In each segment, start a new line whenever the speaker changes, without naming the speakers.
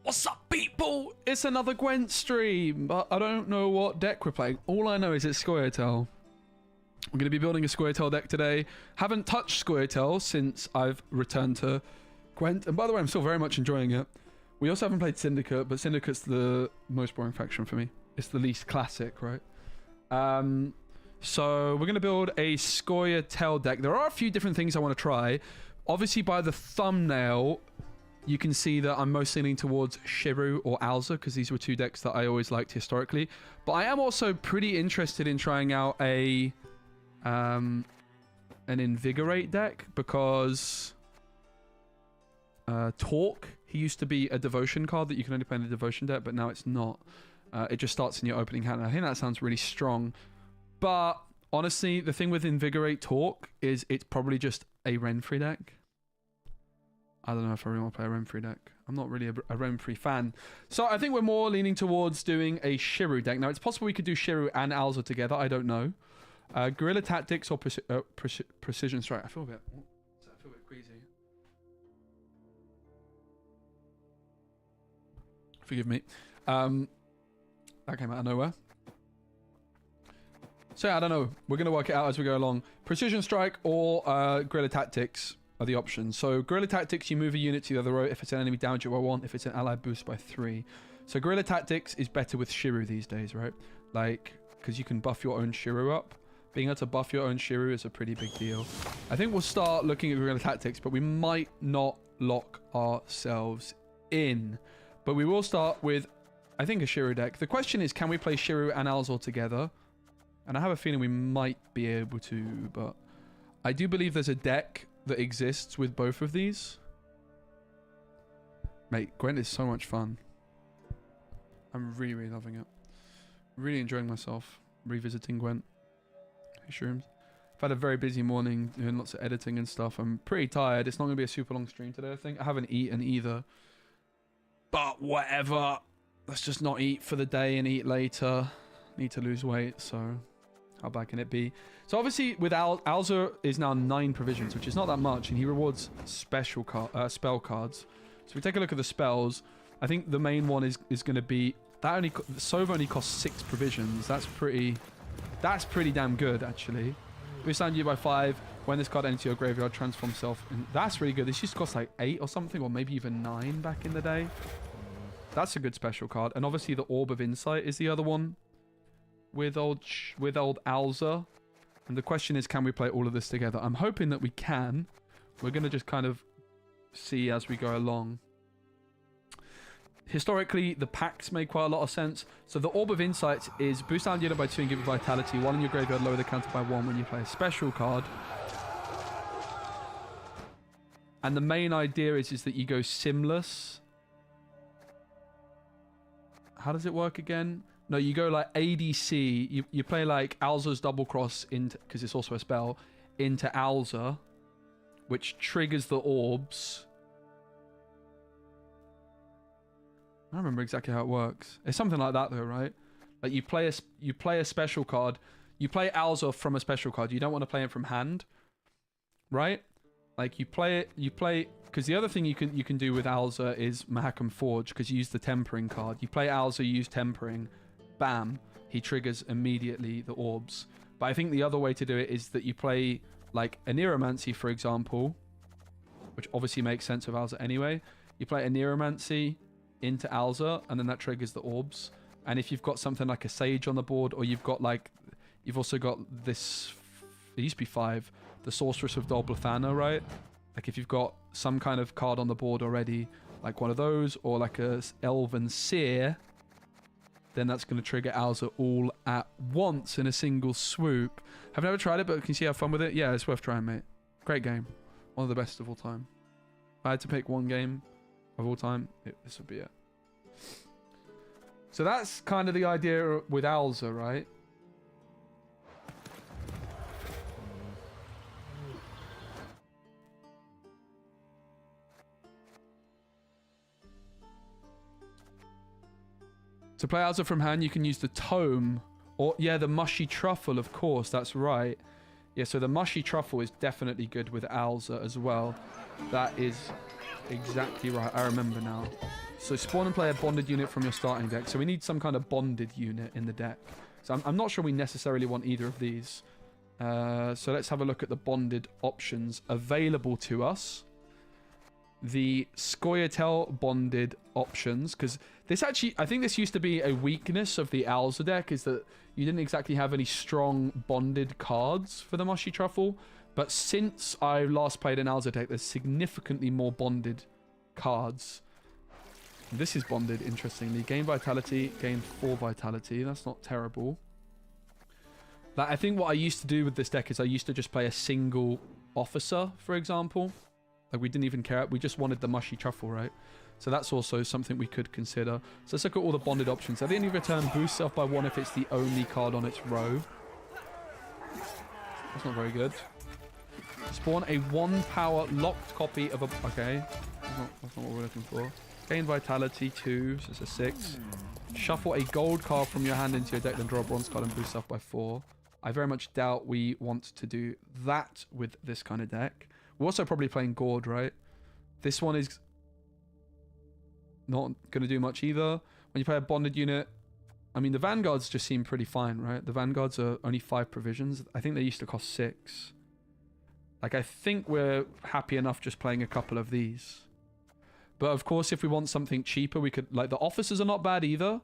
What's up, people? It's another Gwent stream, but I don't know what deck we're playing. All I know is it's Scoia'tael. I'm going to be building a Scoia'tael deck today. Haven't touched Scoia'tael since I've returned to Gwent. And by the way, I'm still very much enjoying it. We also haven't played Syndicate, but Syndicate's the most boring faction for me. It's the least classic, right? So we're going to build a Scoia'tael deck. There are a few different things I want to try. Obviously, by the thumbnail, you can see that I'm mostly leaning towards Shiru or Alza, because these were two decks that I always liked historically. But I am also pretty interested in trying out an Invigorate deck, because Talk, he used to be a Devotion card that you can only play in a Devotion deck, but now it's not. It just starts in your opening hand, and I think that sounds really strong. But honestly, the thing with Invigorate Talk is it's probably just a Renfrey deck. I don't know if I really want to play a Renfrey deck. I'm not really a Renfrey fan. So I think we're more leaning towards doing a Shiru deck. Now, it's possible we could do Shiru and Alza together. I don't know. Guerrilla Tactics or Precision Strike. I feel a bit queasy. Forgive me. That came out of nowhere. So yeah, I don't know. We're going to work it out as we go along. Precision Strike or Guerrilla Tactics are the options. So Guerrilla Tactics, you move a unit to the other row if it's an enemy down by 1, if it's an ally boost by 3. So Guerrilla Tactics is better with Shiru these days, right? Like, because you can buff your own Shiru up. Being able to buff your own Shiru is a pretty big deal. I think we'll start looking at Guerrilla Tactics, but we might not lock ourselves in. But we will start with, I think, a Shiru deck. The question is, can we play Shiru and Alzor together? And I have a feeling we might be able to, but I do believe there's a deck that exists with both of these. Mate, Gwent is so much fun. I'm really, really loving it. Really enjoying myself revisiting Gwent. Hey, Shrooms. I've had a very busy morning doing lots of editing and stuff. I'm pretty tired. It's not going to be a super long stream today, I think. I haven't eaten either. But whatever. Let's just not eat for the day and eat later. Need to lose weight, so how bad can it be? So obviously with Alza is now 9 provisions, which is not that much, and he rewards spell cards. So if we take a look at the spells, I think the main one is going to be that Sova only costs 6 provisions. That's pretty damn good, actually. Boost down you by 5. When this card enters your graveyard, transform self. And that's really good. This used to cost like 8 or something, or maybe even 9 back in the day. That's a good special card. And obviously the Orb of Insight is the other one with old Alza. And the question is, can we play all of this together? I'm hoping that we can. We're going to just kind of see as we go along. Historically, the packs make quite a lot of sense. So the Orb of Insight is boost down unit by 2 and give it vitality. While in your graveyard, lower the counter by 1 when you play a special card. And the main idea is that you go Simless. How does it work again? No, you go like ADC. You play like Alza's Double Cross into, because it's also a spell, into Alza, which triggers the orbs. I don't remember exactly how it works. It's something like that though, right? Like you play a special card. You play Alza from a special card. You don't want to play it from hand, right? Like you play because the other thing you can do with Alza is Mahakam Forge, because you use the Tempering card. You play Alza, you use Tempering, bam, he triggers immediately the orbs. But I think the other way to do it is that you play like a Neuromancy, for example, which obviously makes sense with Alza anyway. You play a Neuromancy into Alza, and then that triggers the orbs. And if you've got something like a Sage on the board, or you've also got this, it used to be 5, the Sorceress of Dolblathana, right? Like if you've got some kind of card on the board already, like one of those, or like a Elven Seer, then that's going to trigger Alza all at once in a single swoop. I've never tried it, but can you see how fun with it? Yeah, it's worth trying, mate. Great game. One of the best of all time. If I had to pick one game of all time, this would be it. So that's kind of the idea with Alza, right? To play Alza from hand, you can use the Tome. Or, yeah, the Mushy Truffle, of course. That's right. Yeah, so the Mushy Truffle is definitely good with Alza as well. That is exactly right. I remember now. So spawn and play a bonded unit from your starting deck. So we need some kind of bonded unit in the deck. So I'm not sure we necessarily want either of these. So let's have a look at the bonded options available to us. The Scoia'tael bonded options, because this actually, I think this used to be a weakness of the Alza deck, is that you didn't exactly have any strong bonded cards for the Mushy Truffle. But since I last played an Alza deck, there's significantly more bonded cards. This is bonded, interestingly. Gain vitality, gain 4 vitality. That's not terrible. Like, I think what I used to do with this deck is I used to just play a single officer, for example. Like, we didn't even care. We just wanted the Mushy Truffle, right? So that's also something we could consider. So let's look at all the bonded options. At the end of return, boost self by 1 if it's the only card on its row. That's not very good. Spawn a 1 power locked copy of a... Okay. That's not what we're looking for. Gain vitality 2, so it's a 6. Shuffle a gold card from your hand into your deck, then draw a bronze card and boost self by 4. I very much doubt we want to do that with this kind of deck. We're also probably playing Gourd, right? This one is not going to do much either. When you play a bonded unit, I mean, the Vanguards just seem pretty fine, right? The Vanguards are only 5 provisions. I think they used to cost 6. Like, I think we're happy enough just playing a couple of these. But of course, if we want something cheaper, we could... Like, the officers are not bad either,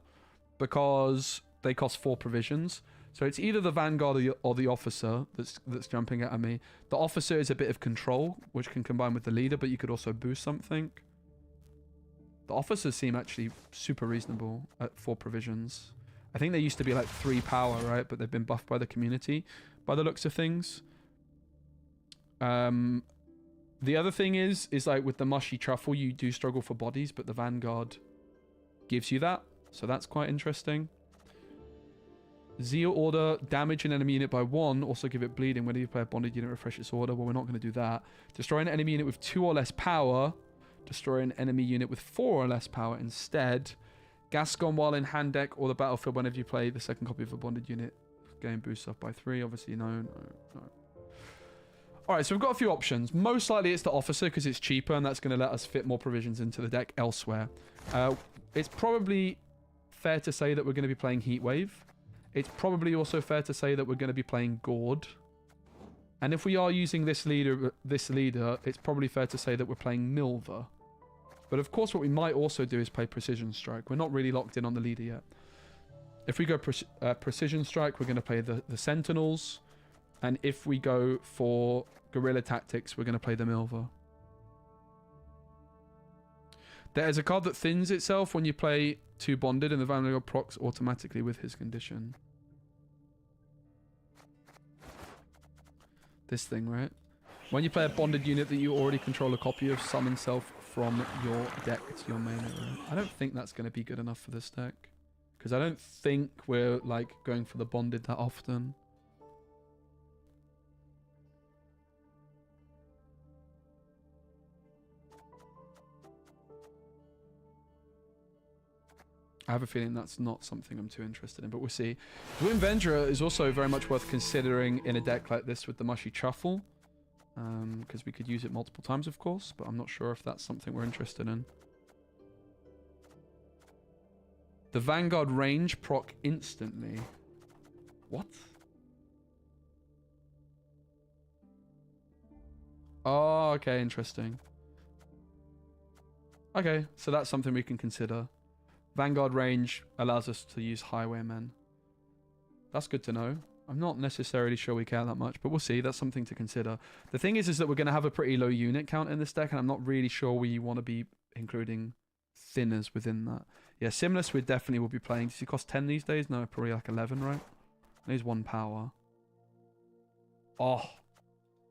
because they cost 4 provisions. So it's either the Vanguard or the officer that's jumping at me. The officer is a bit of control, which can combine with the leader, but you could also boost something. The officers seem actually super reasonable at 4 provisions. I think they used to be like 3 power, right? But they've been buffed by the community, by the looks of things. The other thing is like with the Mushy Truffle, you do struggle for bodies, but the Vanguard gives you that. So that's quite interesting. Zeal Order, damage an enemy unit by 1, also give it bleeding. Whenever you play a bonded unit, refresh its order. Well, we're not going to do that. Destroy an enemy unit with 2 or less power. Destroy an enemy unit with 4 or less power instead. Gascon while in hand deck or the battlefield whenever you play the second copy of a bonded unit. Game boost up by 3, obviously no. Alright, so we've got a few options. Most likely it's the officer because it's cheaper and that's going to let us fit more provisions into the deck elsewhere. It's probably fair to say that we're going to be playing Heatwave. It's probably also fair to say that we're going to be playing Gourd. And if we are using this leader, it's probably fair to say that we're playing Milver. But of course what we might also do is play Precision Strike. We're not really locked in on the leader yet. If we go Precision Strike, we're going to play the Sentinels. And if we go for Guerrilla Tactics, we're going to play the Milver. There is a card that thins itself when you play 2 bonded and the Vanguard procs automatically with his condition. This thing, right? When you play a bonded unit that you already control a copy of, summon self from your deck to your main area. I don't think that's going to be good enough for this deck. Because I don't think we're like going for the bonded that often. I have a feeling that's not something I'm too interested in, but we'll see. Gwent Vendra is also very much worth considering in a deck like this with the Mushy Truffle. Because we could use it multiple times, of course, but I'm not sure if that's something we're interested in. The Vanguard range proc instantly. What? Oh, okay, interesting. Okay, so that's something we can consider. Vanguard range allows us to use Highwaymen. That's good to know. I'm not necessarily sure we care that much, but we'll see. That's something to consider. The thing is that we're going to have a pretty low unit count in this deck, and I'm not really sure we want to be including thinners within that. Yeah, Simulus we definitely will be playing. Does he cost 10 these days? No, probably like 11, right? And he's 1 power. Oh,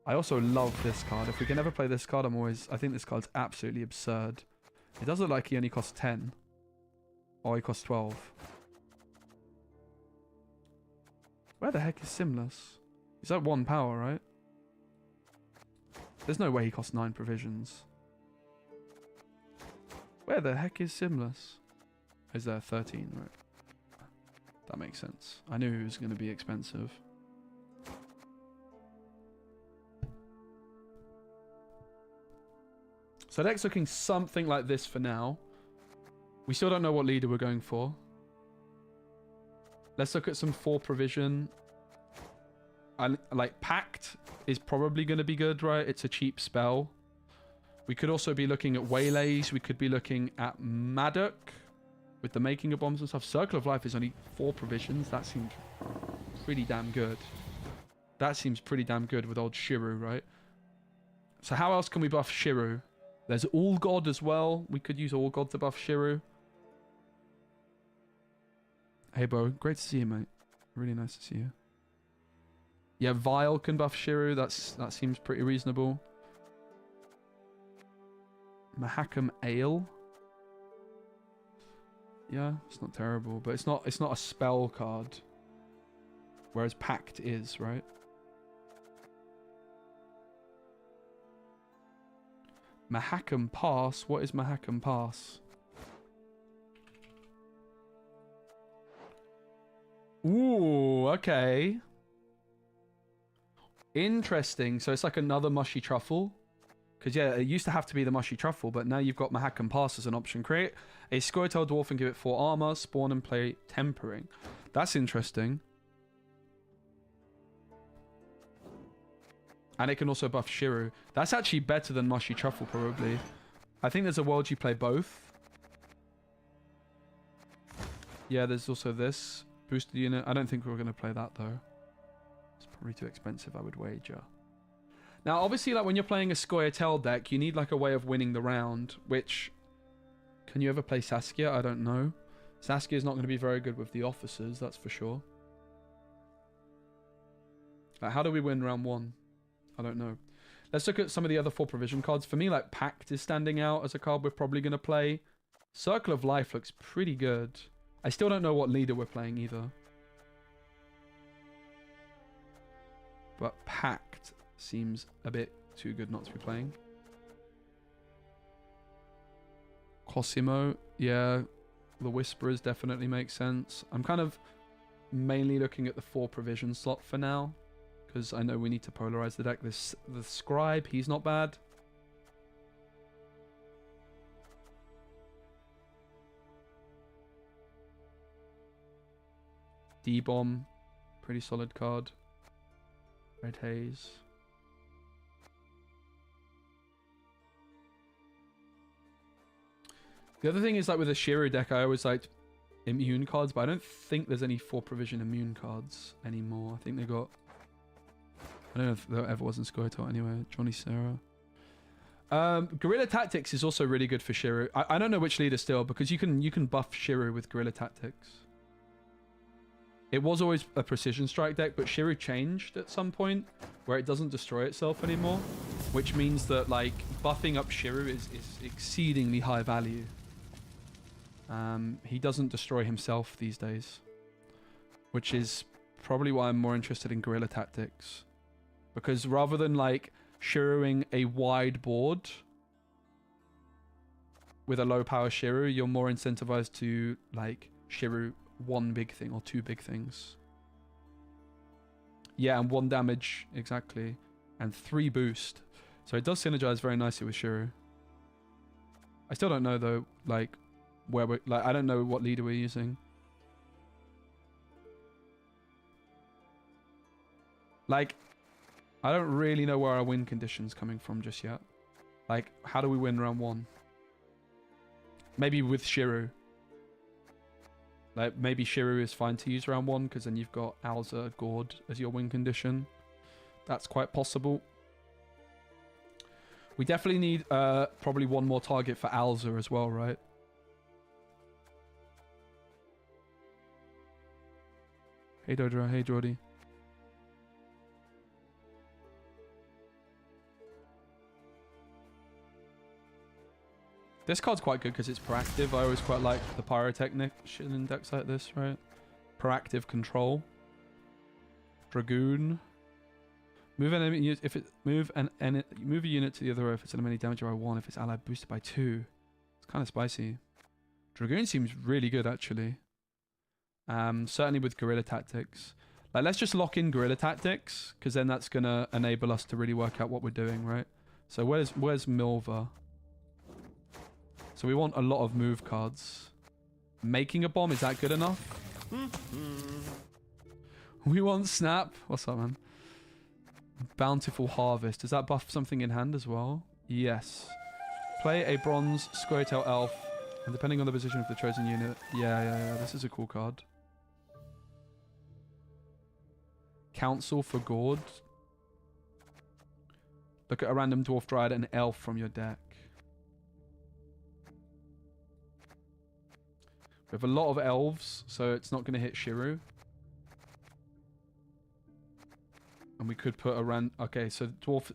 I also love this card. If we can ever play this card, I think this card's absolutely absurd. It does look like he only costs 10. Or he costs 12. Where the heck is Simulus? He's at 1 power, right? There's no way he costs 9 provisions. Where the heck is Simulus? Is there 13, right? That makes sense. I knew he was going to be expensive. So deck's looking something like this for now. We still don't know what leader we're going for. Let's look at some 4 provision. Like Pact is probably going to be good, right? It's a cheap spell. We could also be looking at Waylays. We could be looking at Maddock with the making of bombs and stuff. Circle of Life is only 4 provisions. That seems pretty damn good. That seems pretty damn good with old Shiru, right? So how else can we buff Shiru? There's All God as well. We could use All God to buff Shiru. Hey, bro. Great to see you, mate. Really nice to see you. Yeah, Vile can buff Shiru. That seems pretty reasonable. Mahakam Ale. Yeah, it's not terrible, but it's not a spell card. Whereas Pact is, right? Mahakam Pass. What is Mahakam Pass? Ooh, okay. Interesting. So it's like another mushy truffle. Because, yeah, it used to have to be the mushy truffle, but now you've got Mahakam Pass as an option. Create a Scoia'tael dwarf and give it 4 armor, spawn and play tempering. That's interesting. And it can also buff Shiru. That's actually better than mushy truffle, probably. I think there's a world you play both. Yeah, there's also this. Boosted unit. I don't think we're going to play that, though. It's probably too expensive, I would wager. Now, obviously, like when you're playing a Scoia'tael deck, you need like a way of winning the round, which... Can you ever play Saskia? I don't know. Saskia is not going to be very good with the officers, that's for sure. Like, how do we win round 1? I don't know. Let's look at some of the other 4 provision cards. For me, like, Pact is standing out as a card we're probably going to play. Circle of Life looks pretty good. I still don't know what leader we're playing either. But Pact seems a bit too good not to be playing. Cosimo, yeah. The Whisperers definitely make sense. I'm kind of mainly looking at the 4 provision slot for now. Because I know we need to polarize the deck. The Scribe, he's not bad. D-Bomb, pretty solid card. Red Haze. The other thing is, like, with a Shiru deck, I always liked immune cards, but I don't think there's any 4 provision immune cards anymore. I think they got... I don't know if there ever was in Scoia'tael anyway. Johnny Sarah. Guerrilla Tactics is also really good for Shiru. I don't know which leader still, because you can buff Shiru with Guerrilla Tactics. It was always a precision strike deck, but Shiru changed at some point where it doesn't destroy itself anymore, which means that, like, buffing up Shiru is exceedingly high value. He doesn't destroy himself these days, which is probably why I'm more interested in Guerrilla Tactics. Because rather than, like, Shiruing a wide board with a low power Shiru, you're more incentivized to, like, Shiru 1 big thing or 2 big things. Yeah, and 1 damage, exactly. And 3 boost. So it does synergize very nicely with Shiru. I still don't know, though, like, where we're... Like, I don't know what leader we're using. Like... I don't really know where our win condition's coming from just yet. Like, how do we win round 1? Maybe with Shiru. Like, maybe Shiru is fine to use round 1, because then you've got Alza, Gord as your win condition. That's quite possible. We definitely need probably 1 more target for Alza as well, right? Hey Dodra, hey Jordy. This card's quite good because it's proactive. I always quite like the pyrotechnic shit in decks like this, right? Proactive control. Dragoon. Move an enemy if it move a unit to the other row if it's enemy damage by 1, if it's allied boosted by 2. It's kind of spicy. Dragoon seems really good actually. Certainly with Guerrilla Tactics. Like, let's just lock in Guerrilla Tactics, because then that's gonna enable us to really work out what we're doing, right? So where's Milva? So we want a lot of move cards. Making a bomb, is that good enough? We want snap. What's up, man? Bountiful harvest. Does that buff something in hand as well? Yes. Play a bronze Scoia'tael elf, and depending on the position of the chosen unit. Yeah. This is a cool card. Council for Gord. Look at a random dwarf dryad and elf from your deck. We have a lot of elves, so it's not going to hit Shiru. And we could put a okay, so dwarf...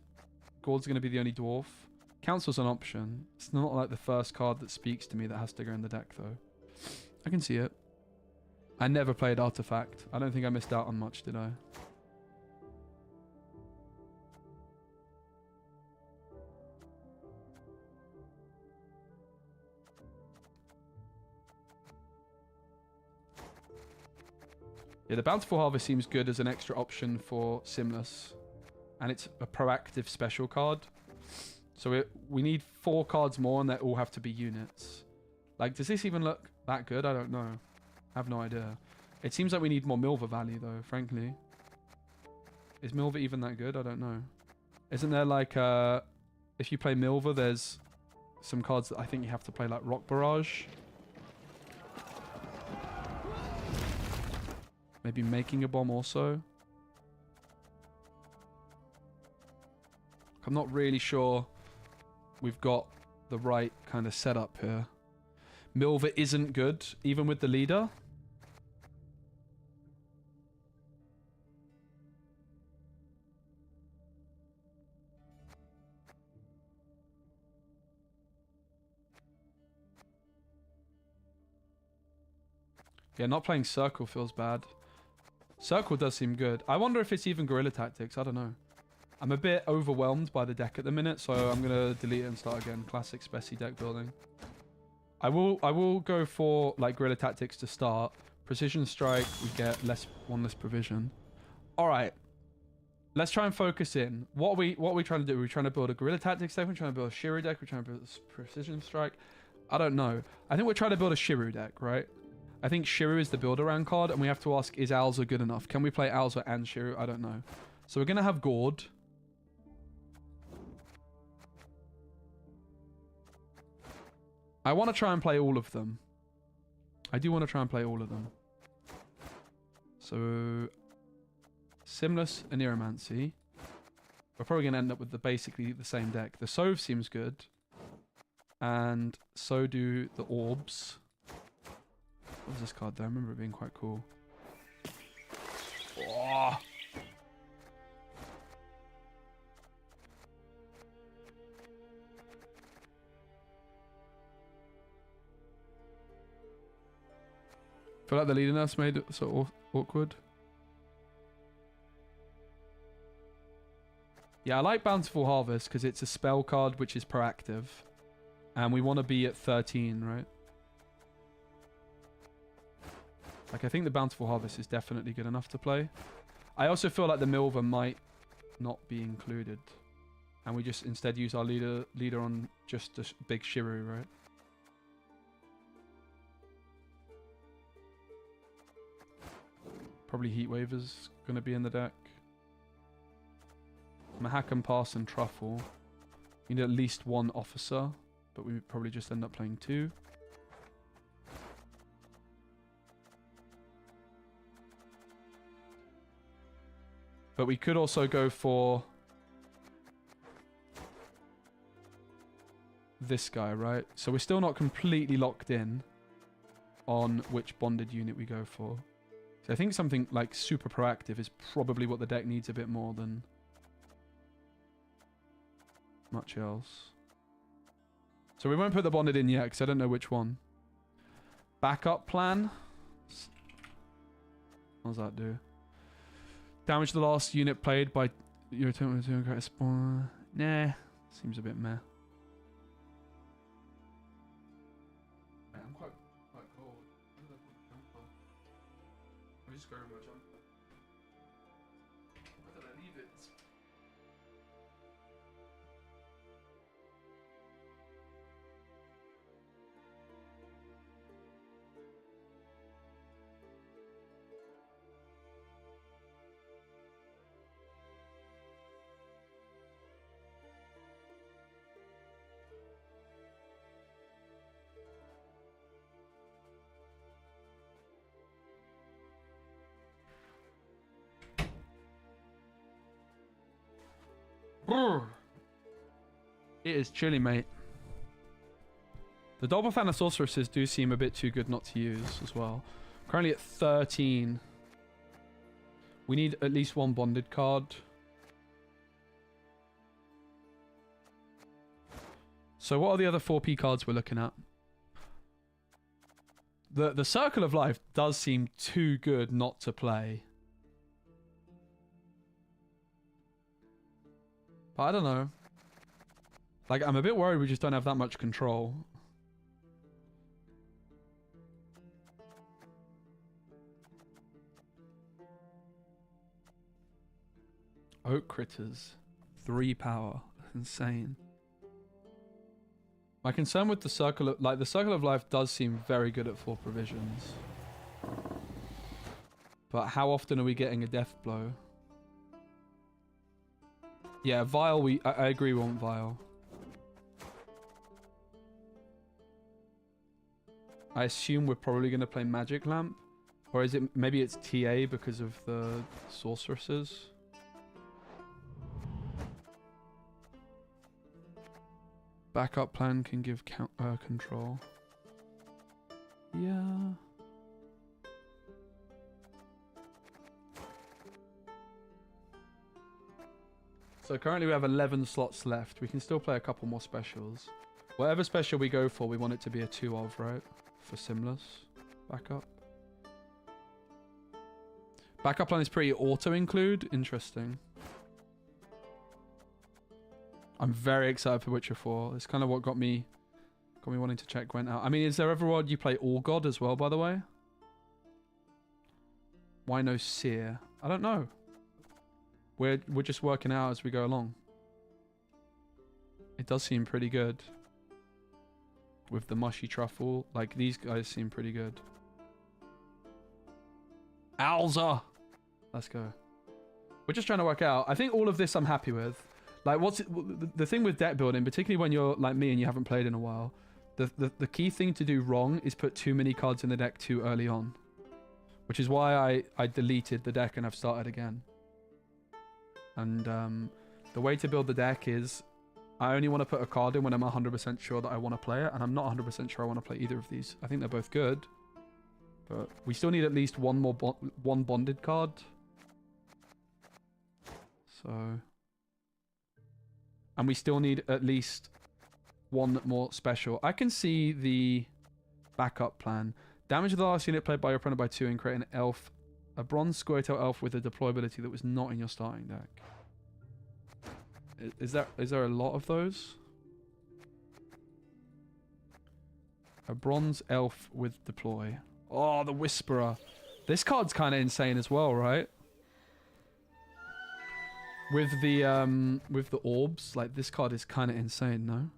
Gord's going to be the only dwarf. Council's an option. It's not like the first card that speaks to me that has to go in the deck, though. I can see it. I never played Artifact. I don't think I missed out on much, did I? Yeah, the Bountiful Harvest seems good as an extra option for Simless. And it's a proactive special card. So we need 4 cards more and they all have to be units. Like, does this even look that good? I don't know. I have no idea. It seems like we need more Milva value, though, frankly. Is Milva even that good? I don't know. Isn't there, like, if you play Milva, there's some cards that I think you have to play, like Rock Barrage. Maybe Making a Bomb also. I'm not really sure we've got the right kind of setup here. Milva isn't good, even with the leader. Yeah, not playing Circle feels bad. Circle does seem good. I wonder if it's even Guerrilla Tactics. I don't know. I'm a bit overwhelmed by the deck at the minute, so I'm going to delete it and start again. Classic speci deck building. I will go for like Guerrilla Tactics to start. Precision Strike, we get one less provision. All right. Let's try and focus in. What are we trying to do? Are we trying to build a Guerrilla Tactics deck? We're trying to build a Shiru deck? We're trying to build a Precision Strike? I don't know. I think we're trying to build a Shiru deck, right? I think Shiru is the build-around card, and we have to ask, is Alza good enough? Can we play Alza and Shiru? I don't know. So we're going to have Gord. I want to try and play all of them. I do want to try and play all of them. So, Simless and Neuromancy. We're probably going to end up with basically the same deck. The Sove seems good. And so do the Orbs. What was this card though? I remember it being quite cool. Oh. Feel like the leader nerfs made it sort of awkward. Yeah, I like Bountiful Harvest because it's a spell card which is proactive. And we want to be at 13, right? Like, I think the Bountiful Harvest is definitely good enough to play. I also feel like the Milva might not be included. And we just instead use our leader on just a big Shiru, right? Probably Heatwave is going to be in the deck. Mahakam Pass and Truffle. We need at least 1 officer, but we probably just end up playing 2. But we could also go for this guy, right? So we're still not completely locked in on which bonded unit we go for. So I think something like super proactive is probably what the deck needs a bit more than much else. So we won't put the bonded in yet because I don't know which one. Backup plan. What does that do? Damage the last unit played by your turn to create a spawn. Nah, seems a bit meh. I'm quite cold. I'm just going my jumper. Where did I leave it? It is chilly, mate. The double fan of sorceresses do seem a bit too good not to use as well. Currently at 13. We need at least one bonded card. So what are the other 4P cards we're looking at? The Circle of Life does seem too good not to play. But I don't know. Like, I'm a bit worried we just don't have that much control. Oak Critters. 3 power. That's insane. My concern with the Circle of... Like, the Circle of Life does seem very good at 4 provisions. But how often are we getting a death blow? Yeah, Vial, I agree we want Vial. I assume we're probably going to play Magic Lamp. Or is it... Maybe it's TA because of the sorceresses. Backup plan can give control. Yeah. So currently we have 11 slots left. We can still play a couple more specials. Whatever special we go for, we want it to be a 2 of, right? For Simless. Backup. Backup plan is pretty auto-include. Interesting. I'm very excited for Witcher 4. It's kind of what got me wanting to check Gwent out. I mean, is there ever one you play All God as well, by the way? Why no Seer? I don't know. We're just working out as we go along. It does seem pretty good. With the mushy truffle. Like, these guys seem pretty good. Alza! Let's go. We're just trying to work out. I think all of this I'm happy with. Like, the thing with deck building, particularly when you're like me and you haven't played in a while, the key thing to do wrong is put too many cards in the deck too early on. Which is why I deleted the deck and I've started again. And the way to build the deck is I only want to put a card in when I'm 100% sure that I want to play it, and I'm not 100% sure I want to play either of these. I think they're both good, but we still need at least one more one bonded card. So, and we still need at least one more special. I can see the backup plan. Damage the last unit played by your opponent by 2 and create an elf, a bronze Scoia'tael elf with a deployability that was not in your starting deck. Is there a lot of those? A bronze elf with deploy. Oh, the Whisperer. This card's kind of insane as well, right? With the orbs, like this card is kind of insane, no?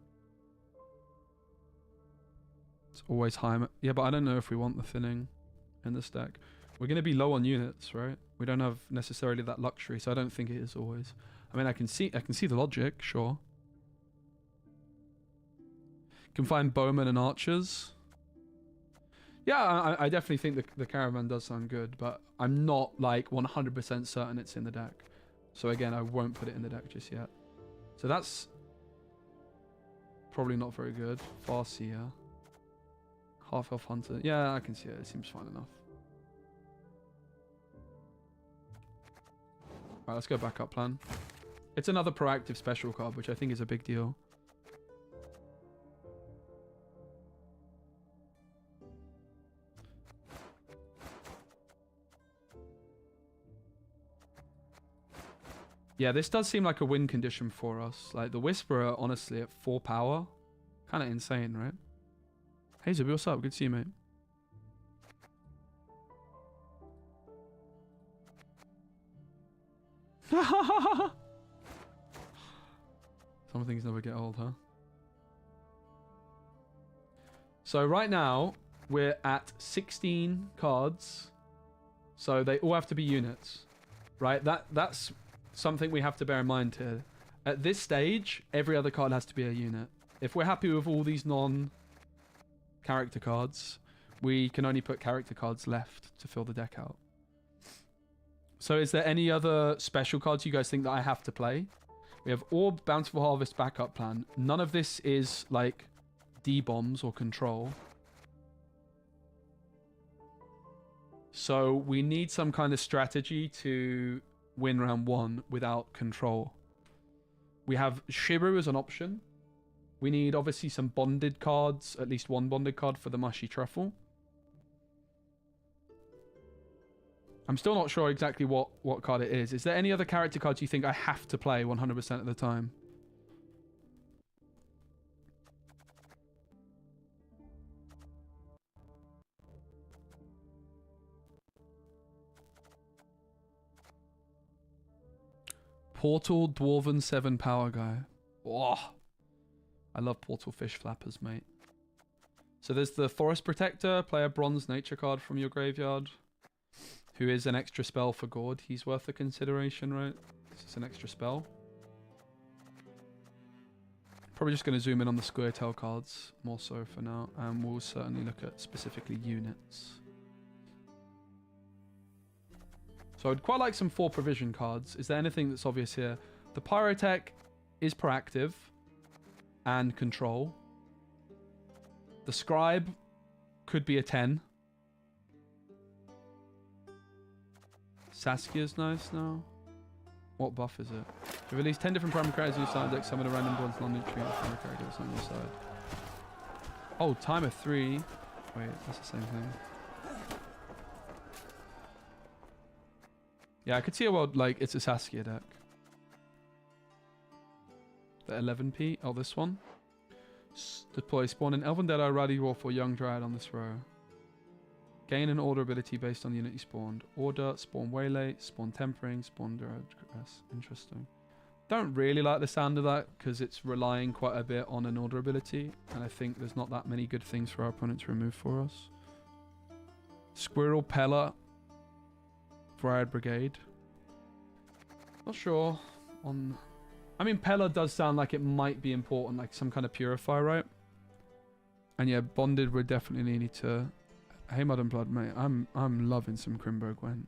It's always high. Yeah, but I don't know if we want the thinning in this deck. We're going to be low on units, right? We don't have necessarily that luxury, so I don't think it is always. I mean, I can see the logic, sure. Can find bowmen and archers. Yeah, I definitely think the caravan does sound good, but I'm not like 100% certain it's in the deck. So again, I won't put it in the deck just yet. So that's probably not very good. Farseer. Half-elf hunter. Yeah, I can see it. It seems fine enough. Alright, let's go backup plan. It's another proactive special card, which I think is a big deal. Yeah, this does seem like a win condition for us. Like, the Whisperer, honestly, at 4 power. Kind of insane, right? Hey, Zubi, what's up? Good to see you, mate. Some things never get old, huh? So right now, we're at 16 cards. So they all have to be units. Right? That's something we have to bear in mind here. At this stage, every other card has to be a unit. If we're happy with all these non-character cards, we can only put character cards left to fill the deck out. So is there any other special cards you guys think that I have to play? We have Orb, Bountiful Harvest, Backup Plan. None of this is like D-bombs or control. So we need some kind of strategy to win round 1 without control. We have Shiru as an option. We need obviously some bonded cards, at least one bonded card for the Mushy Truffle. I'm still not sure exactly what card it is. Is there any other character cards you think I have to play 100% of the time? Portal Dwarven 7 power guy. Oh, I love Portal Fish Flappers, mate. So there's the Forest Protector. Play a Bronze Nature card from your graveyard. Who is an extra spell for Gord. He's worth a consideration, right? This is an extra spell. Probably just going to zoom in on the Scoia'tael cards more so for now. And we'll certainly look at specifically units. So I'd quite like some 4 provision cards. Is there anything that's obvious here? The Pyrotech is proactive and control. The Scribe could be a 10. Saskia's nice now. What buff is it? You release 10 different primary characters on your side deck, summon a random bronze non-nutrient primary character that's on your side. Oh, timer 3. Wait, that's the same thing. Yeah, I could see a world like it's a Saskia deck. The 11p. Oh, this one. Deploy spawn an Elven Deadeye, Ruddy Wolf, or Young Dryad on this row. Gain an order ability based on the unit you spawned. Order, spawn Waylay, spawn Tempering, spawn Duress. Interesting. Don't really like the sound of that because it's relying quite a bit on an order ability. And I think there's not that many good things for our opponent to remove for us. Squirrel Pella. Dryad Brigade. Not sure on... I mean, Pella does sound like it might be important, like some kind of purifier, right? And yeah, Bonded would definitely need to... Hey, Mud and Blood, mate. I'm loving some Crimbo Gwent.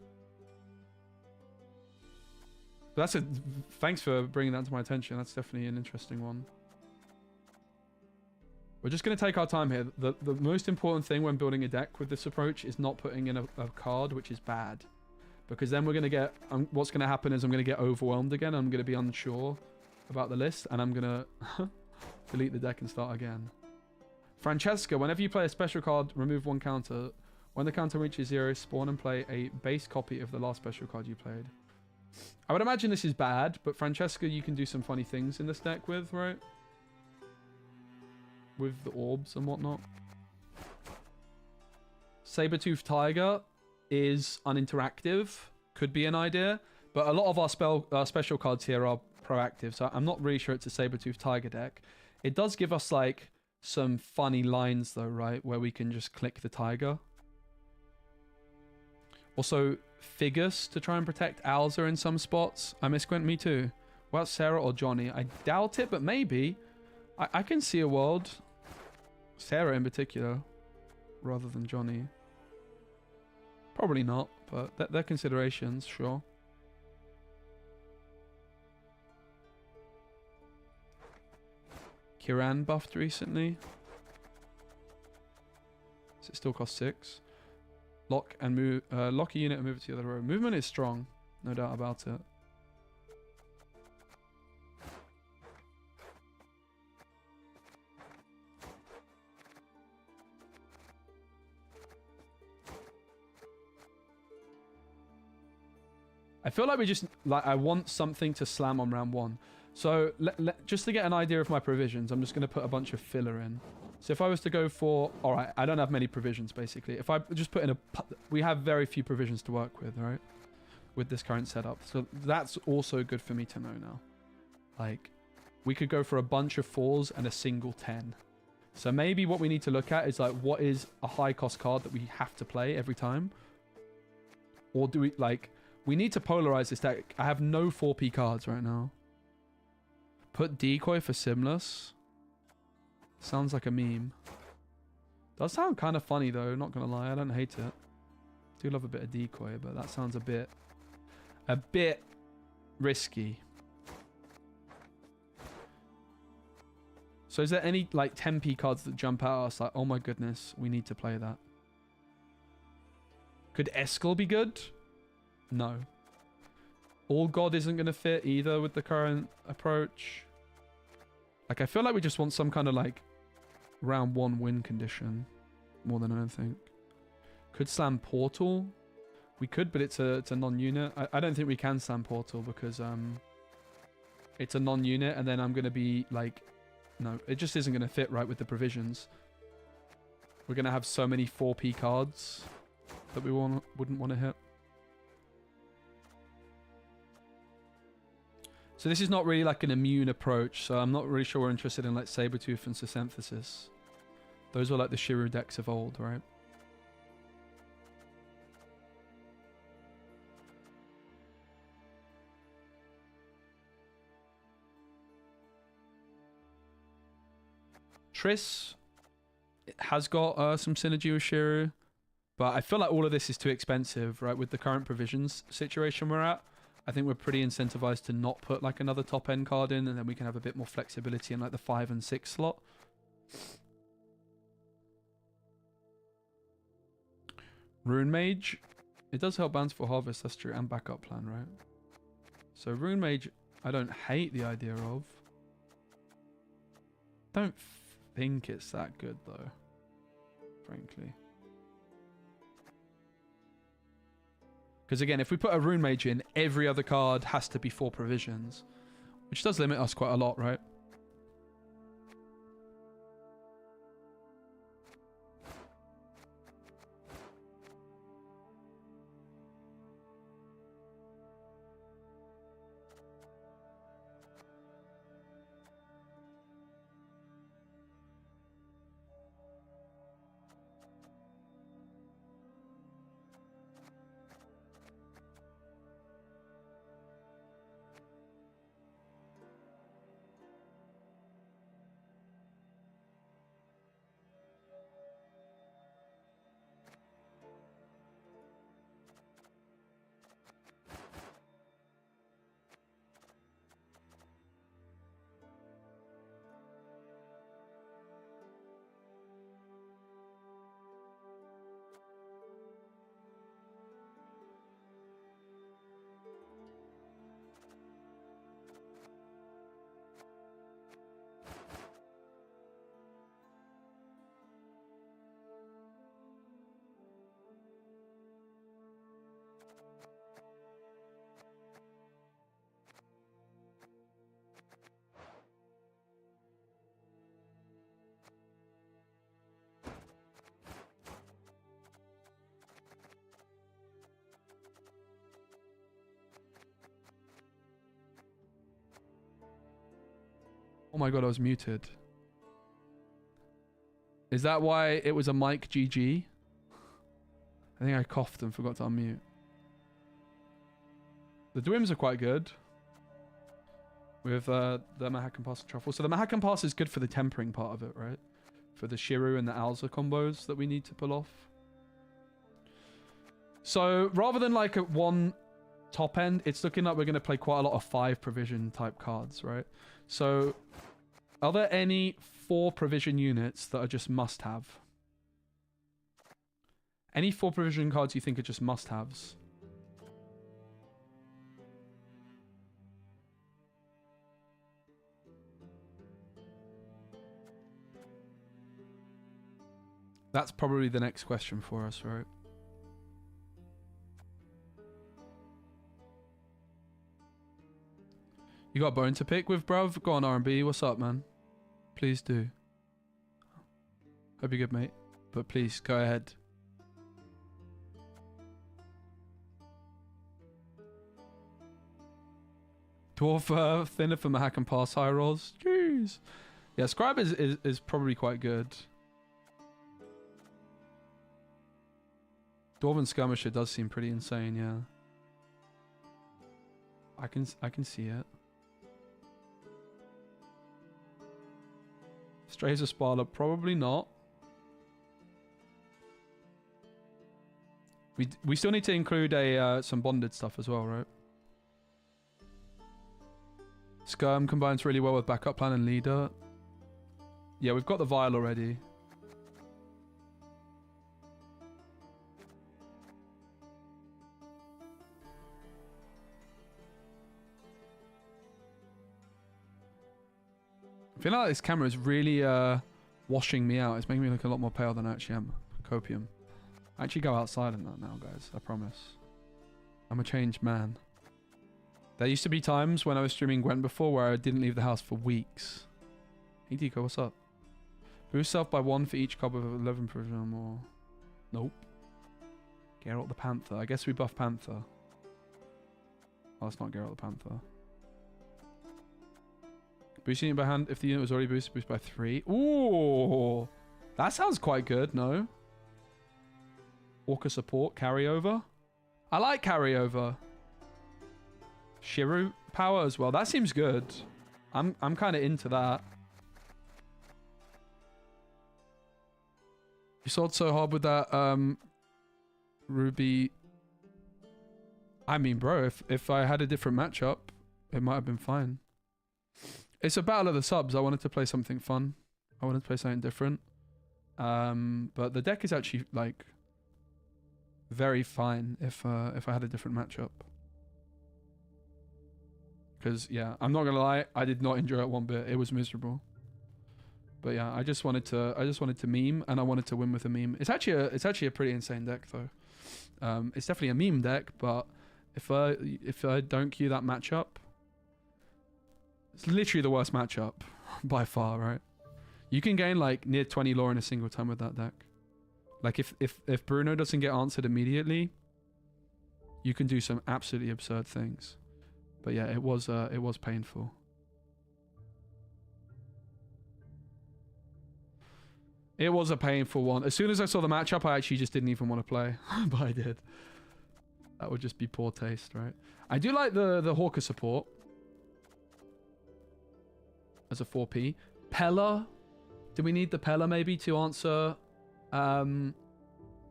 That's a... Thanks for bringing that to my attention. That's definitely an interesting one. We're just going to take our time here. The most important thing when building a deck with this approach is not putting in a card which is bad. Because then we're going to get... what's going to happen is I'm going to get overwhelmed again. I'm going to be unsure about the list. And I'm going to delete the deck and start again. Francesca, whenever you play a special card, remove 1 counter. When the counter reaches 0, spawn and play a base copy of the last special card you played. I would imagine this is bad, but Francesca, you can do some funny things in this deck with, right? With the orbs and whatnot. Sabertooth Tiger is uninteractive. Could be an idea. But a lot of our special cards here are proactive, so I'm not really sure it's a Sabertooth Tiger deck. It does give us, like... some funny lines though, right? Where we can just click the tiger. Also, Figus to try and protect Alza in some spots. I miss Gwent, me too. Well, Sarah or Johnny? I doubt it, but maybe. I can see a world. Sarah in particular. Rather than Johnny. Probably not, but they're considerations, sure. Kiran buffed recently. Does it still cost 6? Lock and move. Lock a unit and move it to the other row. Movement is strong, no doubt about it. I feel like we just I want something to slam on round 1. So, just to get an idea of my provisions, I'm just going to put a bunch of filler in. So, if I was to go for... Alright, I don't have many provisions, basically. If I just put in a... We have very few provisions to work with, right? With this current setup. So, that's also good for me to know now. Like, we could go for a bunch of 4s and a single 10. So, maybe what we need to look at is, like, what is a high-cost card that we have to play every time? Or do we, like... We need to polarize this deck. I have no 4P cards right now. Put Decoy for Simless. Sounds like a meme. Does sound kind of funny though, not gonna lie. I don't hate it. Do love a bit of Decoy, but that sounds a bit risky. So is there any like 10p cards that jump out at us like, oh my goodness, we need to play that? Could Eskel be good? No. All God isn't going to fit either with the current approach. Like, I feel like we just want some kind of like round 1 win condition more than anything. Could slam Portal? We could, but it's a non-unit. I don't think we can slam Portal because it's a non-unit, and then I'm going to be like, no, it just isn't going to fit right with the provisions. We're going to have so many 4p cards that we wouldn't want to hit. So this is not really like an immune approach, so I'm not really sure we're interested in like Sabertooth and Synthesis. Those were like the Shiru decks of old, right? Triss has got some synergy with Shiru, but I feel like all of this is too expensive, right? With the current provisions situation we're at, I think we're pretty incentivized to not put like another top end card in, and then we can have a bit more flexibility in like the 5 and 6 slot. Rune Mage, it does help Bountiful Harvest, that's true, and backup plan, right? So Rune Mage, I don't hate the idea of. Don't think it's that good though, frankly. Because again, if we put a Rune Mage in, every other card has to be 4 provisions, which does limit us quite a lot, right? Oh my god, I was muted. Is that why it was a mic GG? I think I coughed and forgot to unmute. The Dwims are quite good. With the Mahakan Pass and Truffle. So the Mahakan Pass is good for the tempering part of it, right? For the Shiru and the Alza combos that we need to pull off. So rather than like a 1 top end, it's looking like we're going to play quite a lot of 5 provision type cards, right? So are there any 4 provision units that are just must-have? Any 4 provision cards you think are just must-haves? That's probably the next question for us, right? You got a bone to pick with, bruv? Go on, R&B. What's up, man? Please do. Hope you're good, mate. But please, go ahead. Dwarf thinner for Mahakan Pass high rolls. Jeez. Yeah, Scribe is probably quite good. Dwarven Skirmisher does seem pretty insane, yeah. I can see it. Strays of Sparta, probably not. We still need to include some bonded stuff as well, right? Skirm combines really well with backup plan and leader. Yeah, we've got the vial already. I feel like this camera is really washing me out. It's making me look a lot more pale than I actually am. Copium. I actually go outside in that now, guys. I promise. I'm a changed man. There used to be times when I was streaming Gwent before where I didn't leave the house for weeks. Hey Deco, what's up? Boost self by 1 for each card with 11 or more. Nope. Geralt the Panther. I guess we buff Panther. Oh, it's not Geralt the Panther. Boosting it by hand if the unit was already boosted, boost by 3. Ooh! That sounds quite good, no? Orca support, carryover. I like carryover. Shiru power as well. That seems good. I'm kind of into that. You sold so hard with that Ruby. I mean, bro, if I had a different matchup, it might have been fine. It's a battle of the subs. I wanted to play something fun. I wanted to play something different. But the deck is actually like very fine if I had a different matchup. Because yeah, I'm not gonna lie, I did not enjoy it one bit. It was miserable. But yeah, I just wanted to meme, and I wanted to win with a meme. It's actually a pretty insane deck though. It's definitely a meme deck, but if I don't queue that matchup, it's literally the worst matchup by far, right? You can gain like near 20 lore in a single time with that deck. Like if Bruno doesn't get answered immediately, you can do some absolutely absurd things. But yeah, it was painful. It was a painful one. As soon as I saw the matchup, I actually just didn't even want to play, but I did. That would just be poor taste, right? I do like the Hawker support as a 4P. Pella. Do we need the Pella maybe to answer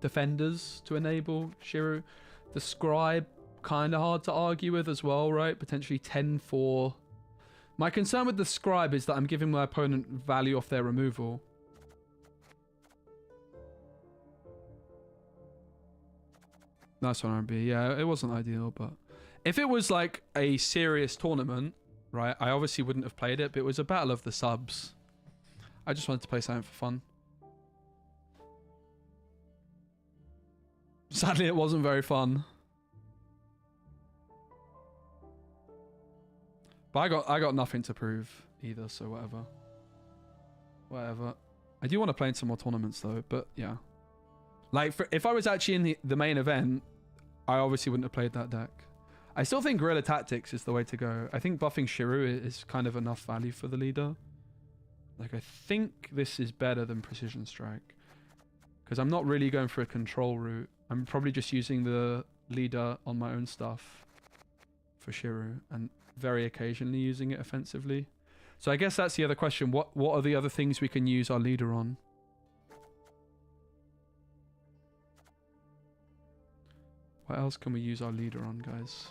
defenders to enable Shiru? The Scribe, kind of hard to argue with as well, right? Potentially 10-4. My concern with the Scribe is that I'm giving my opponent value off their removal. Nice one, RB. Yeah, it wasn't ideal, but if it was like a serious tournament, right, I obviously wouldn't have played it, but it was a battle of the subs. I just wanted to play something for fun. Sadly, it wasn't very fun. But I got nothing to prove either, so whatever. Whatever. I do want to play in some more tournaments though, but yeah. Like, if I was actually in the main event, I obviously wouldn't have played that deck. I still think Guerrilla Tactics is the way to go. I think buffing Shiru is kind of enough value for the leader. Like, I think this is better than Precision Strike. Because I'm not really going for a control route. I'm probably just using the leader on my own stuff for Shiru. And very occasionally using it offensively. So I guess that's the other question. What are the other things we can use our leader on? What else can we use our leader on, guys?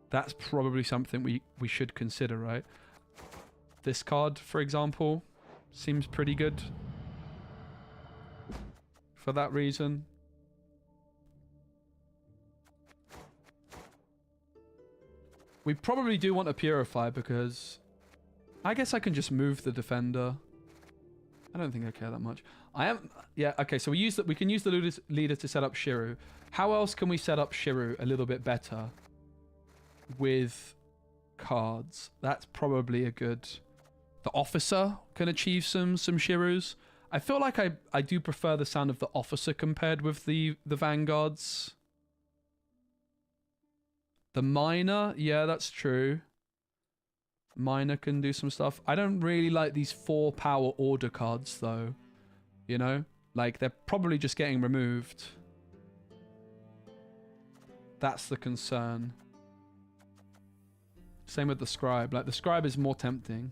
That's probably something we should consider, right? This card, for example, seems pretty good for that reason. We probably do want to purify because I guess I can just move the defender. I don't think I care that much. Yeah, okay, so we can use the leader to set up Shiru. How else can we set up Shiru a little bit better with cards? That's probably a good... The officer can achieve some Shirus. I feel like I do prefer the sound of the officer compared with the vanguards. The miner, yeah, that's true. Miner can do some stuff. I don't really like these 4 power order cards though. You know? Like, they're probably just getting removed. That's the concern. Same with the Scribe. Like, the Scribe is more tempting.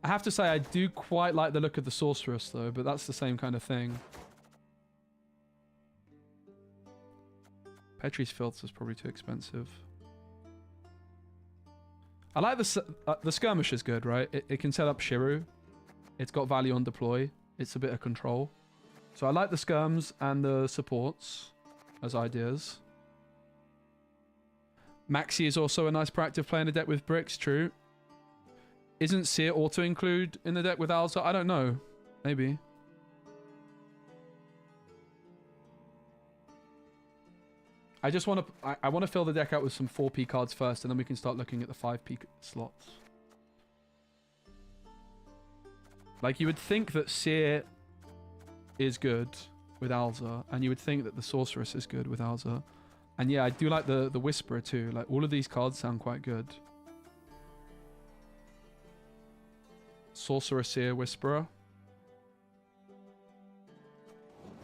I have to say, I do quite like the look of the Sorceress, though, but that's the same kind of thing. Petri's Filth is probably too expensive. I like the skirmish is good, right? It can set up Shiru. It's got value on deploy. It's a bit of control. So I like the skirms and the supports as ideas. Maxi is also a nice proactive play in the deck with bricks, true. Isn't Seer auto-include in the deck with Alza? I don't know. Maybe. I just want to... I want to fill the deck out with some 4P cards first, and then we can start looking at the 5P slots. Like, you would think that Seer is good with Alza, and you would think that the Sorceress is good with Alza. And yeah, I do like the Whisperer too. Like, all of these cards sound quite good. Sorcerer, Seer, Whisperer.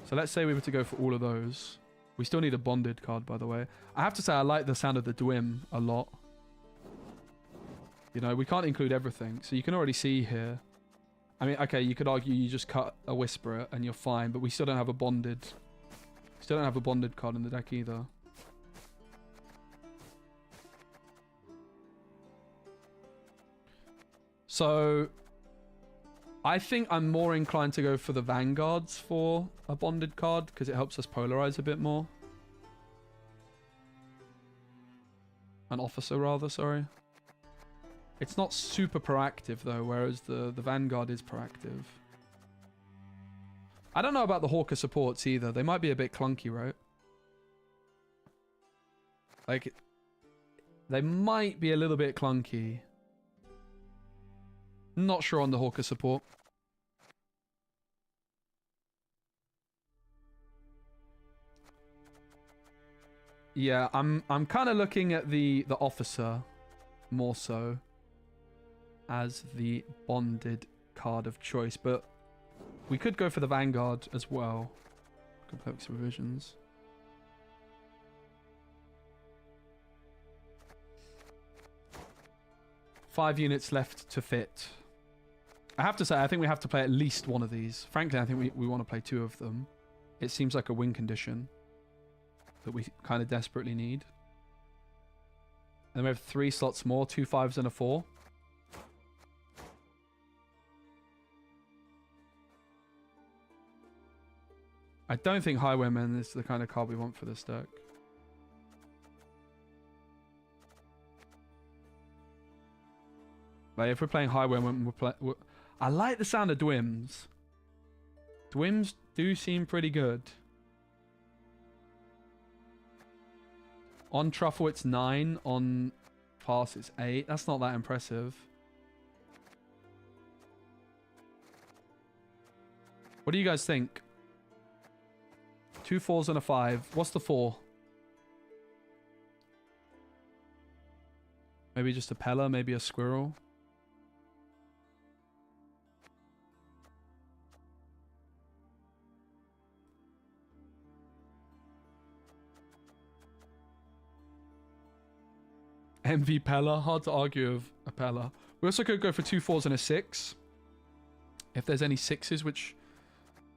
So let's say we were to go for all of those. We still need a bonded card, by the way. I have to say, I like the sound of the Dwim a lot. You know, we can't include everything. So you can already see here. I mean, okay, you could argue you just cut a Whisperer and you're fine, but we still don't have a bonded... Still don't have a bonded card in the deck either. So... I think I'm more inclined to go for the Vanguards for a bonded card, because it helps us polarize a bit more. An Officer, rather, sorry. It's not super proactive, though, whereas the Vanguard is proactive. I don't know about the Hawker supports, either. They might be a bit clunky, right? Like, they might be a little bit clunky. Not sure on the Hawker support. Yeah, I'm kind of looking at the Officer more so as the bonded card of choice, but we could go for the Vanguard as well. Complex revisions. Five units left to fit. I have to say, I think we have to play at least one of these. Frankly, I think we want to play two of them. It seems like a win condition that we kind of desperately need. And then we have 3 slots more, 2 5s and a 4. I don't think Highwayman is the kind of card we want for this deck. Like, if we're playing Highwayman, I like the sound of Dwims. Dwims do seem pretty good. On Truffle, it's 9. On Pass, it's 8. That's not that impressive. What do you guys think? 2 4s and a 5. What's the 4? Maybe just a Pella, maybe a Squirrel. MV Pella, hard to argue of a Pella. We also could go for 2 4s and a 6. If there's any 6s which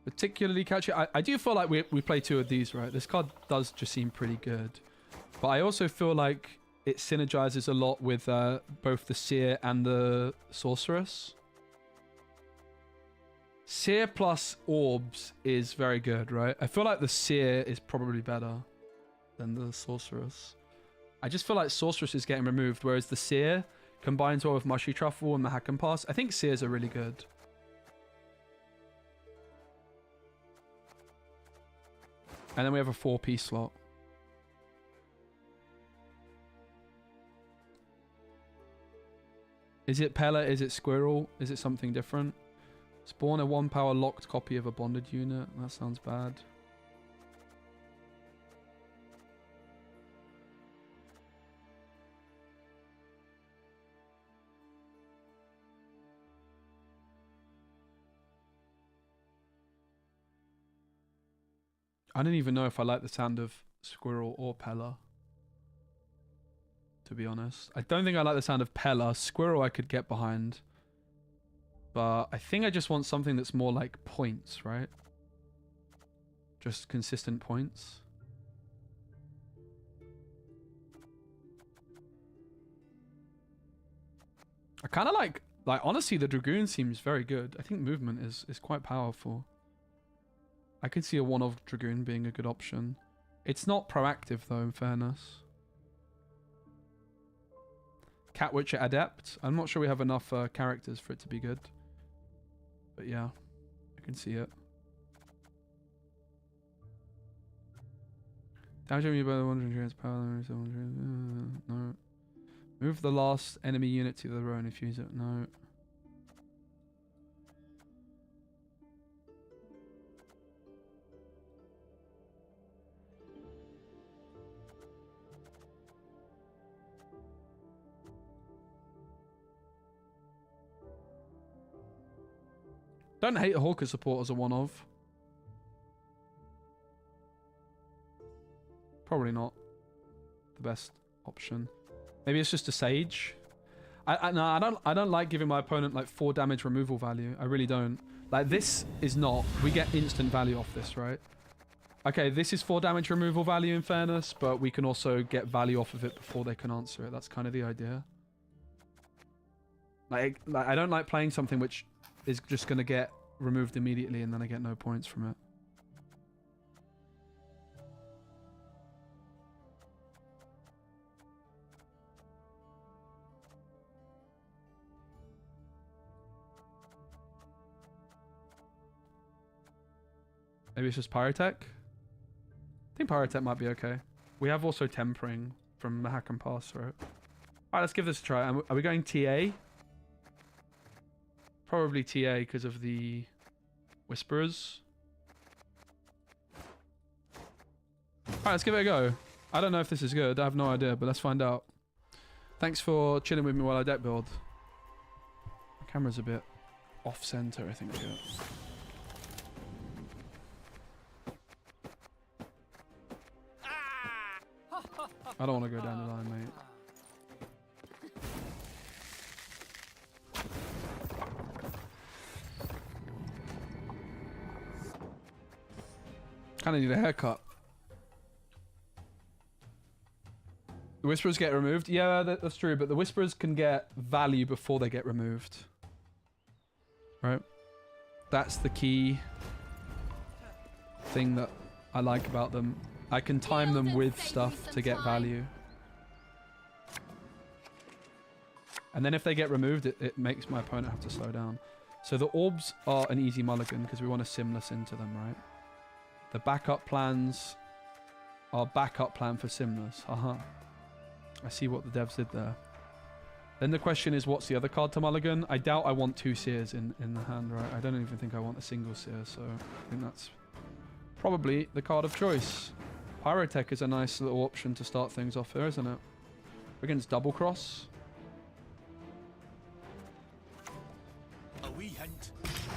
particularly catch it. I do feel like we play 2 of these, right? This card does just seem pretty good. But I also feel like it synergizes a lot with both the Seer and the Sorceress. Seer plus Orbs is very good, right? I feel like the Seer is probably better than the Sorceress. I just feel like Sorceress is getting removed, whereas the Seer combines well with Mushy Truffle and the Hack and Pass. I think Seers are really good. And then we have a 4P slot. Is it Pella? Is it Squirrel? Is it something different? Spawn a 1-power locked copy of a bonded unit. That sounds bad. I don't even know if I like the sound of Squirrel or Pella, to be honest. I don't think I like the sound of Pella. Squirrel I could get behind. But I think I just want something that's more like points, right? Just consistent points. I kind of like honestly, the Dragoon seems very good. I think movement is quite powerful. I could see a one-of Dragoon being a good option. It's not proactive though, in fairness. Cat Witcher Adept. I'm not sure we have enough characters for it to be good. But yeah, I can see it. Damage me by the one power. No. Move the last enemy unit to the row and if you use it. No. Don't hate Hawker support as a one-of. Probably not the best option. Maybe it's just a Sage. No, I don't like giving my opponent like 4 damage removal value. I really don't. Like this is not. We get instant value off this, right? Okay, this is 4 damage removal value in fairness, but we can also get value off of it before they can answer it. That's kind of the idea. Like I don't like playing something which is just going to get removed immediately and then I get no points from it. Maybe it's just Pyrotech? I think Pyrotech might be okay. We have also Tempering from the Hack and Pass, right? Alright, let's give this a try. Are we going TA? Probably TA because of the Whisperers. Alright, let's give it a go. I don't know if this is good. I have no idea, but let's find out. Thanks for chilling with me while I deck build. My camera's a bit off-center, I think. Yeah. I don't want to go down the line, mate. Kind of need a haircut. The Whisperers get removed? Yeah, that's true, but the Whisperers can get value before they get removed. Right? That's the key thing that I like about them. I can time them with stuff to get value. And then if they get removed, it makes my opponent have to slow down. So the orbs are an easy mulligan because we want to simless into them, right? The backup plans are backup plan for simless. I see what the devs did there. Then the question is, what's the other card to mulligan? I doubt I want 2 seers in the hand, right? I don't even think I want a single seer, so I think that's probably the card of choice. Pyrotech is a nice little option to start things off here, isn't it? Against Double Cross.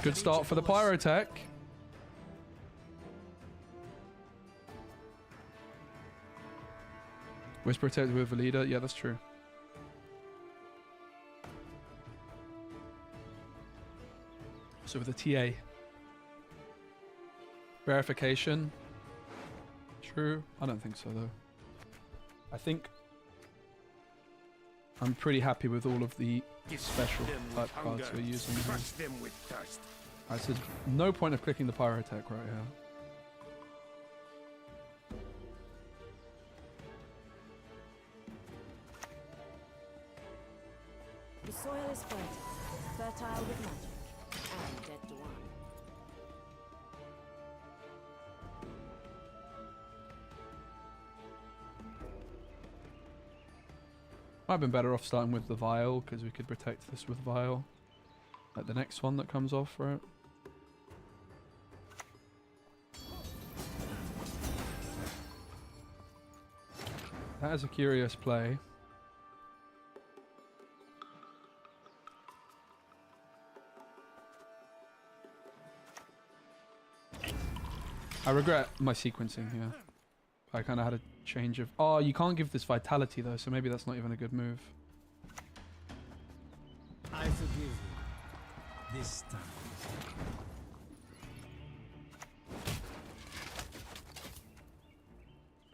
Good start for the Pyrotech. Whisper protect with a leader. Yeah, that's true. So with a TA. Verification. True. I don't think so, though. I think I'm pretty happy with all of the special type cards we're using here. Alright, so no point of clicking the Pyrotech right here.
The soil is fertile with magic, and dead to one.
Might have been better off starting with the Vial, because we could protect this with Vial. Like the next one that comes off, right? That is a curious play. I regret my sequencing here. I kind of had a change of... Oh, you can't give this Vitality though, so maybe that's not even a good move.
I forgive you. This time.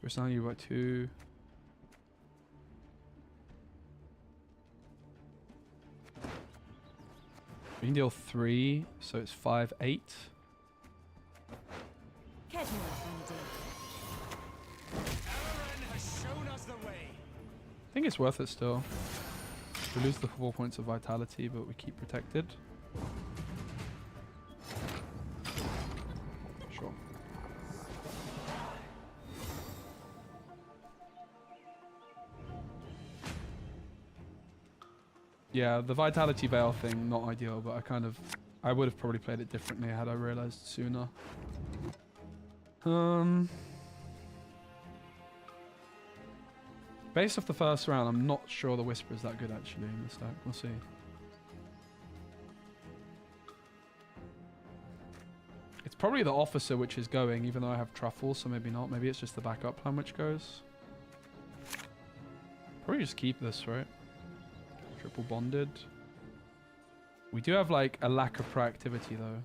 We're now you by 2. We can deal 3, so it's 5, 8.
Kedmore, Vanity.
I think it's worth it still. We lose the 4 points of vitality, but we keep protected. Sure. Yeah, the vitality veil thing, not ideal, but I would have probably played it differently had I realized sooner. Based off the first round, I'm not sure the Whisper is that good actually in this deck. We'll see. It's probably the Officer which is going, even though I have Truffle, so maybe not. Maybe it's just the backup plan which goes. Probably just keep this, right? Triple bonded. We do have like a lack of proactivity though.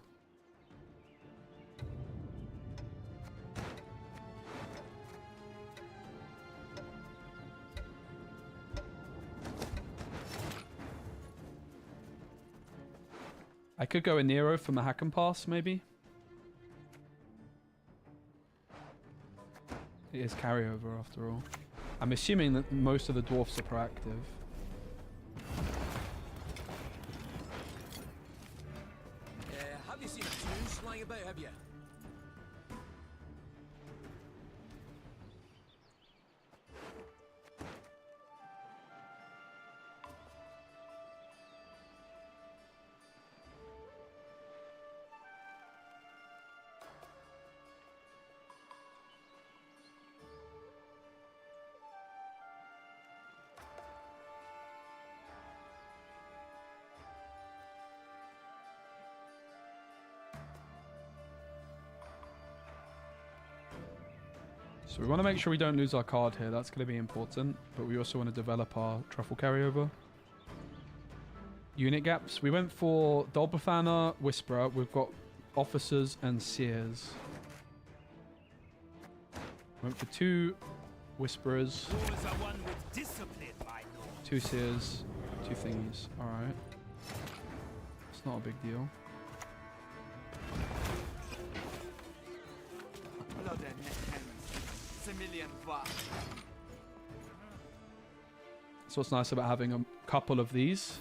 I could go a Nero from the hack and pass, maybe. It is carryover after all. I'm assuming that most of the dwarfs are proactive.
Have you seen a tune lying about, have you?
So we want to make sure we don't lose our card here. That's going to be important. But we also want to develop our Truffle carryover. Unit gaps. We went for Dolbafana, Whisperer. We've got Officers and Seers. Went for 2 Whisperers. 2 Seers. 2 thingies. Alright. It's not a big deal. That's what's nice about having a couple of these.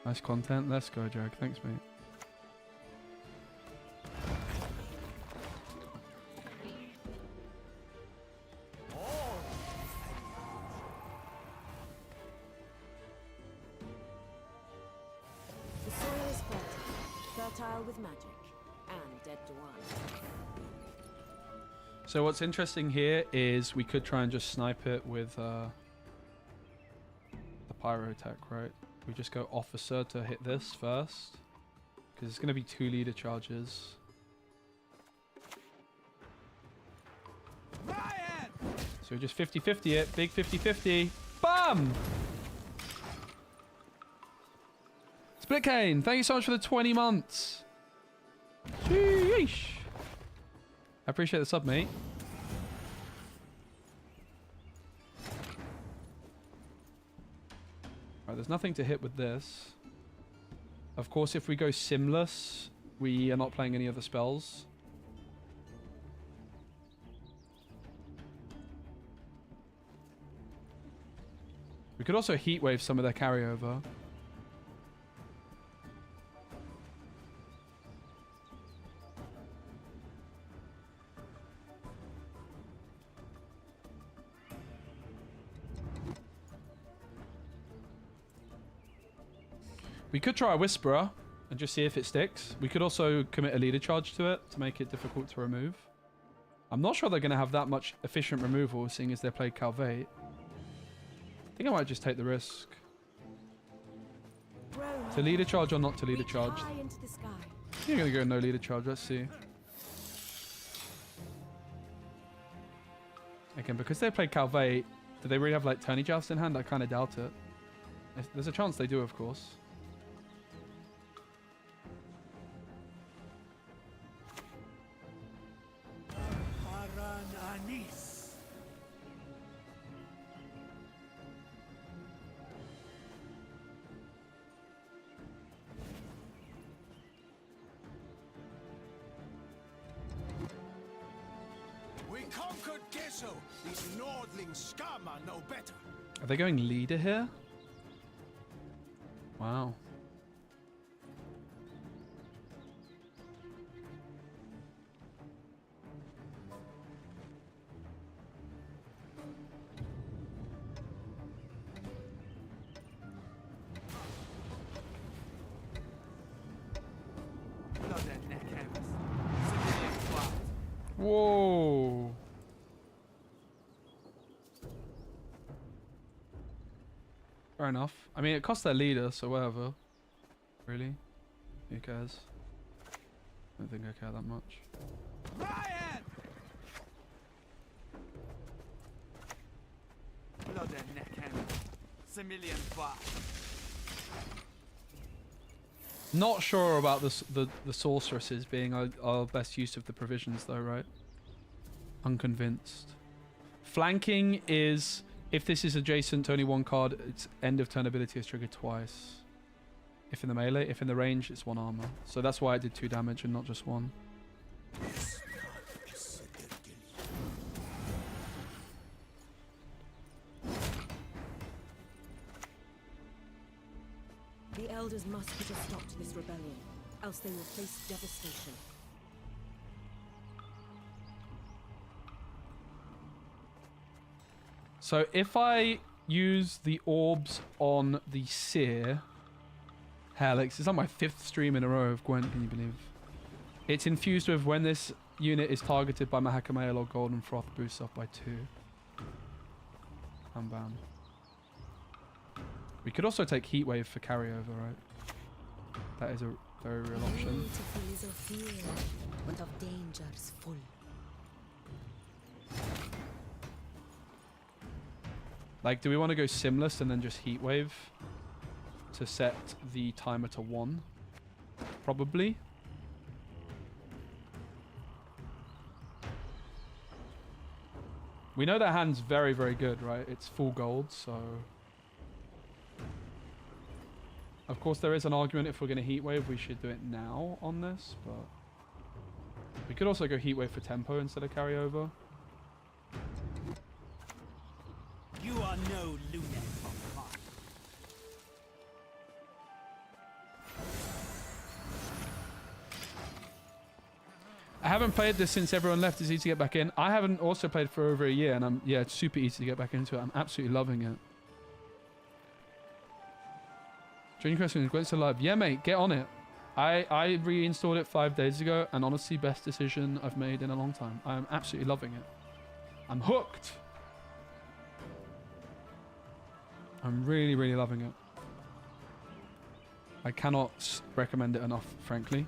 Nice content. Let's go, Jag. Thanks, mate.
The soil is fertile with magic, and dead to one.
So what's interesting here is we could try and just snipe it with the pyro attack, right? We just go Officer to hit this first, because it's going to be 2 leader charges. So we just 50-50 it, big 50-50. Bam! Split Cane, thank you so much for the 20 months. Sheesh. I appreciate the sub, mate. Right, there's nothing to hit with this. Of course, if we go Simless, we are not playing any other spells. We could also Heatwave some of their carryover. We could try a Whisperer and just see if it sticks. We could also commit a leader charge to it to make it difficult to remove. I'm not sure they're going to have that much efficient removal, seeing as they played Calvate. I think I might just take the risk. To leader charge or not to leader charge?
High into the sky.
You're going to go no leader charge. Let's see. Again, because they played Calvate, do they really have like Tourney Joust in hand? I kind of doubt it. There's a chance they do, of course.
conquered Gesso. These Nordling scum are no better.
Are they going leader here? Wow. Whoa. Fair enough. I mean, it costs their leader, so whatever. Really? Who cares? I don't think I care that much.
Ryan! Blood and neck hand. Similian bar.
Not sure about the sorceresses being our best use of the provisions though, right? Unconvinced. Flanking is, if this is adjacent to only one card, its end of turn ability is triggered twice. If in the melee, if in the range, it's 1 armor. So that's why it did 2 damage and not just 1.
The elders must put a stop to this rebellion, else they will face devastation.
So if I use the orbs on the seer, Helix, it's on my 5th stream in a row of Gwent, can you believe? It's infused with when this unit is targeted by Mahakamael or Golden Froth, boosts off by 2. And bam. We could also take Heatwave for carryover, right? That is a very real option.
Beautiful is of fear, but of dangers full.
Like, do we want to go Simless and then just Heatwave to set the timer to 1? Probably. We know that hand's very, very good, right? It's full gold, so... Of course, there is an argument if we're going to Heatwave, we should do it now on this, but... We could also go Heatwave for tempo instead of carryover.
You are no lunatic of mine.
I haven't played this since everyone left. It's easy to get back in. I haven't also played for over a year, and yeah, it's super easy to get back into it. I'm absolutely loving it. Joining question is Gwent still live? Yeah, mate, get on it. I reinstalled it 5 days ago, and honestly, best decision I've made in a long time. I'm absolutely loving it. I'm hooked. I'm really, really loving it. I cannot recommend it enough, frankly.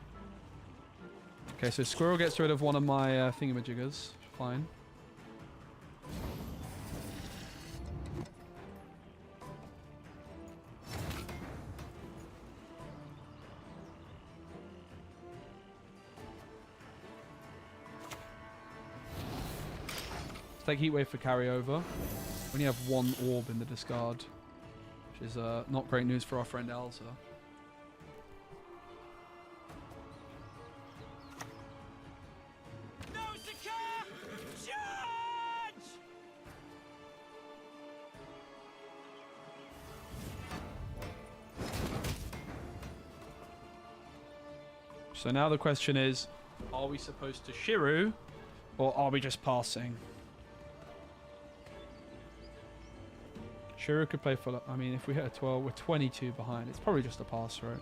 Okay, so Squirrel gets rid of one of my thingamajiggers. Fine. Let's take Heatwave for carryover. We only have 1 orb in the discard, which is not great news for our friend Elsa. So now the question is, are we supposed to Shiru, or are we just passing? Shiru could play for, I mean, if we hit a 12, we're 22 behind. It's probably just a pass, right?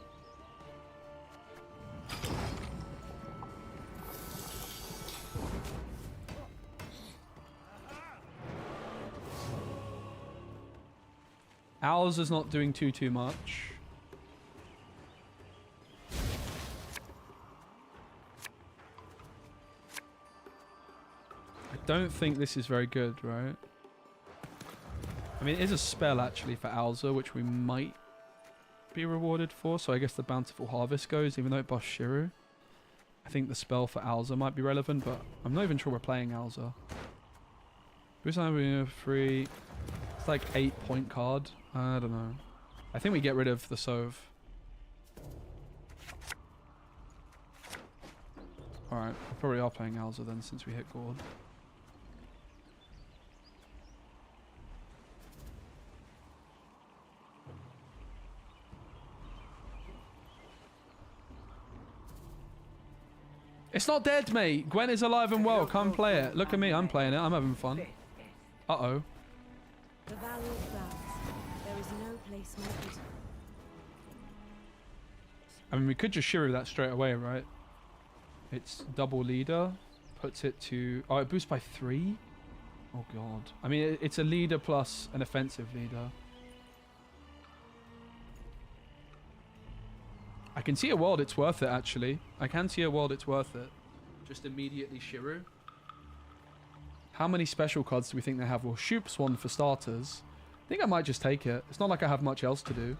Owls is not doing too much. I don't think this is very good, right? I mean, it is a spell actually for Alza, which we might be rewarded for. So I guess the Bountiful Harvest goes, even though it buffs Shiru. I think the spell for Alza might be relevant, but I'm not even sure we're playing Alza. Boost time free. It's like 8-point card. I don't know. I think we get rid of the Sove. Alright, we probably are playing Alza then since we hit Gord. It's not dead, mate. Gwent is alive and well. Come play it. Look at me. I'm playing it. I'm having fun. Uh-oh.
The valley of clouds. There is no place more beautiful.
I mean, we could just Shiro that straight away, right? It's double leader. Puts it to... Oh, it boosts by 3? Oh, God. I mean, it's a leader plus an offensive leader. I can see a world it's worth it, actually. I can see a world it's worth it. Just immediately Shiro. How many special cards do we think they have? Well, Shoop's one for starters. I think I might just take it. It's not like I have much else to do.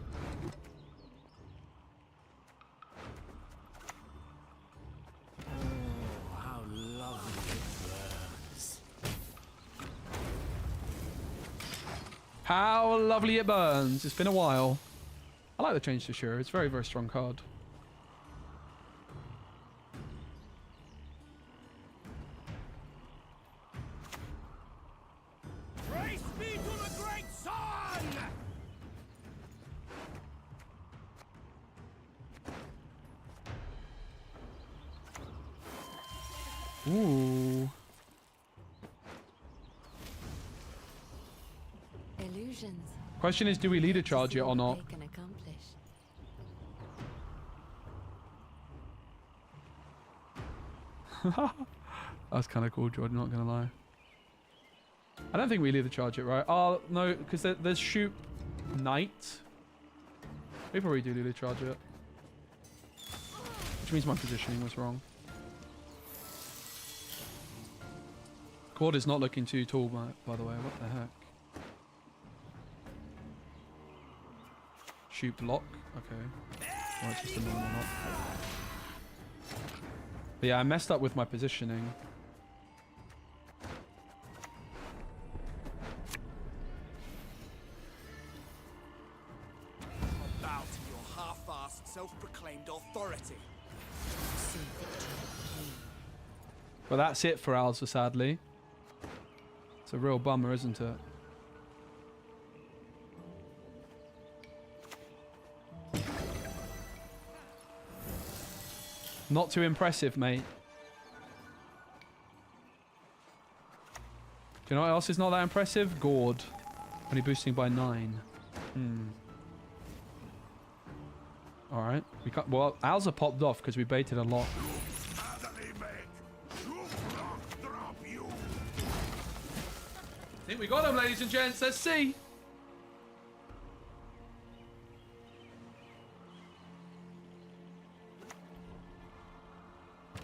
Oh, how lovely it burns.
How lovely it burns. It's been a while. I like the change to Shiro. It's a very, very strong card.
Praise be to the great sun!
Ooh.
Illusions.
Question is, do we leader charge it or not?
They can accomplish.
That's kind of cool, Jordan, not gonna lie. I don't think we leader charge it, right? Oh, no, because there's Shoop Knight. We probably do leader charge it. Which means my positioning was wrong. Cord is not looking too tall, by the way. What the heck? Shoop lock. Okay. Well, it's just a normal lock. But yeah, I messed up with my positioning.
Bow to your half-assed, self-proclaimed authority.
See victory plain.
But that's it for Alza, sadly. It's a real bummer, isn't it? Not too impressive, mate. Do you know what else is not that impressive? Gord. Only boosting by 9. Alright. We got, well, Alza popped off because we baited a lot. I think we got him, ladies and gents. Let's see.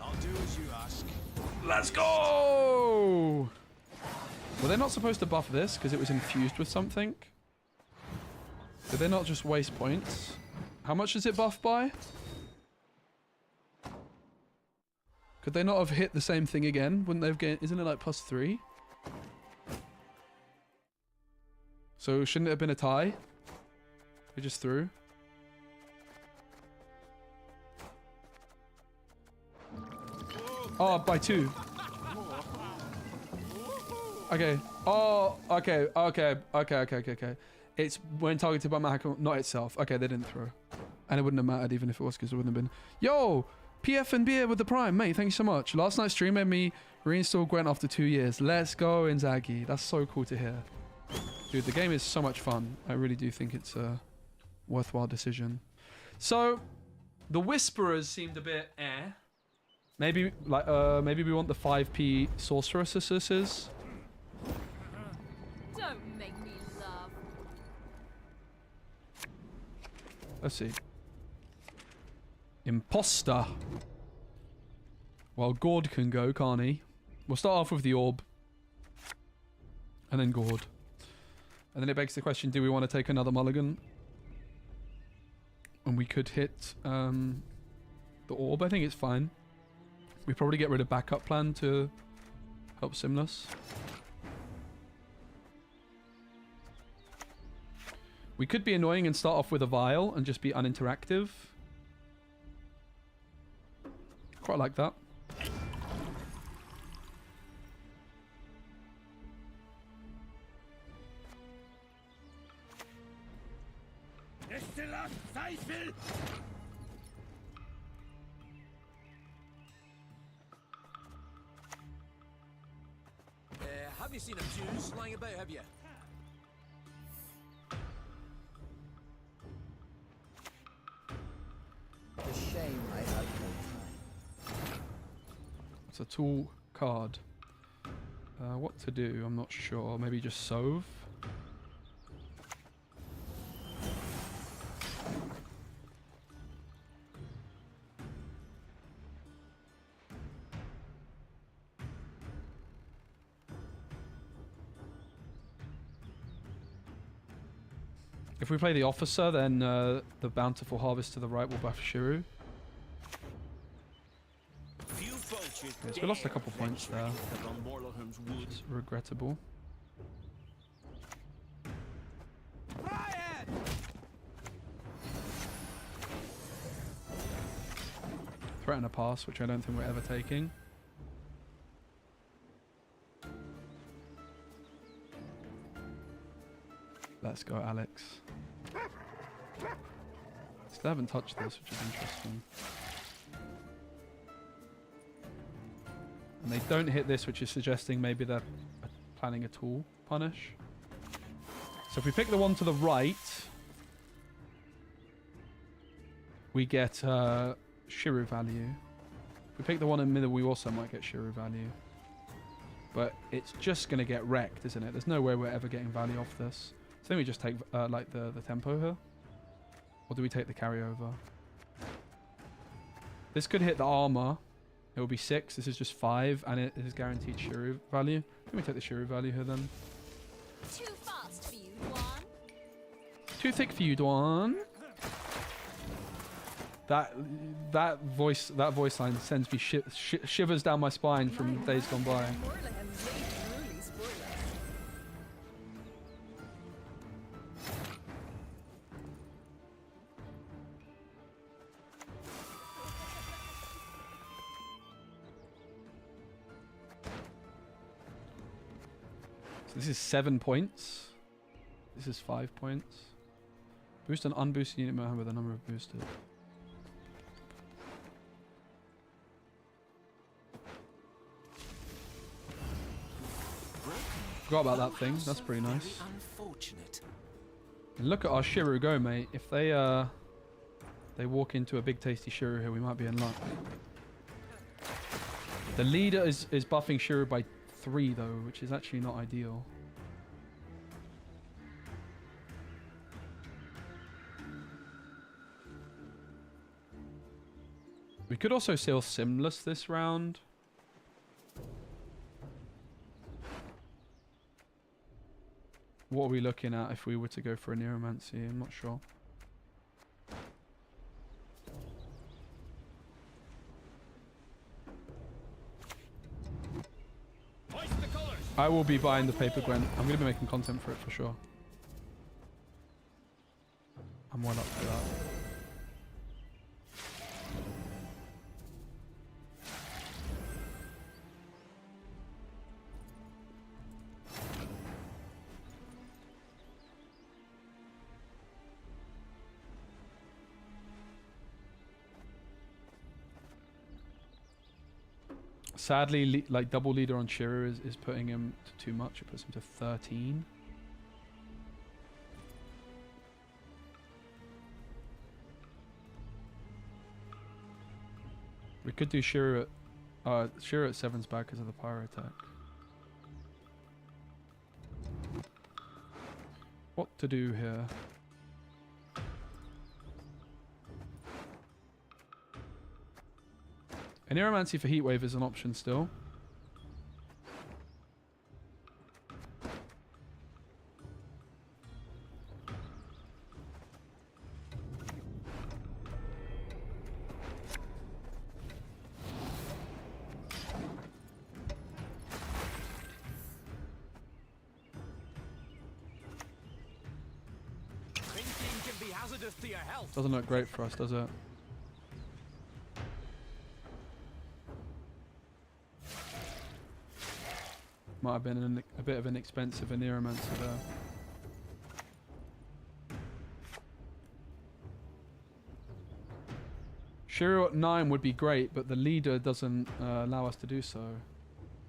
I'll do as you ask.
Let's go! Were they not supposed to buff this because it was infused with something? Did they not just waste points? How much is it buffed by? Could they not have hit the same thing again? Wouldn't they have gained... Isn't it like +3? So shouldn't it have been a tie? They just threw. Oh, by 2. Okay. Oh, okay. It's when targeted by my hacker, not itself. Okay, they didn't throw. And it wouldn't have mattered even if it was, because it wouldn't have been. Yo! PF and Beer with the Prime. Mate, thank you so much. Last night's stream made me reinstall Gwent after 2 years. Let's go, Inzaghi. That's so cool to hear. Dude, the game is so much fun. I really do think it's a worthwhile decision. So, the Whisperers seemed a bit Maybe like maybe we want the 5p sorceresses.
Don't make me laugh.
Let's see. Imposter. Well, Gord can go, can't he? We'll start off with the orb. And then Gord. And then it begs the question, do we want to take another mulligan? And we could hit the orb. I think it's fine. We probably get rid of backup plan to help Simless. We could be annoying and start off with a vial and just be uninteractive. Quite like that.
seen a fuse lying about, have you?
It's a shame I have no time.
It's a tool card. What to do? I'm not sure. Maybe just sove. If we play the officer, then the bountiful harvest to the right will buff Shiru.
Few vultures
Yes, we lost a
dare
couple points
venture
there,
into Dunmorlham's
which
wood.
is regrettable.
Riot!
Threaten a pass, which I don't think we're ever taking. Let's go, Alex. Still haven't touched this, which is interesting. And they don't hit this, which is suggesting maybe they're planning a tool punish. So if we pick the one to the right, we get Shiru value. If we pick the one in the middle, we also might get Shiru value. But it's just going to get wrecked, isn't it? There's no way we're ever getting value off this. So I think we just take like the tempo here. Or do we take the carryover? This could hit the armor. It will be 6. This is just 5, and it is guaranteed Shiru value. Let me take the Shiru value here then.
Too fast for you, Dwan.
Too thick for you, Dwan. That voice line sends me shivers down my spine from days gone by. So this is 7 points. This is 5 points. Boost an unboosted unit with the number of boosted. Forgot about that thing. That's pretty nice.
Unfortunate.
And look at our Shiru go, mate. If they walk into a big tasty Shiru here, we might be in luck. The leader is buffing Shiru by 3 though, which is actually not ideal. We could also sail Simless this round. What are we looking at if we were to go for a Neuromancy? I'm not sure.
Hoist the colours!
I will be buying the paper Gwent. I'm going to be making content for it for sure. I'm well up for that. Sadly, like double leader on Shiru is putting him to too much. It puts him to 13. We could do Shiru at 7's bad because of the pyro attack. What to do here? An Neuromancy for Heatwave is an option still.
Thinking can be hazardous to your health.
Doesn't look great for us, does it? Might have been a bit of an expensive Neuromancer there. Shiru at 9 would be great, but the leader doesn't allow us to do so.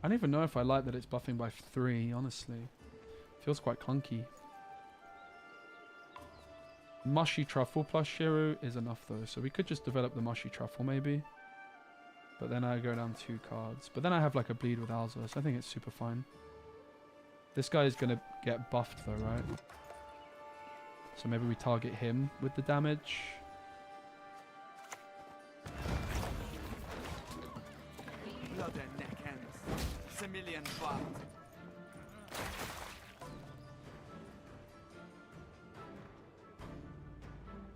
I don't even know if I like that it's buffing by 3, honestly. Feels quite clunky. Mushy Truffle plus Shiru is enough though, so we could just develop the Mushy Truffle maybe. But then I go down 2 cards. But then I have like a bleed with Alza, so I think it's super fine. This guy is going to get buffed though, right? So maybe we target him with the damage.
Blood and neck ends. Similian blood.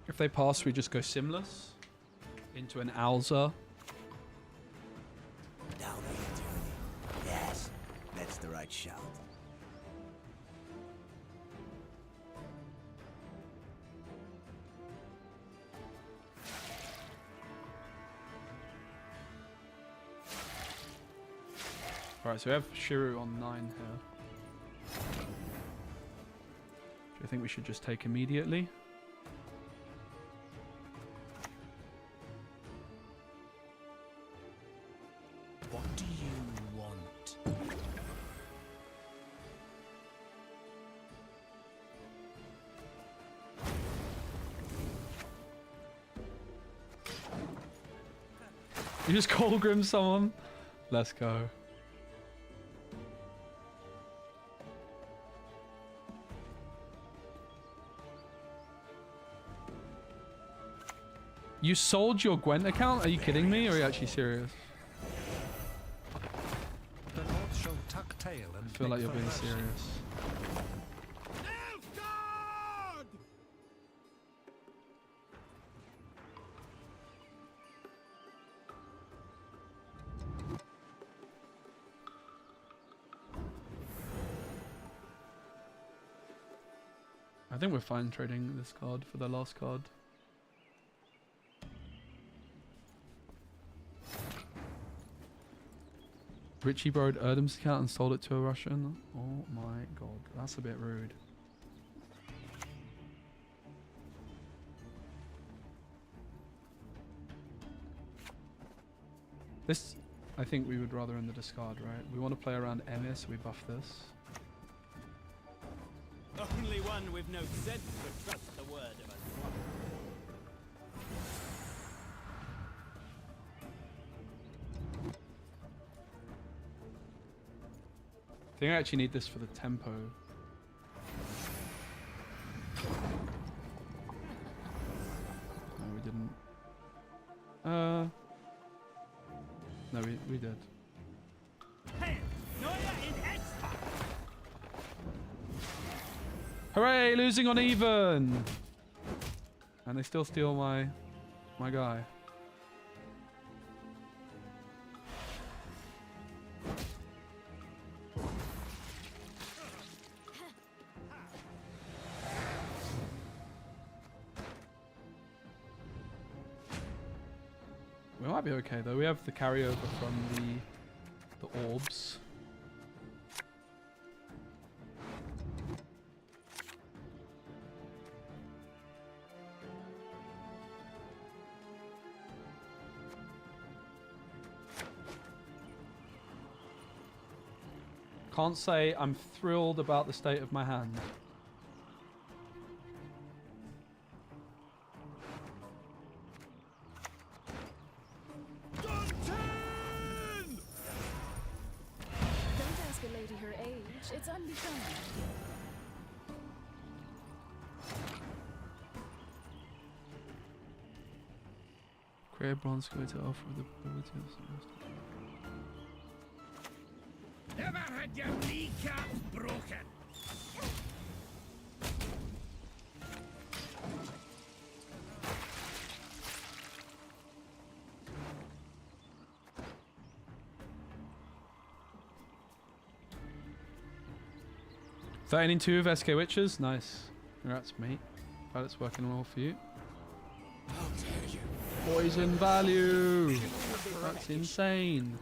If they pass, we just go Simless into an Alza.
Down on your journey. Yes, that's the right shout.
Alright, so we have Shiru on 9 here. Do you think we should just take immediately?
What do you want?
You just Colgrim someone? Let's go. You sold your Gwent account? Are you kidding me? Or are you actually serious?
The Lord shall tuck tail and
I feel like you're being serious.
Nilfgaard!
I think we're fine trading this card for the last card. Richie borrowed Erdem's account and sold it to a Russian. Oh my god, that's a bit rude. This, I think we would rather in the discard, right? We want to play around Emir, so we buff this.
Only one with no sense would trust the word of a swine.
I think I actually need this for the tempo. No, we didn't. No, we did. Hooray! Losing on even! And they still steal my guy. We might be okay though. We have the carryover from the orbs. Can't say I'm thrilled about the state of my hand.
Don't ask a lady her age. It's unbecoming.
Create a bronze Scoia'tael for the ability of
Never had your kneecaps broken.
in 2 of SK Witches. Nice. Congrats, mate. Glad it's working well for you.
How dare you?
Poison value! That's insane.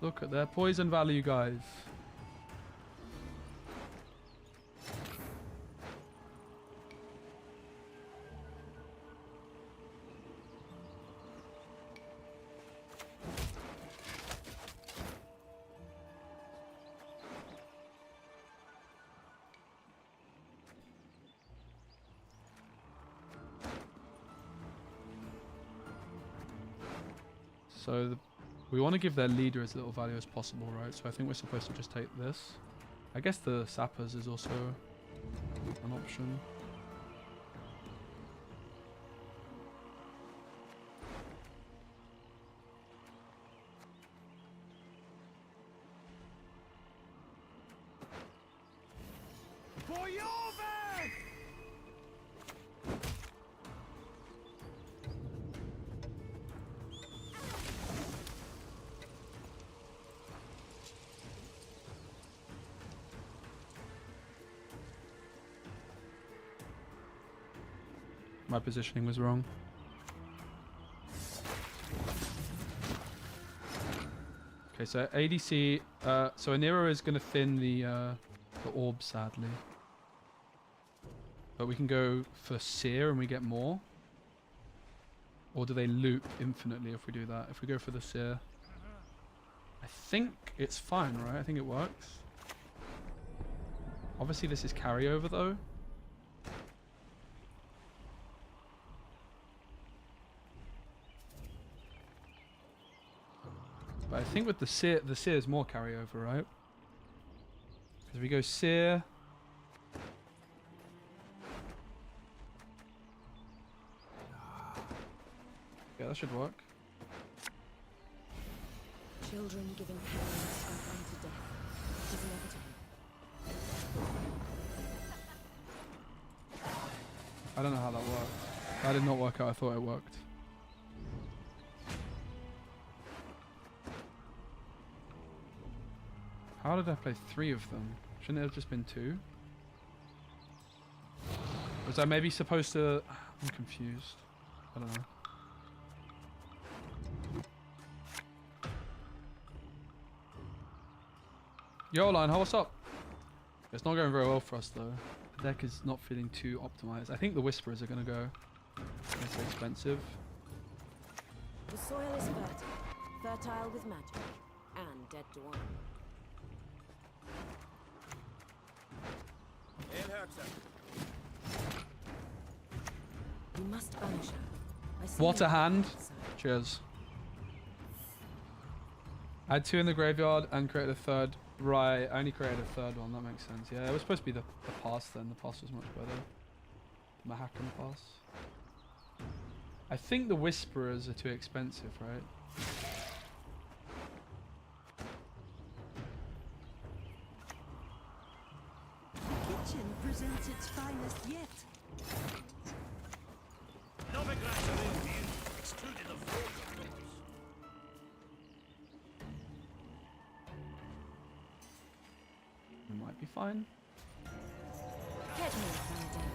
Look at their poison value, guys. So we want to give their leader as little value as possible, right? So I think we're supposed to just take this. I guess the sappers is also an option. My positioning was wrong. Okay, so ADC. So Anira is going to thin the orb, sadly. But we can go for Seer and we get more. Or do they loop infinitely if we do that? If we go for the Seer, I think it's fine, right? I think it works. Obviously, this is carryover though. But I think with the Seer is more carryover, right? Because we go Seer. Yeah, that should work.
Children giving parents up unto death. It is inevitable.
I don't know how that worked. That did not work out. I thought it worked. How did I play 3 of them? Shouldn't it have just been 2? Was I maybe supposed to... I'm confused. I don't know. Yo, Lionheart, what's up? It's not going very well for us though. The deck is not feeling too optimized. I think the Whisperers are going to go. It's expensive.
The soil is fertile with magic, and dead to one. You must banish her. I see
What a
her
hand.
outside.
Cheers. Add 2 in the graveyard and create a 3rd. Right, I only created a 3rd one. That makes sense. Yeah, it was supposed to be the pass then. The pass was much better. Mahakam pass. I think the Whisperers are too expensive, right?
The kitchen presents its finest yet.
Excluded the folk, of course.
It might be fine.
Get me from the den.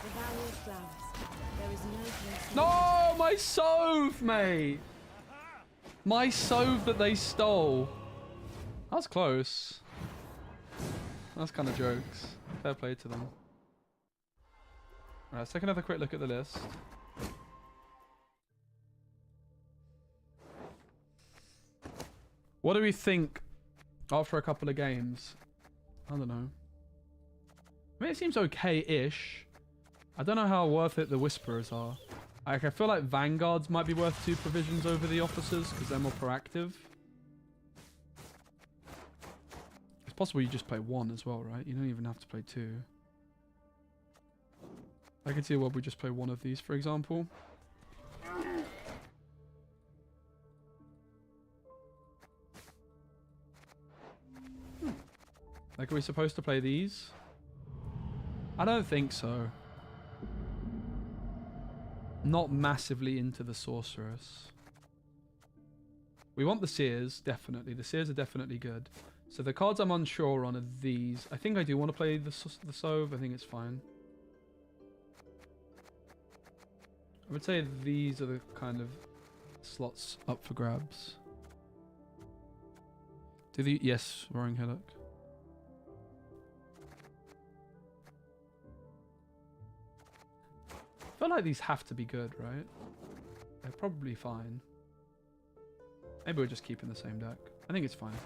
The valley of flowers. There is no place.
No, my Sove, mate. My Sove that they stole. That was close. That's kind of jokes. Fair play to them. Alright, let's take another quick look at the list. What do we think after a couple of games? I don't know. I mean, it seems okay-ish. I don't know how worth it the Whisperers are. Like, I feel like Vanguards might be worth 2 provisions over the Officers because they're more proactive. It's possible you just play 1 as well, right? You don't even have to play 2. I can see why we just play 1 of these, for example. Like, are we supposed to play these? I don't think so. Not massively into the Sorceress. We want the Seers, definitely. The Seers are definitely good. So the cards I'm unsure on are these. I think I do want to play the Sove. I think it's fine. I would say these are the kind of slots up for grabs. Do the... Yes, Roaring Hillock. I feel like these have to be good, right? They're probably fine. Maybe we're just keeping the same deck. I think it's fine.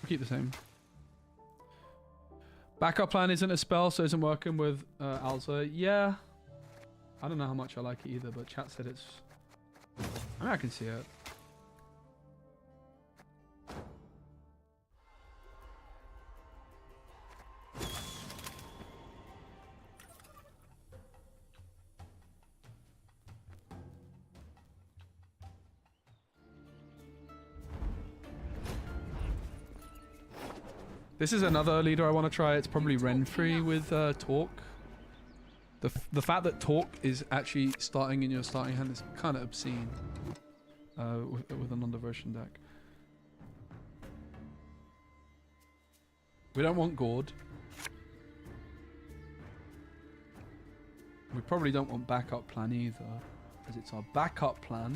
Keep the same. Backup plan isn't a spell, so isn't working with Alza. Yeah. I don't know how much I like it either, but chat said it's... I mean, I can see it. This is another leader I want to try. It's probably Renfrey with Talk. The fact that Talk is actually starting in your starting hand is kind of obscene with an under-version deck. We don't want Gord. We probably don't want backup plan either, as it's our backup plan.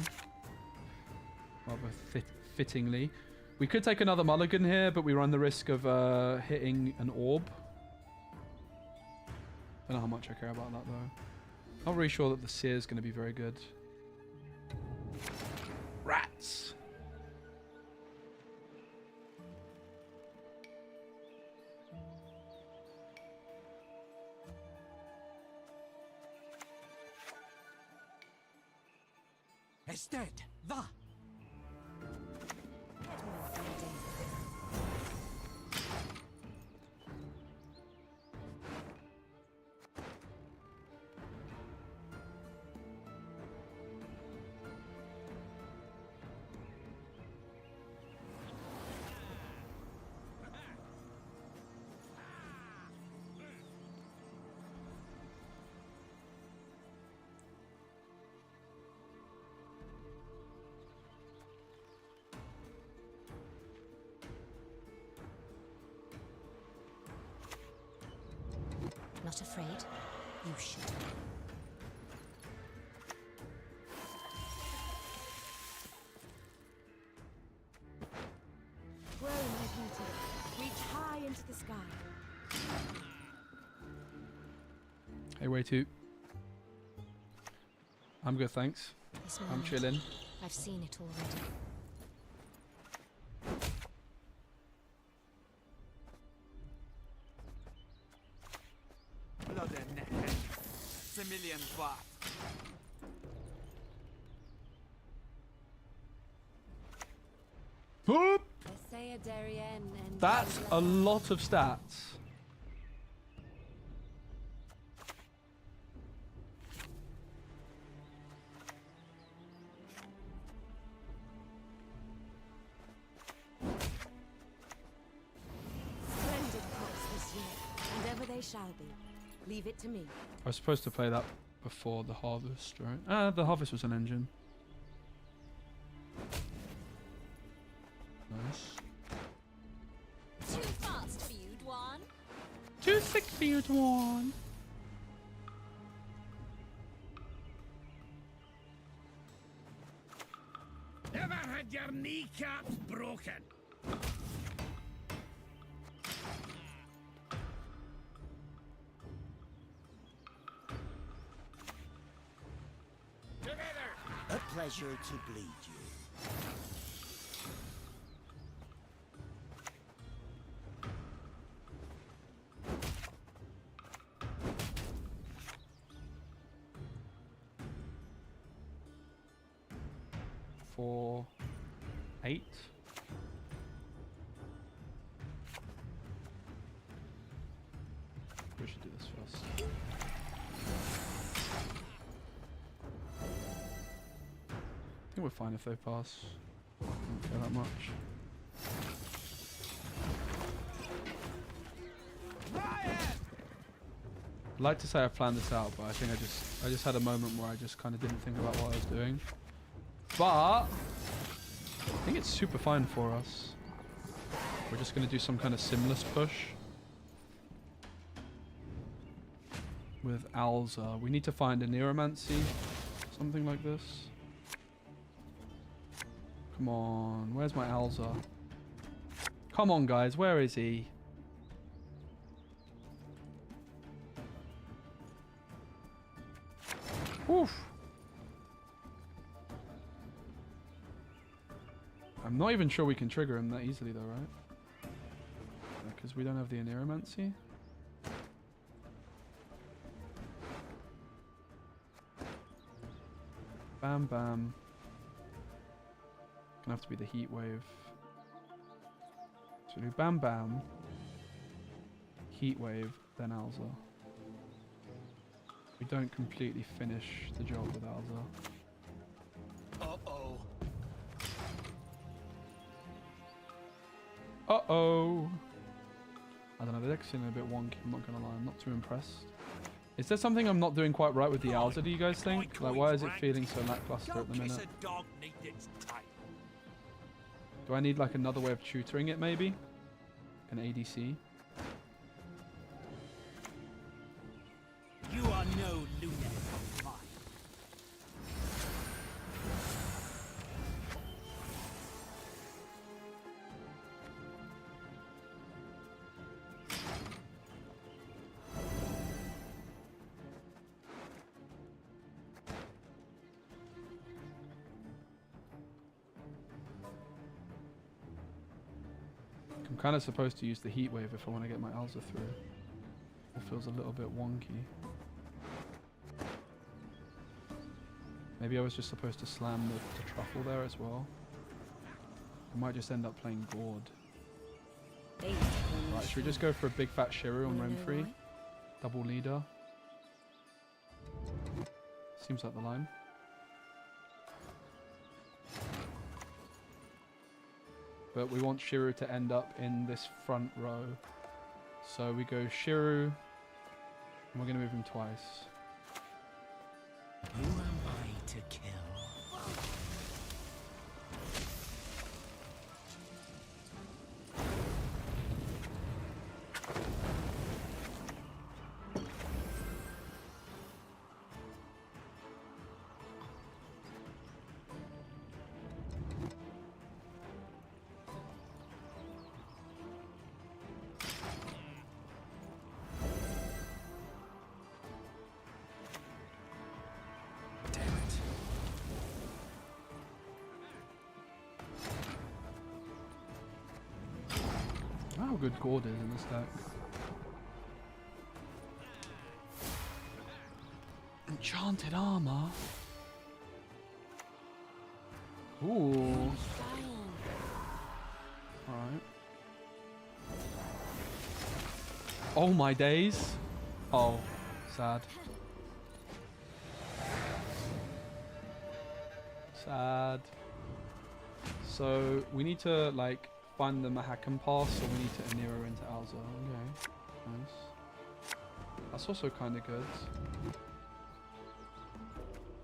Rather fittingly. We could take another mulligan here, but we run the risk of hitting an orb. Don't know how much I care about that though. Not really sure that the Seer is going to be very good. Rats!
It's dead. Va.
Not afraid? You should. Grow, my beauty. Reach high into the sky.
Hey, way too. I'm good, thanks.
This
I'm
moment,
chilling.
I've seen it already.
Bloody neckhead. Similian twat.
Whoop!
Scoia'tael and
That's a lot of stats.
Splendid crops this year, and ever they shall be. Leave it to me.
I was supposed to play that before the harvest, right? Ah, the harvest was an engine. Nice.
Too fast for you, Dwan.
Too thick for you, Dwan.
Ever had your kneecaps broken?
A pleasure to bleed you.
For 8. We should do this first. I think we're fine if they pass. I don't care that much. I'd like to say I planned this out, but I think I just had a moment where I just kind of didn't think about what I was doing. But I think it's super fine for us. We're just going to do some kind of simless push with Alza. We need to find a Neuromancy, something like this. Come on, where's my Alza? Come on, guys, where is he? Oof. I'm not even sure we can trigger him that easily though, right? because we don't have the Aneromancy. Bam bam. Gonna have to be the heat wave. So we do bam bam, heat wave, then Alza. We don't completely finish the job with Alza.
Uh-oh.
Uh-oh. I don't know, the deck's feeling a bit wonky, I'm not gonna lie, I'm not too impressed. Is there something I'm not doing quite right with the Alza, do you guys think? Like, why is it feeling so lackluster at the minute?
A dog need its time.
Do I need like another way of tutoring it maybe? An ADC?
You are no lunatic of mine.
I'm kind of supposed to use the heat wave if I want to get my Alza through. It feels a little bit wonky. Maybe I was just supposed to slam the truffle there as well. I might just end up playing Gord. Right, should we just go for a big fat Shiru on Renfrey? Double leader. Seems like the line. But we want Shiru to end up in this front row. So we go Shiru, and we're going to move him twice.
Who am I to kill?
How good Gord is in this deck. Enchanted armor. Ooh. Alright. Oh my days. Oh, sad. Sad. So we need to like find the Mahakam pass, so we need to Anero into Alza. Okay, nice. That's also kind of good.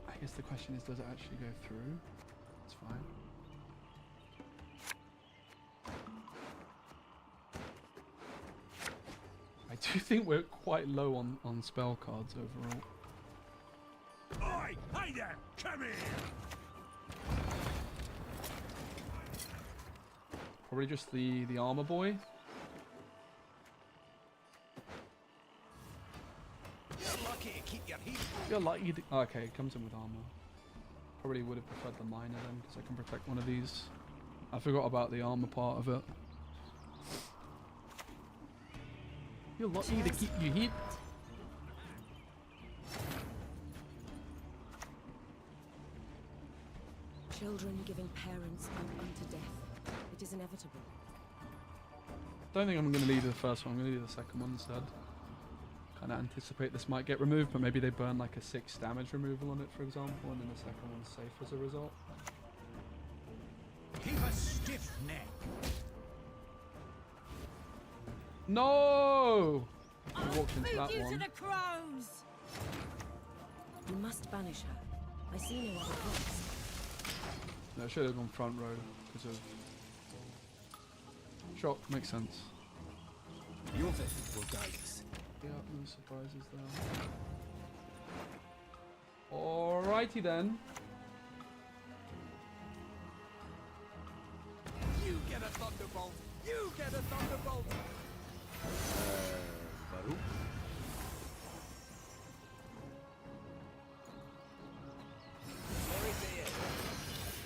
I guess the question is, does it actually go through? It's fine. I do think we're quite low on spell cards overall.
Oi! Hey there! Come here!
Probably just the armor boy.
You're lucky to keep your heat.
You're lucky to... Oh, okay, it comes in with armor. Probably would have preferred the miner then, because I can protect one of these. I forgot about the armor part of it. You're lucky to keep your heat.
Children giving parents unto death. It is inevitable.
Don't think I'm going to lead the first one. I'm going to lead the second one instead. Kind of anticipate this might get removed, but maybe they burn like a 6 damage removal on it, for example, and then the second one's safe as a result.
Keep a stiff neck.
No! I walked into that
you
one.
to the crows!
You must banish her. I see no other course.
No, I should have gone front row because of... Sure, makes sense.
Your vision will guide us.
Yeah, no surprises there. Alrighty then.
You get a thunderbolt. You get a thunderbolt. Baru?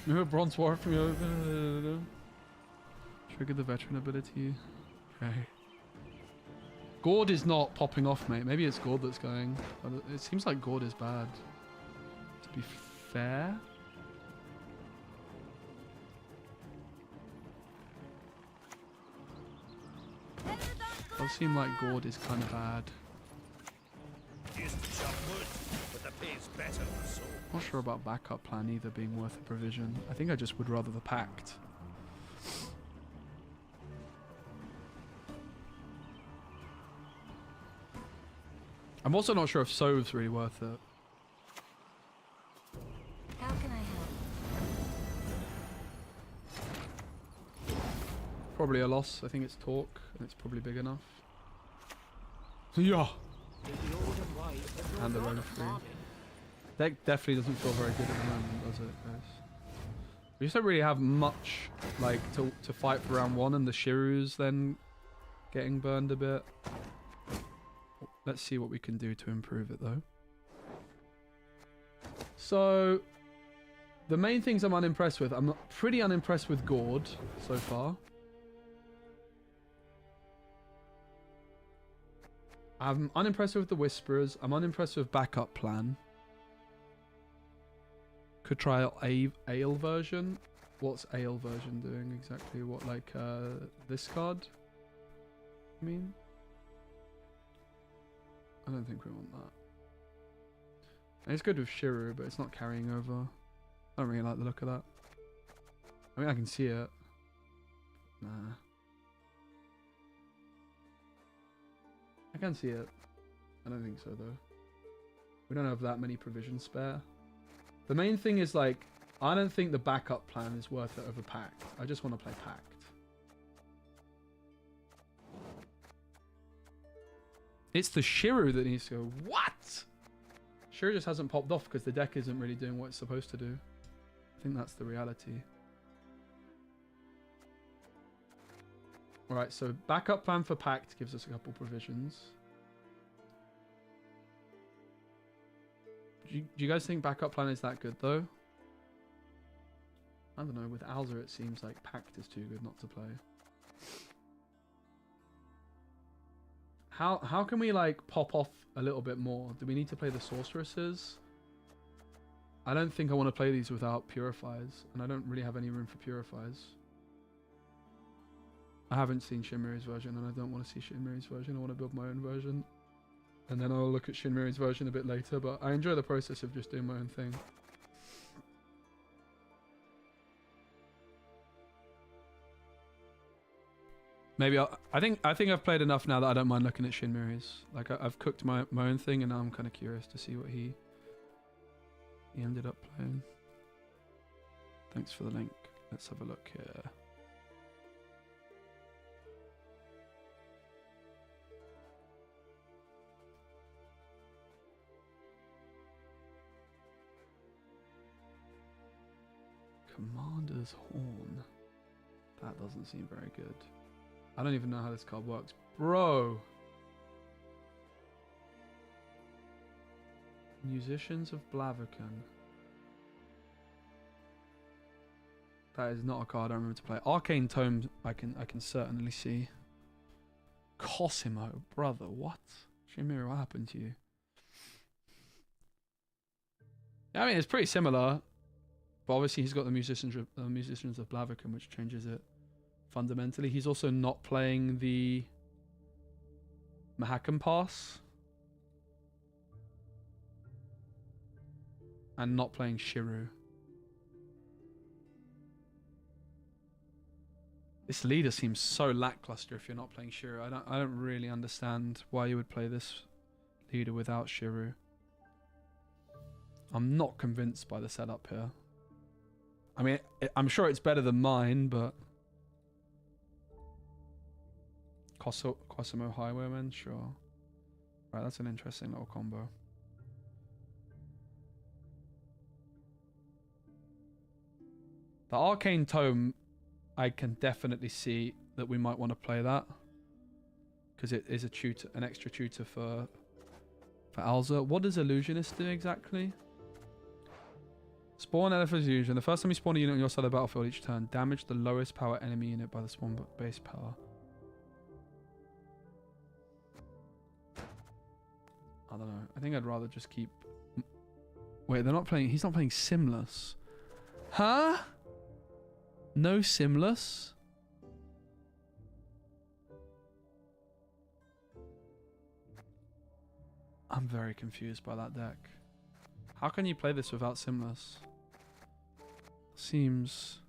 Remove Bronze War from your... Trigger the veteran ability. Okay. Gord is not popping off, mate. Maybe it's Gord that's going. But it seems like Gord is bad. To be fair. Does seem like Gord is kind of bad.
Used to chop wood, but the pay's better for so.
Not sure about backup plan either being worth a provision. I think I just would rather the pact. I'm also not sure if Sove's really worth it.
How can I help?
Probably a loss. I think it's Torque, and it's probably big enough. Yeah. And the Rogue Free. Deck definitely doesn't feel very good at the moment, does it, guys? We just don't really have much like to fight for round 1, and the Shiru's then getting burned a bit. Let's see what we can do to improve it though. So the main things I'm unimpressed with, I'm pretty unimpressed with Gord so far. I'm unimpressed with the Whisperers. I'm unimpressed with backup plan. Could try Ale version. What's Ale version doing exactly? What, like this card? I mean, I don't think we want that. And it's good with Shiru, but it's not carrying over. I don't really like the look of that. I mean, I can see it. Nah. I can see it. I don't think so though. We don't have that many provisions spare. The main thing is like, I don't think the backup plan is worth it over Pact. I just want to play Pact. It's the Shiru that needs to go. What? Shiru just hasn't popped off because the deck isn't really doing what it's supposed to do. I think that's the reality. Alright, so backup plan for Pact gives us a couple provisions. Do you guys think backup plan is that good though? I don't know, with Alza it seems like Pact is too good not to play. How can we like pop off a little bit more? Do we need to play the Sorceresses? I don't think I want to play these without Purifiers, and I don't really have any room for Purifiers. I haven't seen Shinmiri's version, and I don't want to see Shinmiri's version. I want to build my own version. And then I'll look at Shinmiri's version a bit later, but I enjoy the process of just doing my own thing. Maybe I think I've played enough now that I don't mind looking at Shinmiri's. Like I've cooked my own thing, and now I'm kind of curious to see what he ended up playing. Thanks for the link. Let's have a look here. Commander's Horn. That doesn't seem very good. I don't even know how this card works. Bro! Musicians of Blaviken. That is not a card I remember to play. Arcane Tome I can certainly see. Cosimo, brother, what? Shinmiri, what happened to you? Yeah, I mean, it's pretty similar. But obviously he's got the Musicians of Blaviken, which changes it fundamentally. He's also not playing the Mahakam Pass. And not playing Shiru. This leader seems so lackluster if you're not playing Shiru. I don't really understand why you would play this leader without Shiru. I'm not convinced by the setup here. I mean, I'm sure it's better than mine, but... Cosimo Highwayman, sure. Right, that's an interesting little combo. The Arcane Tome, I can definitely see that we might want to play that. Because it is a tutor, an extra tutor for Alza. What does Illusionist do exactly? Spawn Elephant's Illusion. The first time you spawn a unit on your side of the battlefield each turn, damage the lowest power enemy unit by the spawn base power. I don't know. I think I'd rather just keep... Wait, they're not playing... He's not playing Simless. Huh? No Simless? I'm very confused by that deck. How can you play this without Simless? Seems...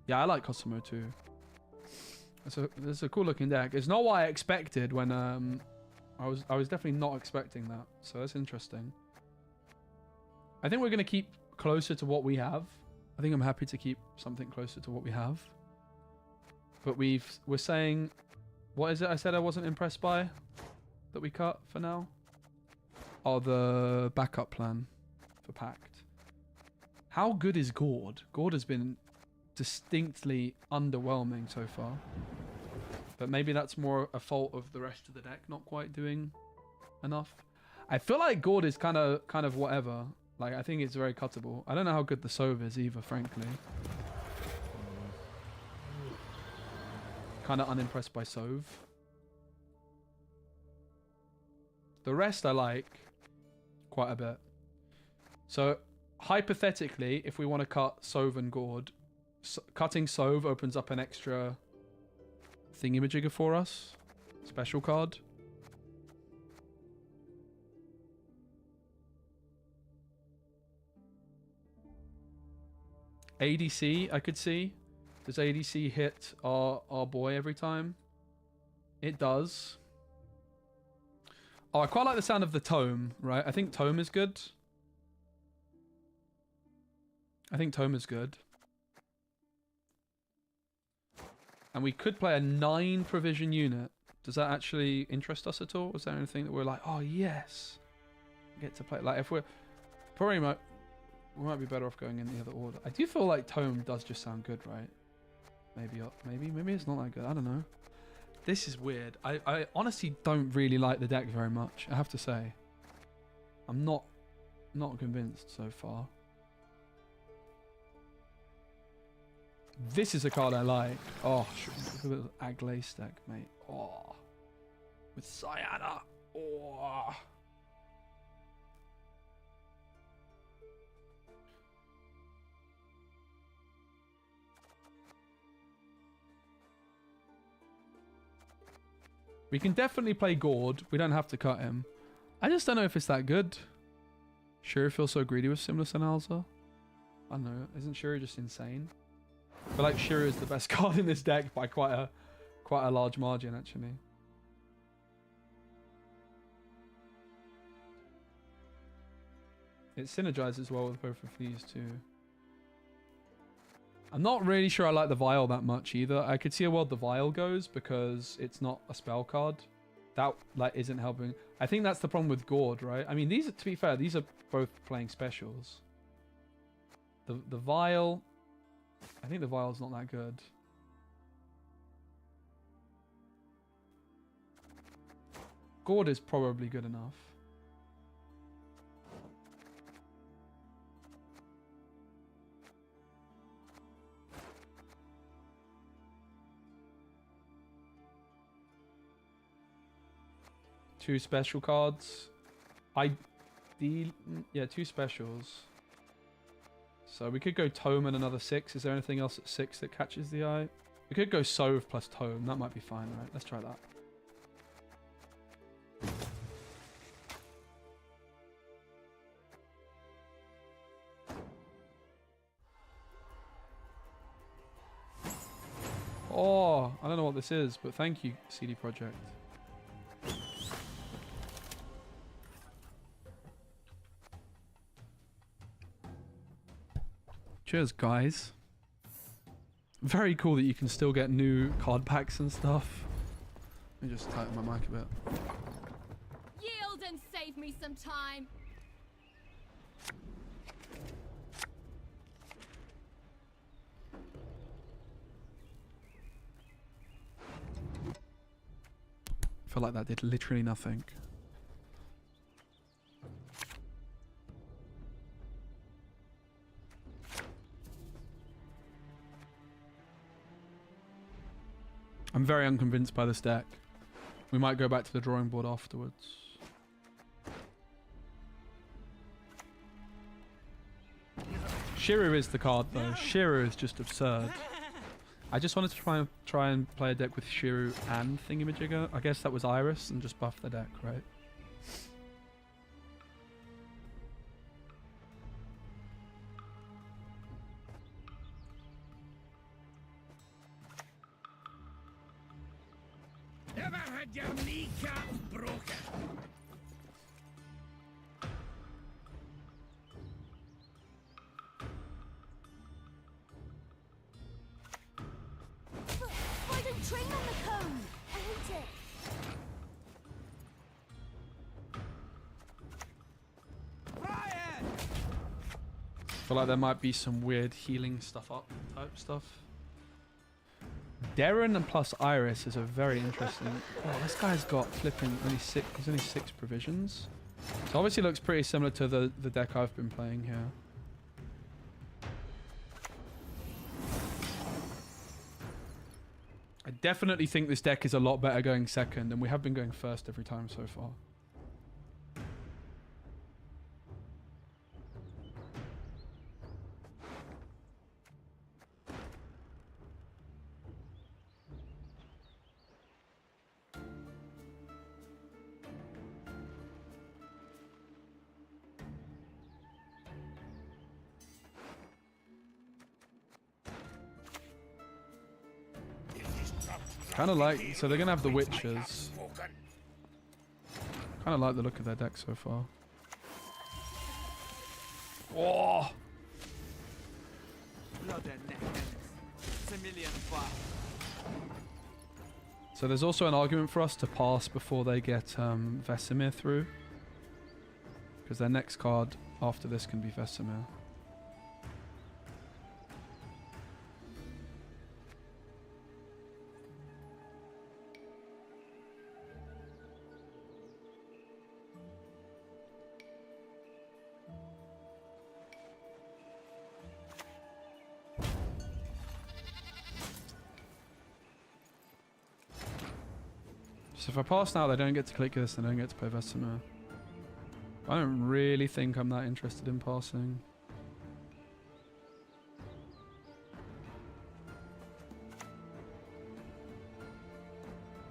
Yeah, I like Cosimo too. It's a cool looking deck. It's not what I expected when I was definitely not expecting that. So that's interesting. I think we're gonna keep closer to what we have. I think I'm happy to keep something closer to what we have. But we're saying, what is it I said I wasn't impressed by that we cut for now? Oh, the backup plan for Pact. How good is Gord? Gord has been distinctly underwhelming so far. But maybe that's more a fault of the rest of the deck not quite doing enough. I feel like Gord is kind of whatever. Like, I think it's very cuttable. I don't know how good the Sove is either, frankly. Kind of unimpressed by Sove. The rest I like quite a bit. So, hypothetically, if we want to cut Sove and Gord, cutting Sove opens up an extra thingamajigger for us. Special card. ADC, I could see. Does ADC hit our boy every time? It does. Oh, I quite like the sound of the tome, right? I think tome is good. I think tome is good. And we could play a 9 provision unit. Does that actually interest us at all? Was there anything that we're like, oh yes, get to play? Like, if we're probably we might be better off going in the other order. I do feel like tome does just sound good, right? Maybe it's not that good. I don't know. This is weird. I honestly don't really like the deck very much, I have to say. I'm not convinced so far. This is a card I like. Oh, look at the Aglace deck, mate. Oh, with Cyana. Oh. We can definitely play Gord. We don't have to cut him. I just don't know if it's that good. Shuri feels so greedy with Simless and Alza. I don't know. Isn't Shuri just insane? I feel like Shuri is the best card in this deck by quite a large margin, actually. It synergizes well with both of these too. I'm not really sure I like the Vial that much either. I could see how well the Vial goes because it's not a spell card. That like isn't helping. I think that's the problem with Gord, right? I mean, these are, to be fair, these are both playing specials. The Vial, I think the Vial's not that good. Gord is probably good enough. Two special cards. Yeah, 2 specials. So we could go Tome and another 6. Is there anything else at 6 that catches the eye? We could go Sove plus Tome. That might be fine, right? Let's try that. Oh, I don't know what this is, but thank you, CD Projekt. Cheers, guys. Very cool that you can still get new card packs and stuff. Let me just tighten my mic a bit.
Yield and save me some time.
I feel like that did literally nothing. I'm very unconvinced by this deck. We might go back to the drawing board afterwards. Shiru is the card though. Shiru is just absurd. I just wanted to try and play a deck with Shiru and Thingamajigger. I guess that was Iris and just buff the deck, right?
Ever had your kneecaps broken?
Why don't train on the cone? I hate it.
I feel like there might be some weird healing stuff up type stuff. Darren and plus Iris is a very interesting. Oh, this guy's got flipping only 6. He's only 6 provisions. So obviously looks pretty similar to the deck I've been playing here. I definitely think this deck is a lot better going second, and we have been going first every time so far. Kind of like, so they're going to have the Witches. Kind of like the look of their deck so far. Oh!
Blood and neck ends. It's a million far.
So there's also an argument for us to pass before they get Vesemir through. Because their next card after this can be Vesemir. So if I pass now, they don't get to click this, they don't get to play Vesemir. I don't really think I'm that interested in passing.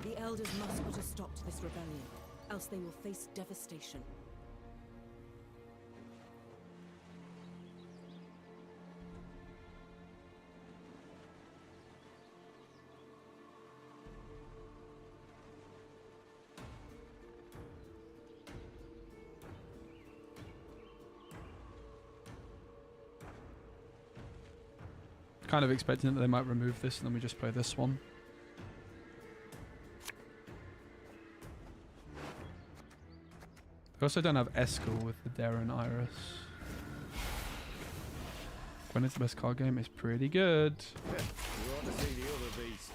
The elders must put a stop to this rebellion, else they will face devastation.
Kind of expecting that they might remove this and then we just play this one. They also don't have Eskel with the Darren Iris. When it's the best card game, it's pretty good.
You ought to see the other beast.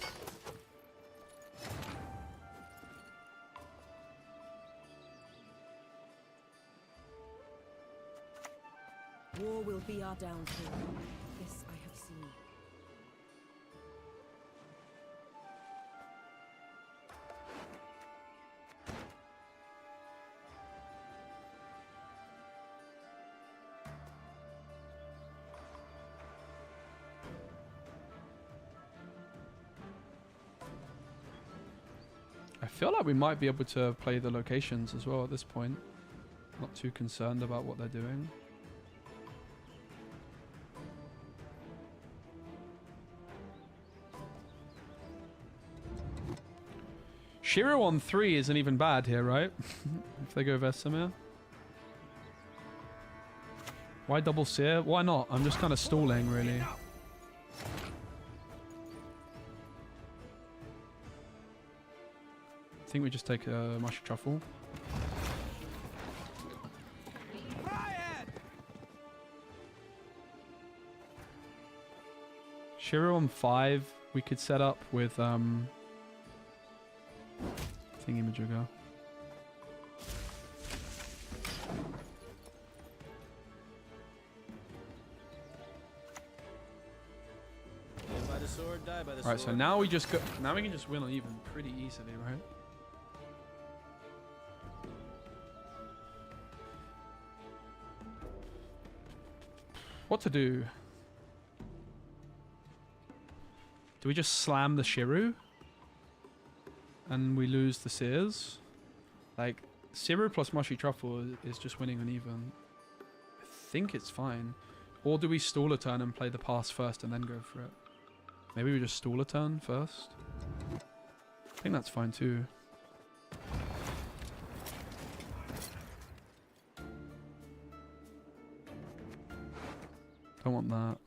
War will be our downfall. This I have seen.
I feel like we might be able to play the locations as well at this point. Not too concerned about what they're doing. Shiro on 3 isn't even bad here, right? If they go Vesemir. Why double Seer? Why not? I'm just kind of stalling, really. I think we just take a Mushy Truffle. Shiro on 5 we could set up with Thingamajigger.
Live by the sword, die by the sword.
Alright, so now we just go. Now we can just win on even pretty easily, right? what to do? Do we just slam the Shiru? And we lose the Sears? Like, Shiru plus Mushy Truffle is just winning uneven. I think it's fine. Or do we stall a turn and play the pass first and then go for it? Maybe we just stall a turn first? I think that's fine too. Don't want that.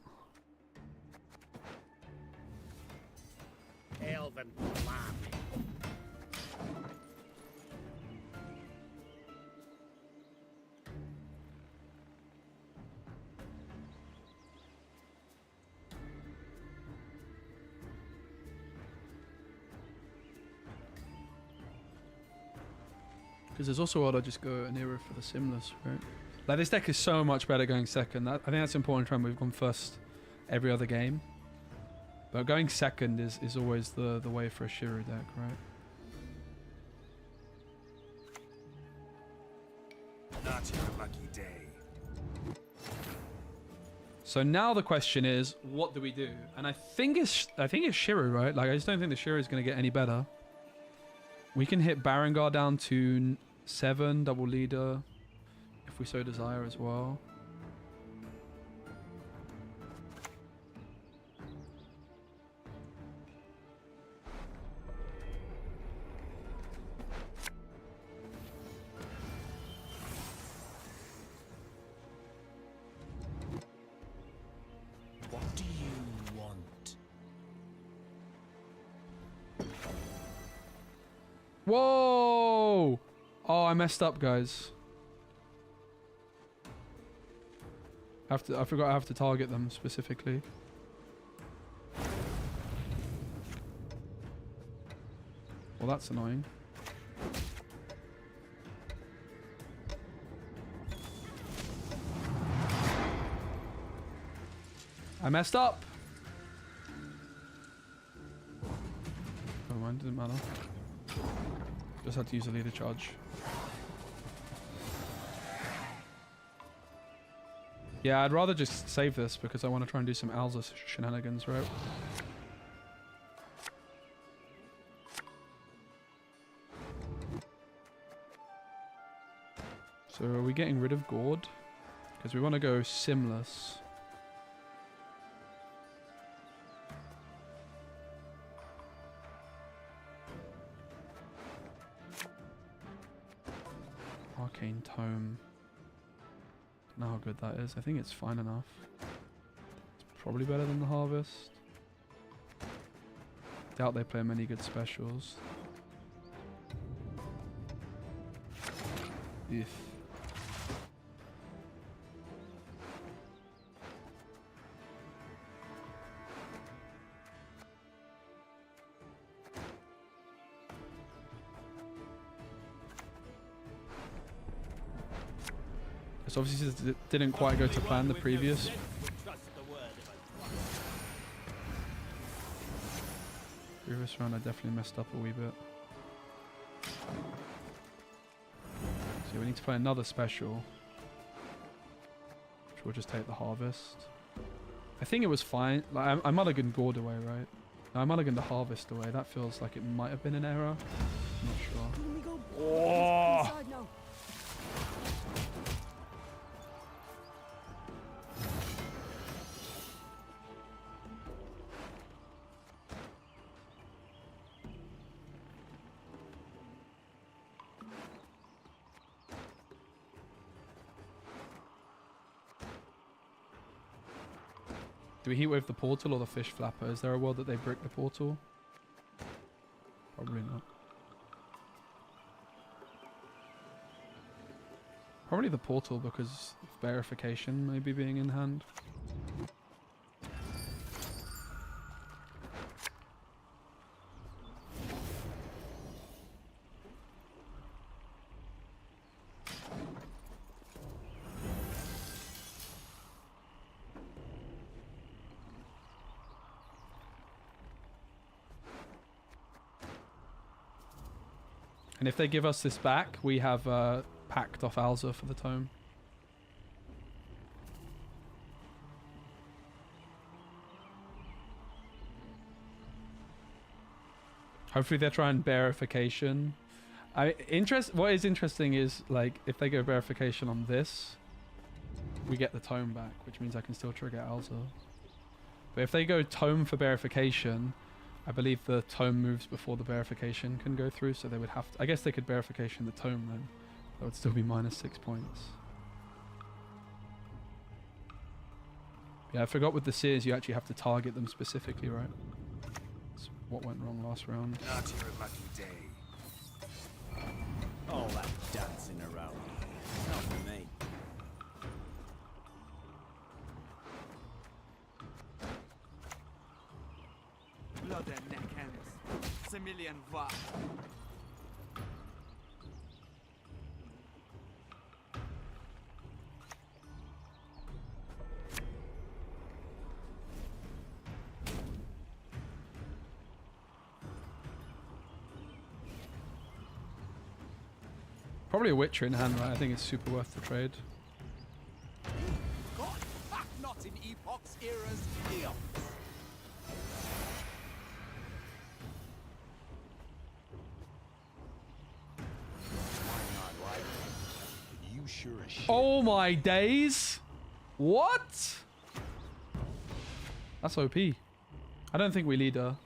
Elven lamb.
Because there's also odd I just go an era for the Simless, right? Like, this deck is so much better going second. I think that's important trend. We've gone first every other game. But going second is always the way for a Shiru deck, right?
Not your lucky day.
So now the question is, what do we do? And I think it's Shiru, right? Like, I just don't think the Shiru is going to get any better. We can hit Barongar down to 7, double leader, if we so desire as well.
What do you want?
Whoa! Oh, I messed up, guys. I forgot I have to target them specifically. Well, that's annoying. I messed up! Never mind, didn't matter. Just had to use a leader charge. Yeah, I'd rather just save this because I want to try and do some Alza shenanigans, right? So are we getting rid of Gord? Because we want to go Simless. Arcane Tome. Don't know how good that is. I think it's fine enough. It's probably better than the Harvest. Doubt they play many good specials. If. So obviously it didn't quite go to plan the previous. Previous round I definitely messed up a wee bit. So we need to play another special. Which we'll just take the Harvest. I think it was fine. Like, I mulliganed Gord away, right? No, I mulliganed the Harvest away. That feels like it might have been an error. I'm not sure.
Can we go
Oh!
inside now?
Do we heatwave the portal or the fish flapper? Is there a world that they brick the portal? Probably not. Probably the portal because of verification maybe being in hand. And if they give us this back, we have packed off Alza for the tome. Hopefully they're trying verification. What is interesting is, like, if they go verification on this, we get the tome back, which means I can still trigger Alza. But if they go tome for verification, I believe the tome moves before the verification can go through, so they would have to... I guess they could verification the tome then. That would still be -6 points. Yeah, I forgot with the seers you actually have to target them specifically, right? That's what went wrong last round.
Not your lucky day.
All that dancing around. Not for me.
Blood and neck ends. Similian va.
Probably a Witcher in hand, right? I think it's super worth the trade.
God, not in epochs, eras, eons.
You sure as shit.
Oh my days! What? That's OP. I don't think we lead her.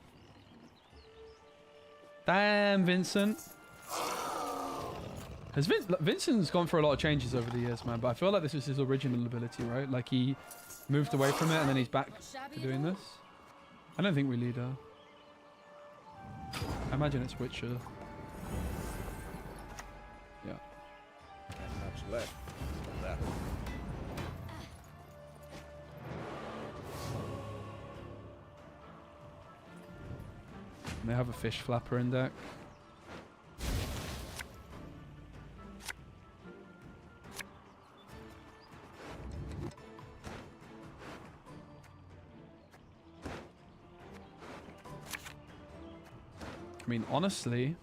Damn, Vincent. Has Vincent's gone for a lot of changes over the years, man, but I feel like this is his original ability, right? Like he moved away from it and then he's back to doing this. I don't think we lead her. I imagine it's Witcher. Yeah.
Much left. That.
And they have a fish flapper in deck. I mean, honestly,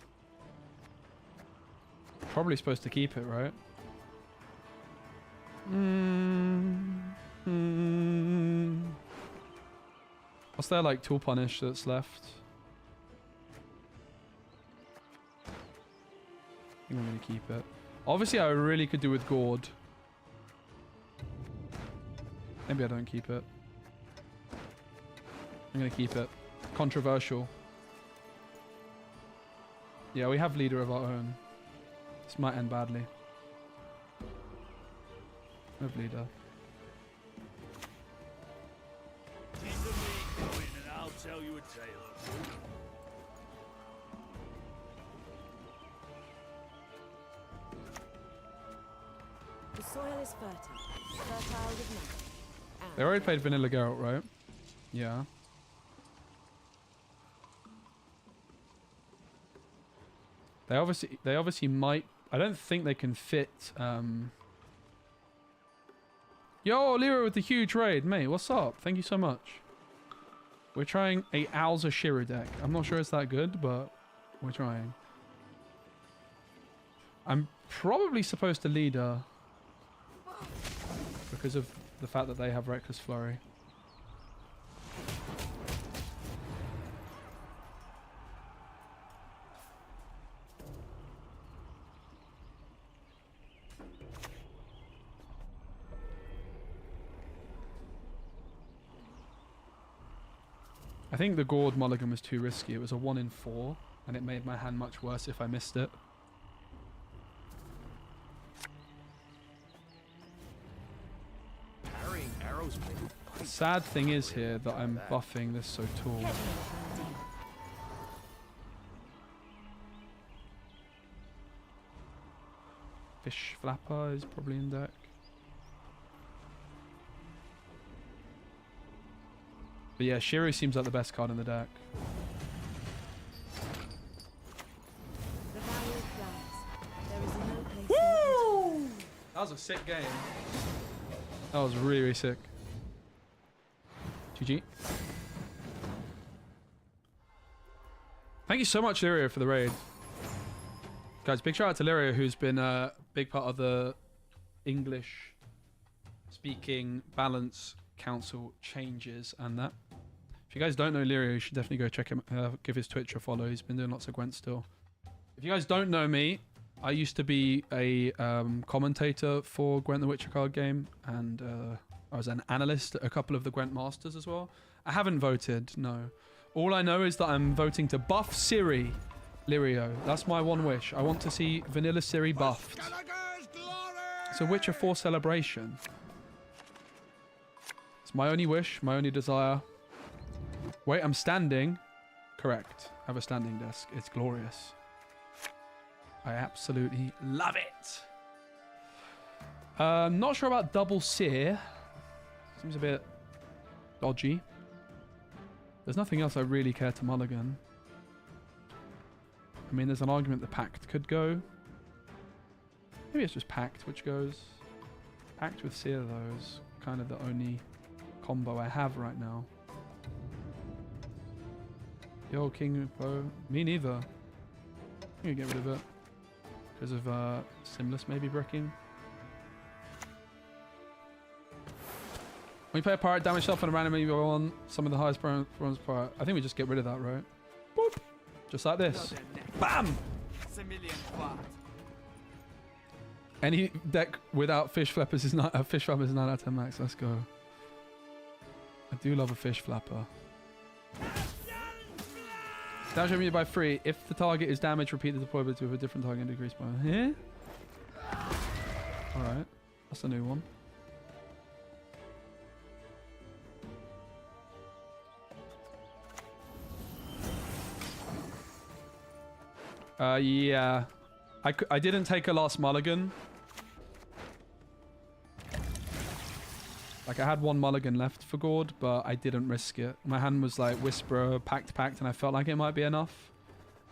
probably supposed to keep it, right? What's there, like, tool punish that's left? I think I'm going to keep it. Obviously, I really could do with Gord. Maybe I don't keep it. I'm going to keep it. Controversial. Yeah, we have leader of our own. This might end badly. No leader.
Keep the meat going and I'll tell you a tale or two.
The soil is fertile with magic.
They already played Vanilla Geralt, right? Yeah. They obviously might. I don't think they can fit. Yo, Lyra with the huge raid, mate. What's up? Thank you so much. We're trying a Alza Shira deck. I'm not sure it's that good, but we're trying. I'm probably supposed to lead her because of the fact that they have Reckless Flurry. I think the Gord mulligan was too risky. It was a 1 in 4, and it made my hand much worse if I missed it.
Parrying arrows.
The sad thing is here that I'm buffing this so tall. Fish Flapper is probably in deck. But yeah, Shiro seems like the best card in the deck.
The valley flies. There is no place.
Woo! That was a sick game. That was really, really sick. GG. Thank you so much, Lyria, for the raid. Guys, big shout out to Lyria, who's been a big part of the English speaking balance council changes and that. If you guys don't know Lirio, you should definitely go check him, give his Twitch a follow. He's been doing lots of Gwent still. If you guys don't know me, I used to be a commentator for Gwent the Witcher card game, and I was an analyst at a couple of the Gwent Masters as well. I haven't voted, no. All I know is that I'm voting to buff Ciri Lirio. That's my one wish. I want to see Vanilla Ciri buffed. It's a Witcher 4 celebration. It's my only wish, my only desire. Wait, I'm standing. Correct. I have a standing desk. It's glorious. I absolutely love it. Not sure about double sear. Seems a bit dodgy. There's nothing else I really care to mulligan. I mean, there's an argument the Pact could go. Maybe it's just Pact which goes. Pact with sear though is kind of the only combo I have right now. Yo, King Bow. Me neither. I'm gonna get rid of it. Because of Simless maybe bricking. When you play a pirate, damage self on a random enemy on some of the highest bronze pirate. I think we just get rid of that, right? Boop. Just like this. Bam! Any deck without fish flappers is not fish flappers is 9 out of 10 max. Let's go. I do love a fish flapper. Damage enemy by 3. If the target is damaged, repeat the deployability with a different target and decrease by here. Alright. That's a new one. Yeah. I didn't take a last mulligan. Like, I had one mulligan left for Gord, but I didn't risk it. My hand was like Whisperer, Pact, and I felt like it might be enough.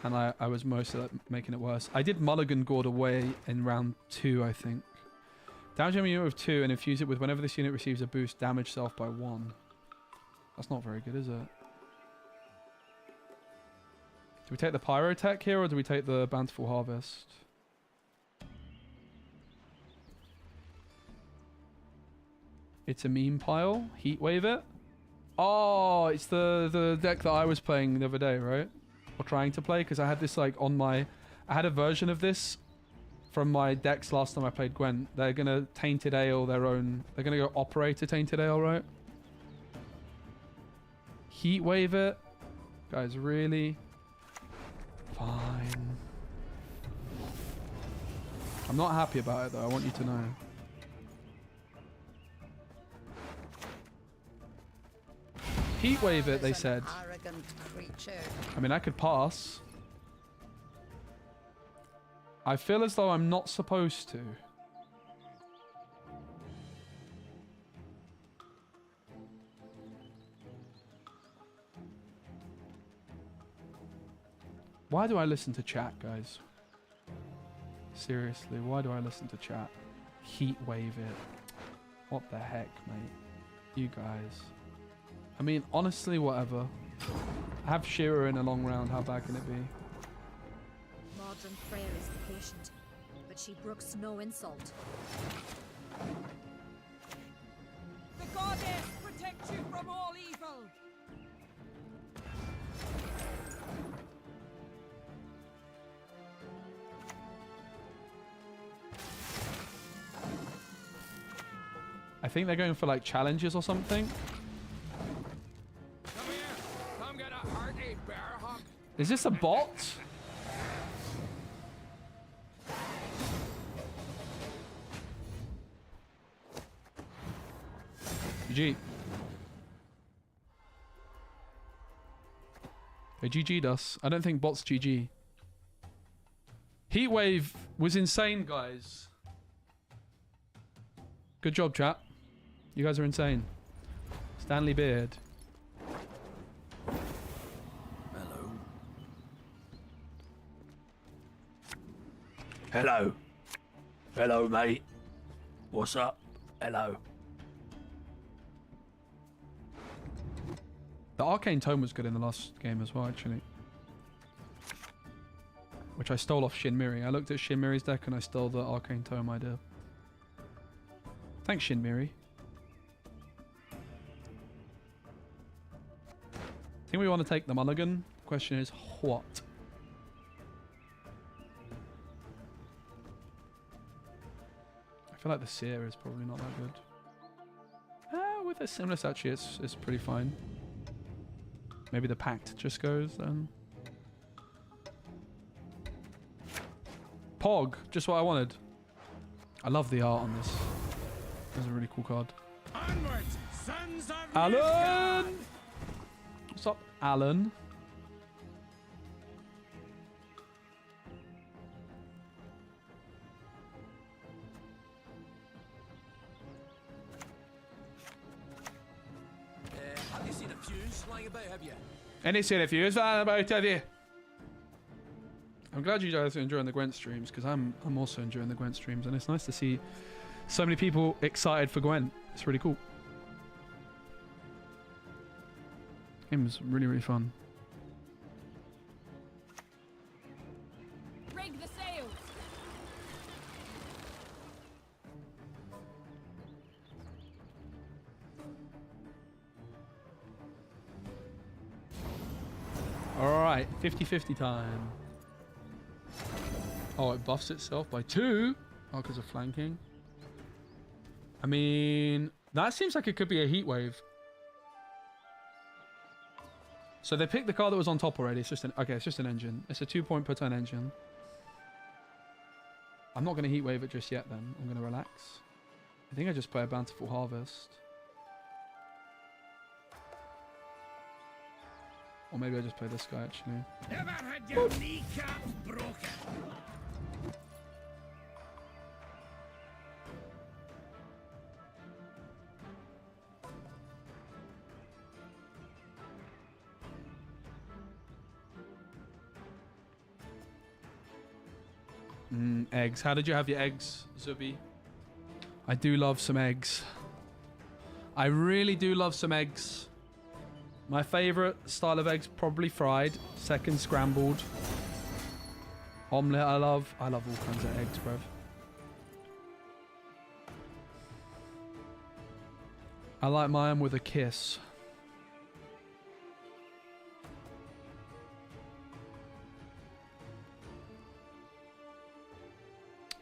And I was mostly making it worse. I did mulligan Gord away in round 2, I think. Damage a unit with 2 and infuse it with whenever this unit receives a boost, damage self by 1. That's not very good, is it? Do we take the Pyrotech here, or do we take the Bountiful Harvest? It's a meme pile. Heatwave it. Oh, it's the deck that I was playing the other day, right? Or trying to play, because I had this like on my... I had a version of this from my decks last time I played Gwent. They're going to Tainted Ale their own... They're going to go Operator Tainted Ale, right? Heatwave it. Guys, really? Fine. I'm not happy about it though, I want you to know. Heatwave it, they said. I mean, I could pass. I feel as though I'm not supposed to. Why do I listen to chat, guys? Seriously, why do I listen to chat? Heatwave it. What the heck, mate? You guys. I mean, honestly, whatever. I have Shearer in a long round. How bad can it be?
Modern Freya is the patient, but she brooks no insult.
The goddess protect you from all evil!
I think they're going for like challenges or something.
Come here! Come get a hearty bear hug!
Is this a bot? GG. They GG'd us. I don't think bots GG. Heatwave was insane, guys. Good job, chat. You guys are insane. Stanley Beard.
Hello.
Hello. Hello, mate. What's up? Hello.
The Arcane Tome was good in the last game as well, actually. Which I stole off Shinmiri. I looked at Shinmiri's deck and I stole the Arcane Tome idea. Thanks, Shinmiri. I think we want to take the mulligan. Question is, what? I feel like the seer is probably not that good. With a seamless, actually, it's pretty fine. Maybe the pact just goes then. Pog, just what I wanted. I love the art on this. That's a really cool card.
Onward, sons of
Alan! What's up, Alan?
Have you seen a fuse lying about, have you?
Any seen a few? About have you? I'm glad you guys are enjoying the Gwent streams because I'm also enjoying the Gwent streams, and it's nice to see so many people excited for Gwent. It's really cool. Game's really, really fun.
Rig the sails!
Alright, 50-50 time. Oh, it buffs itself by 2? Oh, because of flanking. I mean, that seems like it could be a heat wave. So they picked the card that was on top already. It's just an it's just an engine. It's a 2-point per turn engine. I'm not going to heat wave it just yet then. I'm going to relax. I think I just play a Bountiful Harvest. Or maybe I just play this guy actually.
Ever had your kneecaps broken?
Eggs. How did you have your eggs, Zubi? I do love some eggs. I really do love some eggs. My favorite style of eggs, probably fried. Second, scrambled. Omelette, I love. I love all kinds of eggs, bruv. I like mine with a kiss.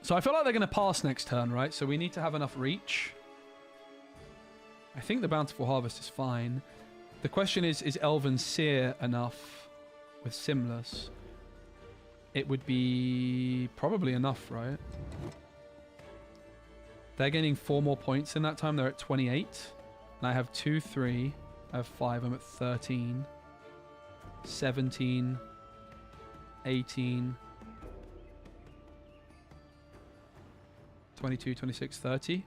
So I feel like they're going to pass next turn, right? So we need to have enough reach. I think the Bountiful Harvest is fine. The question is Elven Seer enough with Simless? It would be probably enough, right? They're getting 4 more points in that time. They're at 28. And I have 2, 3. I have 5. I'm at 13. 17. 18. 22, 26, 30.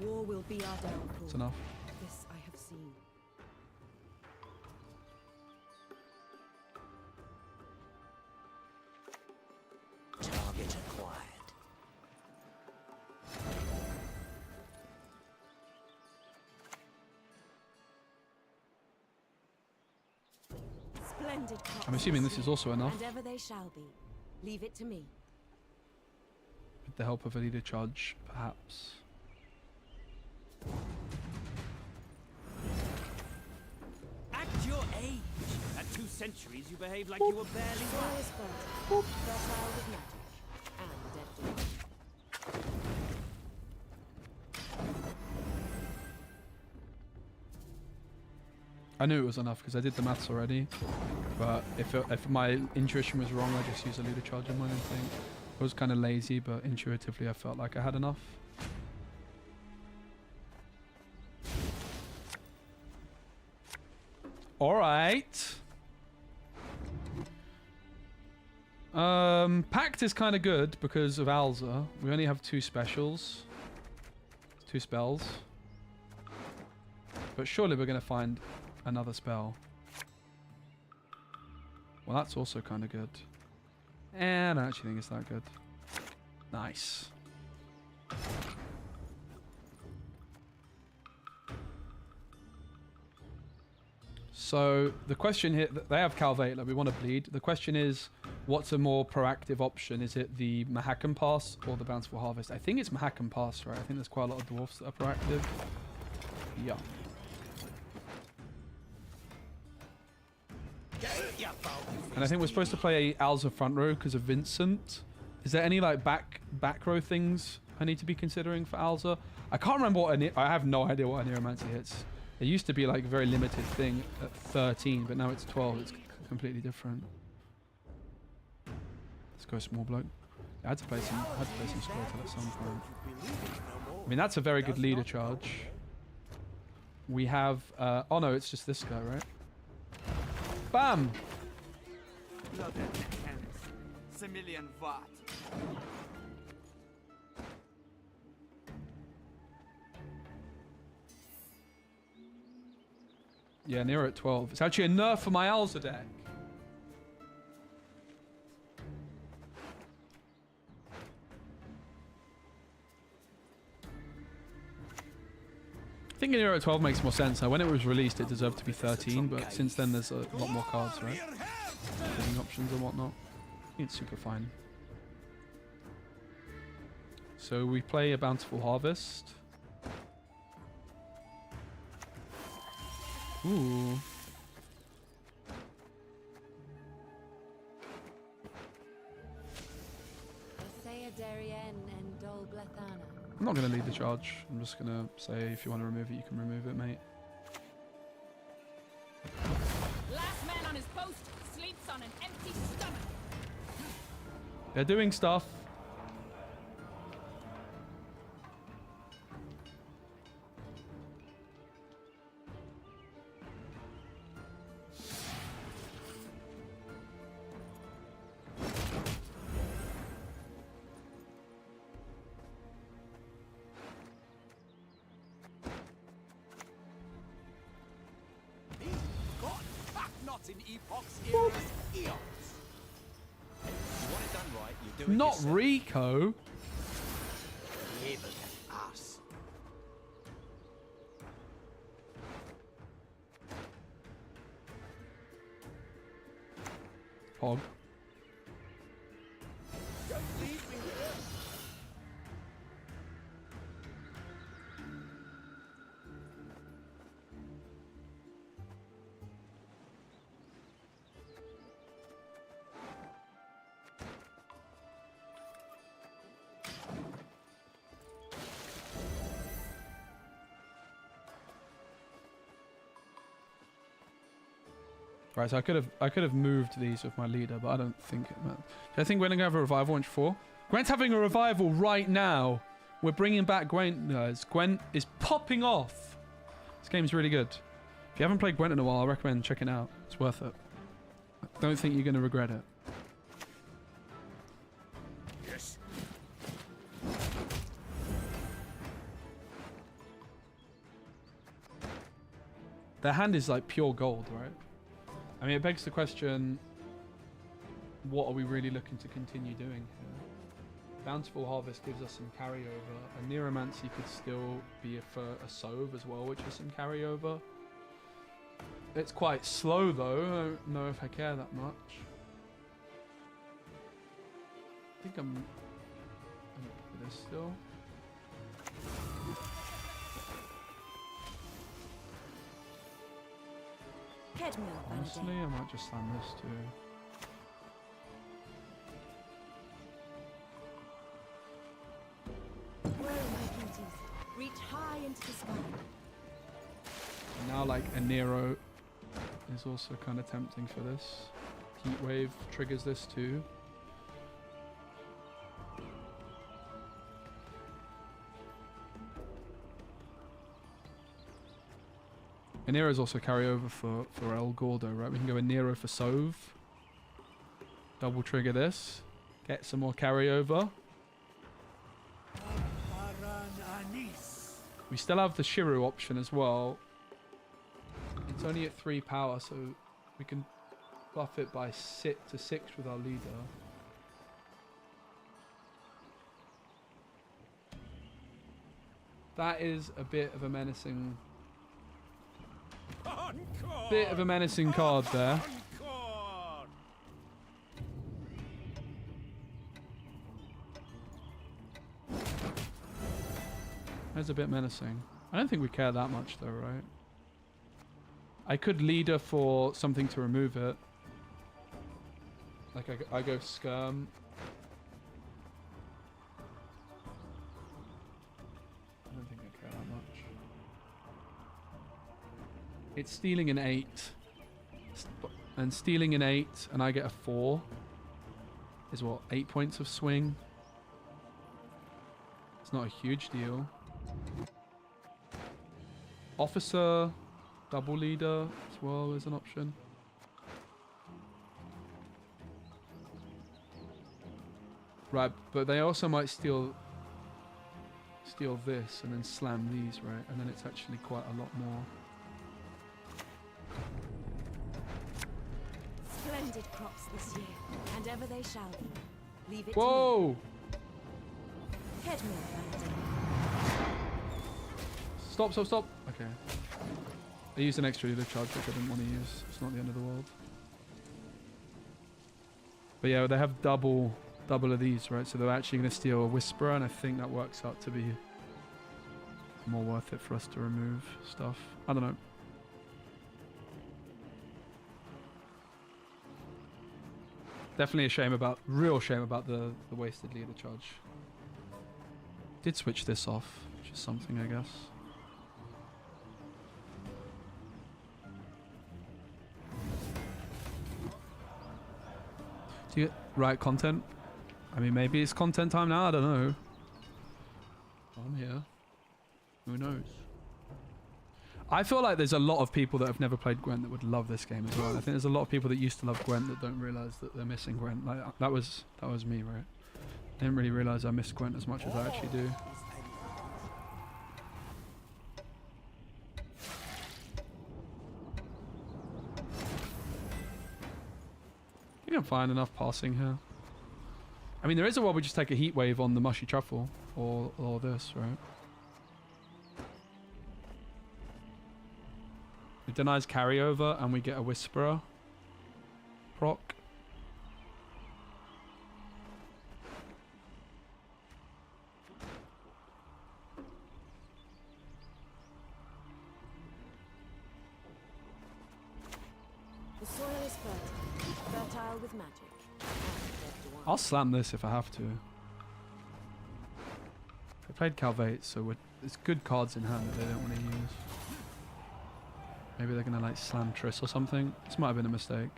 War will be our downfall.
That's enough.
This I have seen.
Target acquired.
Splendid.
I'm assuming this is also enough.
And ever they shall be. Leave it to me.
With the help of a leader charge, perhaps.
At your age, at 2 centuries, you behave like you were barely
Soil
born.
is fertile. Fertile with magic. And deadly.
I knew it was enough because I did the maths already. But if my intuition was wrong, I just used a leader charge in mine, I think. I was kind of lazy, but intuitively I felt like I had enough. Alright. Pact is kind of good because of Alza. We only have 2 specials. 2 spells. But surely we're going to find another spell. Well, that's also kind of good. And I don't actually think it's that good. Nice. So the question here, they have Calvate, like we want to bleed. The question is, what's a more proactive option? Is it the Mahakam Pass or the Bountiful Harvest? I think it's Mahakam Pass, right? I think there's quite a lot of dwarfs that are proactive. Yeah. And I think we're supposed to play Alza front row because of Vincent. Is there any like back row things I need to be considering for Alza? I can't remember what I have no idea what a Neuromancer hits. It used to be like a very limited thing at 13, but now it's 12. It's completely different. Let's go small bloke. I had to play some Scoia'tael at some point. I mean, that's a very good leader charge. We have oh no, it's just this guy, right? Bam! Yeah, Nero at 12. It's actually a nerf for my Alza deck. I think Nero at 12 makes more sense. Now, when it was released, it deserved to be 13, but since then there's a lot more cards, right? Bidding options and whatnot. I think it's super fine. So we play a Bountiful Harvest. Ooh. I'm not going to lead the charge. I'm just going to say if you want to remove it, you can remove it, mate.
Last man on his post sleeps on an empty stomach.
They're doing stuff. Not Rico. Hog. Right, so I could have moved these with my leader, but I don't think it matters. I think we're gonna have a revival on 4. Gwent's having a revival right now. We're bringing back Gwent, guys. Gwent is popping off. This game's really good. If you haven't played Gwent in a while, I recommend checking it out. It's worth it. I don't think you're gonna regret it.
Yes.
Their hand is like pure gold, right? I mean, it begs the question, what are we really looking to continue doing here? Bountiful Harvest gives us some carryover. A Neuromancy could still be for a Sove as well, which is some carryover. It's quite slow though. I don't know if I care that much. I think I'm for this still. Honestly, I might just slam this too.
Reach high into the sky.
And now, like, a Nero is also kind of tempting for this. Heat Wave triggers this too. A Nero is also carryover for El Gordo, right? We can go a Nero for Sove. Double trigger this. Get some more carryover. We still have the Shiru option as well. It's only at 3 power, so we can buff it by 6 with our leader. That is a bit of a menacing... Bit of a menacing card there. That's a bit menacing. I don't think we care that much though, right? I could leader for something to remove it. Like I go skirm. I don't think I care that much. It's stealing an 8. And stealing an 8 and I get a 4 is what, 8 points of swing. It's not a huge deal. Officer, double leader as well is an option. Right, but they also might steal this and then slam these, right? And then it's actually quite a lot more.
Splendid crops this year, and ever they shall be. Leave it
Whoa!
to me. Head me, Vanity.
Stop, stop, stop. Okay. I used an extra leader charge which I didn't want to use. It's not the end of the world. But yeah, they have double of these, right? So they're actually going to steal a Whisperer, and I think that works out to be more worth it for us to remove stuff. I don't know. Definitely a shame about, real shame about the wasted leader charge. Did switch this off, which is something, I guess. Do you right content? I mean, maybe it's content time now. I don't know. I'm here. Who knows? I feel like there's a lot of people that have never played Gwent that would love this game as well. I think there's a lot of people that used to love Gwent that don't realize that they're missing Gwent. Like that was me, right? I didn't really realize I missed Gwent as much as I actually do. I think I'm fine enough passing here. I mean, there is a way we just take a heat wave on the mushy truffle or this, right? It denies carryover and we get a Whisperer proc.
The soil is fertile with magic.
I'll slam this if I have to. I played Calvate, so it's good cards in hand that they don't want to use. Maybe they're gonna like slam Triss or something. This might have been a mistake.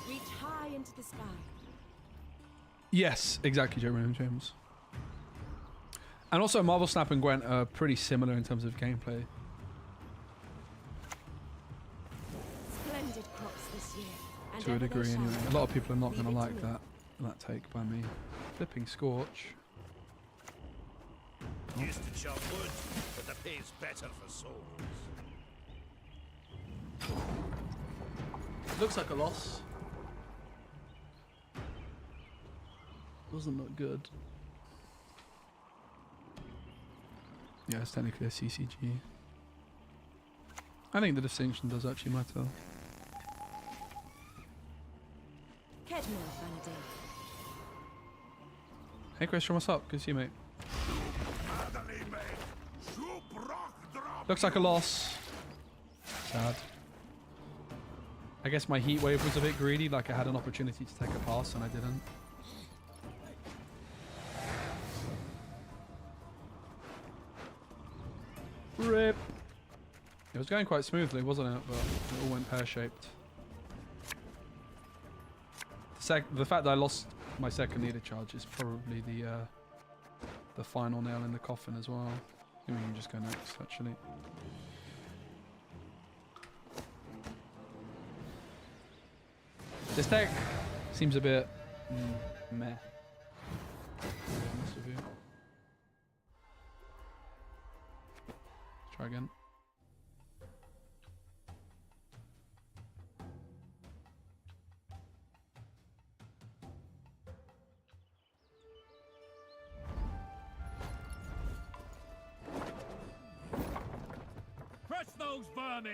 Reach high into the sky.
Yes, exactly, Joe William James. And also, Marvel Snap and Gwent are pretty similar in terms of gameplay.
Splendid crops this year, and
To a
ever they
degree,
shall
anyway.
be.
A lot of people are not
Leave
going to
it
like
me.
that take by me. Flipping Scorch.
Used to chop wood, but the pay's better for souls.
Looks like a loss. Doesn't look good. Yeah, it's technically a CCG. I think the distinction does actually matter.
Kedmil, Vanity.
Hey Christian, what's up? Good to see you, mate. Looks like a loss. Sad. I guess my heat wave was a bit greedy, like I had an opportunity to take a pass and I didn't. Rip. It was going quite smoothly, wasn't it? But it all went pear-shaped. The fact that I lost my second leader charge is probably the final nail in the coffin as well. I think we can just go next, actually. This deck seems a bit meh. To be honest with you. Let's try again.
those vermin!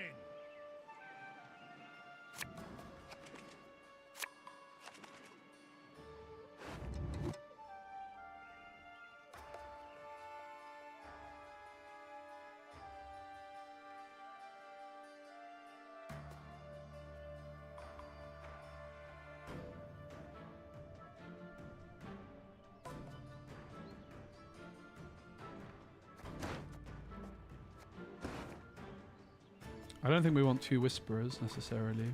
I don't think we want 2 whisperers necessarily.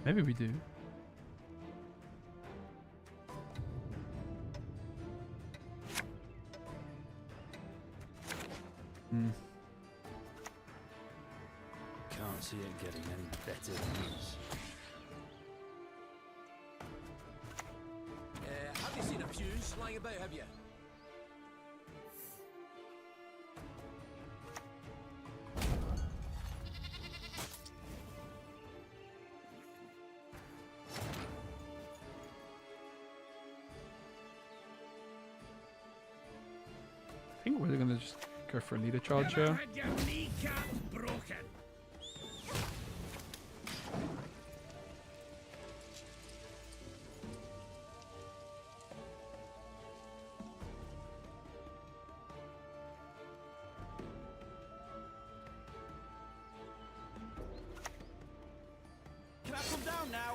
Maybe we do. Hmm.
Can't see it getting any better than this.
Have you seen a fuse lying about, have you?
I think we're gonna just go for a leader charge here.
Had your kneecaps broken.
Can I come down now?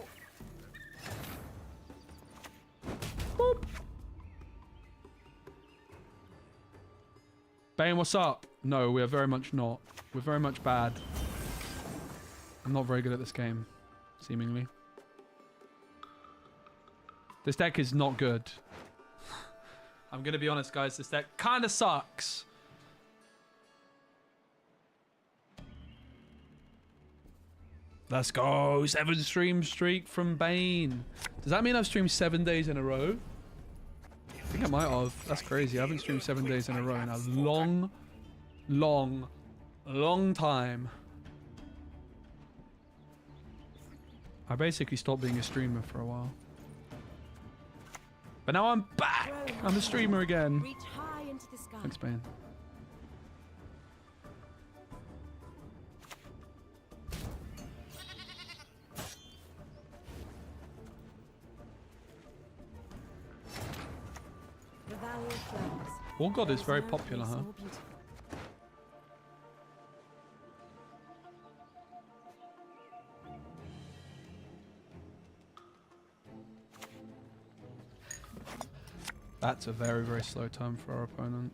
Bane, what's up? No, we are very much not. We're very much bad. I'm not very good at this game, seemingly. This deck is not good. I'm going to be honest, guys. This deck kind of sucks. Let's go. 7 stream streak from Bane. Does that mean I've streamed 7 days in a row? I think I might have. That's crazy. I haven't streamed 7 days in a row in a long time. I basically stopped being a streamer for a while. But now I'm back! I'm a streamer again.
Reach high into the sky.
Thanks, Bane.
The Valley of Flowers.
War God is very
No
popular,
place
huh?
more beautiful.
That's a very, very slow turn for our opponent.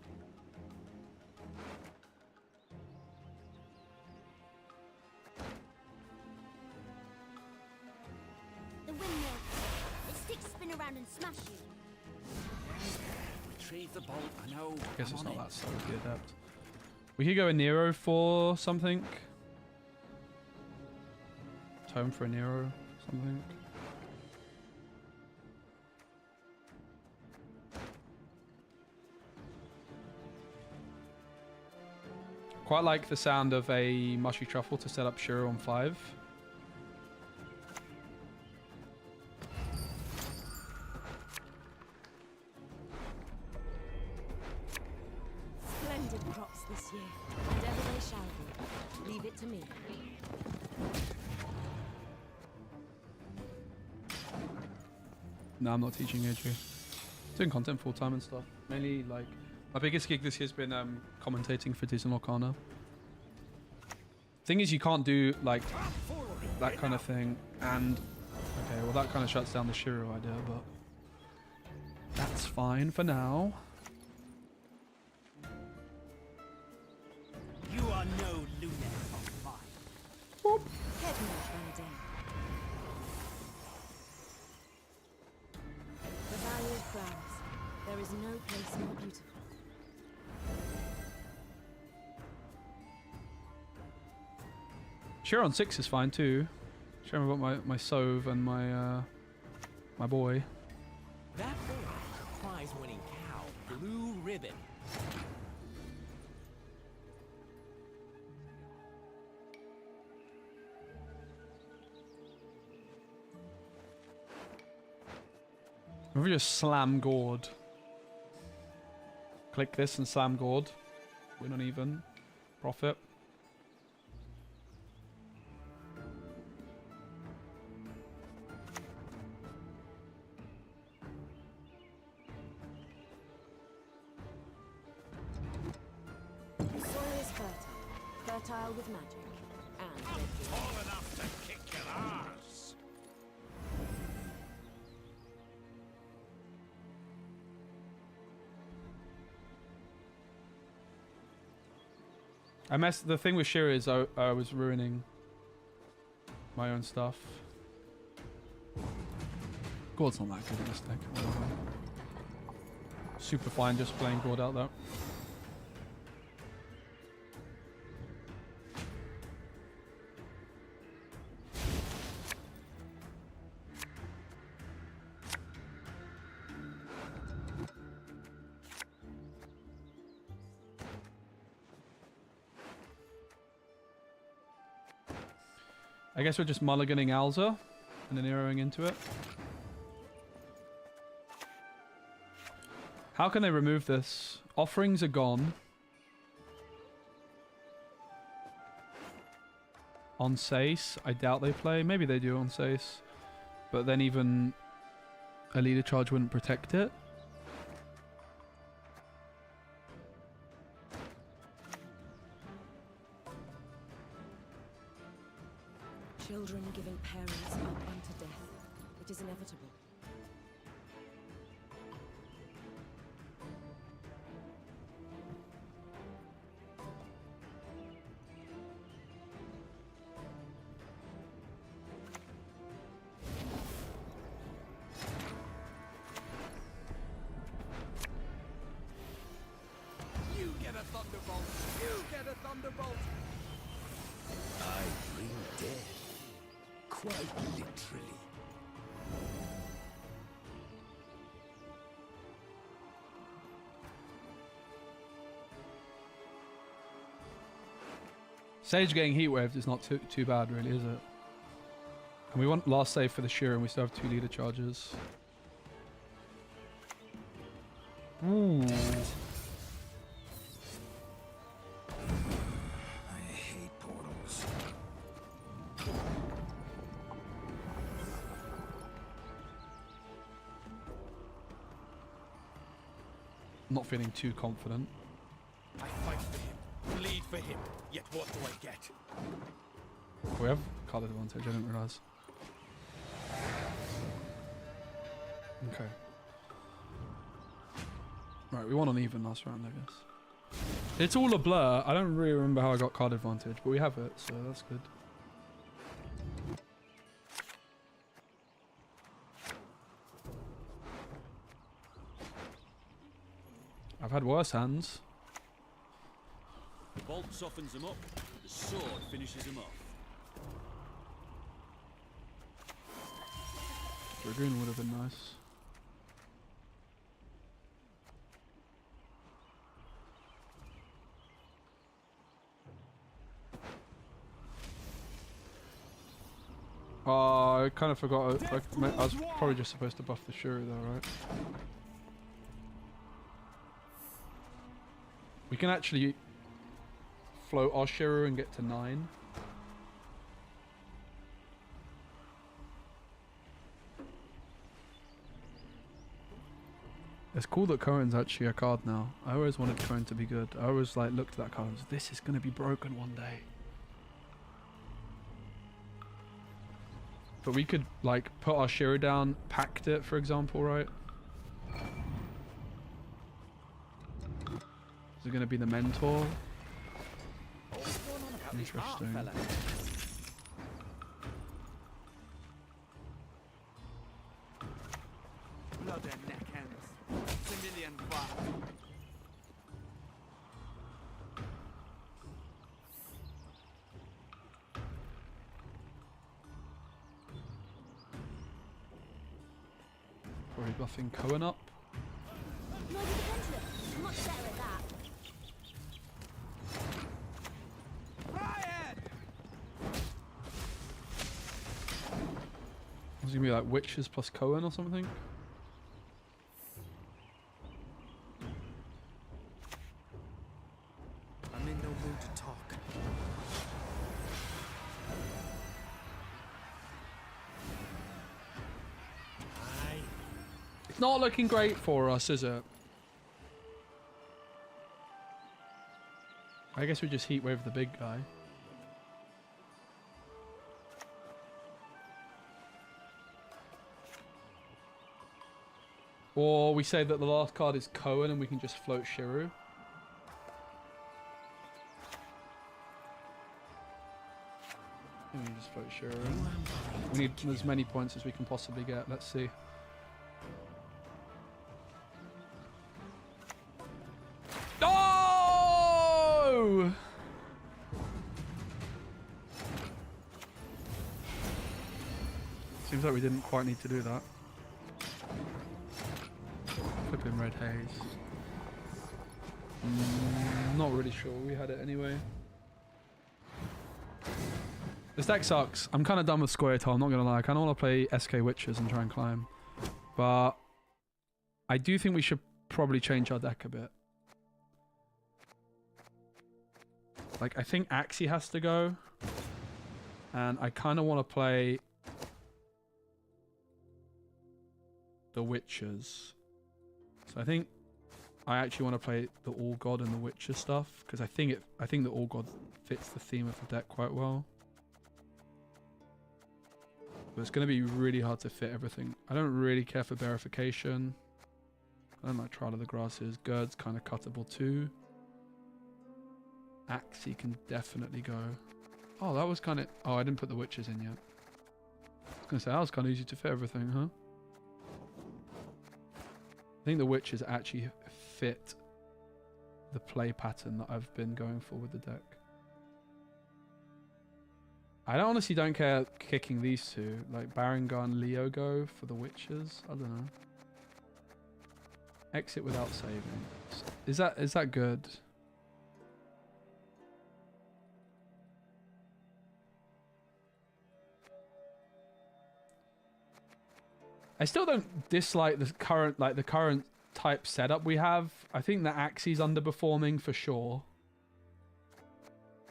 The windmill. The sticks spin around and smash you.
Retrieve the bolt, I know.
I guess
I'm
it's
on
not
it.
that slow to be adept. We could go a Nero for something. Tome for a Nero, something. Quite like the sound of a mushy truffle to set up Shiro on 5.
Splendid crops this year, and ever they shall be. Leave it to me.
No, I'm not teaching AJ. Doing content full time and stuff. Mainly, like, my biggest gig this year has been commentating for Disney Locana. Thing is, you can't do like that kind of thing, and okay, well that kind of shuts down the Shiro idea, but that's fine for now.
You are no lunatic of mine.
Head north, Vanadine. The Valley of Flowers. There is no place more beautiful.
Shiro on 6 is fine too. Show me about my Sove and my my boy.
That boy, prize-winning cow, blue ribbon.
Maybe just slam Gord. Click this and slam Gord. Win on even. Profit.
Fertile with magic. And deadly.
Tall enough to kick your ass.
The thing with Shira is I was ruining my own stuff. Gord's not that good at this deck. Super fine just playing Gord out though. I guess we're just mulliganing Alza and then arrowing into it. How can they remove this? Offerings are gone. On Sace, I doubt they play. Maybe they do on Sace. But then even a leader charge wouldn't protect it.
Children giving parents up unto death. It is inevitable.
You get a thunderbolt! You get a thunderbolt!
I bring death. Quite literally.
Sage getting heat waved is not too bad, really, is it? And we want last save for the Shira, and we still have 2 leader charges. Ooh.
I hate portals.
Not feeling too confident.
I fight for him, bleed for him, yet what do I get?
We have card advantage, I didn't realise. Okay. Right, we won on even last round, I guess. It's all a blur. I don't really remember how I got card advantage, but we have it, so that's good. I've had worse hands.
The bolt softens them up, the sword finishes them off.
Dragoon would have been nice. Oh, I kind of forgot. I was probably just supposed to buff the Shuri though, right? We can actually float our Shiro and get to 9. It's cool that Cohen's actually a card now. I always wanted Cohen to be good. I always like looked at that card and was, this is going to be broken one day. But we could like put our Shiro down, packed it for example, right? Is it going to be the mentor? Interesting.
Blood and neck hands. Civilian bar.
Probably buffing Cohen up.
No, the pendulum. I'm much better at that.
It's gonna be like witches plus Cohen or something.
I'm in no mood to talk.
It's not looking great for us, is it? I guess we just heat wave the big guy. Or we say that the last card is Cohen and we can just float Shiru. We can just float Shiru. We need as many points as we can possibly get. Let's see. Oh! Seems like we didn't quite need to do that. Flipping red haze. Not really sure. We had it anyway. This deck sucks. I'm kind of done with Scoia'tael, I'm not going to lie. I kind of want to play SK Witches and try and climb. But I do think we should probably change our deck a bit. Like, I think Axie has to go. And I kind of want to play the Witches. So I think I actually want to play the All God and the Witcher stuff because I think the All God fits the theme of the deck quite well. But it's going to be really hard to fit everything. I don't really care for Verification. I don't like Trial of the Grasses. Gird's kind of cuttable too. Axie can definitely go. Oh, that was kind of... Oh, I didn't put the Witches in yet. I was going to say, that was kind of easy to fit everything, huh? I think the Witches actually fit the play pattern that I've been going for with the deck. I honestly don't care kicking these two. Like Barangar and Leo go for the Witches. I don't know. Exit without saving. Is that good? I still don't dislike the current type setup we have. I think the Axie's underperforming for sure.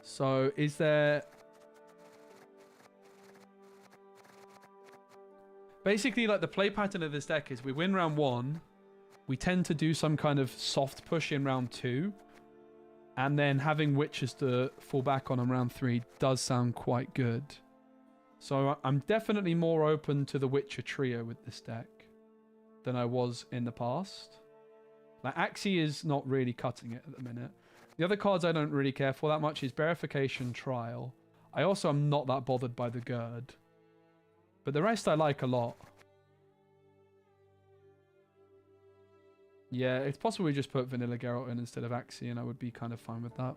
So is there... Basically, like, the play pattern of this deck is we win round 1, we tend to do some kind of soft push in round 2, and then having Witches to fall back on round 3 does sound quite good. So I'm definitely more open to the Witcher trio with this deck than I was in the past. Like, Axie is not really cutting it at the minute. The other cards I don't really care for that much is Verification, Trial. I also am not that bothered by the Gird. But the rest I like a lot. Yeah, it's possible we just put Vanilla Geralt in instead of Axie and I would be kind of fine with that.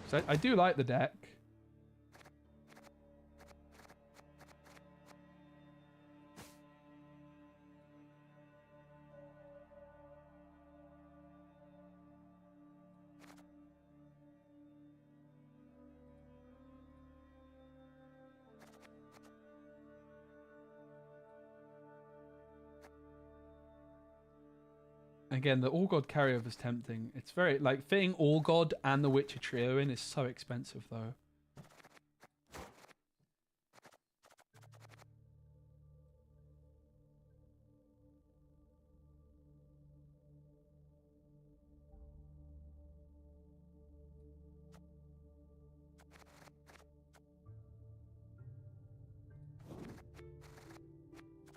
So I do like the deck. Again, the All God carryover is tempting. It's very, like, fitting All God and the Witcher trio in is so expensive, though.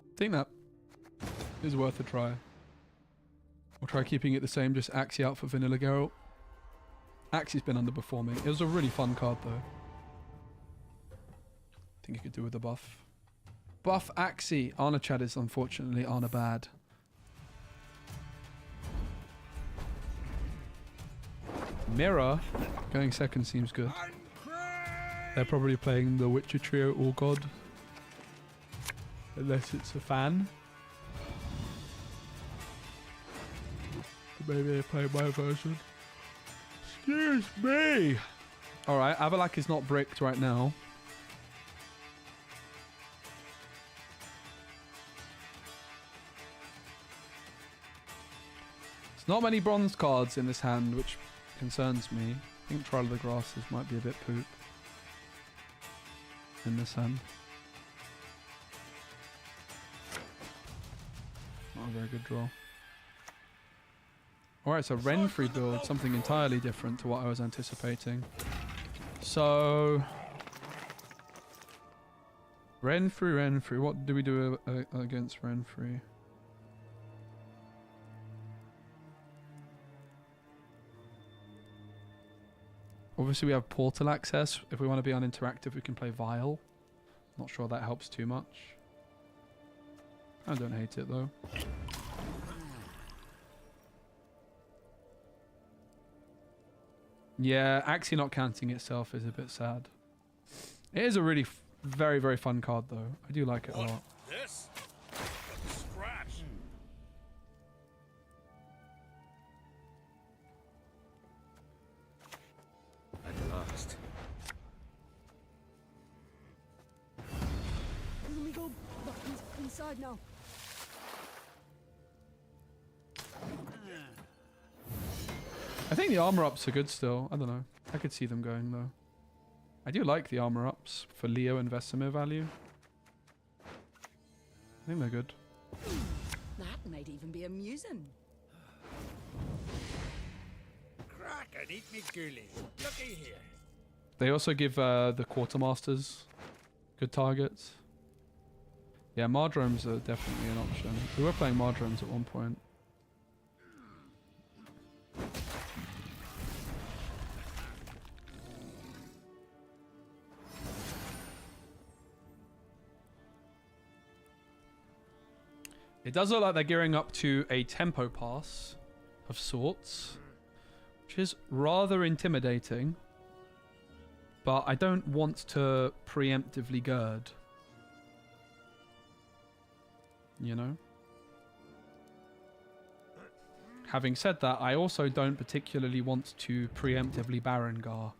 I think that is worth a try. We'll try keeping it the same, just Axie out for Vanilla Geralt. Axie's been underperforming. It was a really fun card, though. I think you could do with a buff. Buff Axie. Arna Chad is unfortunately Arna bad. Mirror going second seems good. They're probably playing the Witcher trio All God. Unless it's a fan. Maybe they play my version. Excuse me! Alright, Avalak is not bricked right now. There's not many bronze cards in this hand, which concerns me. I think Trial of the Grasses might be a bit poop in this hand. Not a very good draw. Alright, so Renfrey build, something entirely different to what I was anticipating. So... Renfrey, what do we do against Renfrey? Obviously we have portal access. If we want to be uninteractive, we can play Vile. Not sure that helps too much. I don't hate it though. Yeah, Axie not counting itself is a bit sad. It is a really very, very fun card though. I do like it a lot.
This? Scratch.
At last.
Let me go back inside now.
I think the armor ups are good still. I don't know. I could see them going though. I do like the armor ups for Leo and Vesemir value. I think they're good.
That might even be amusing.
Crack and eat me ghoulie. Looky here.
They also give the quartermasters good targets. Yeah, Mardromes are definitely an option. We were playing Mardromes at one point. It does look like they're gearing up to a tempo pass of sorts, which is rather intimidating, but I don't want to preemptively gird. You know? Having said that, I also don't particularly want to preemptively Barongar.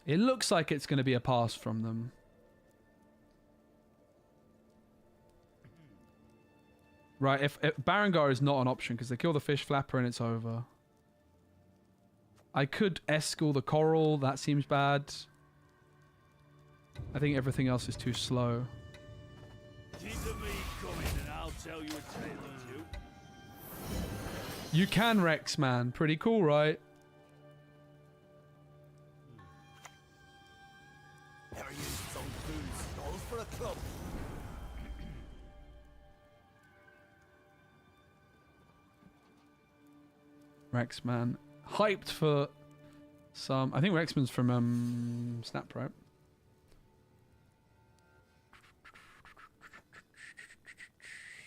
It looks like it's going to be a pass from them. Right, if Barongar is not an option because they kill the fish flapper and it's over. I could Eskel the coral, that seems bad. I think everything else is too slow.
Keep the meat coming and I'll tell you a tale or two.
You can Rex, man. Pretty cool, right?
Never used some food stalls for a club.
Rexman. Hyped for some... I think Rexman's from Snap, right?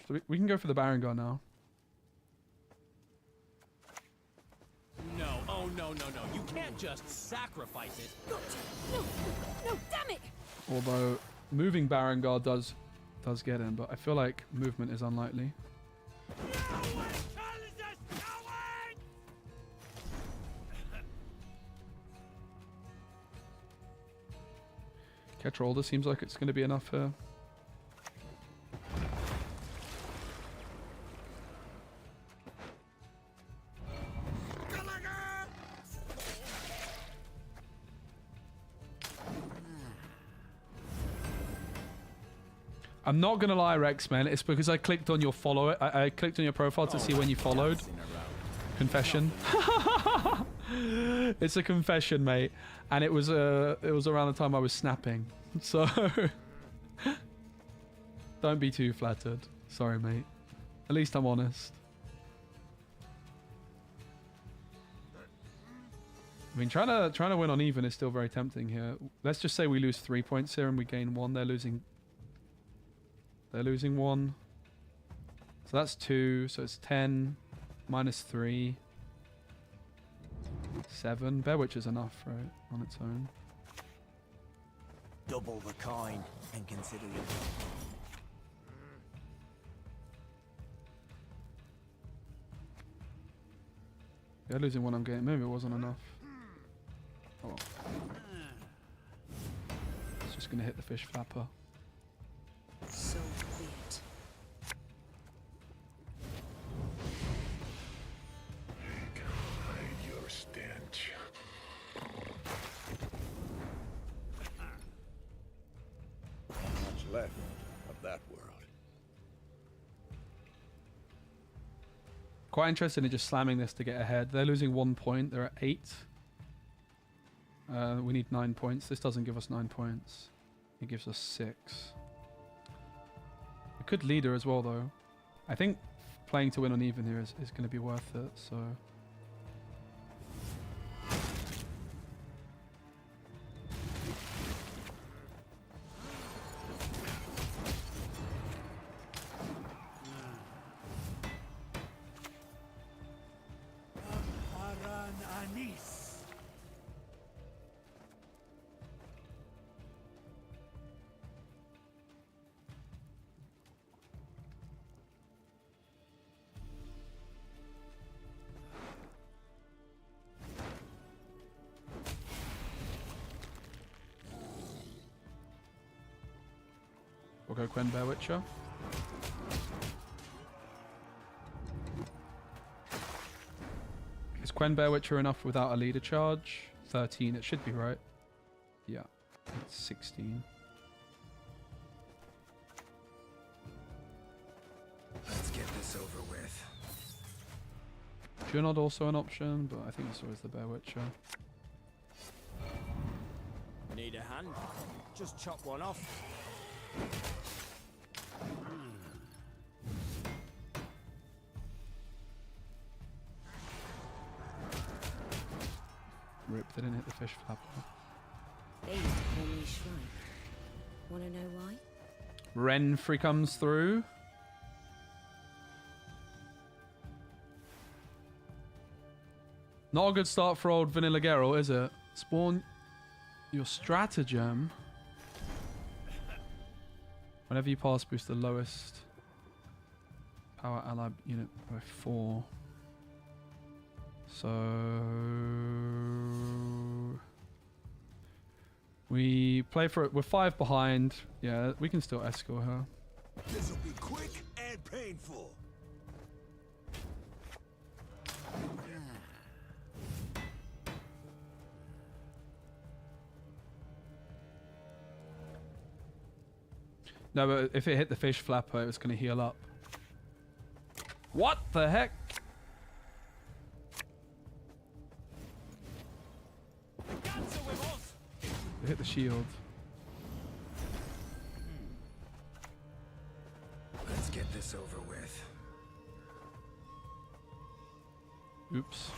So we can go for the Barongar now.
No, oh no. You can't just sacrifice it.
No, damn it!
Although moving Barongar does get in, but I feel like movement is unlikely. Ketrolder seems like it's going to be enough here. I'm not going to lie, Rexman. It's because I clicked on your follow it. I clicked on your profile to see when you followed. Confession. It's a confession, mate. And it was around the time I was snapping. So don't be too flattered. Sorry, mate. At least I'm honest. I mean, trying to win on even is still very tempting here. Let's just say we lose 3 points here and we gain 1. They're losing 1. So that's 2. So it's 10 minus 3. 7. Bear Witch is enough, right? On its own.
Double the coin and consider it.
Yeah, losing 1 I'm getting. Maybe it wasn't enough. Oh well. It's just gonna hit the fish flapper.
So be it.
Hide your stench. Much left of that world.
Quite interested in just slamming this to get ahead. They're losing 1 point. They're at 8. We need 9 points. This doesn't give us 9 points. It gives us 6. We could leader as well, though. I think playing to win on even here is going to be worth it, so... We'll go Gwent Bear Witcher. Is Gwent Bear Witcher enough without a leader charge? 13, it should be right. Yeah, it's 16.
Let's get this over with.
Junod also an option, but I think it's always the Bear Witcher.
Need a hand? Just chop one off.
Rip, they didn't hit the fish flapper.
They used to call me Shrine. Wanna know why?
Renfrey comes through. Not a good start for old Vanilla Geralt, is it? Spawn your stratagem. Whenever you pass, boost the lowest power ally unit by 4. So we play for it. We're 5 behind. Yeah, we can still escort her.
This'll be quick and painful.
No, but if it hit the fish flapper, it was going to heal up. What the heck? It hit the shield.
Let's get this over with.
Oops.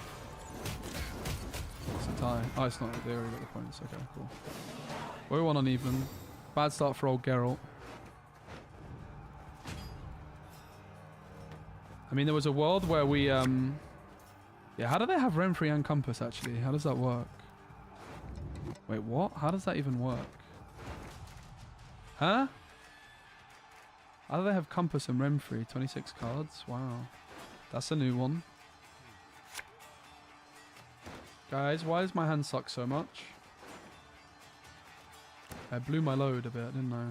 It's a tie. Oh, it's not. They already got the points. Okay, cool. We won uneven. Bad start for old Geralt. I mean, there was a world where we, yeah, how do they have Renfrey and Compass, actually? How does that work? Wait, what? How does that even work? Huh? How do they have Compass and Renfrey? 26 cards? Wow. That's a new one. Guys, why does my hand suck so much? I blew my load a bit, didn't I?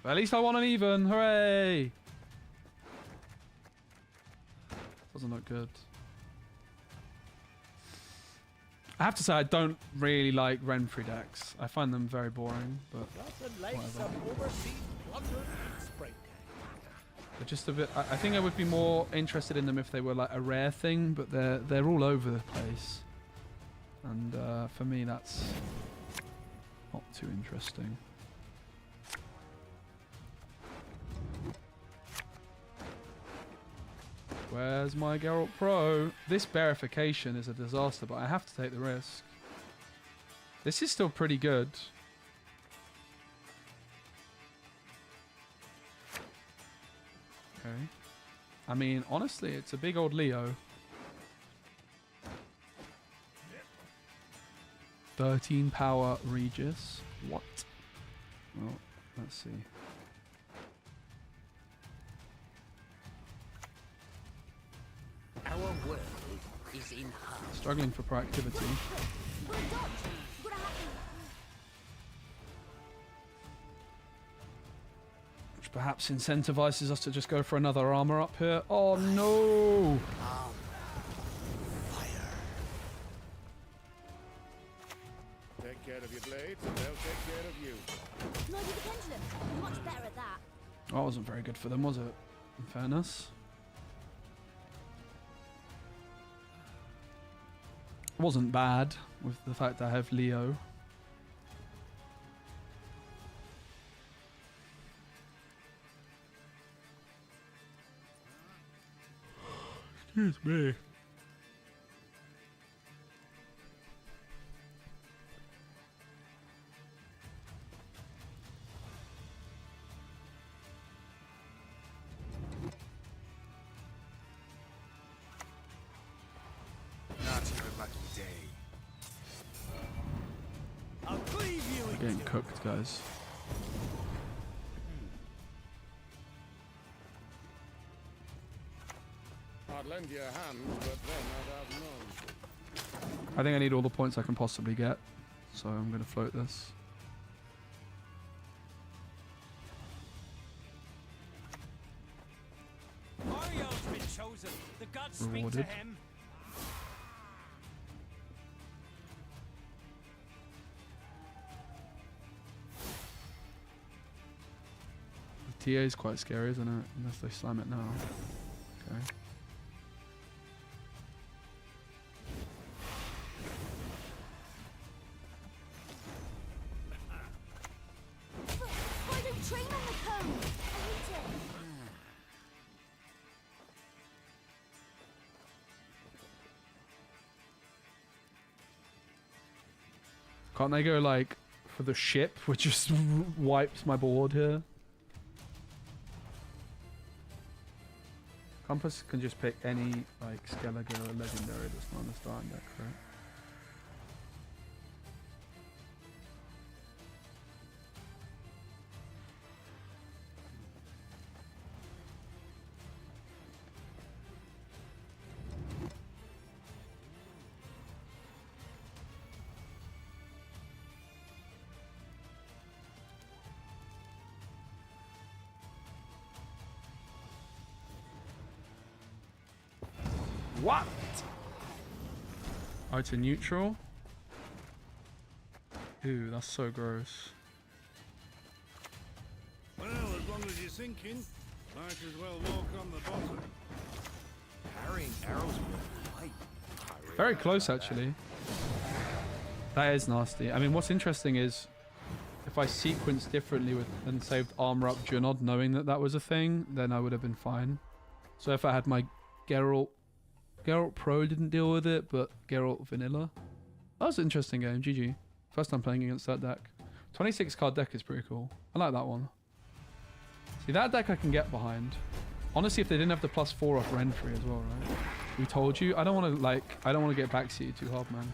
At least I won an even. Hooray! Doesn't look good. I have to say I don't really like Renfrey decks. I find them very boring, but whatever. They're just a bit. I think I would be more interested in them if they were like a rare thing, but they're all over the place, and for me that's not too interesting. Where's my Geralt Pro? This verification is a disaster, but I have to take the risk. This is still pretty good. Okay. I mean, honestly, it's a big old Leo. 13 power Regis. What? Well, let's see.
Our world is in harm.
Struggling for proactivity. Which perhaps incentivizes us to just go for another armor up here. Oh no!
Take care of your blades, and they'll take care of you.
Lord of the Pendulum, you're much better at that.
That wasn't very good for them, was it? In fairness. It wasn't bad with the fact that I have Leo. Excuse me.
Not your lucky day.
I'll cleave you
We're
in
getting
two.
cooked, guys.
I'd lend you a hand, but then I'd have none.
I think I need all the points I can possibly get, so I'm going to float this.
Mario's been chosen. The gods speak to
Rewarded.
him.
The TA is quite scary, isn't it? Unless they slam it now. Okay.
Why don't train on the cone? I hate it.
Can't they go like for the ship, which just wipes my board here? Compass can just pick any like Skellige or legendary that's not on the starting deck, right? What? Oh, it's a neutral? Ew, that's so gross.
Well, as long as you're sinking, might as well walk on the bottom.
Parrying arrows with light.
Very close, actually. That is nasty. I mean, what's interesting is if I sequenced differently with and saved armor up Junod knowing that that was a thing, then I would have been fine. So if I had my Geralt Pro didn't deal with it, but Geralt Vanilla. That was an interesting game. GG. First time playing against that deck. 26 card deck is pretty cool. I like that one. See, that deck I can get behind. Honestly, if they didn't have the +4 off Renfrey as well, right? We told you. I don't want to get backseated too hard, man.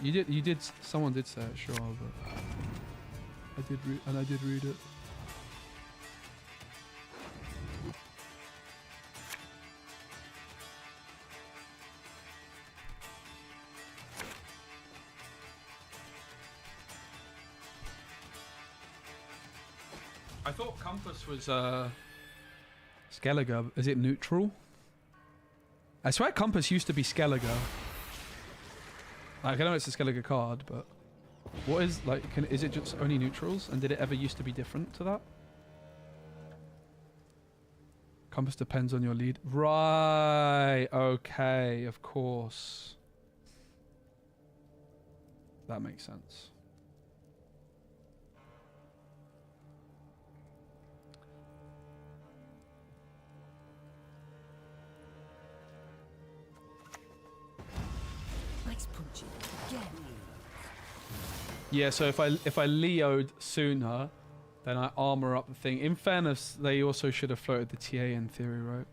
You did, someone did say it, sure, but I did read it. I thought Compass was Skellige. Is it neutral? I swear Compass used to be Skellige. Like, I know it's a Skellige card, but what is like? Is it just only neutrals? And did it ever used to be different to that? Compass depends on your lead. Right. Okay. Of course. That makes sense.
Nice punching. Again.
Yeah, so if I Leo'd sooner, then I armor up the thing. In fairness, they also should have floated the TA in theory, right?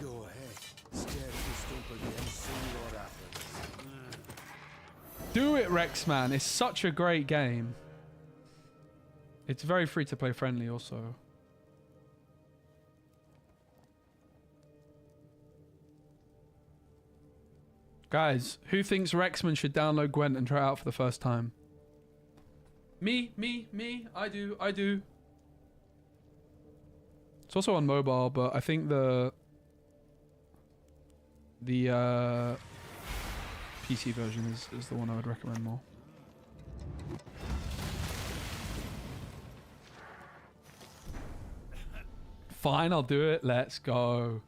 Go ahead. Stare at the stump again, see what happens.
Do it, Rexman. It's such a great game. It's very free to play friendly also. Guys, who thinks Rexman should download Gwent and try it out for the first time? Me. I do. It's also on mobile, but I think the PC version is the one I would recommend more. Fine, I'll do it. Let's go.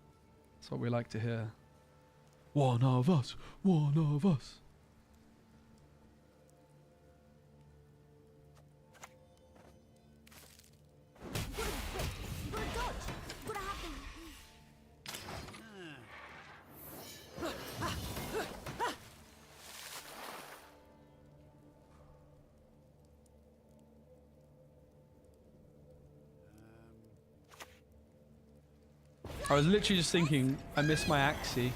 That's what we like to hear. One of us. One of us. I was literally just thinking, I missed my Axie.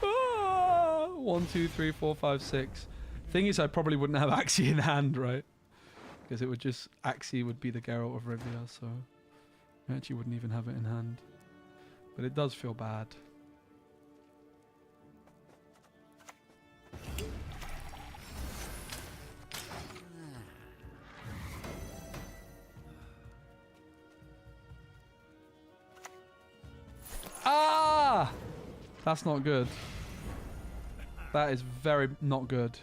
Ah, 1, 2, 3, 4, 5, 6. Thing is, I probably wouldn't have Axie in hand, right? Because it would just, Axie would be the Geralt of Rivia, so I actually wouldn't even have it in hand. But it does feel bad. Ah! That's not good. That is very not good.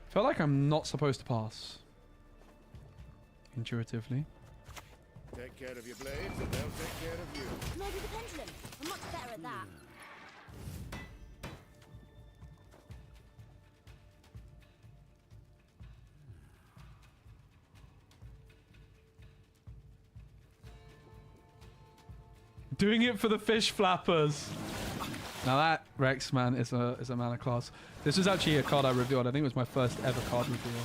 Feel like I'm not supposed to pass. Intuitively.
Take care of your blades and they'll take care of you.
Maybe the pendulum. I'm much better at that.
Doing it for the fish flappers. Now that Rex man is a mana class. This was actually a card I revealed. I think it was my first ever card reveal.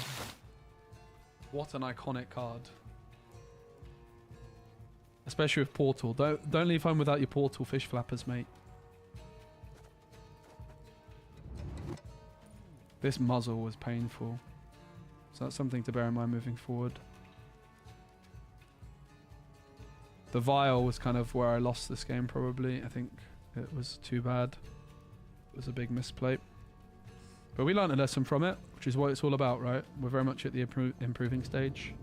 What an iconic card. Especially with Portal. Don't leave home without your Portal fish flappers, mate. This muzzle was painful. So that's something to bear in mind moving forward. The vial was kind of where I lost this game, probably. I think it was too bad. It was a big misplay. But we learned a lesson from it, which is what it's all about, right? We're very much at the improving stage.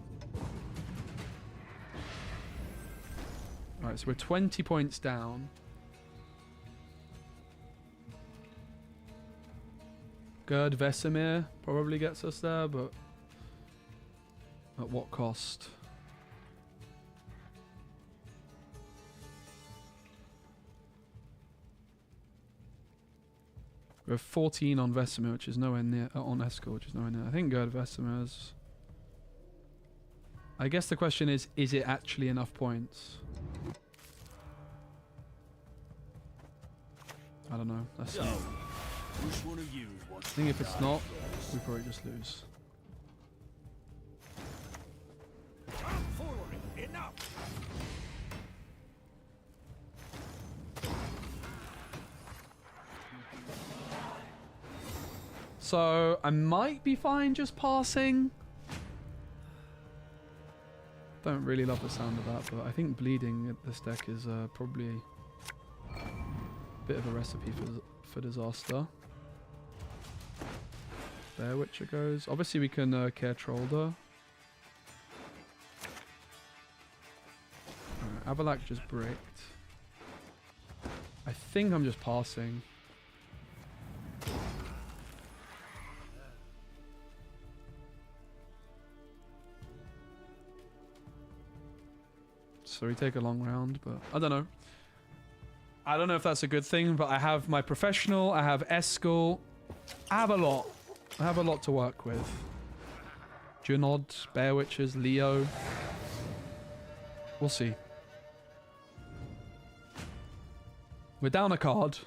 Alright, so we're 20 points down. Gerd Vesemir probably gets us there, but at what cost? We have 14 on Vesemir, which is nowhere near, on Escort, which is nowhere near. I think Gerd Vesemir is... I guess the question is it actually enough points? I don't know. Let's see.
Which one of you
I think if it's not, we probably just lose.
Forward, enough.
So I might be fine just passing. Don't really love the sound of that, but I think bleeding at this deck is probably a bit of a recipe for disaster. Bear Witcher goes. Obviously we can Care Trollder. Alright, Avalak just bricked. I think I'm just passing. So we take a long round, but I don't know. I don't know if that's a good thing, but I have my professional, I have Eskel. I have a lot. I have a lot to work with. Junod, Bear Witches, Leo. We'll see. We're down a card.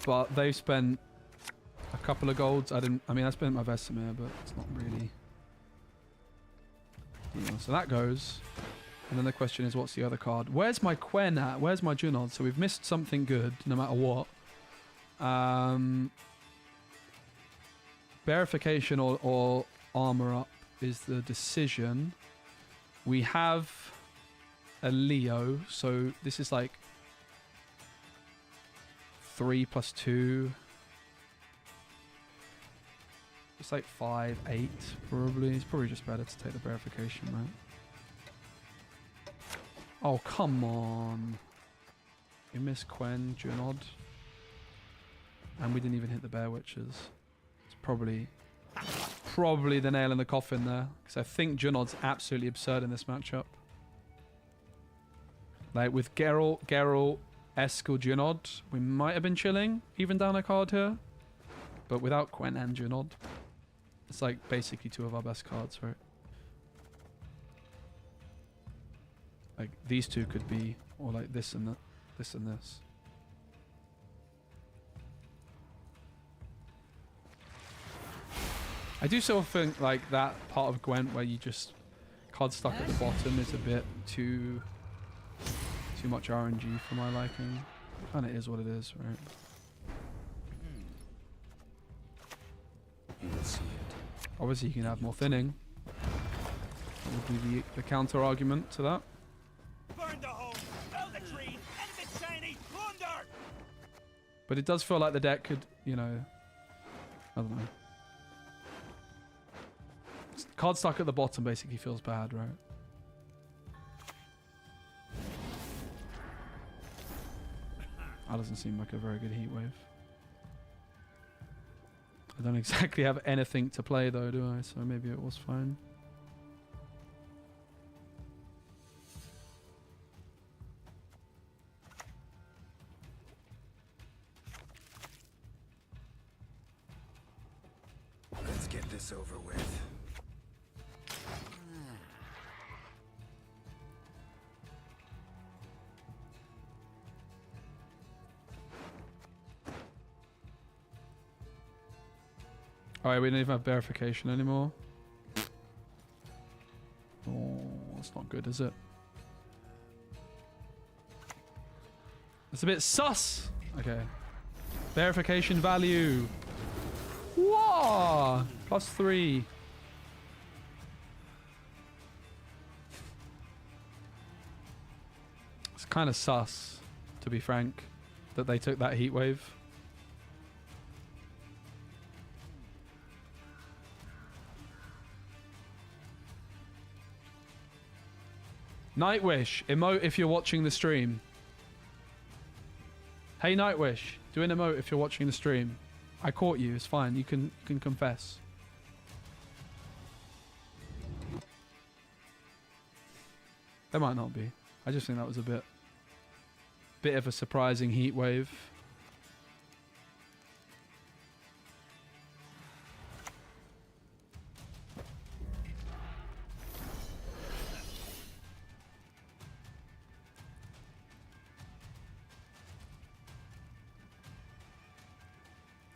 But they've spent a couple of golds. I mean, I spent my Vesemir, but it's not really... So that goes. And then the question is, what's the other card? Where's my Quen at? Where's my Junod? So we've missed something good, no matter what. Verification or armor up is the decision. We have a Leo, so this is like 3 + 2. It's like 5, 8 probably. It's probably just better to take the verification, right? Oh, come on. We missed Quen, Junod. And we didn't even hit the Bear Witches. It's probably the nail in the coffin there. Because I think Junod's absolutely absurd in this matchup. Like with Geralt, Eskel, Junod, we might have been chilling even down a card here. But without Quen and Junod, it's like basically two of our best cards, right? Like these two could be, or like this and that, this and this. I do sort of think like that part of Gwent where you just card stuck at the bottom is a bit too much RNG for my liking. Kind of is what it is, right?
You will see it.
Obviously, you can have more thinning. That would be the counter argument to that.
Burn the home, fell the tree, anything shiny, plunder!
But it does feel like the deck could, you know, I don't know. Card stuck at the bottom basically feels bad, right? That doesn't seem like a very good heat wave. I don't exactly have anything to play though, do I? So maybe it was fine.
Let's get this over with.
Alright, we don't even have verification anymore. Oh, that's not good, is it? It's a bit sus! Okay. Verification value. Whoa! +3. It's kind of sus, to be frank, that they took that heat wave. Nightwish, emote if you're watching the stream. Hey Nightwish, do an emote if you're watching the stream. I caught you, it's fine. You can confess. There might not be. I just think that was a bit of a surprising heat wave.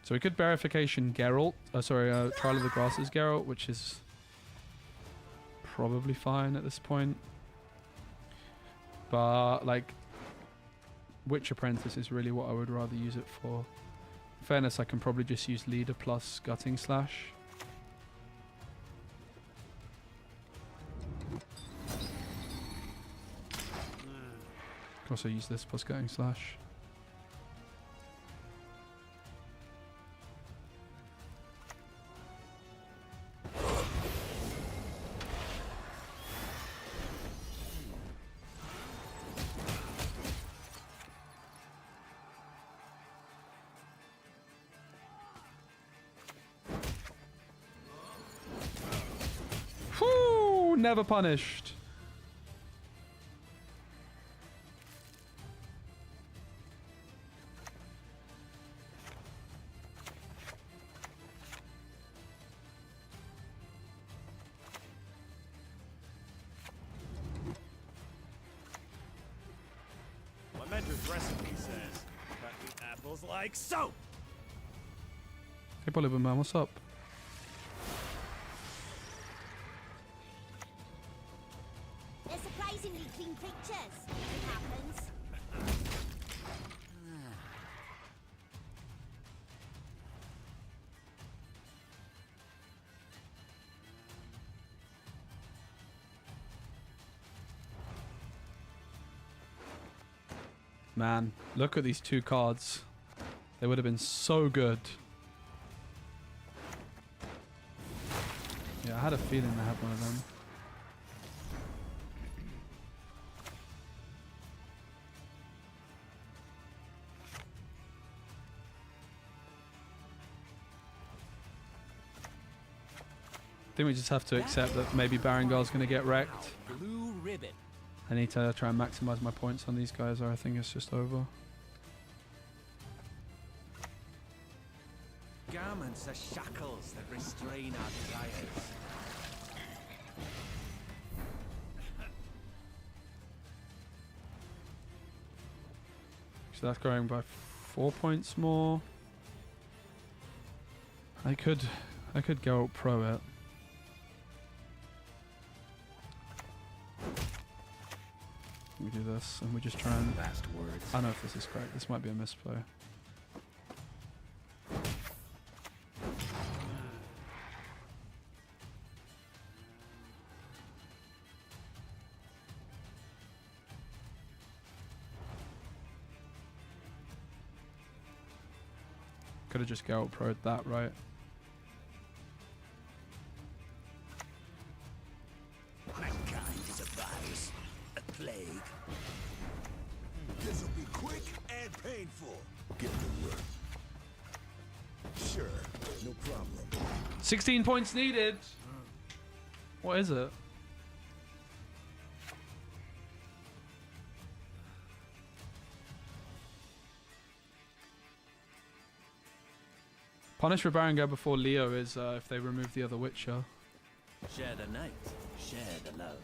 So we could verification Geralt. Trial of the Grasses Geralt, which is probably fine at this point. But like, Witch Apprentice is really what I would rather use it for. In fairness, I can probably just use Leader plus Gutting Slash. Can also use this plus Gutting Slash. Never punished.
My mentor's recipe says, cut the apples like so!
Hey Bollywood man, what's up?
They're surprisingly clean creatures. It happens.
Man, look at these two cards. They would have been so good. Yeah, I had a feeling they had one of them. I think we just have to accept that maybe Barangar's going to get wrecked.
Blue ribbon.
I need to try and maximize my points on these guys, or I think it's just over.
Garments are shackles that restrain our desires.
So that's going by 4 points more. I could go pro it. We do this and we just try and.
Last words.
I don't know if this is correct. This might be a misplay. Could have just go pro'd that, right?
Mankind is a virus, a plague.
This'll be quick and painful. Get to work. Sure, no problem.
16 points needed. What is it? Punish for Barangar before Leo is if they remove the other Witcher.
Share the night, share the love.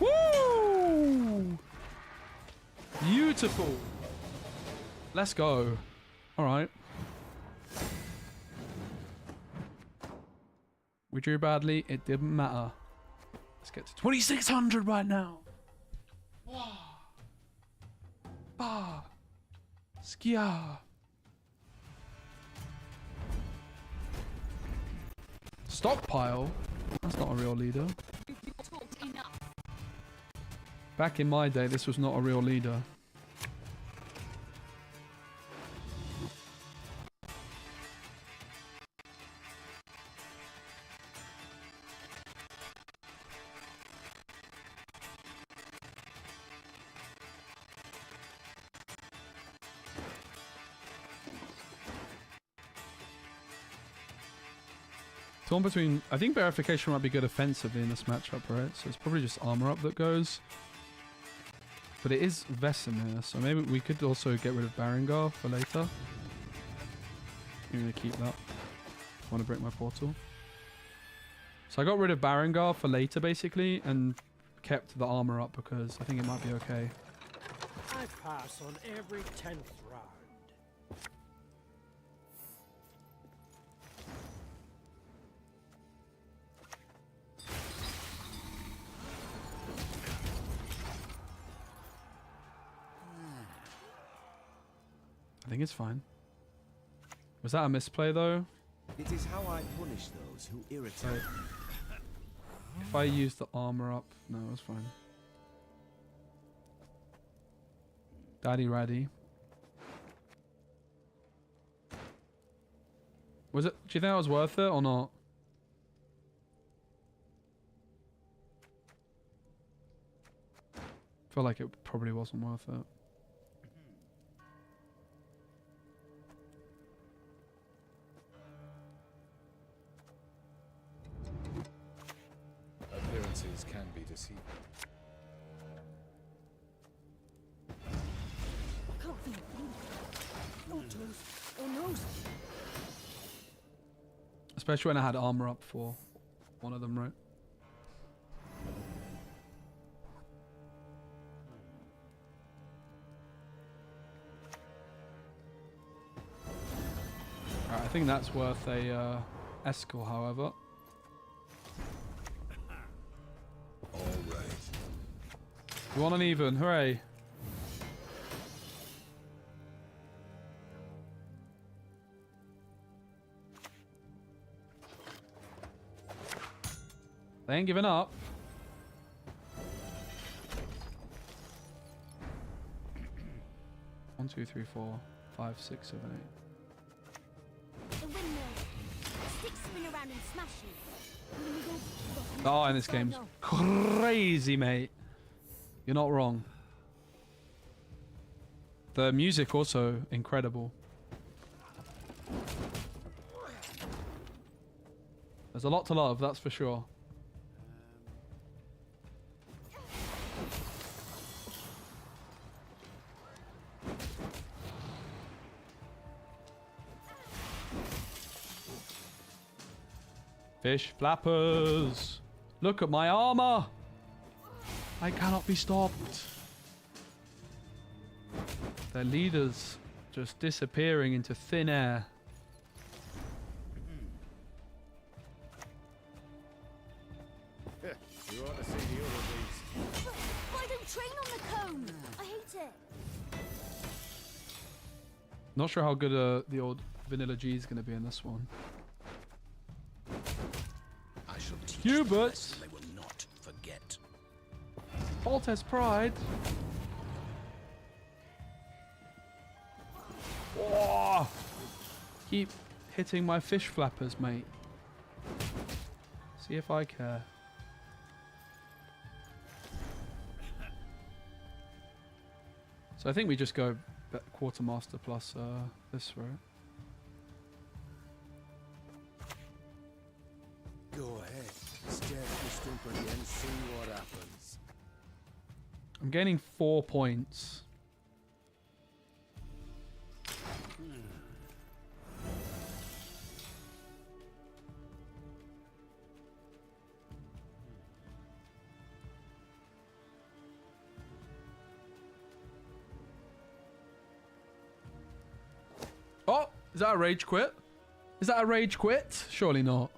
Woo! Beautiful. Let's go. All right. We drew badly. It didn't matter. Let's get to 2600 right now. Wow. Bah. Skia. Stockpile? That's not a real leader. Back in my day, this was not a real leader. Torn between, I think verification might be good offensively in this matchup, right? So it's probably just armor up that goes. But it is Vesemir, so maybe we could also get rid of Barangar for later. I'm gonna keep that. I want to break my portal. So I got rid of Barangar for later, basically, and kept the armor up because I think it might be okay.
I pass on every 10th round.
I think it's fine. Was that a misplay though?
It is how I punish those who irritate me.
If I use the armor up, no, it's fine. Daddy Raddy. Was it? Do you think that was worth it or not? I feel like it probably wasn't worth it.
Appearances can be deceiving.
I can't feel it. Oh, toes. Oh, nose.
Especially when I had armor up for one of them, right? Alright, I think that's worth a Eskel, however. We want an even, hooray! They ain't giving up. One, two, three, 4, 5, 6, 7, 8.
The windmill. The sticks spin around and smash you.
Oh, and this game's crazy, mate. You're not wrong. The music also incredible. There's a lot to love, that's for sure. Fish flappers. Look at my armor. I cannot be stopped. Their leaders just disappearing into thin air.
You ought to see the other beast.
But why don't train on the cone? I hate it.
Not sure how good the old Vanilla G is going to be in this one.
I shall teach
Hubert.
them a lesson they will not forget.
Playtest pride. Oh, keep hitting my fish flappers, mate. See if I care. So I think we just go quartermaster plus this, right?
Go ahead. Stare at the stump again, see what happens.
I'm gaining 4 points. Oh, is that a rage quit? Is that a rage quit? Surely not.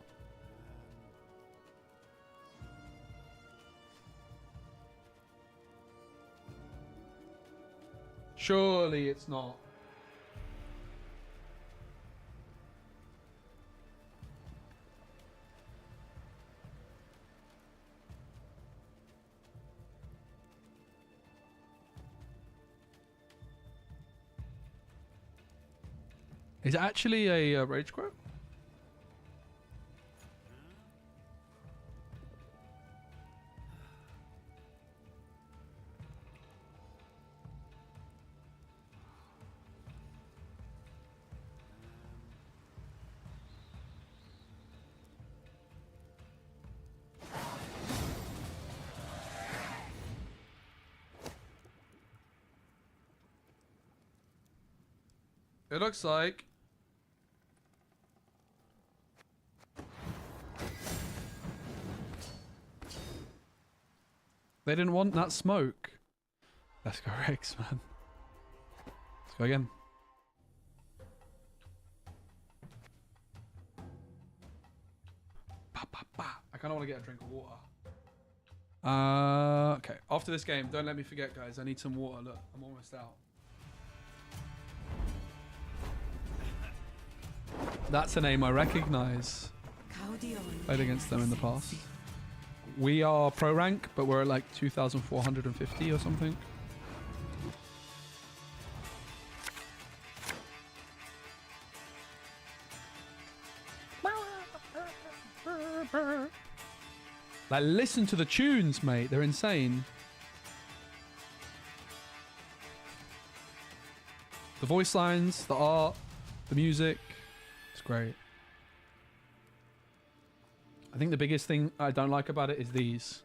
Surely it's not. Is it actually a rage quit? It looks like they didn't want that smoke. Let's go Rex, man. Let's go again. Ba, ba, ba. I kind of want to get a drink of water. Okay. After this game, don't let me forget, guys. I need some water. Look, I'm almost out. That's a name I recognize. Played against them in the past. We are pro rank, but we're at like 2,450 or something. Like, listen to the tunes, mate. They're insane. The voice lines, the art, the music. It's great. I think the biggest thing I don't like about it is these.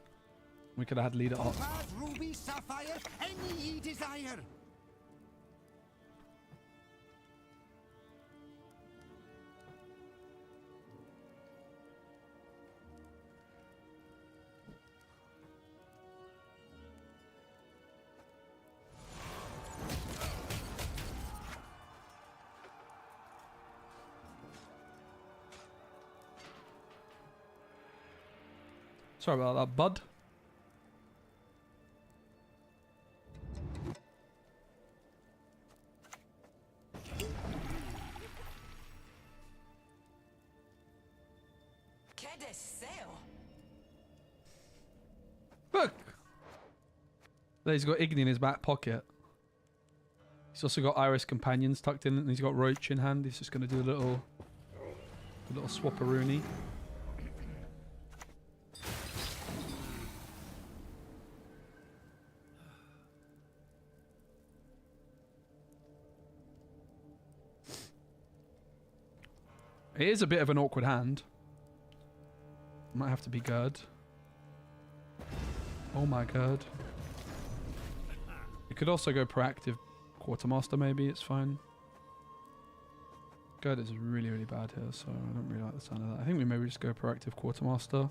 We could have had leader art.
Ruby, sapphire, any ye desire.
Sorry about that, bud. Look! There, he's got Igni in his back pocket. He's also got Iris companions tucked in, and he's got Roach in hand. He's just going to do a little swapperoonie. It is a bit of an awkward hand. Might have to be good. Oh my god. You could also go proactive quartermaster maybe, it's fine. God is really, really bad here, so I don't really like the sound of that. I think we maybe just go proactive quartermaster.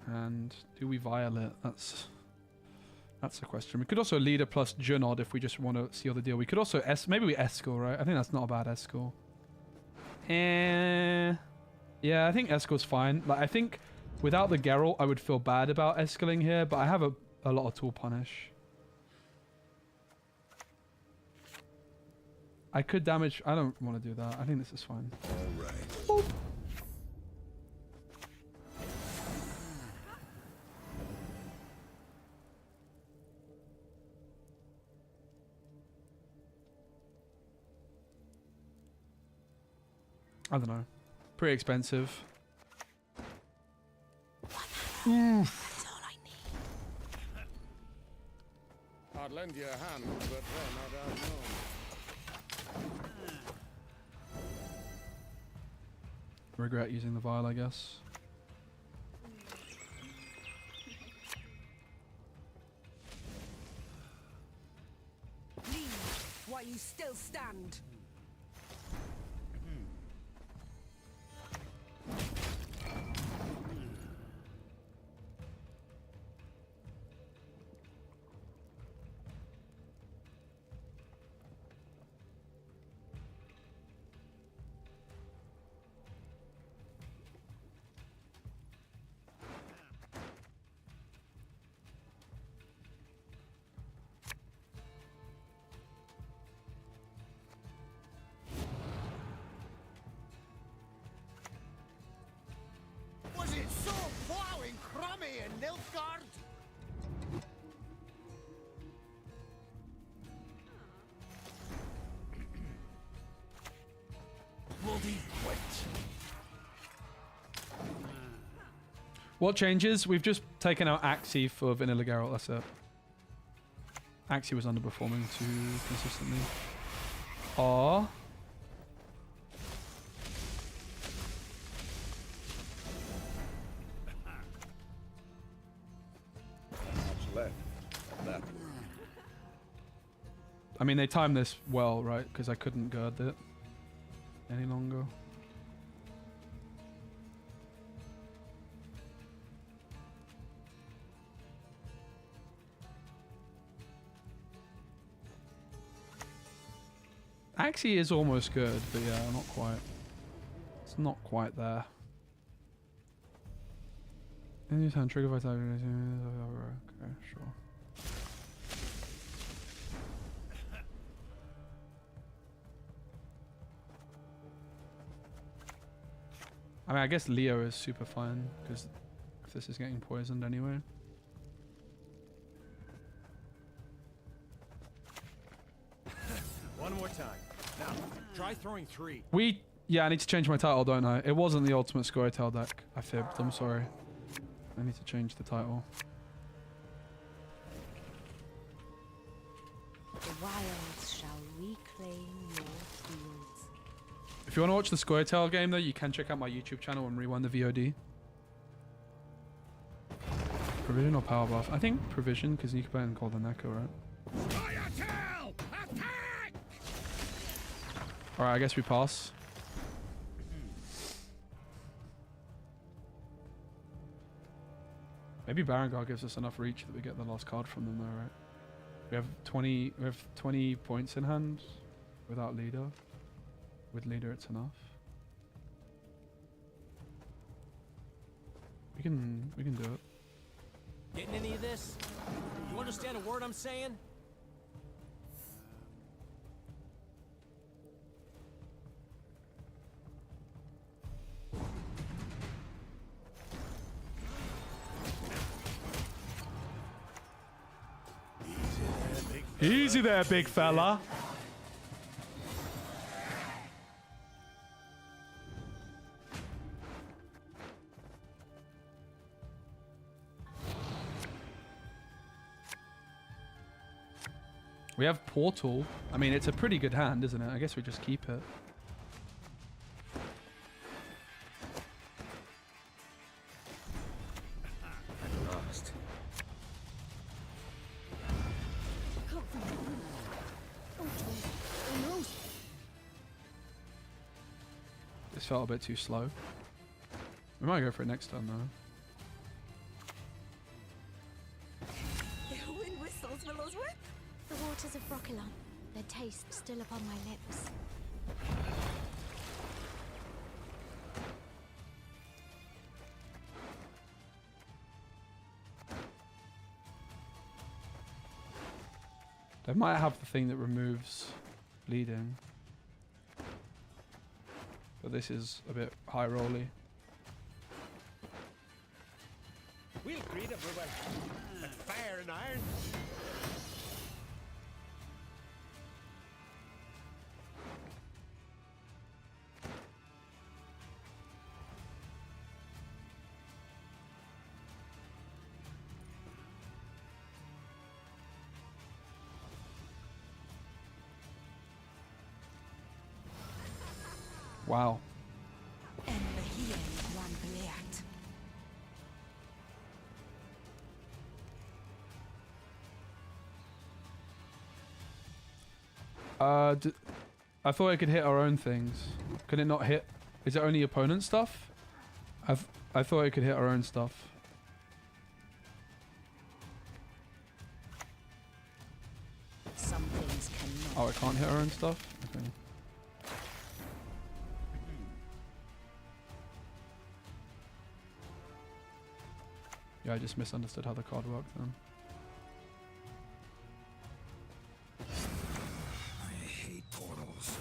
And do we violet? That's the question. We could also leader plus Junod if we just want to seal the deal. We could also maybe we escort, right? I think that's not a bad escort. Yeah, I think escort's fine. Like I think without the Geralt, I would feel bad about escaling here, but I have a lot of tool punish. I could damage. I don't want to do that. I think this is fine.
All right.
Boop. I don't know. Pretty expensive. Oof.
I'd lend you a hand, but then I'd have known.
Regret using the vial, I guess.
Leave while you still stand.
Was it so plowing crummy in Nilfgaard? Bloody Gwent.
What changes? We've just taken out Axie for Vanilla Geralt, that's it. Axie was underperforming too consistently. Aww.
Much left. That.
I mean, they timed this well, right? Because I couldn't gird it any longer. Axie is almost good, but yeah, not quite. It's not quite there. Anytime trigger vitality. Okay, sure. I mean, I guess Leo is super fine because if this is getting poisoned anyway.
One more time. Now, try throwing 3.
Yeah, I need to change my title, don't I? It wasn't the ultimate Scoia'tael deck. I fibbed, I'm sorry. I need to change the title.
The wilds shall reclaim your fields.
If you want to watch the Scoia'tael game though, you can check out my YouTube channel and rewind the VOD. Provision or power buff? I think provision, because you can play and call the Neko, right?
Scoia'tael! Attack!
Alright, I guess we pass. Maybe Barangar gives us enough reach that we get the last card from them though, right? We have 20 points in hand without leader. With leader it's enough. We can do it.
Getting any of this? You understand a word I'm saying?
Easy there, big fella. We have Portal. I mean, it's a pretty good hand, isn't it? I guess we just keep it.
Lost.
This felt a bit too slow. We might go for it next time, though.
The wind whistles, Willowsworth.
The waters of Broccolon, their taste still upon my lips.
They might have the thing that removes bleeding. But this is a bit high rolly.
We'll greet everyone. At fire and iron.
Wow. I thought it could hit our own things. Could it not hit? Is it only opponent stuff? I thought it could hit our own stuff.
Some things cannot.
Oh, it can't hit our own stuff? Okay. Yeah, I just misunderstood how the card worked then.
I hate portals.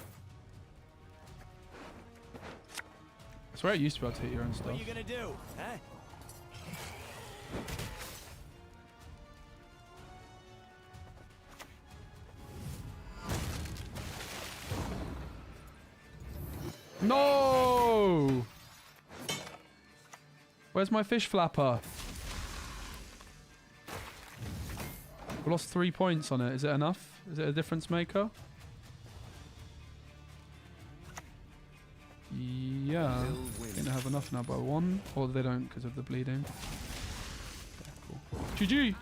I swear it used to be able to hit your own
What
stuff.
are you gonna do, huh?
No! Where's my fish flapper? We lost 3 points on it. Is it enough? Is it a difference maker? Yeah. I think they have enough now by 1. Or they don't because of the bleeding. Yeah, cool. GG!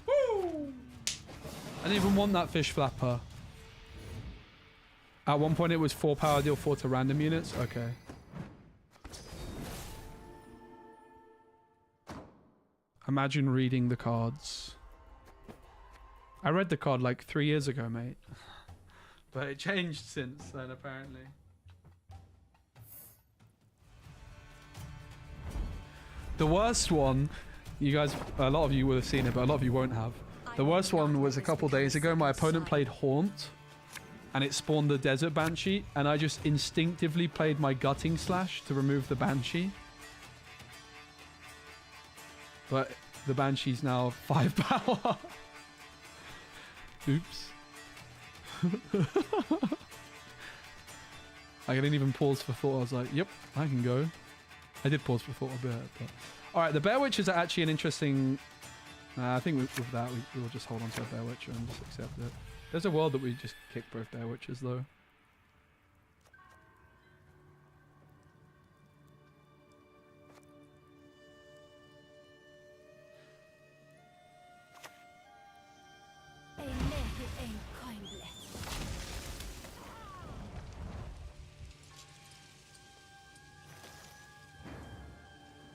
Woo! I didn't even want that fish flapper. At one point it was 4 power, deal 4 to random units. Okay. Imagine reading the cards. I read the card like 3 years ago, mate. But it changed since then, apparently. The worst one, you guys, a lot of you will have seen it, but a lot of you won't have. The worst one was a couple days ago. My opponent played Haunt, and it spawned the Desert Banshee, and I just instinctively played my Gutting Slash to remove the Banshee. But the Banshee's now 5 power. Oops. I didn't even pause for thought. I was like, yep, I can go. I did pause for thought a bit. But... Alright, the Bear Witches are actually an interesting... I think with that, we'll just hold on to a Bear Witcher and just accept it. There's a world that we just kick both Bear Witches, though.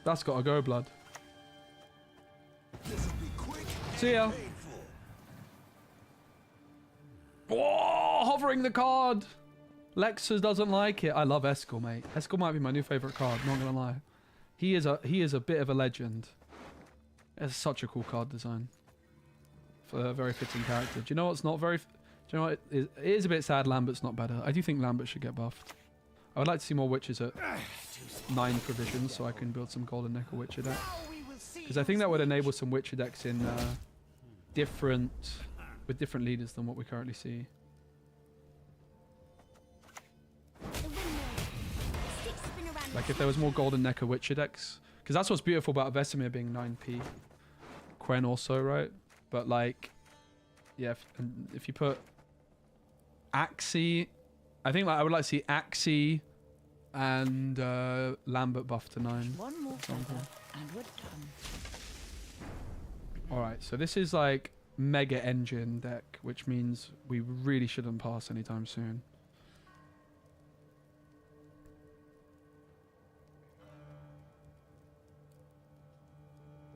That's gotta go, blood. See ya. Whoa, hovering the card. Lexus doesn't like it. I love Eskel, mate. Eskel might be my new favorite card. Not gonna lie. He is a bit of a legend. It's such a cool card design for a very fitting character. Do you know what's not very? Do you know what? It is a bit sad. Lambert's not better. I do think Lambert should get buffed. I would like to see more witches at 9 provisions so I can build some Golden Neckle Witcher deck. Because I think that would enable some Witcher decks in with different leaders than what we currently see. Like if there was more Golden Neckle Witcher decks. Because that's what's beautiful about Vesemir being 9p. Quen also, right? But like, Yeah, if you put Axie, I think like I would like to see Axie and Lambert buff to 9.
One more feather, and we're done.
Alright, so this is like Mega Engine deck, which means we really shouldn't pass anytime soon.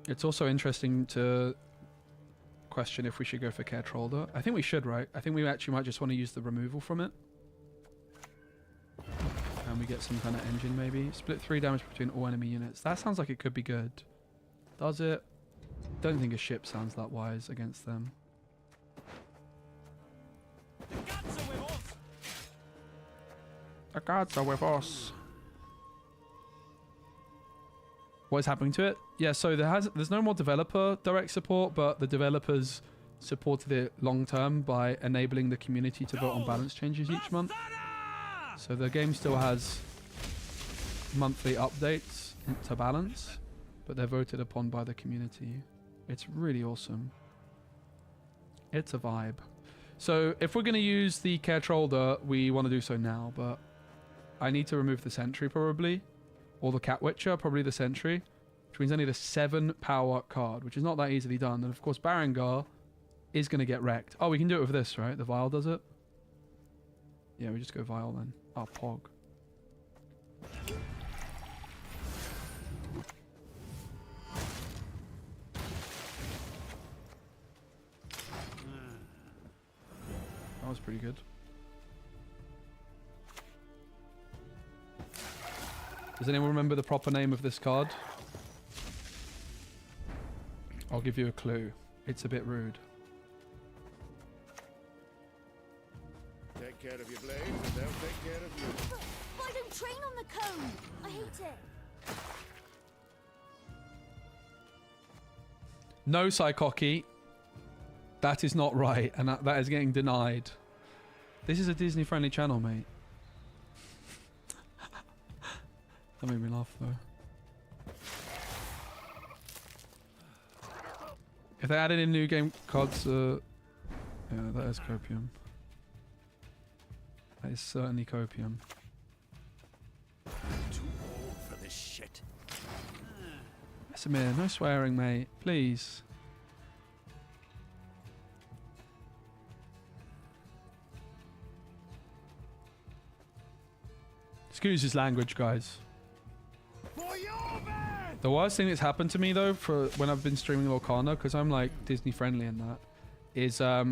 It's also interesting to question if we should go for Care Trollder. I think we should, right? I think we actually might just want to use the removal from it. And we get some kind of engine maybe. Split 3 damage between all enemy units. That sounds like it could be good. Does it? Don't think a ship sounds that wise against them. The gods are with us. What is happening to it? Yeah, so there's no more developer direct support, but the developers supported it long term by enabling the community to vote on balance changes each month. So the game still has monthly updates to balance, but they're voted upon by the community. It's really awesome. It's a vibe. So if we're going to use the Care Trollder, we want to do so now, but I need to remove the Sentry probably. Or the Cat Witcher, probably the Sentry. Which means I need a 7 power card, which is not that easily done. And of course, Barangar is going to get wrecked. Oh, we can do it with this, right? The Vial does it? Yeah, we just go Vial then. Oh, Pog. That was pretty good. Does anyone remember the proper name of this card? I'll give you a clue. It's a bit rude.
Take care of your blades and they'll take care of you.
But I don't train on the cone. I hate it.
No, Psychocky. That is not right, and that is getting denied. This is a Disney-friendly channel, mate. That made me laugh, though. If they added in new game cards, yeah, that is copium. That is certainly copium.
Too old for this shit.
Specimen, no swearing, mate. Please. Excuse his language, guys. The worst thing that's happened to me though for when I've been streaming Lorcana, because I'm like Disney friendly in that, is I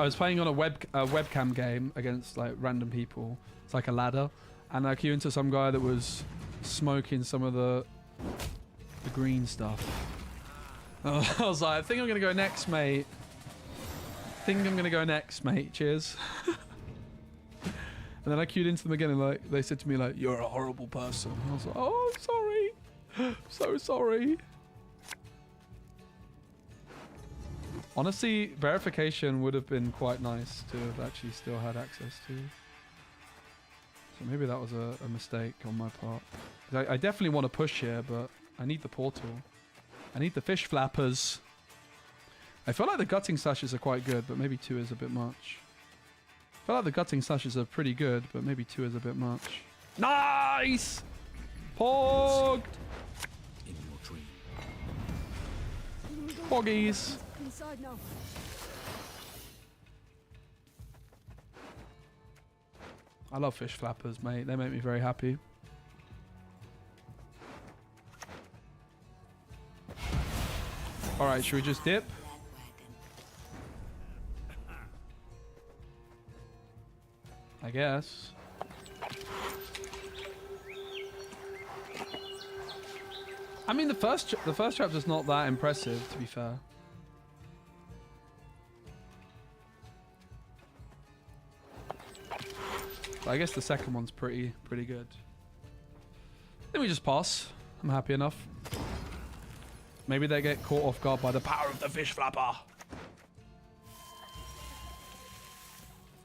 was playing on a webcam game against like random people. It's like a ladder, and I queued into some guy that was smoking some of the green stuff. I was like, I think I'm gonna go next, mate. Cheers. And then I queued into them again, and like they said to me, like, "You're a horrible person." I was like, "Oh, I'm sorry, so sorry." Honestly, verification would have been quite nice to have actually still had access to. So maybe that was a mistake on my part. I definitely want to push here, but I need the portal. I need the fish flappers. I feel like the gutting slashes are quite good, but maybe 2 is a bit much. I feel like the gutting slashes are pretty good, but maybe 2 is a bit much. Nice! Pog!
In your dream.
Poggies!
Inside now.
I love fish flappers, mate. They make me very happy. Alright, should we just dip? I guess. I mean, the first chapter's not that impressive, to be fair. But I guess the second one's pretty good. Then we just pass. I'm happy enough. Maybe they get caught off guard by the power of the fish flapper.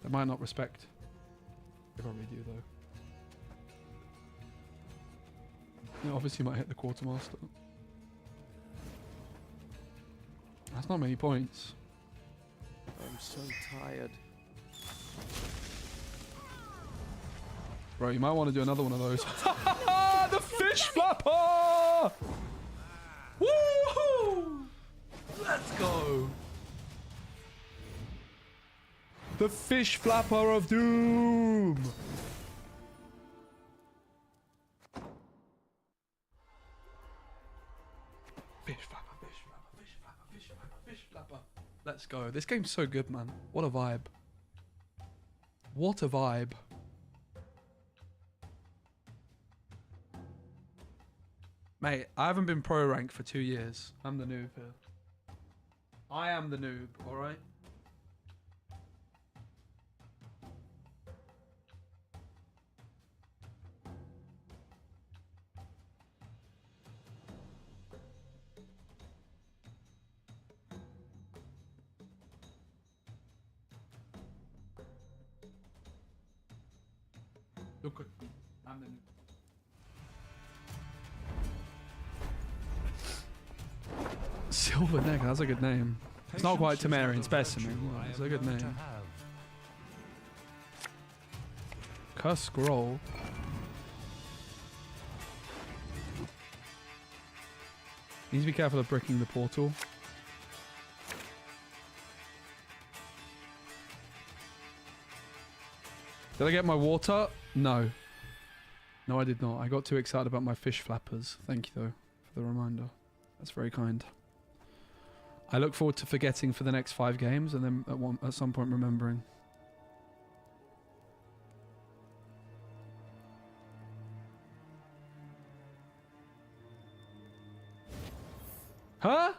The They might not respect. They probably do though. Yeah, obviously might hit the quartermaster. That's not many points.
I'm so tired.
Bro, you might want to do another one of those. The fish flapper! Woohoo! Let's go! The fish flapper of doom! Fish flapper, fish flapper, fish flapper, fish flapper, fish flapper. Let's go. This game's so good, man. What a vibe. What a vibe. Mate, I haven't been pro rank for 2 years. I'm the noob here. I am the noob, alright? Look at me. I'm the noob. Silver Neck, that's a good name. It's not quite Temerian Specimen. It's a good name. Cuss Scroll. Need to be careful of bricking the portal. Did I get my water? No. No, I did not. I got too excited about my fish flappers. Thank you, though, for the reminder. That's very kind. I look forward to forgetting for the next 5 games and then at some point remembering. Huh?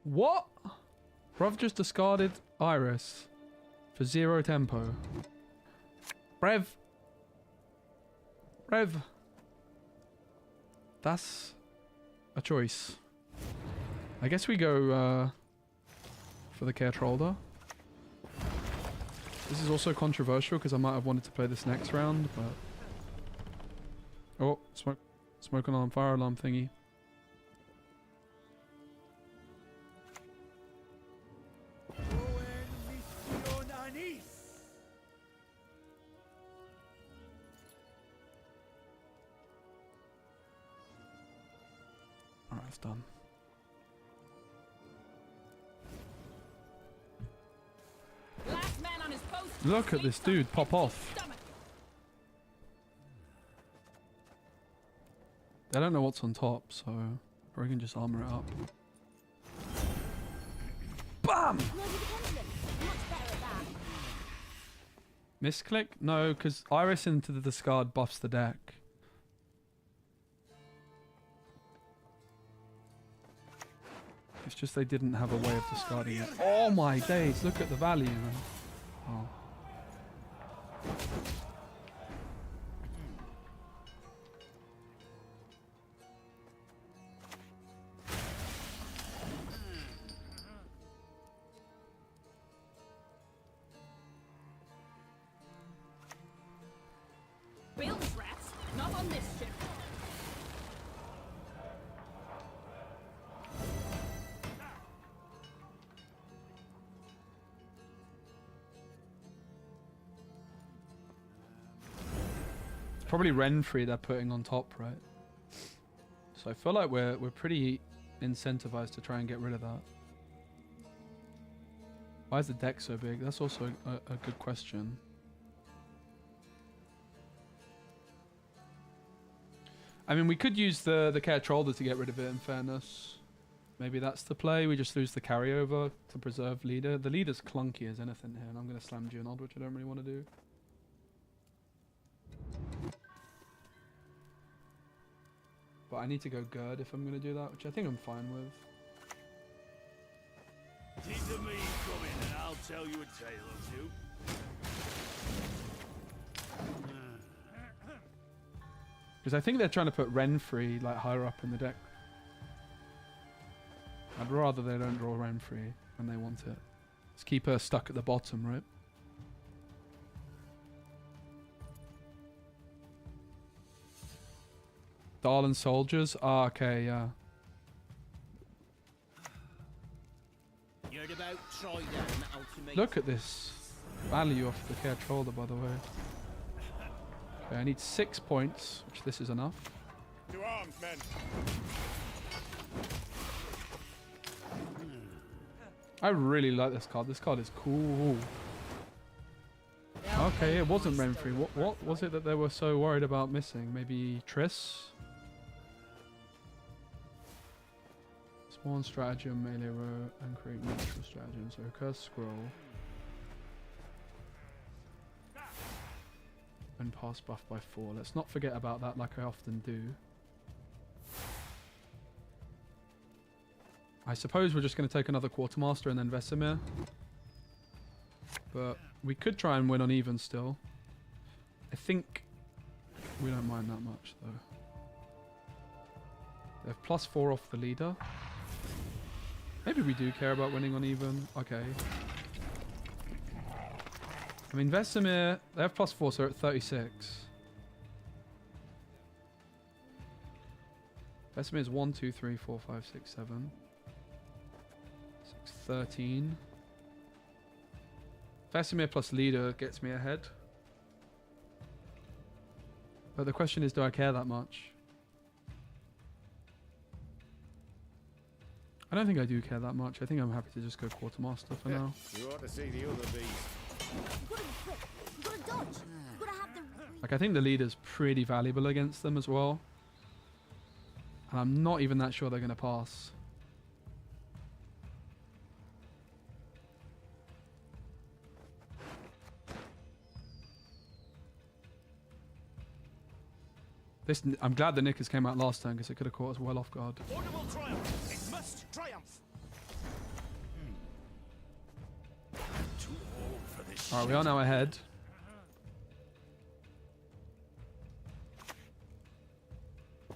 What? Bruv just discarded Iris for 0 tempo. Rev. That's a choice. I guess we go for the Scoia'tael. This is also controversial because I might have wanted to play this next round, but... Oh, smoke alarm, fire alarm thingy. Alright, it's done.
Last man on his post.
Look at this dude pop off. They don't know what's on top, so we can just armor it up. BAM! Misclick? No, because Iris into the discard buffs the deck. It's just they didn't have a way of discarding it. Oh my days, look at the value, man. Oh.
Build rats, not on this ship.
Probably Renfrey they're putting on top, right? So I feel like we're pretty incentivized to try and get rid of that. Why is the deck so big? That's also a good question. I mean, we could use the Scoia'tael to get rid of it, in fairness. Maybe that's the play. We just lose the carryover to preserve leader. The leader's clunky as anything here, and I'm going to slam Geonod, which I don't really want to do. But I need to go Gerd if I'm going to do that, which I think I'm fine with.
Teaser me coming and I'll tell you a tale or two.
Because I think they're trying to put Renfrey like higher up in the deck. I'd rather they don't draw Renfrey when they want it. Let's keep her stuck at the bottom, right? Darlin soldiers? Ah, okay, yeah. Look at this value of the care shoulder, by the way. Okay, I need 6 points, which this is enough.
To arms, men.
I really like this card. This card is cool. Okay, it wasn't Renfrey. What was it that they were so worried about missing? Maybe Triss? Spawn stratagem, melee row, and create neutral stratagem. So curse scroll. And pass buff by 4. Let's not forget about that like I often do. I suppose we're just going to take another Quartermaster and then Vesemir. But we could try and win on even still. I think we don't mind that much though. They have +4 off the leader. Maybe we do care about winning on even. Okay. I mean, Vesemir, they have +4, so they're at 36. Vesemir is 1, 2, 3, 4, 5, 6, 7. 6, 13. Vesemir plus leader gets me ahead. But the question is, do I care that much? I don't think I do care that much. I think I'm happy to just go Quartermaster for now.
You ought to see the other beast.
Like, I think the leader's pretty valuable against them as well. And I'm not even that sure they're going to pass. I'm glad the Knickers came out last time because it could have caught us well off guard.
Audible triumph. It must triumph.
Too old for this.
Alright, we are now ahead.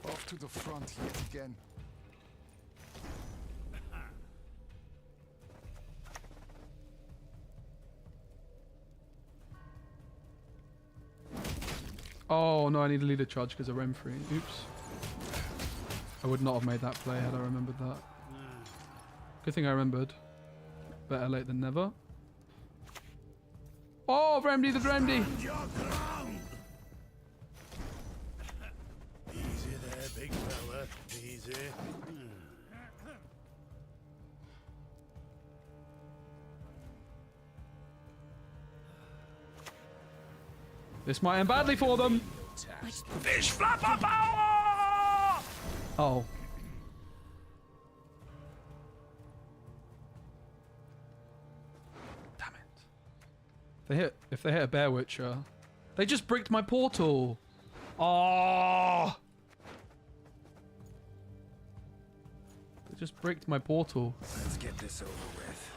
Off to the front yet again.
Oh no, I need a leader charge because of Renfrey. Oops. I would not have made that play had I remembered that. Good thing I remembered. Better late than never. Oh, Remedy the Remedy!
Easy there, big fella. Easy.
This might end badly for them.
Fish flapper power!
Oh. Damn it. If they hit a Bear Witcher. They just bricked my portal. Oh. They just bricked my portal.
Let's get this over with.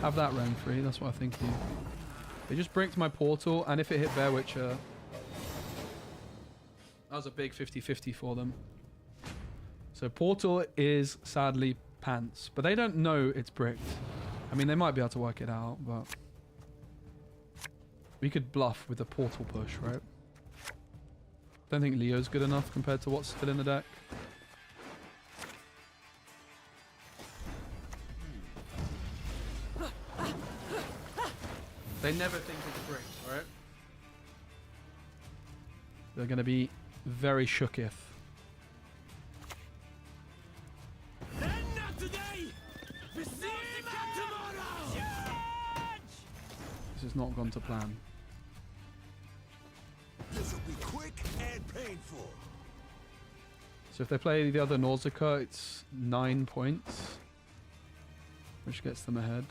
Have that Renfrey, that's what I think you. They just bricked my portal, and if it hit Bear Witcher, that was a big 50-50 for them. So portal is sadly pants, but they don't know it's bricked. I mean, they might be able to work it out, but we could bluff with a portal push, right? Don't think Leo's good enough compared to what's still in the deck. They never think it's bricked, right? They're going to be very shooketh.
Then not today. This
This has not gone to plan.
This will be quick and painful.
So if they play the other Nausicaa, it's 9 points, which gets them ahead.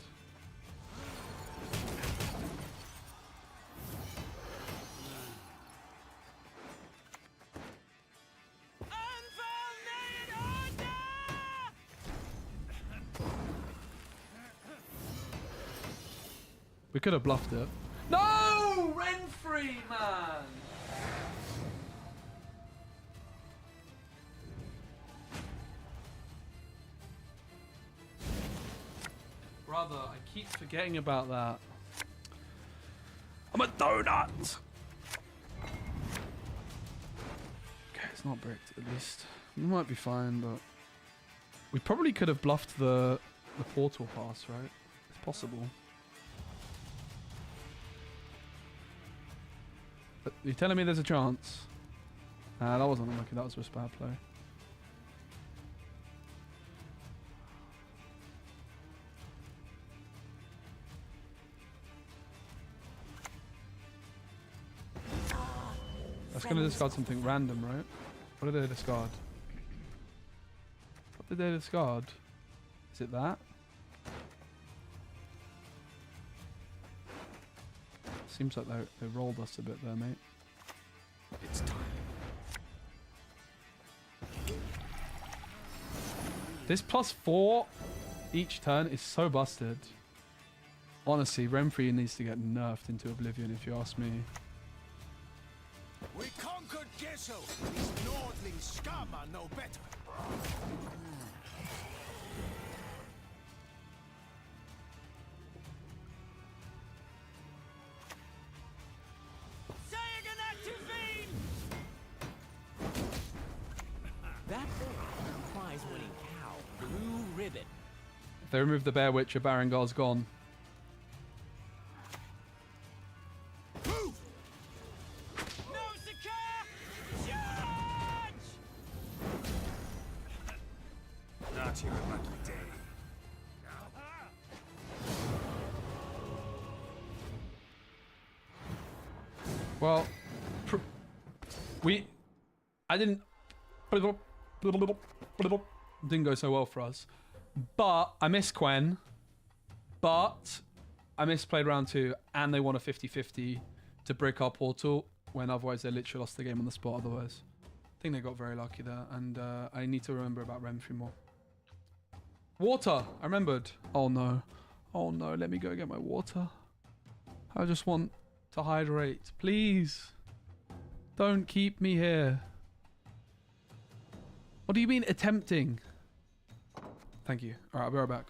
We could have bluffed it. No! Renfrey, man! Brother, I keep forgetting about that. I'm a donut! Okay, it's not bricked, at least. We might be fine, but... We probably could have bluffed the portal pass, right? It's possible. But you're telling me there's a chance? Nah, that wasn't unlucky. That was just bad play. That's going to discard something random, right? What did they discard? What did they discard? Is it that? Seems like they rolled us a bit there, mate.
It's time.
This +4 each turn is so busted. Honestly, Renfrey needs to get nerfed into oblivion if you ask me.
We conquered Gesso. These Nordling scum are no better.
That there implies winning cow. Blue ribbon.
If they remove the Bear Witch, your Barangar's gone.
Not your lucky day.
Well, I didn't go so well for us, but I missed Quen, but I misplayed round 2, and they won a 50-50 to brick our portal when otherwise they literally lost the game on the spot otherwise. I think they got very lucky there, and I need to remember about Renfrey more. Water! I remembered. Oh no. Oh no, let me go get my water. I just want to hydrate. Please. Don't keep me here. What do you mean attempting? Thank you. Alright, I'll be right back.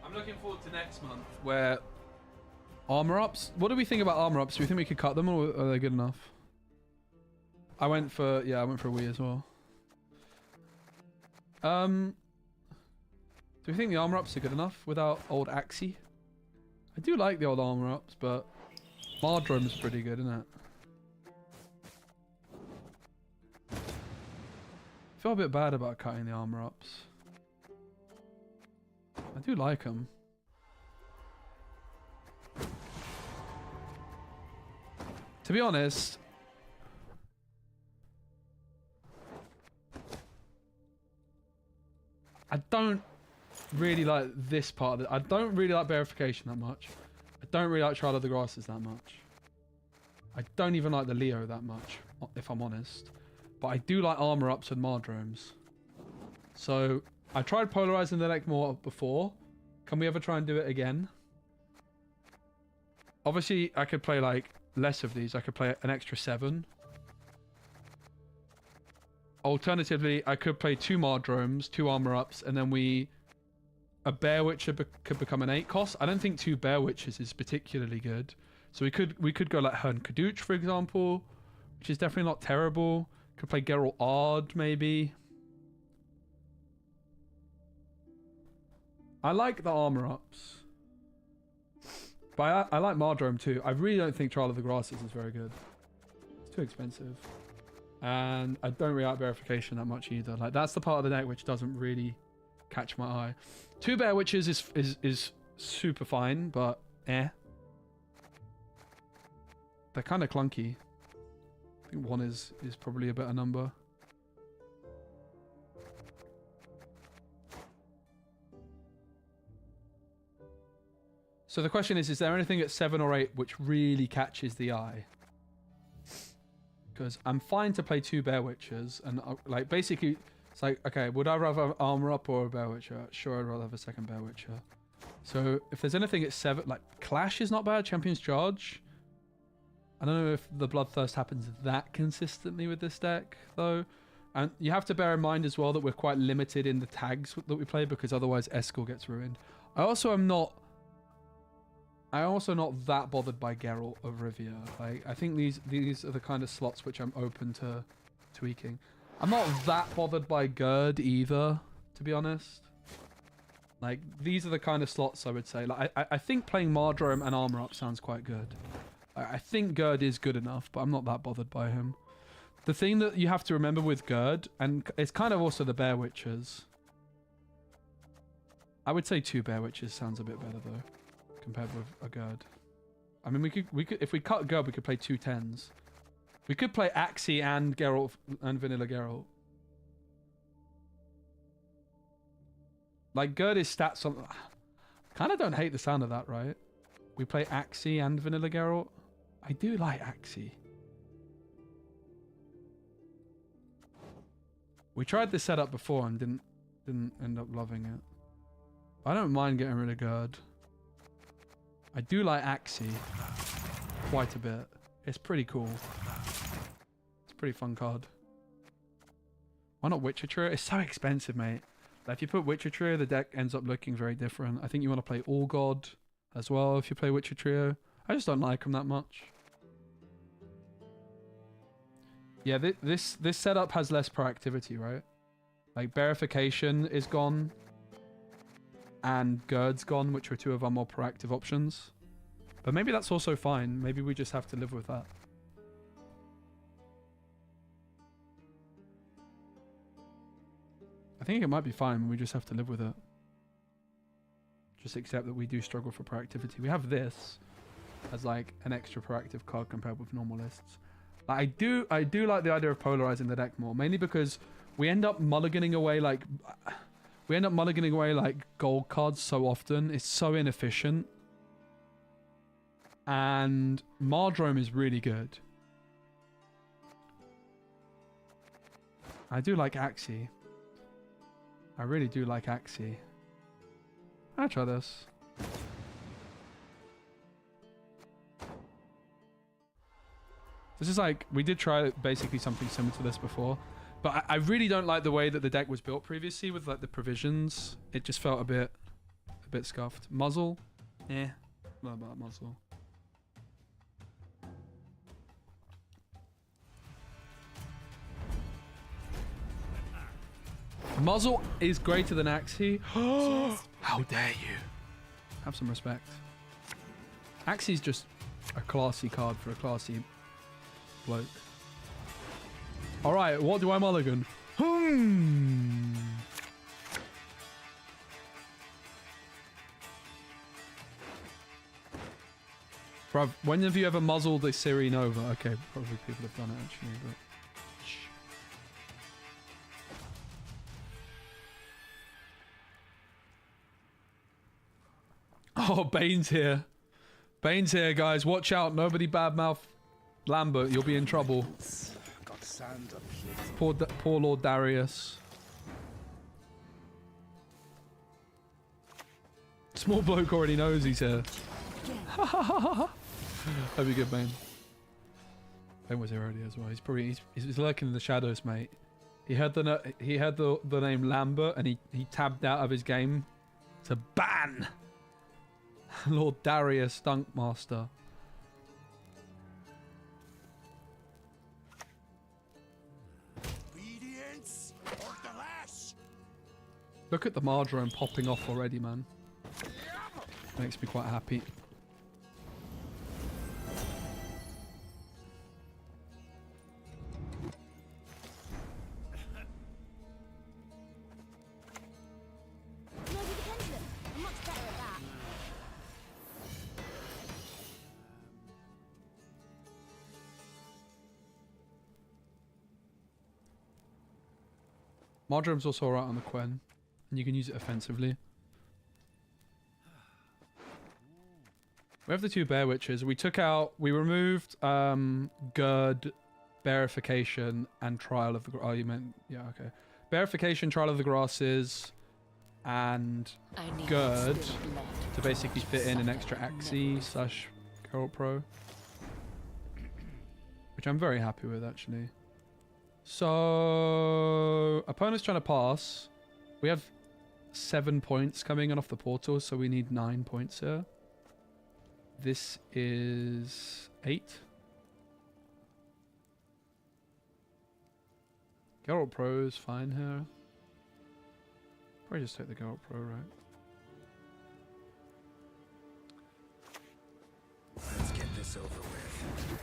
I'm looking forward to next month where Armor ups? What do we think about armor ups? Do we think we could cut them, or are they good enough? I went for a Wii as well. Do we think the armor ups are good enough without old Axie? I do like the old armor ups, but Mardrom's pretty good, isn't it? I feel a bit bad about cutting the armor ups. I do like them. To be honest, I don't really like this part of it. I don't really like verification that much. I don't really like Trial of the Grasses that much. I don't even like the Leo that much, if I'm honest. But I do like armor ups and Mardromes. So I tried polarizing the deck more before. Can we ever try and do it again? Obviously, I could play like less of these. I could play an extra 7. Alternatively, I could play 2 Mardromes, 2 armor ups, and then a Bear Witcher could become an 8 cost. I don't think 2 Bear Witches is particularly good. So we could go like Hern Kadooch, for example, which is definitely not terrible. Could play Geralt Ard, maybe. I like the armor ups. But I like Mardrome too. I really don't think Trial of the Grasses is very good. It's too expensive. And I don't really like verification that much either. Like, that's the part of the deck which doesn't really catch my eye. 2 Bear Witches is super fine, but eh. They're kind of clunky. I think 1 is probably a better number. So the question is there anything at 7 or 8 which really catches the eye? Because I'm fine to play 2 Bear Witchers, and like basically it's like, okay, would I rather have armor up or a Bear Witcher? Sure, I'd rather have a second Bear Witcher. So if there's anything at 7, like Clash is not bad, Champion's Charge. I don't know if the Bloodthirst happens that consistently with this deck though. And you have to bear in mind as well that we're quite limited in the tags that we play, because otherwise Eskel gets ruined. I also not that bothered by Geralt of Rivia. Like, I think these are the kind of slots which I'm open to tweaking. I'm not that bothered by Gerd either, to be honest. Like, these are the kind of slots I would say. Like, I think playing Mardrome and armor up sounds quite good. I think Gerd is good enough, but I'm not that bothered by him. The thing that you have to remember with Gerd, and it's kind of also the Bear Witchers. I would say 2 Bear Witches sounds a bit better though, compared with a Gerd. I mean, we could if we cut Gerd, we could play 2 10s. We could play Axie and Geralt and Vanilla Geralt. Like, Gerd is stats on. Kind of don't hate the sound of that, right? We play Axie and Vanilla Geralt. I do like Axie. We tried this setup before and didn't end up loving it. I don't mind getting rid of Gerd. I do like Axie quite a bit. It's pretty cool. It's a pretty fun card. Why not Witcher Trio? It's so expensive, mate. Like, if you put Witcher Trio, the deck ends up looking very different. I think you want to play All God as well if you play Witcher Trio. I just don't like them that much. Yeah, this setup has less proactivity, right? Like, Verification is gone. And Gerd's gone, which are 2 of our more proactive options. But maybe that's also fine. Maybe we just have to live with that. I think it might be fine. We just have to live with it. Just accept that we do struggle for proactivity. We have this as like an extra proactive card compared with normal lists. Like, I do like the idea of polarizing the deck more, mainly because we end up mulliganing away like gold cards so often. It's so inefficient. And Mardrome is really good. I do like Axie. I really do like Axie. I'll try this. This is like, we did try basically something similar to this before, but I really don't like the way that the deck was built previously with like the provisions. It just felt a bit scuffed. Muzzle? Eh. Not about muzzle. Muzzle is greater than Axie. How dare you? Have some respect. Axie's just a classy card for a classy bloke. Alright, what do I mulligan? Bruv, when have you ever muzzled a Siri Nova? Okay, probably people have done it actually, but... Oh, Bane's here. Bane's here, guys. Watch out. Nobody badmouth Lambert. You'll be in trouble.
Got sand up here.
Poor Lord Darius. Small bloke already knows he's here. That'd be good, Bane. Bane was here already as well. He's lurking in the shadows, mate. He heard the name Lambert and he tabbed out of his game to ban Lord Darius Dunkmaster.
Obedience or the lash.
Look at the Mardrone popping off already, man. Makes me quite happy. Mardrome's also alright on the Quen, and you can use it offensively. We have the two Bear Witches. We removed Gird, Bearification, and Trial of the... Oh, you meant... Yeah, okay. Bearification, Trial of the Grasses, and Gird to basically fit in an extra Axie / Carol Pro. Which I'm very happy with, actually. So... Opponent's trying to pass. We have 7 points coming in off the portal, so we need 9 points here. This is 8. Geralt Pro is fine here. Probably just take the Geralt Pro, right?
Let's get this over with.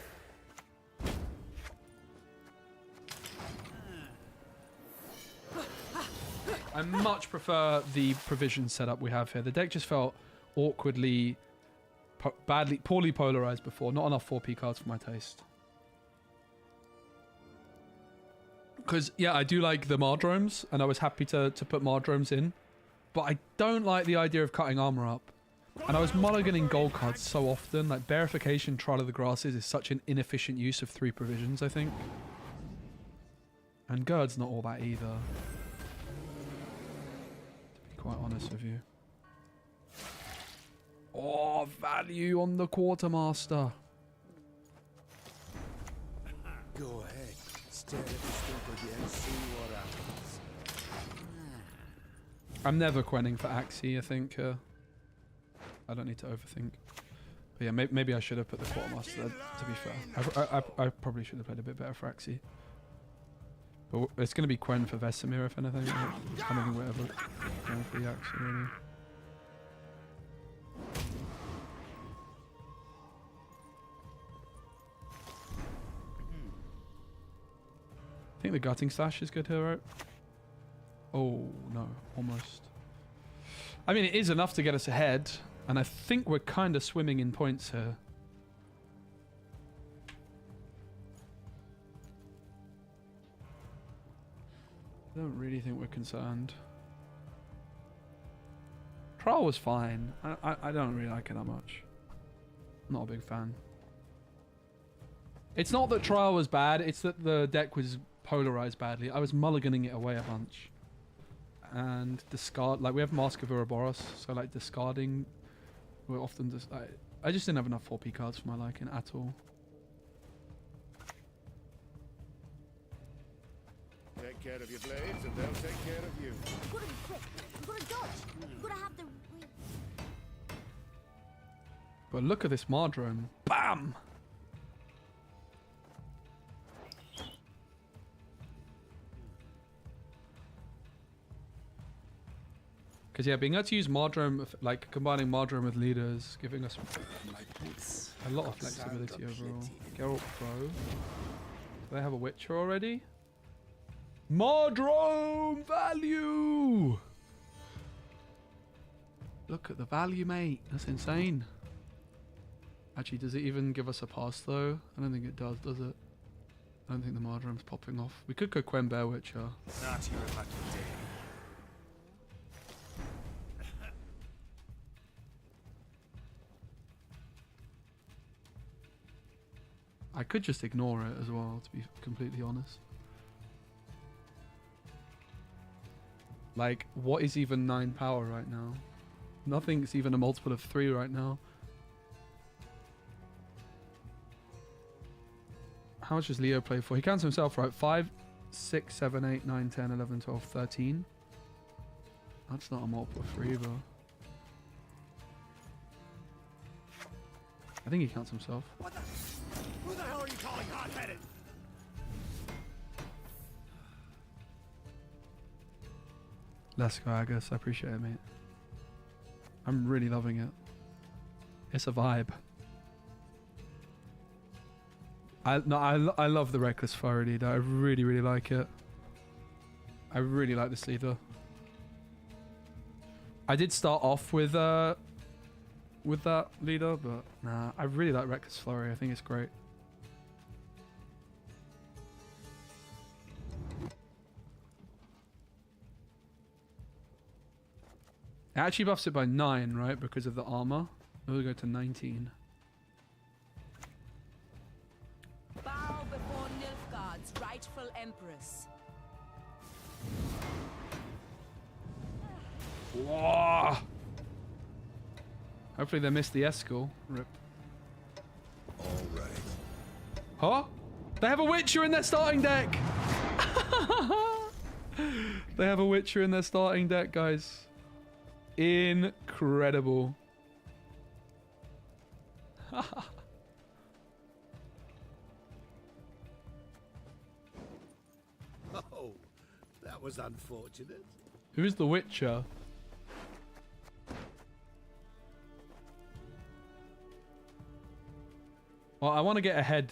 I much prefer the provision setup we have here. The deck just felt awkwardly, poorly polarized before. Not enough 4P cards for my taste. Because, yeah, I do like the Mardromes, and I was happy to put Mardromes in. But I don't like the idea of cutting armor up. And I was mulliganing gold cards so often. Like, Bearification, Trial of the Grasses is such an inefficient use of 3 provisions, I think. And Gird's not all that either. Quite honest with you. Oh, value on the Quartermaster.
Go ahead. Stare at the stump again. See what happens.
I'm never Quenning for Axie, I think. I don't need to overthink. But yeah, maybe I should have put the Quartermaster there, to be fair. I probably should have played a bit better for Axie. But it's going to be Quen for Vesemir, if anything. I don't think we're ever going for the Axie, really. I think the Gutting Slash is good here, right? Oh, no. Almost. I mean, it is enough to get us ahead. And I think we're kind of swimming in points here. I don't really think we're concerned. Trial was fine. I don't really like it that much. I'm not a big fan. It's not that Trial was bad, it's that the deck was polarized badly. I was mulliganing it away a bunch. And discard, like we have Mask of Ouroboros, so like discarding, we're often just, I just didn't have enough 4P cards for my liking at all.
Take care of your blades and they'll take care of you.
You've got to be quick. You've got to dodge. You've got to have the...
But look at this Mardrone. Bam! Because yeah, being able to use Mardrome, like combining Mardrome with leaders, giving us
My boots.
a lot of
got sand
flexibility overall.
aplenty.
Geralt Pro. Do they have a Witcher already? Mardrome value! Look at the value, mate. That's insane. Actually, does it even give us a pass though? I don't think it does it? I don't think the Mardrome's popping off. We could go Quen Bear Witcher.
Not your lucky day.
I could just ignore it as well, to be completely honest. Like, what is even 9 power right now? Nothing's even a multiple of 3 right now. How much does Leo play for? He counts himself, right? 5, 6, 7, 8, 9, 10, 11, 12, 13. That's not a multiple of 3 either. I think he counts himself.
What the? Who the hell are you calling hot-headed?
Let's go, Agus. I appreciate it, mate. I'm really loving it. It's a vibe. I love the Reckless Fire leader. I really, really like it. I really like this leader. I did start off with that leader, but nah, I really like Reckless Flurry. I think it's great. It actually buffs it by 9, right? Because of the armor. We'll go to 19.
Bow before Nilfgaard's rightful empress.
Whoa! Hopefully they missed the Eskel. Rip.
All right.
Huh? They have a Witcher in their starting deck! They have a Witcher in their starting deck, guys. Incredible.
Oh, that was unfortunate.
Who's the Witcher? Well, I want to get ahead.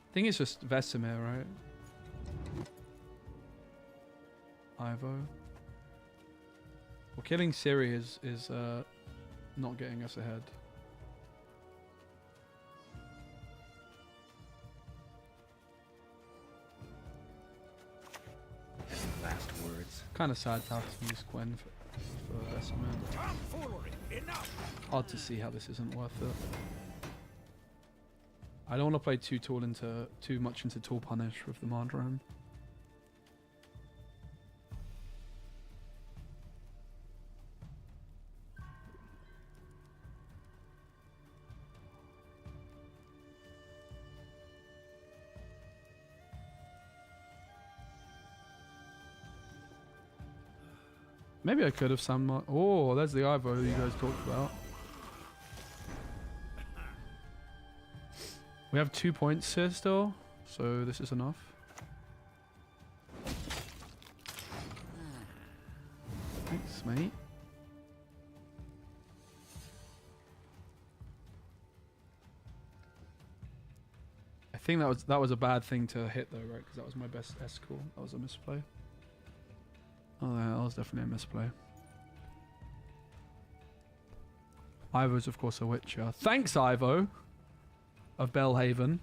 I think it's just Vesemir, right? Ivo. Well, killing Ciri is not getting us ahead.
Last words.
Kind of sad to have to use Gwen for Vesemir.
Tomfoolery! Enough!
Hard to see how this isn't worth it. I don't want to play too much into Tool Punish with the Mardrome. Maybe I could have some. Oh, there's the Ivo that you guys talked about. We have 2 points here still, so this is enough. Thanks, mate. I think that was a bad thing to hit though, right? Because that was my best Escort. That was a misplay. Oh, yeah, that was definitely a misplay. Ivo's of course a Witcher. Thanks, Ivo. Of Belhaven.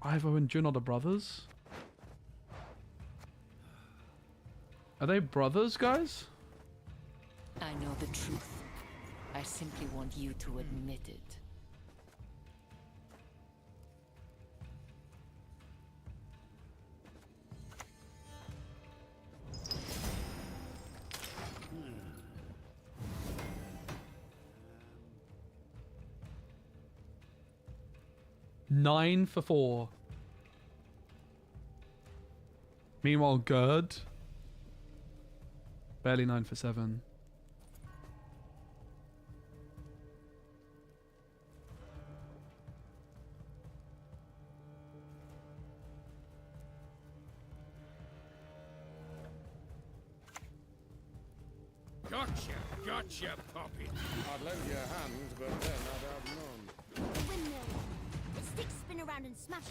Ivo and Jun are the brothers? Are they brothers, guys?
I know the truth. I simply want you to admit it.
Nine for 4. Meanwhile, Gerd. Barely 9 for 7.
Gotcha, puppy.
I'd lend you a hand, but then I'd have none.
The windmill. The sticks spin around and smash.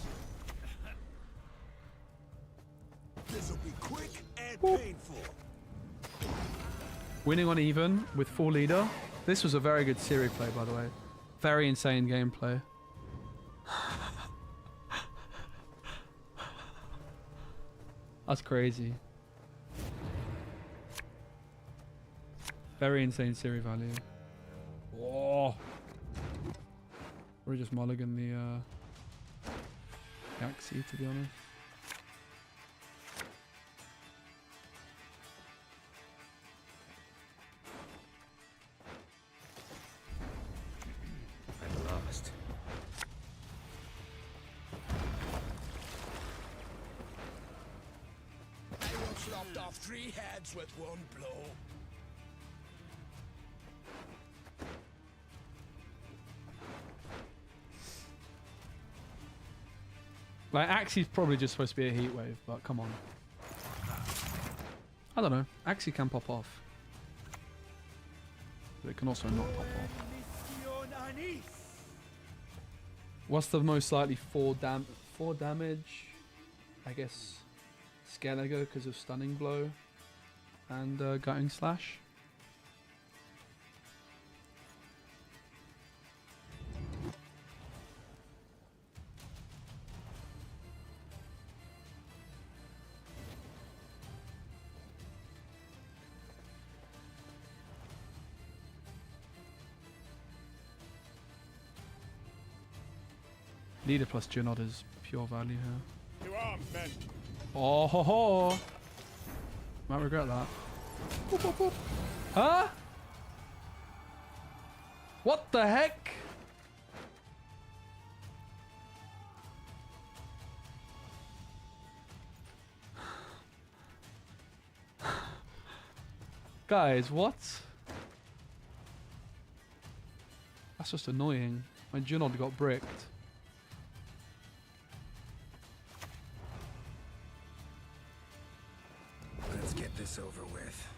This'll be quick and painful.
Winning on even with full leader. This was a very good series play, by the way. Very insane gameplay. That's crazy. Very insane series value. Whoa. We're just mulligan the Yaxi, to be honest.
I'm lost.
I once lopped off 3 heads with 1 blow.
Like, Axi's probably just supposed to be a heat wave, but come on. I don't know. Axie can pop off. But it can also not pop off. What's the most likely 4 damage? I guess Scoia'tael because of Stunning Blow and Gutting Slash. Leader plus Junod is pure value here.
To arms, men.
Oh ho ho! Might regret that. Boop, boop, boop. Huh? What the heck? Guys, what? That's just annoying. My Junod got bricked.
Let's get this over with.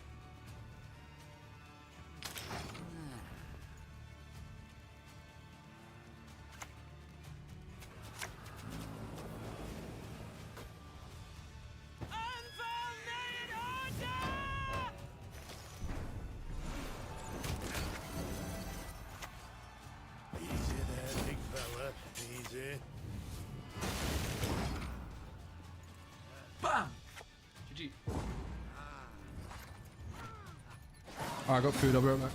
Easy there, big fella. Easy.
Bam! GG. Alright, I got food, I'll be right back.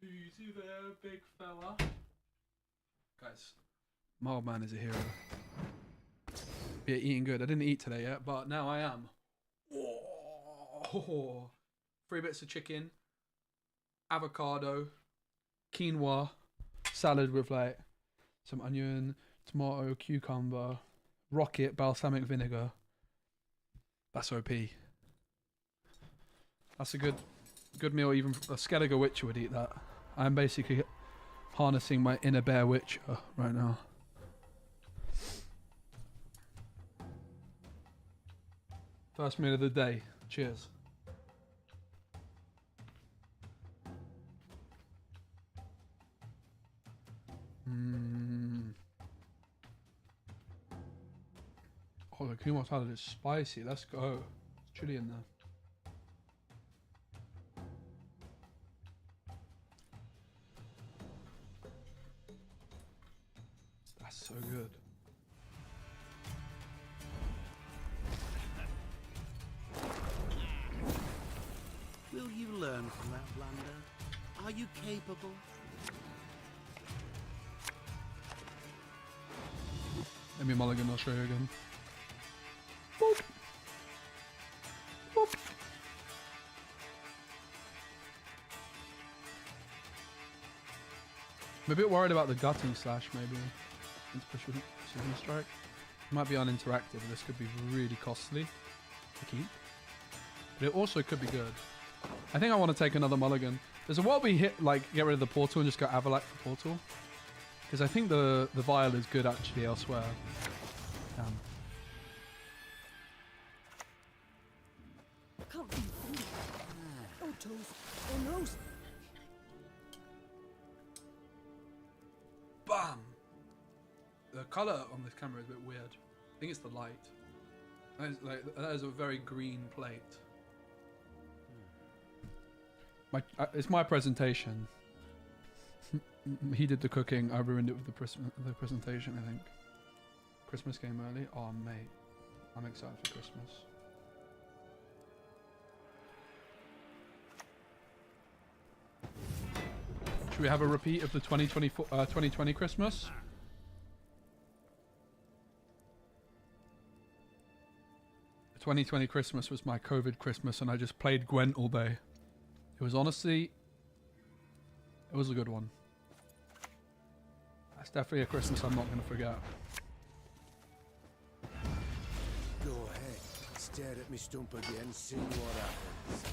Easy there, big fella. Guys, my old man is a hero. Yeah, eating good. I didn't eat today yet, but now I am. Oh, 3 bits of chicken, avocado, quinoa, salad with like some onion, tomato, cucumber, rocket, balsamic vinegar. That's OP. That's a good meal. Even a Skellige Witcher would eat that. I'm basically harnessing my inner bear Witcher right now. First meal of the day. Cheers. Oh, the quinoa salad is spicy. Let's go. There's chili in there. That's so good.
Will you learn from that blunder? Are you capable?
Let me mulligan, I'll show you again. Boop. Boop. I'm a bit worried about the gutting slash, maybe. Precision strike. It might be uninteractive, this could be really costly to keep. But it also could be good. I think I want to take another mulligan. There's a what we hit, like, get rid of the portal and just go Avalac for portal. Because I think the vial is good actually elsewhere. Damn.
Can't be. Oh, toes. Oh, nose.
Bam! The colour on this camera is a bit weird. I think it's the light. That is a very green plate. It's my presentation. He did the cooking. I ruined it with the presentation, I think. Christmas came early. Oh, mate. I'm excited for Christmas. Should we have a repeat of the 2020 Christmas? The 2020 Christmas was my COVID Christmas and I just played Gwent all day. It was honestly... It was a good one. That's definitely a Christmas I'm not going to forget.
Go ahead. Stare at me stump again, see what happens.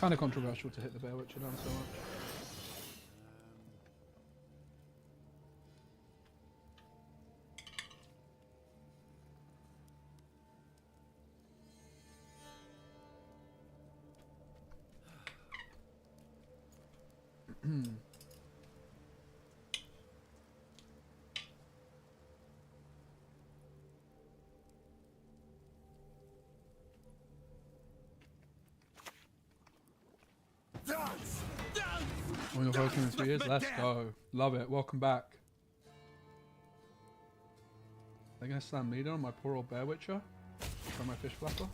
Kind of controversial to hit the bear witcher down so much. When you're working in 3 years, let's go. Love it. Welcome back. They're gonna slam me on my poor old bear witcher from my fish flapper.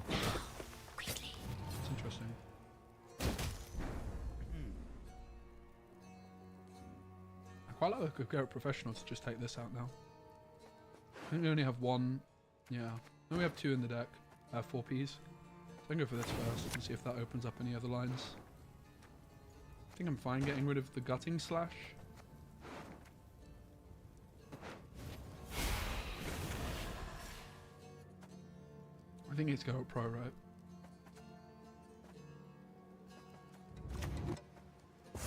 It's interesting. I quite like the Garrett Professional to just take this out now. I think we only have one. Yeah. No, we have 2 in the deck. 4 Ps. So I can go for this first and see if that opens up any other lines. I think I'm fine getting rid of the gutting slash. I think it's go pro, right?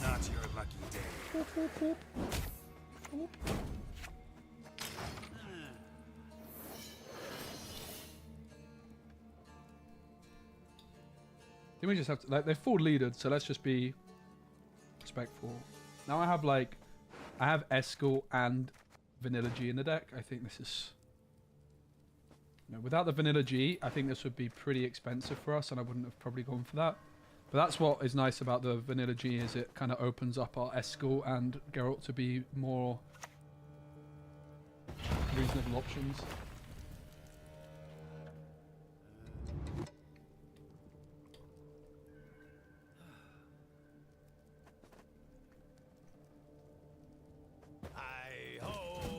Not your lucky day.
Whoop, whoop, whoop. Whoop. Then we just have to, like, they're full leadered, so let's just be respectful. Now I have Eskel and Vanilla G in the deck. I think this is, you know, without the Vanilla G, I think this would be pretty expensive for us, and I wouldn't have probably gone for that. But that's what is nice about the Vanilla G, is it kind of opens up our Eskel and Geralt to be more reasonable options.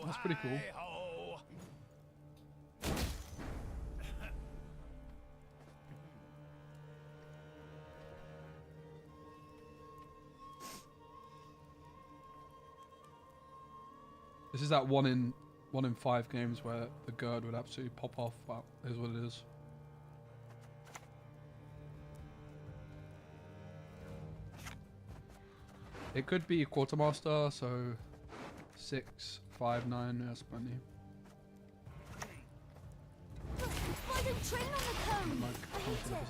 That's pretty cool. This is that one in 5 games where the gird would absolutely pop off, but it is what it is. It could be quartermaster, so 6, 5, 9. That's plenty.
Why don't train on the cone?
Like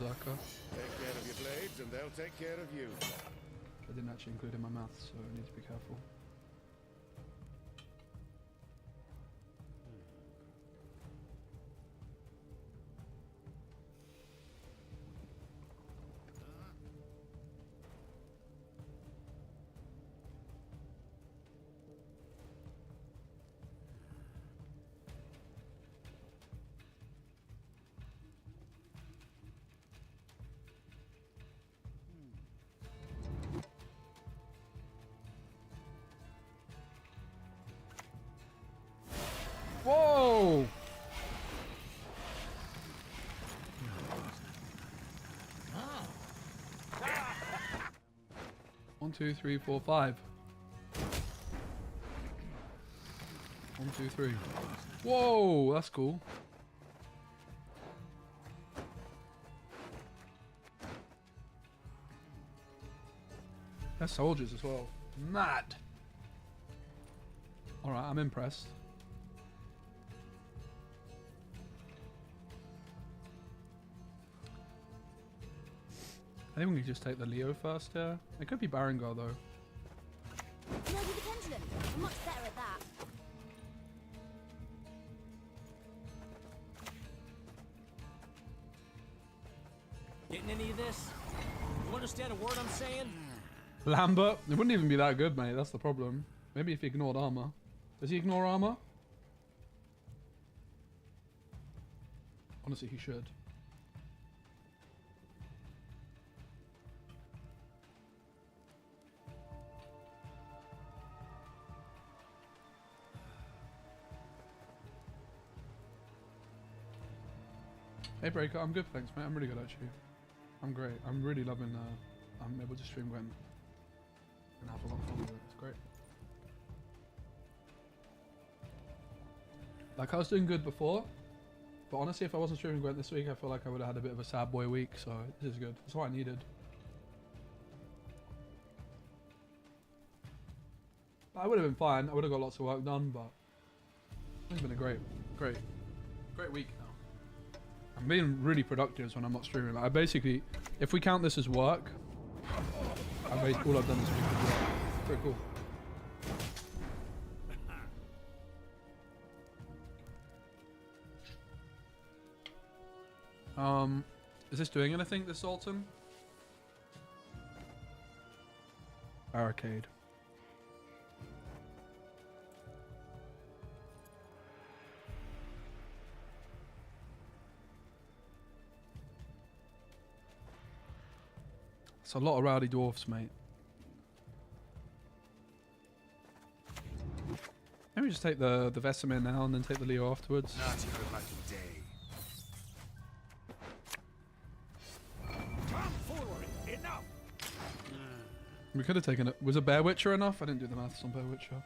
berserker.
Take care of your blades, and they'll take care of you.
I didn't actually include in my maths, so I need to be careful. Whoa! One, 2, 3, 4, 5. 1, 2, 3. Whoa, that's cool. They're soldiers as well. Mad. Alright, I'm impressed. I think we could just take the Leo first, yeah. It could be Barangar though.
Maybe the pendulum. I'm much better at that.
Getting any of this? You understand a word I'm saying?
Lambert? It wouldn't even be that good, mate. That's the problem. Maybe if he ignored armor. Does he ignore armor? Honestly, he should. Hey Breaker, I'm good, thanks mate. I'm really good actually. I'm great. I'm really loving I'm able to stream Gwent and have a lot of fun with it. It's great. Like I was doing good before, but honestly if I wasn't streaming Gwent this week I feel like I would have had a bit of a sad boy week, so this is good. That's what I needed. I would have been fine. I would have got lots of work done, but it's been a great week now. I'm being really productive when I'm not streaming. Like I basically, if we count this as work, all I've done this week is work. It's pretty cool. Is this doing anything this autumn? Barricade. It's a lot of rowdy dwarfs, mate. Maybe just take the Specimen now and then take the Leo afterwards.
Not your lucky day.
Come forward! Enough!
We could have taken it. Was a Bear Witcher enough? I didn't do the maths on Bear Witcher.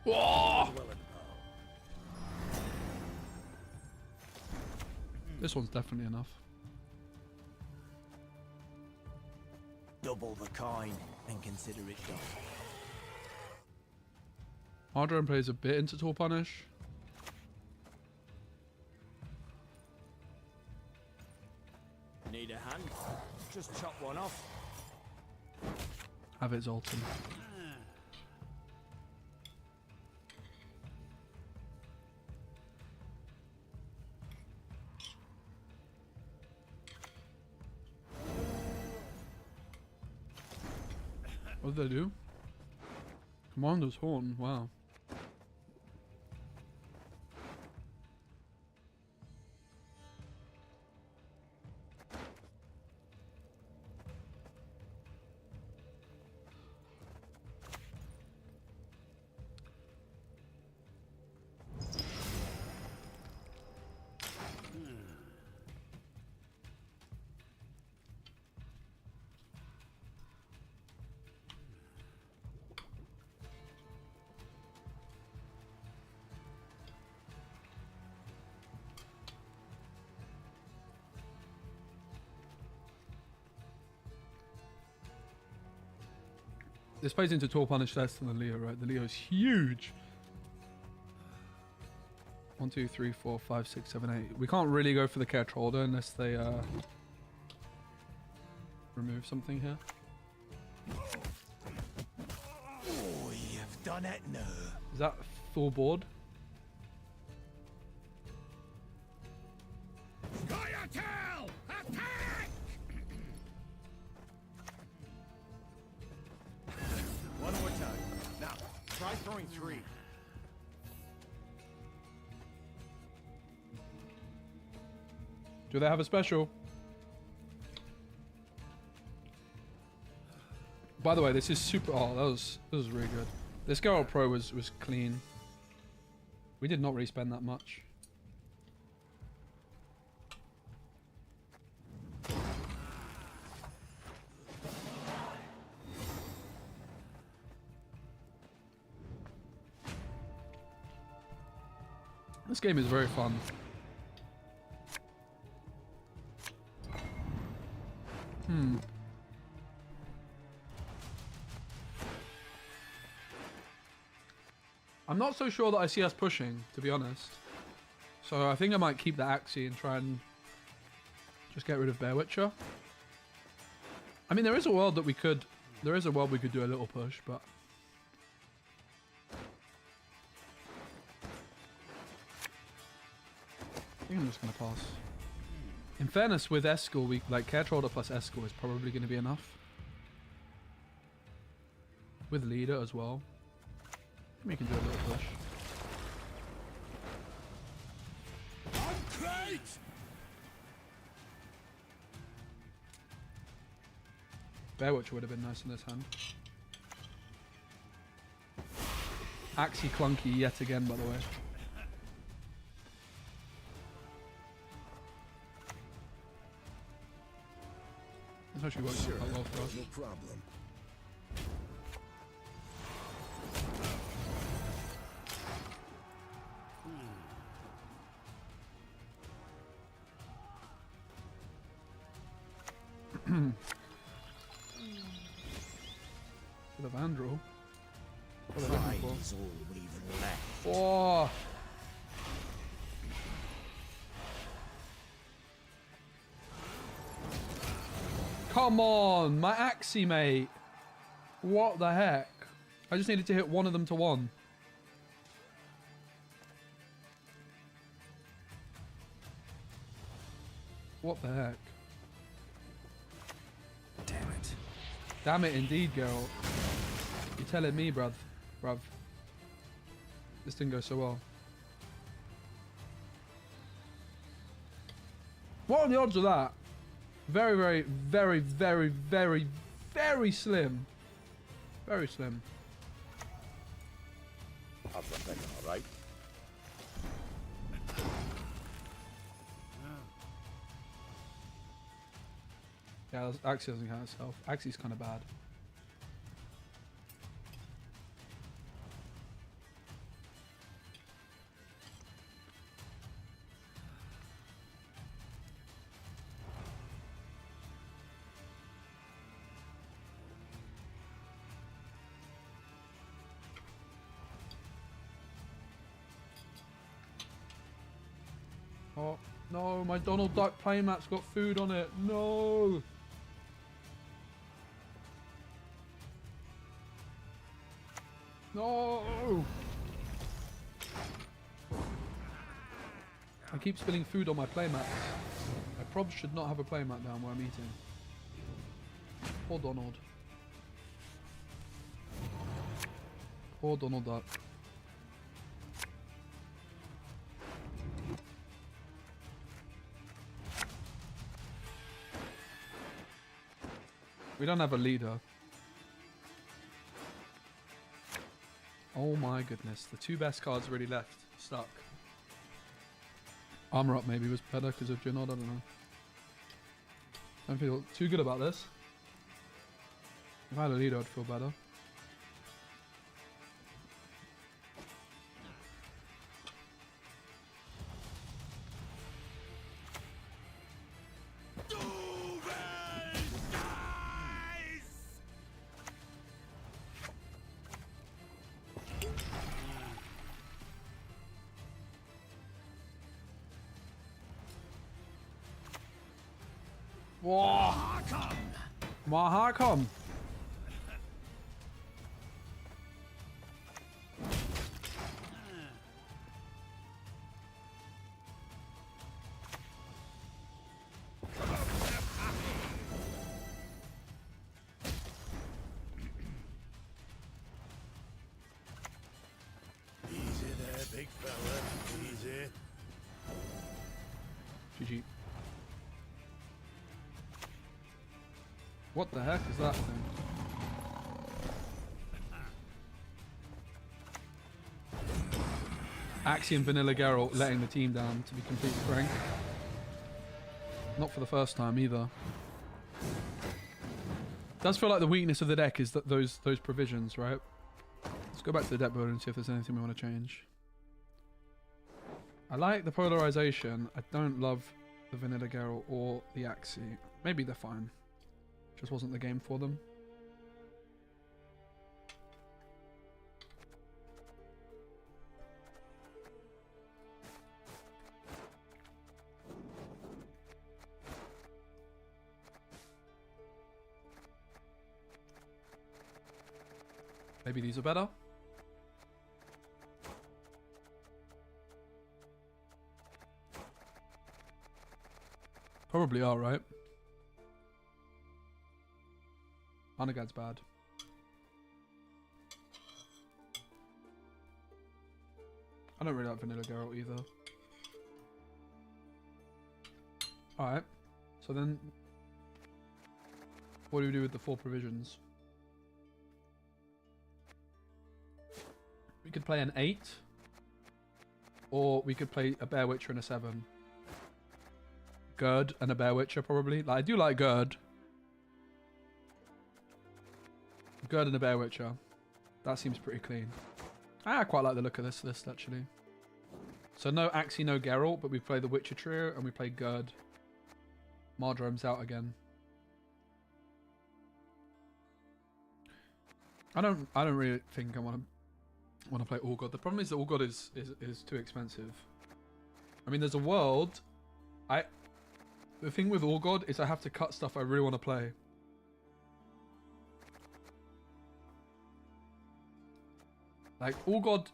Whoa! This one's definitely enough.
Double the coin and consider it done.
Hardrone plays a bit into Tool Punish.
Need a hand? Just chop one off.
Have it Zoltan. What did they do? Commander's Horn, wow. This plays into Tor Punish less than the Leo, right? The Leo's huge. 1, 2, 3, 4, 5, 6, 7, 8. We can't really go for the Catch Holder unless they remove something here.
Oh, you've done it now.
Is that full board?
Scoia'tael! Attack!
One more time. Now, try throwing 3.
Do they have a special? By the way, this is super. Oh, that was really good. This Geralt Pro was clean. We did not really spend that much. This game is very fun. I'm not so sure that I see us pushing, to be honest. So I think I might keep the Axie and try and just get rid of Bear Witcher. I mean, there is a world that we could... There is a world we could do a little push, but... I think I'm just going to pass. In fairness, with Eskel, we like Care Troller plus Eskel is probably going to be enough. With Leader as well. We can do a little push.
Great!
Bear Watcher would have been nice in this hand. Axie clunky yet again, by the way. This actually works quite well for us.
No problem.
Bit of Andrew. What are they
Pride
looking
is all we've left.
for? Oh! Come on! My Axie, mate! What the heck? I just needed to hit one of them to one. What the heck?
Damn it.
Damn it indeed, Geralt. You're telling me, bruv. This didn't go so well. What are the odds of that? Very, very, very, very, very, very slim. Very slim.
How's the thing, all right?
Yeah, Axie doesn't count itself. Axie's kind of bad. Oh, no, my Donald Duck playmat's got food on it. No! No! I keep spilling food on my playmat. I probably should not have a playmat down where I'm eating. Poor Donald. Poor Donald Duck. We don't have a leader. Oh my goodness. The 2 best cards really left. Stuck. Armor up maybe was better because of Junod, I don't know. Don't feel too good about this. If I had a leader, I'd feel better. Whoa! Mahakam!
Easy there, big fella. Easy.
GG. What the heck is that thing? Axie and Vanilla Geralt letting the team down, to be completely frank. Not for the first time either. Does feel like the weakness of the deck is that those provisions, right? Let's go back to the deck builder and see if there's anything we want to change. I like the polarization. I don't love the Vanilla Geralt or the Axie. Maybe they're fine. Just wasn't the game for them. Maybe these are better. Probably are, right? Honogad's bad. I don't really like Vanilla Geralt either. Alright. So then, what do we do with the 4 provisions? We could play an 8. Or we could play a Bear Witcher and a 7. Gerd and a Bear Witcher probably. Like, I do like Gerd. Gerd and a Bear Witcher. That seems pretty clean. I quite like the look of this list actually. So no Axie, no Geralt, but we play the Witcher trio and we play Gerd. Mardrom's out again. I don't really think I want to play All-God. The problem is that All-God is too expensive. I mean, there's a world. The thing with All-God is I have to cut stuff I really want to play. Like, All-God,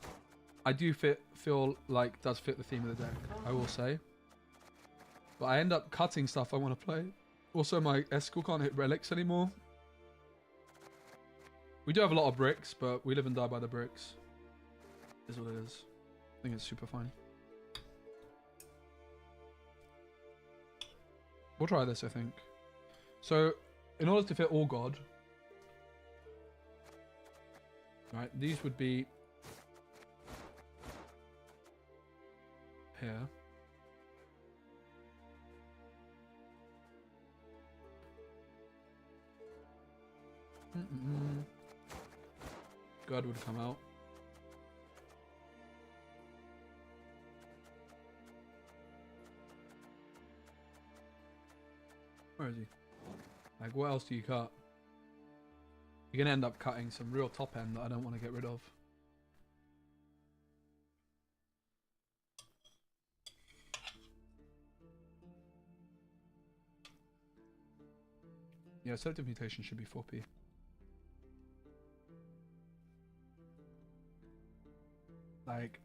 I do feel like does fit the theme of the deck, I will say. But I end up cutting stuff I want to play. Also, my Eskel can't hit relics anymore. We do have a lot of bricks, but we live and die by the bricks. Is what it is. I think it's super fine. We'll try this, I think. So, in order to fit All-God, right, these would be here. God would come out. Where is he? Like, what else do you cut? You're going to end up cutting some real top end that I don't want to get rid of. Yeah, selective mutation should be 4p. Like,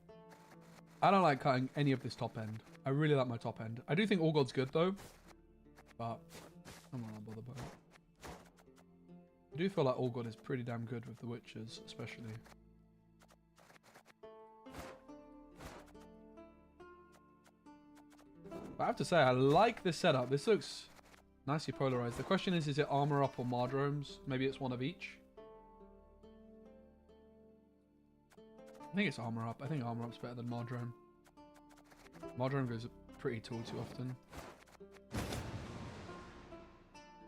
I don't like cutting any of this top end. I really like my top end. I do think All God's good though, but I'm not bothered by it. I do feel like All God is pretty damn good with the Witches, especially. But I have to say, I like this setup. This looks nicely polarized. The question is it armor up or Mardromes? Maybe it's one of each. I think it's armor up. I think armor up's better than Mardrome. Mardrome goes pretty tall too often.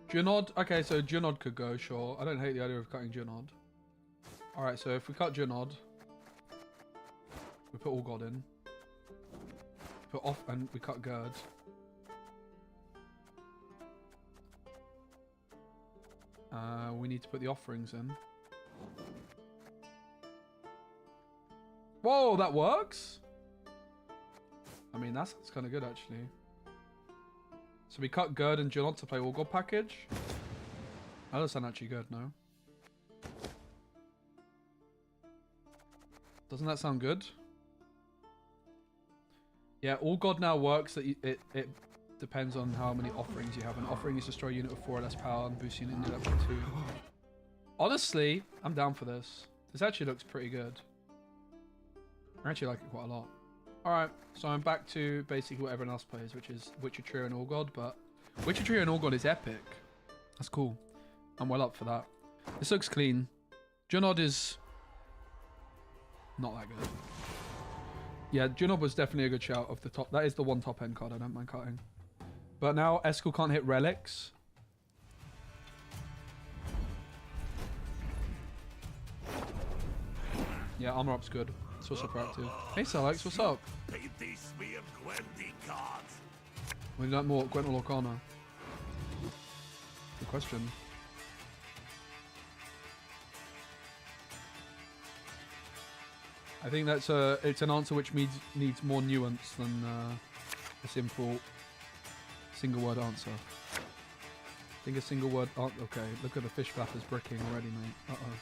Junod. Okay, so Junod could go, sure. I don't hate the idea of cutting Junod. Alright, so if we cut Junod, we put All God in. Put off and we cut Gerd. We need to put the offerings in. Whoa, that works? I mean, that sounds kind of good, actually. So we cut Gerd and Junod to play All God package. That does sound actually good, no? Doesn't that sound good? Yeah, All God now works. That it depends on how many offerings you have. An offering is destroy a unit with 4 or less power and boost unit level 2. Honestly, I'm down for this. This actually looks pretty good. I actually like it quite a lot. Alright, so I'm back to basically what everyone else plays, which is Witcher Trio and All God, but Witcher Trio and All God is epic. That's cool. I'm well up for that. This looks clean. Junod is not that good. Yeah, Junod was definitely a good shout off the top. That is the one top end card I don't mind cutting. But now Eskel can't hit relics. Yeah, armor up's good. It's also proactive. Hey Selex, what's up? Would you like more Gwent or Lorcana? Good question. I think that's it's an answer which needs more nuance than a simple single word answer. I think a single word. Oh, okay, look at the fish flappers bricking already, mate. Uh-oh.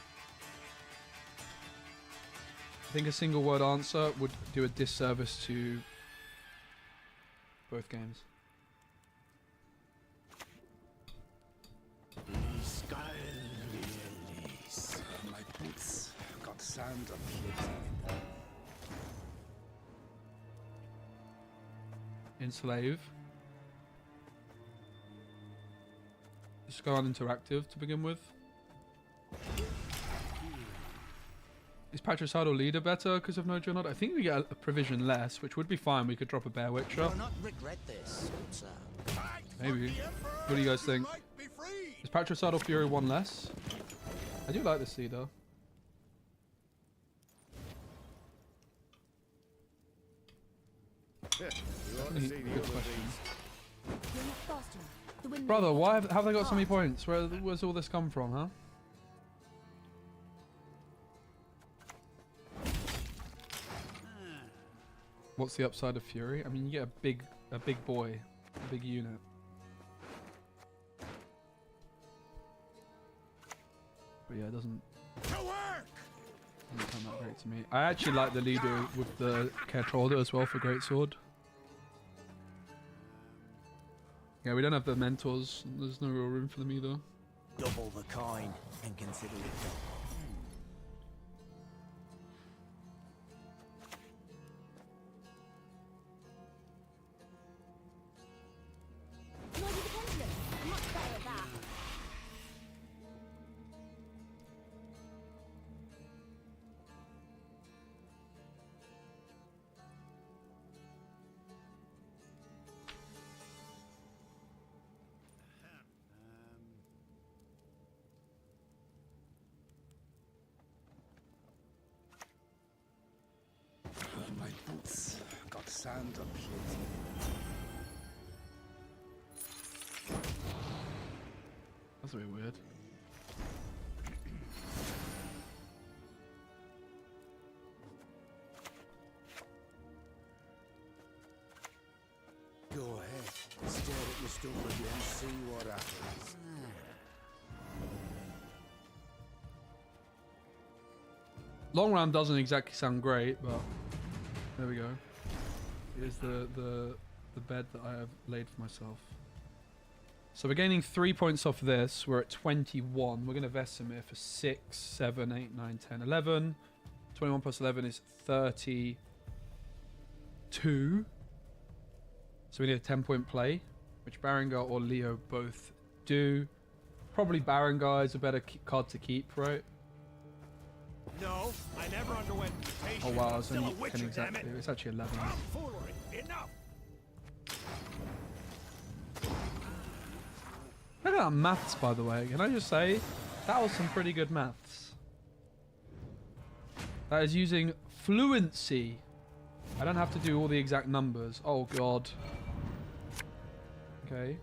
I think a single word answer would do a disservice to both games.
My boots got sand on the
Enslave. Just go on interactive to begin with. Is Patricidal Leader better because of no Junod? I think we get a provision less, which would be fine. We could drop a Bear Witcher.
You'll not regret this,
Maybe. What do you guys think? Is Patricidal Fury 1 less? I do like this leader. Good question. Brother, why have they got so many points? Where's all this come from, huh? What's the upside of Fury? I mean, you get a big boy, a big unit. But yeah, it doesn't sound that great to me. I actually like the leader with the Caretroller as well for Greatsword. Yeah, we don't have the mentors. There's no real room for them either.
double the coin and consider it done.
Sand on
That's a bit weird.
Go ahead, stare at your stupid and see what happens.
Long round doesn't exactly sound great, but there we go. Here's the bed that I have laid for myself. So we're gaining 3 points off this. We're at 21. We're going to Vesemir for 6, 7, 8, 9, 10, 11. 21 plus 11 is 32. So we need a 10-point play, which Berengar or Leo both do. Probably Berengar is a better card to keep, right?
No, I never underwent mutation.
Oh wow,
I'm
it's
still
only
a witcher,
10
damn
exactly.
it.
It's actually 11.
Foolery. Enough.
Look at that maths, by the way. Can I just say, that was some pretty good maths. That is using fluency. I don't have to do all the exact numbers. Oh god. Okay.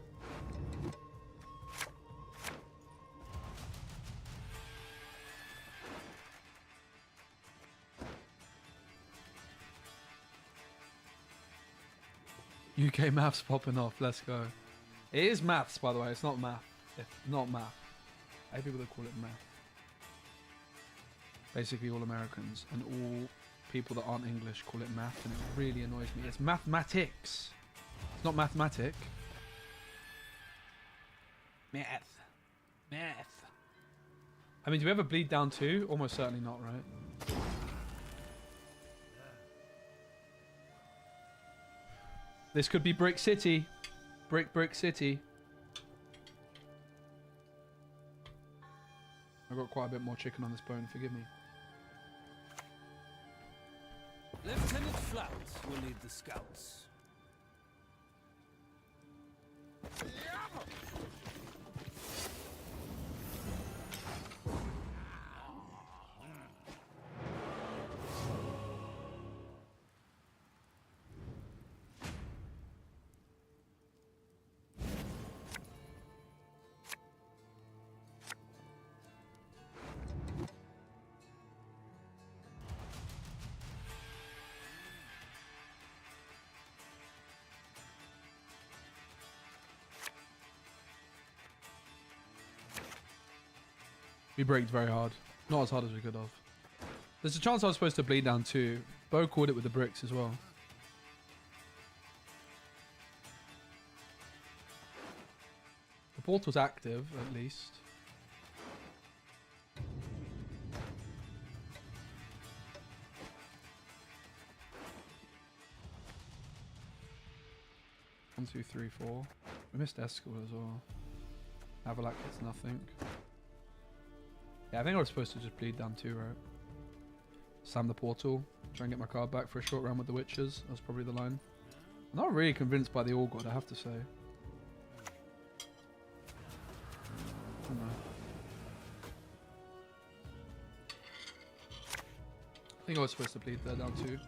UK maths popping off. Let's go. It is maths, by the way. It's not math. It's not math. I have people that call it math. Basically, all Americans and all people that aren't English call it math, and it really annoys me. It's mathematics. It's not mathematic. Math. Math. I mean, do we ever bleed down too? Almost certainly not, right? This could be Brick City. Brick City. I've got quite a bit more chicken on this bone, forgive me.
Lieutenant Flouts will lead the scouts.
We braked very hard. Not as hard as we could have. There's a chance I was supposed to bleed down too. Bo caught it with the bricks as well. The portal's active, at least. One, two, three, four. We missed Escort as well. Avalak gets nothing. Yeah, I think I was supposed to just bleed down too, right? Slam the portal. Try and get my card back for a short round with the Witches. That's probably the line. I'm not really convinced by the All God, I have to say. I don't know. I think I was supposed to bleed there down too.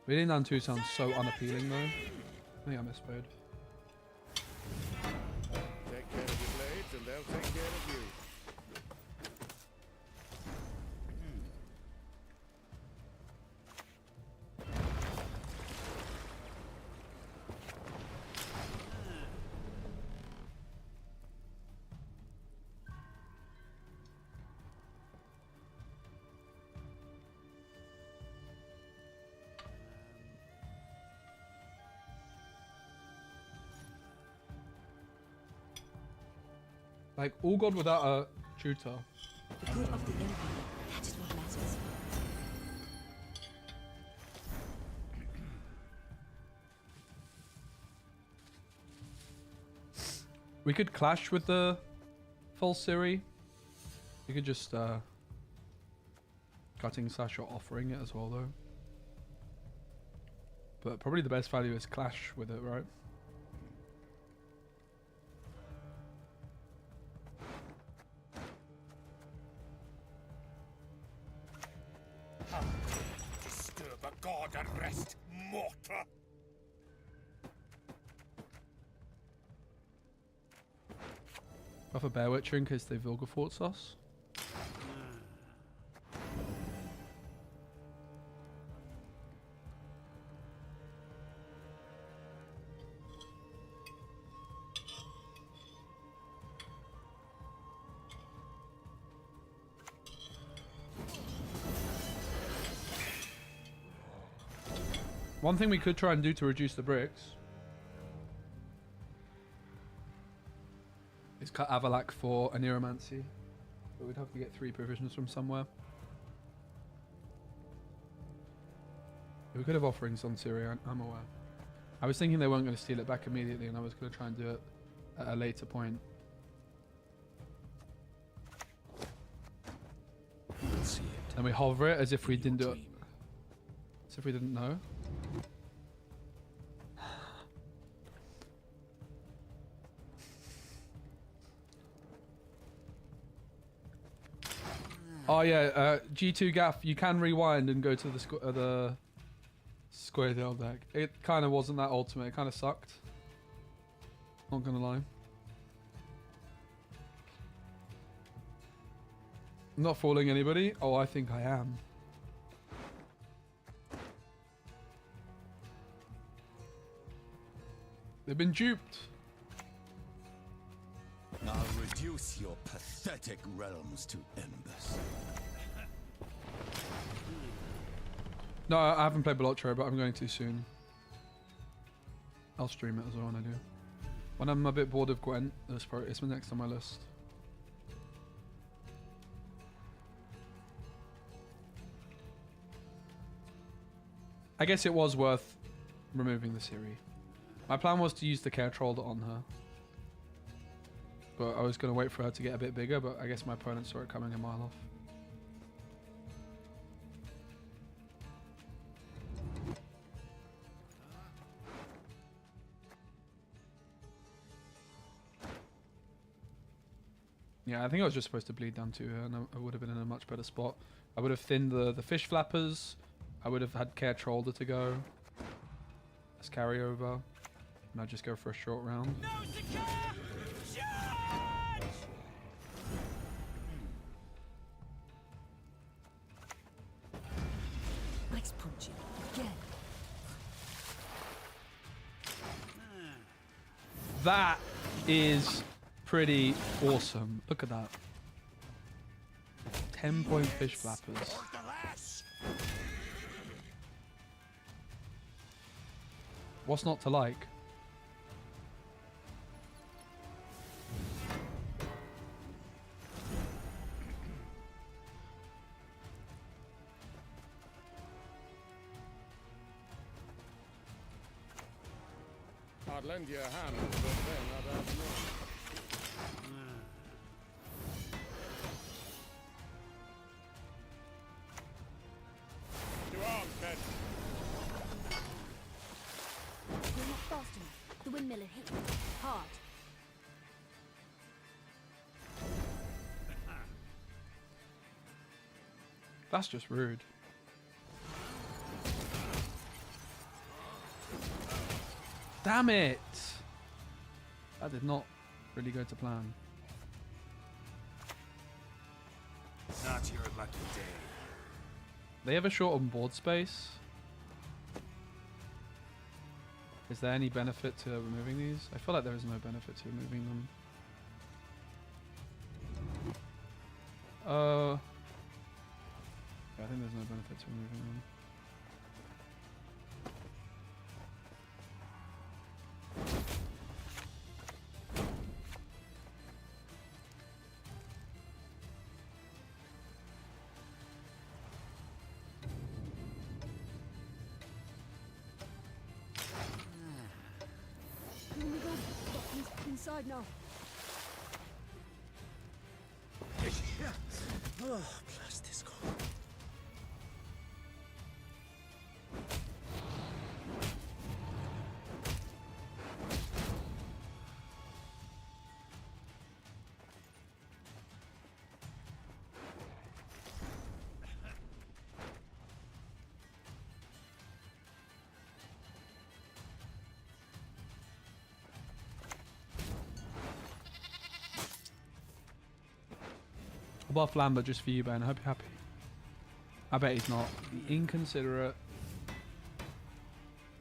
Bleeding down 2 sounds so unappealing though. I think I misplayed.
Take care of your blades and they'll take care of you.
Like, All God without a tutor.
The good of the Empire, that is what matters.
We could clash with the false Siri. We could just cutting slash or offering it as well though. But probably the best value is clash with it, right?
Disturb a god and rest, mortal.
Buff a Bear Witcher in case they Vilgefortz us. One thing we could try and do to reduce the bricks is cut Avalak for a Neuromancy. But we'd have to get 3 provisions from somewhere. We could have offerings on Syria, I'm aware. I was thinking they weren't going to steal it back immediately, and I was going to try and do it at a later point.
We'll see it.
And we hover it as if we didn't do it. As if we didn't know. Oh yeah, G2 Gaff, you can rewind and go to the Scoia'tael deck. It kind of wasn't that ultimate. It kind of sucked. Not gonna lie. I'm not fooling anybody. Oh, I think I am. They've been duped.
I'll reduce your pathetic realms to embers.
No, I haven't played Blotro, but I'm going to soon. I'll stream it as well when I do. When I'm a bit bored of Gwent, it's next on my list. I guess it was worth removing the Siri. My plan was to use the Care Troll on her. But I was going to wait for her to get a bit bigger, but I guess my opponent saw it coming a mile off. Yeah, I think I was just supposed to bleed down to her, and I would have been in a much better spot. I would have thinned the fish flappers. I would have had Care Troller to go as carryover, and I'd just go for a short round.
No, charge!
Nice punching. Again.
That is pretty awesome. Look at that. 10-point fish flappers. What's not to like?
I'd lend you a hand, but then I'd have none. To arms, men.
You're not fast enough. The windmill hit you hard.
That's just rude. Damn it! That did not really go to plan.
Not your lucky day.
They have a short on board space. Is there any benefit to removing these? I feel like there is no benefit to removing them. Yeah, I think there's no benefit to removing them.
Can we go inside now?
Oh, blast this call.
I'll buff Lambert just for you, Ben. I hope you're happy. I bet he's not. The inconsiderate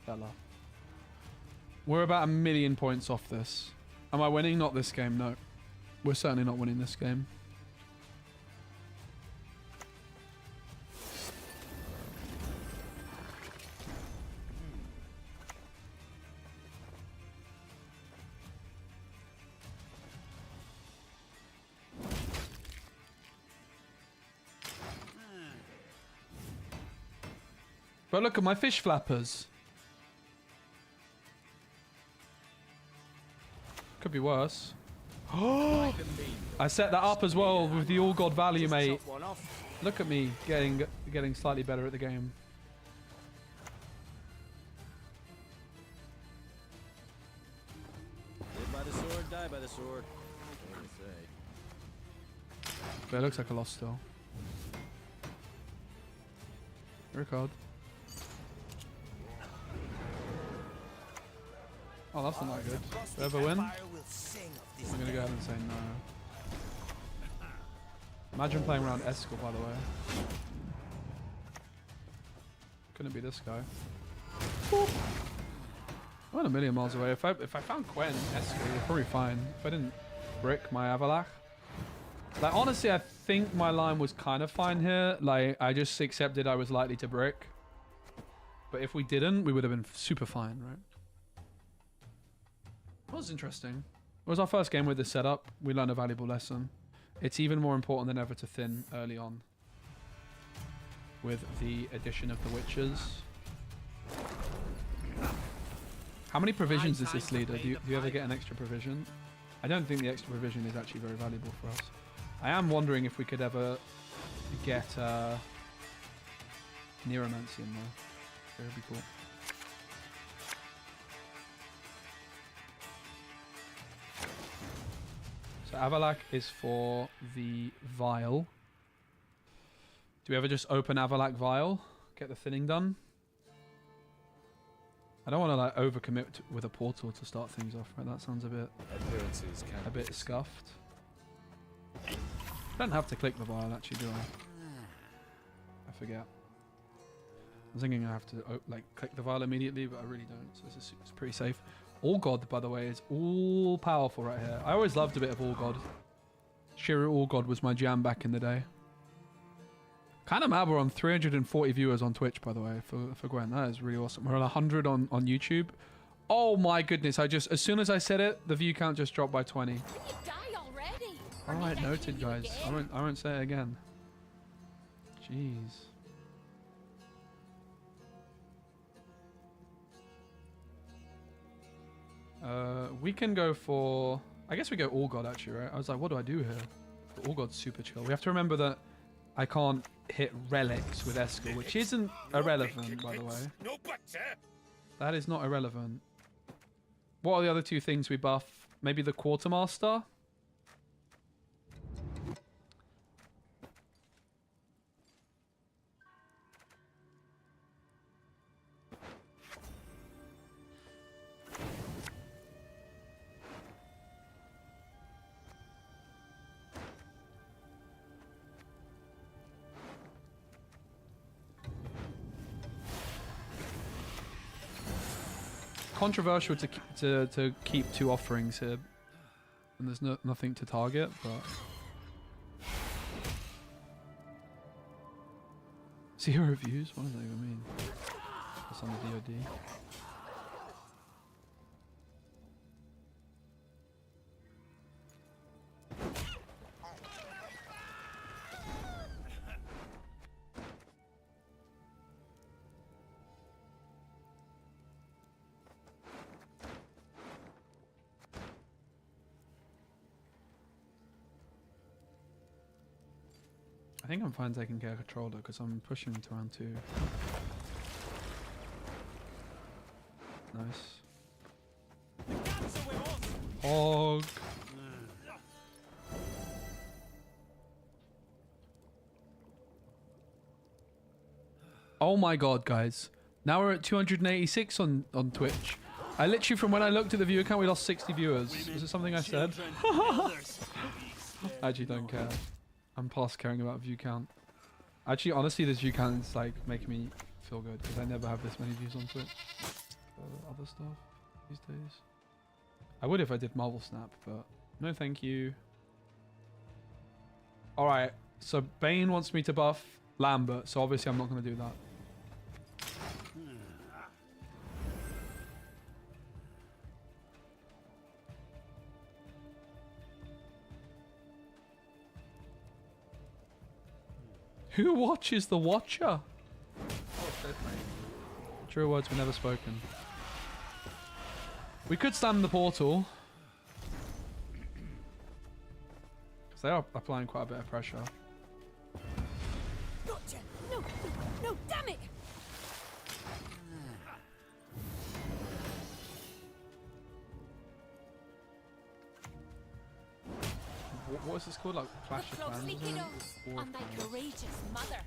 fella. We're about 1 million points off this. Am I winning? Not this game, no. We're certainly not winning this game. But look at my fish flappers. Could be worse. Oh! I set that up as well with the all god value, mate. Look at me getting slightly better at the game.
Live by the sword, die by the sword. What do you say?
But it looks like a loss still. Record. Oh, that's not that good. Do I ever win? I'm gonna go ahead and say no. Imagine playing around Eskel, by the way. Couldn't be this guy. Boop. I went a million miles away. If I found Gwent Eskel, we're probably fine. If I didn't brick my Avalach. Like, honestly, I think my line was kind of fine here. Like, I just accepted I was likely to brick. But if we didn't, we would have been super fine, right? That was interesting. It was our first game with this setup. We learned a valuable lesson. It's even more important than ever to thin early on. With the addition of the witches. How many provisions is this leader? Do you ever get an extra provision? I don't think the extra provision is actually very valuable for us. I am wondering if we could ever get Neuromancy in there. That would be cool. So Avalach is for the vial. Do we ever just open Avalach vial? Get the thinning done? I don't want to like overcommit with a portal to start things off, right? That sounds a bit scuffed. I don't have to click the vial actually, do I? I forget. I was thinking I have to like click the vial immediately, but I really don't. So it's pretty safe. All God, by the way, is all powerful right here. I always loved a bit of All God. Sheer All God was my jam back in the day. Kind of mad we're on 340 viewers on Twitch, by the way, for Gwent. That is really awesome. We're on 100 on YouTube. Oh my goodness! As soon as I said it, the view count just dropped by 20.
You die already.
All right, noted, guys. I won't say it again. Jeez. We can go for... I guess we go All God, actually, right? I was like, what do I do here? But All God's super chill. We have to remember that I can't hit relics with Eskel, which isn't irrelevant, by the way. That is not irrelevant. What are the other two things we buff? Maybe the Quartermaster? Controversial to keep two offerings here, and there's nothing to target, but 0 views. What does that even mean? It's on the DoD. I think I'm fine taking care of controller because I'm pushing to round 2. Nice. Hog. Oh my god, guys. Now we're at 286 on Twitch. I literally, from when I looked at the viewer count, we lost 60 viewers. Is it something I said? I actually don't care. I'm past caring about view count. Actually, honestly, this view count is like making me feel good because I never have this many views on Twitch. Other stuff these days. I would if I did Marvel Snap, but no thank you. Alright, so Bane wants me to buff Lambert, so obviously I'm not going to do that. Who watches the Watcher? Oh, Truer words were never spoken. We could stand the portal. Because they are applying quite a bit of pressure.
Gotcha! No, no, damn it!
What is this called? Like Clash of Clans?
Closely
Isn't it?
kiddos,
War
on thy
Clans.
courageous mother.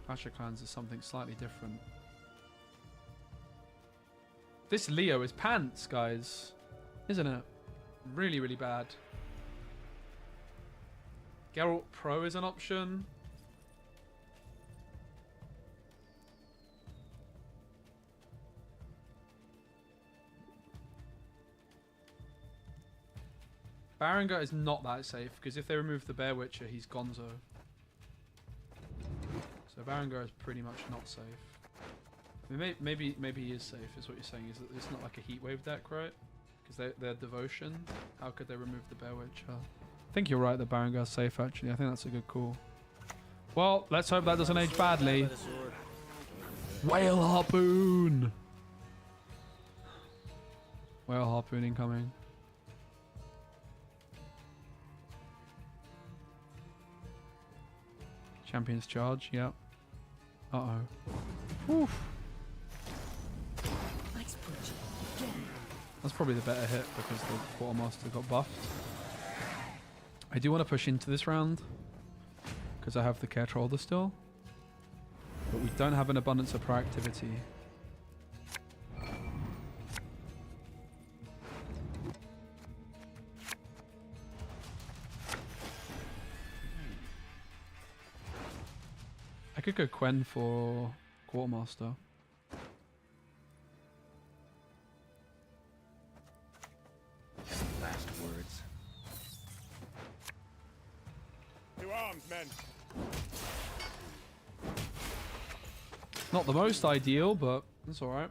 Clash of Clans is something slightly different. This Leo is pants, guys. Isn't it? Really, really bad. Geralt Pro is an option. Baronga is not that safe because if they remove the Bear Witcher, he's gonzo. So Baronga is pretty much not safe. I mean, maybe he is safe. Is what you're saying? Is that it's not like a heat wave deck, right? Because they're devotion. How could they remove the Bear Witcher? I think you're right. The Baronga is safe. Actually, I think that's a good call. Well, let's hope that doesn't age badly. Whale harpoon. Whale harpoon incoming. Champion's charge, yep. Uh-oh. Oof. That's probably the better hit because the Quartermaster got buffed. I do want to push into this round because I have the Care Troller still. But we don't have an abundance of proactivity. I could go Quen for Quartermaster.
Last words.
To arms, men.
Not the most ideal, but that's alright.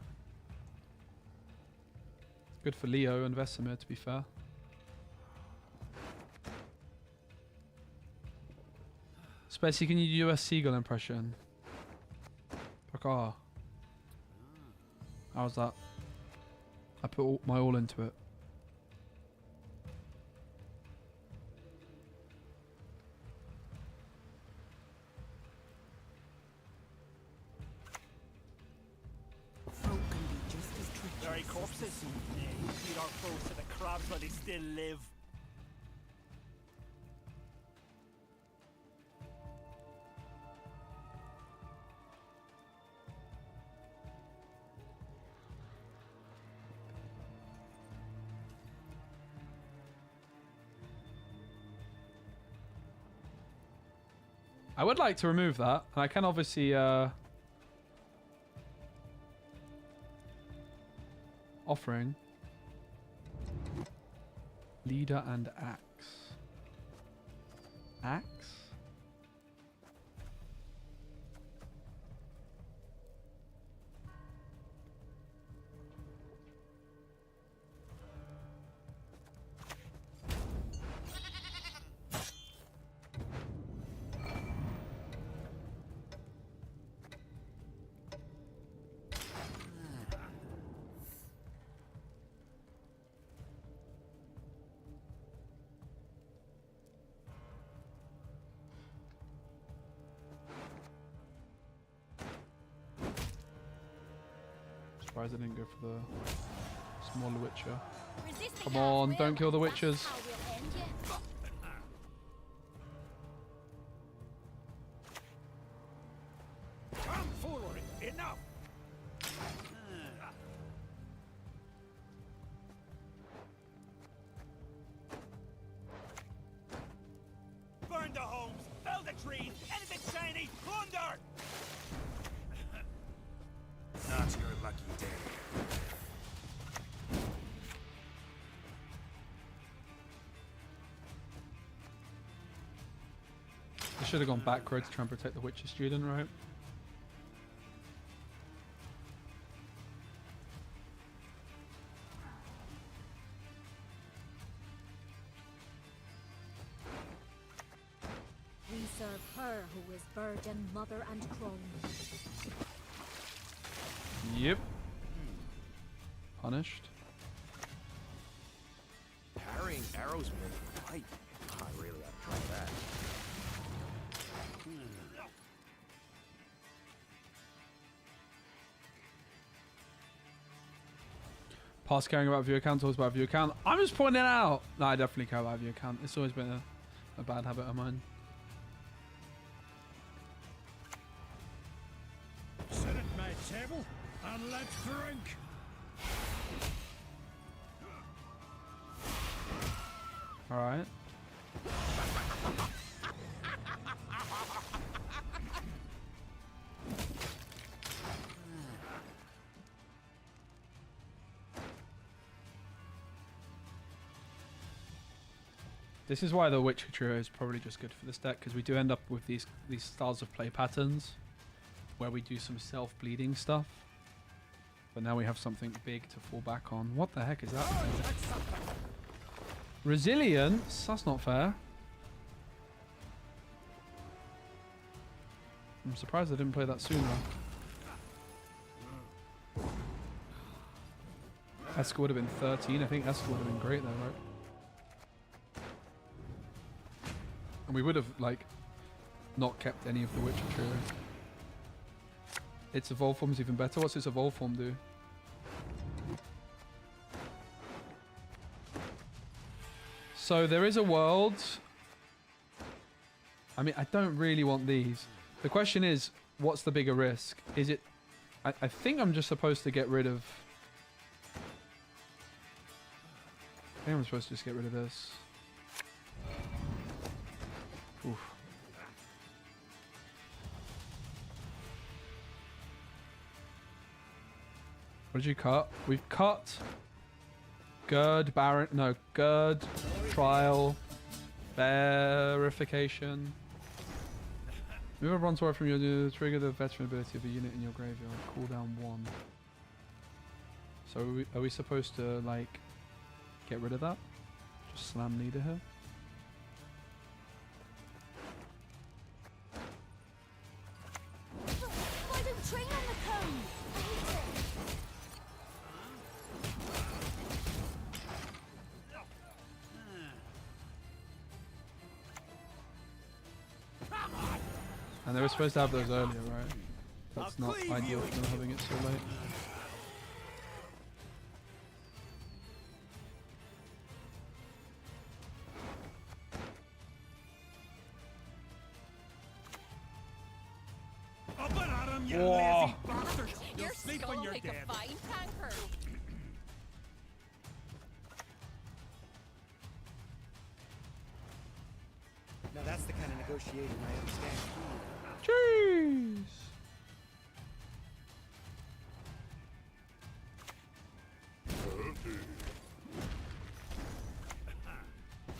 Good for Leo and Vesemir, to be fair. Speci, can you do a seagull impression? Pakar. How's that? I put my all into it.
Very corpses. Feed our foes to the crabs while they still live.
I would like to remove that. And I can obviously offering leader and axe. Axe? Surprised I didn't go for the smaller Witcher. Come on, don't kill the Witchers.
Come forward. Enough.
Burn the homes, fell the trees, anything shiny, plunder!
Not your lucky day.
I should have gone backwards to try and protect the Witcher student, right?
We serve her who is virgin, mother, and crone.
Yep. Punished.
Parrying arrows with a pipe. I really ought to try that.
Past caring about view account, talks about view account. I'm just pointing it out. No, I definitely care about view account. It's always been a bad habit of mine.
Sit at my table and let's drink.
All right. This is why the Witcher Trio is probably just good for this deck, because we do end up with these styles of play patterns where we do some self-bleeding stuff. But now we have something big to fall back on. What the heck is that? Resilience? That's not fair. I'm surprised I didn't play that sooner. Esker would have been 13. I think Esker would have been great though, right? And we would have, like, not kept any of the Witcher Trio. Its evolve form's even better. What's its evolve form do? So there is a world. I mean, I don't really want these. The question is, what's the bigger risk? Is it... I think I'm just supposed to get rid of... I think I'm supposed to just get rid of this. Oof. What did you cut? We've cut Gird, Baron, no, Gird, Trial, Verification. Move a bronze sword from your trigger the veteran ability of a unit in your graveyard. Cooldown 1. So are we supposed to, like, get rid of that? Just slam leader here?
Why don't train on the cone?
And they were supposed to have those earlier, right? That's not ideal for them having it so late.
Whoa!
Your skull like a fine tanker.
Now that's the kind of negotiating I understand.
Jeez!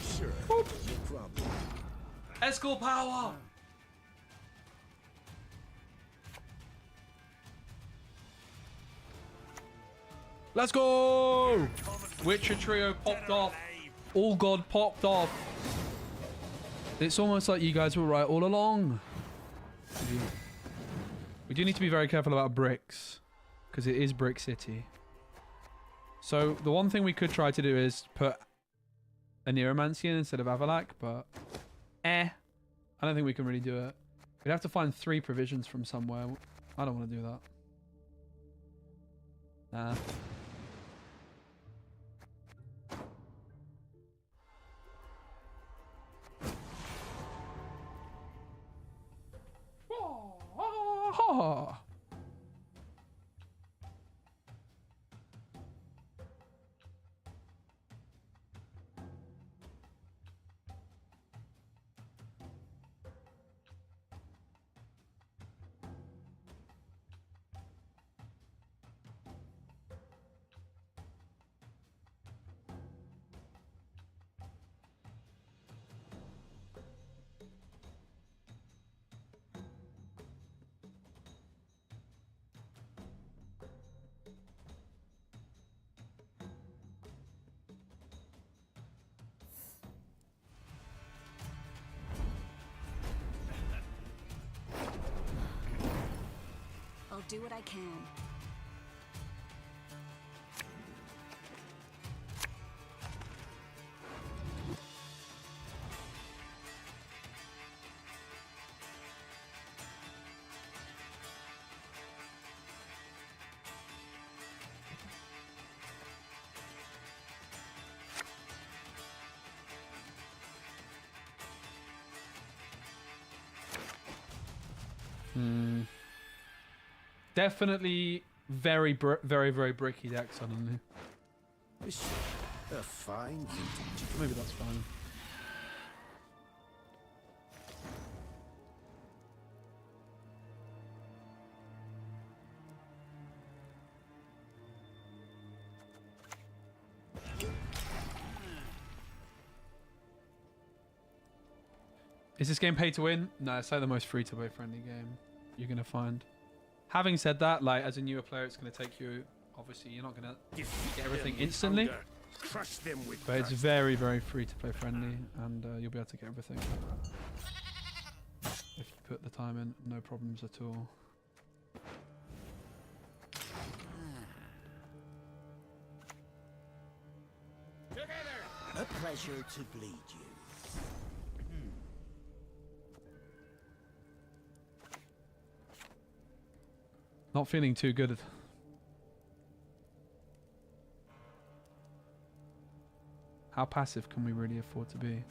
Sure, no problem.
Escal power! Let's go! Witcher Trio popped off. All God popped off. It's almost like you guys were right all along. We do need to be very careful about bricks, because it is Brick City. So the one thing we could try to do is put a Neuromancy in instead of Avalak, but I don't think we can really do it. We'd have to find 3 provisions from somewhere. I don't want to do that. Nah. Oh.
I'll do what I can.
Definitely very bricky deck suddenly.
A fine vintage.
Maybe that's fine. Is this game pay to win? No, it's like the most free-to-play friendly game you're gonna find. Having said that, like as a newer player, it's gonna take you. Obviously, you're not gonna get everything instantly,
Crush them with
but it's very free-to-play friendly, and you'll be able to get everything if you put the time in. No problems at all.
A pleasure to bleed you.
Not feeling too good. How passive can we really afford to be?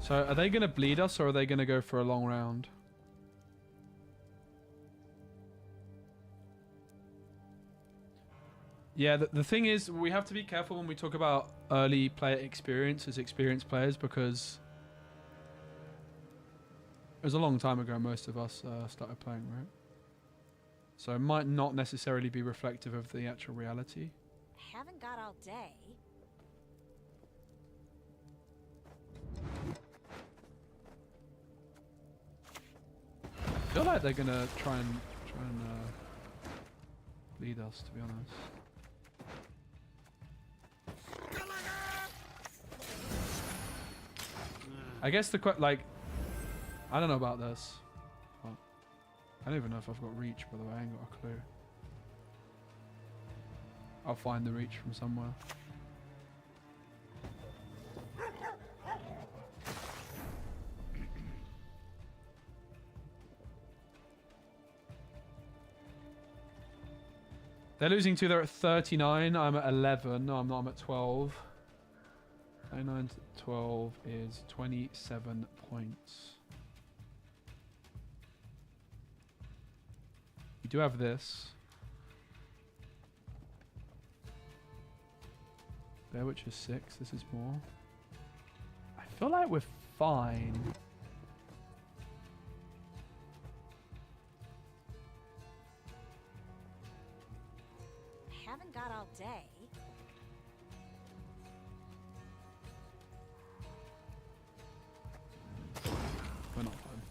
So are they going to bleed us or are they going to go for a long round? Yeah, the thing is, we have to be careful when we talk about early player experience as experienced players, because it was a long time ago most of us started playing, right? So it might not necessarily be reflective of the actual reality.
Haven't got all day.
I feel like they're gonna try and lead us, to be honest. I guess like, I don't know about this. But I don't even know if I've got reach, by the way. I ain't got a clue. I'll find the reach from somewhere. They're losing 2. They're at 39. I'm at 11. No, I'm not. I'm at 12. 39 to 12 is 27 points. We do have this. Bear Witch is 6. This is more. I feel like we're fine.
Haven't got all day.
We're not fine.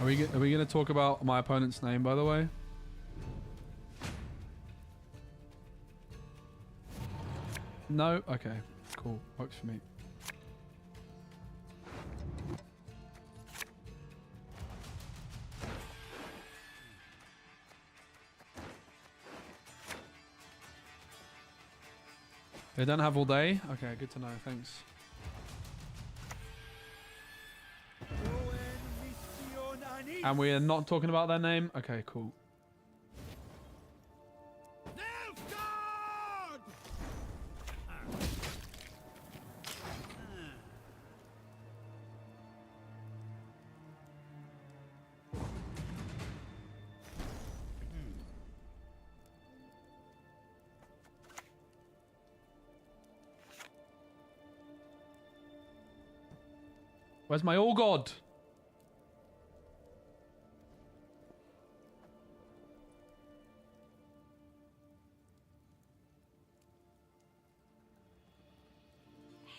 Are we going to talk about my opponent's name, by the way? No? Okay. Cool. Works for me. They don't have all day? Okay, good to know. Thanks. And we are not talking about their name? Okay, cool. Where's my all god?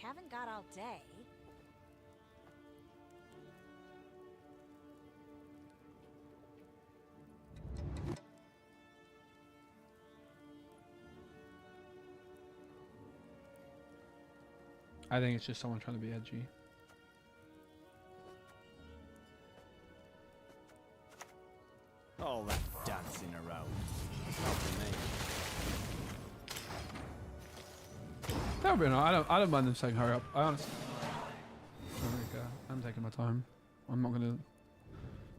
Haven't got all day.
I think it's just someone trying to be edgy.
All that dancing around. Not for me.
That'll be nice. I don't mind them saying hurry up. I honestly don't really care. I'm taking my time. I'm not gonna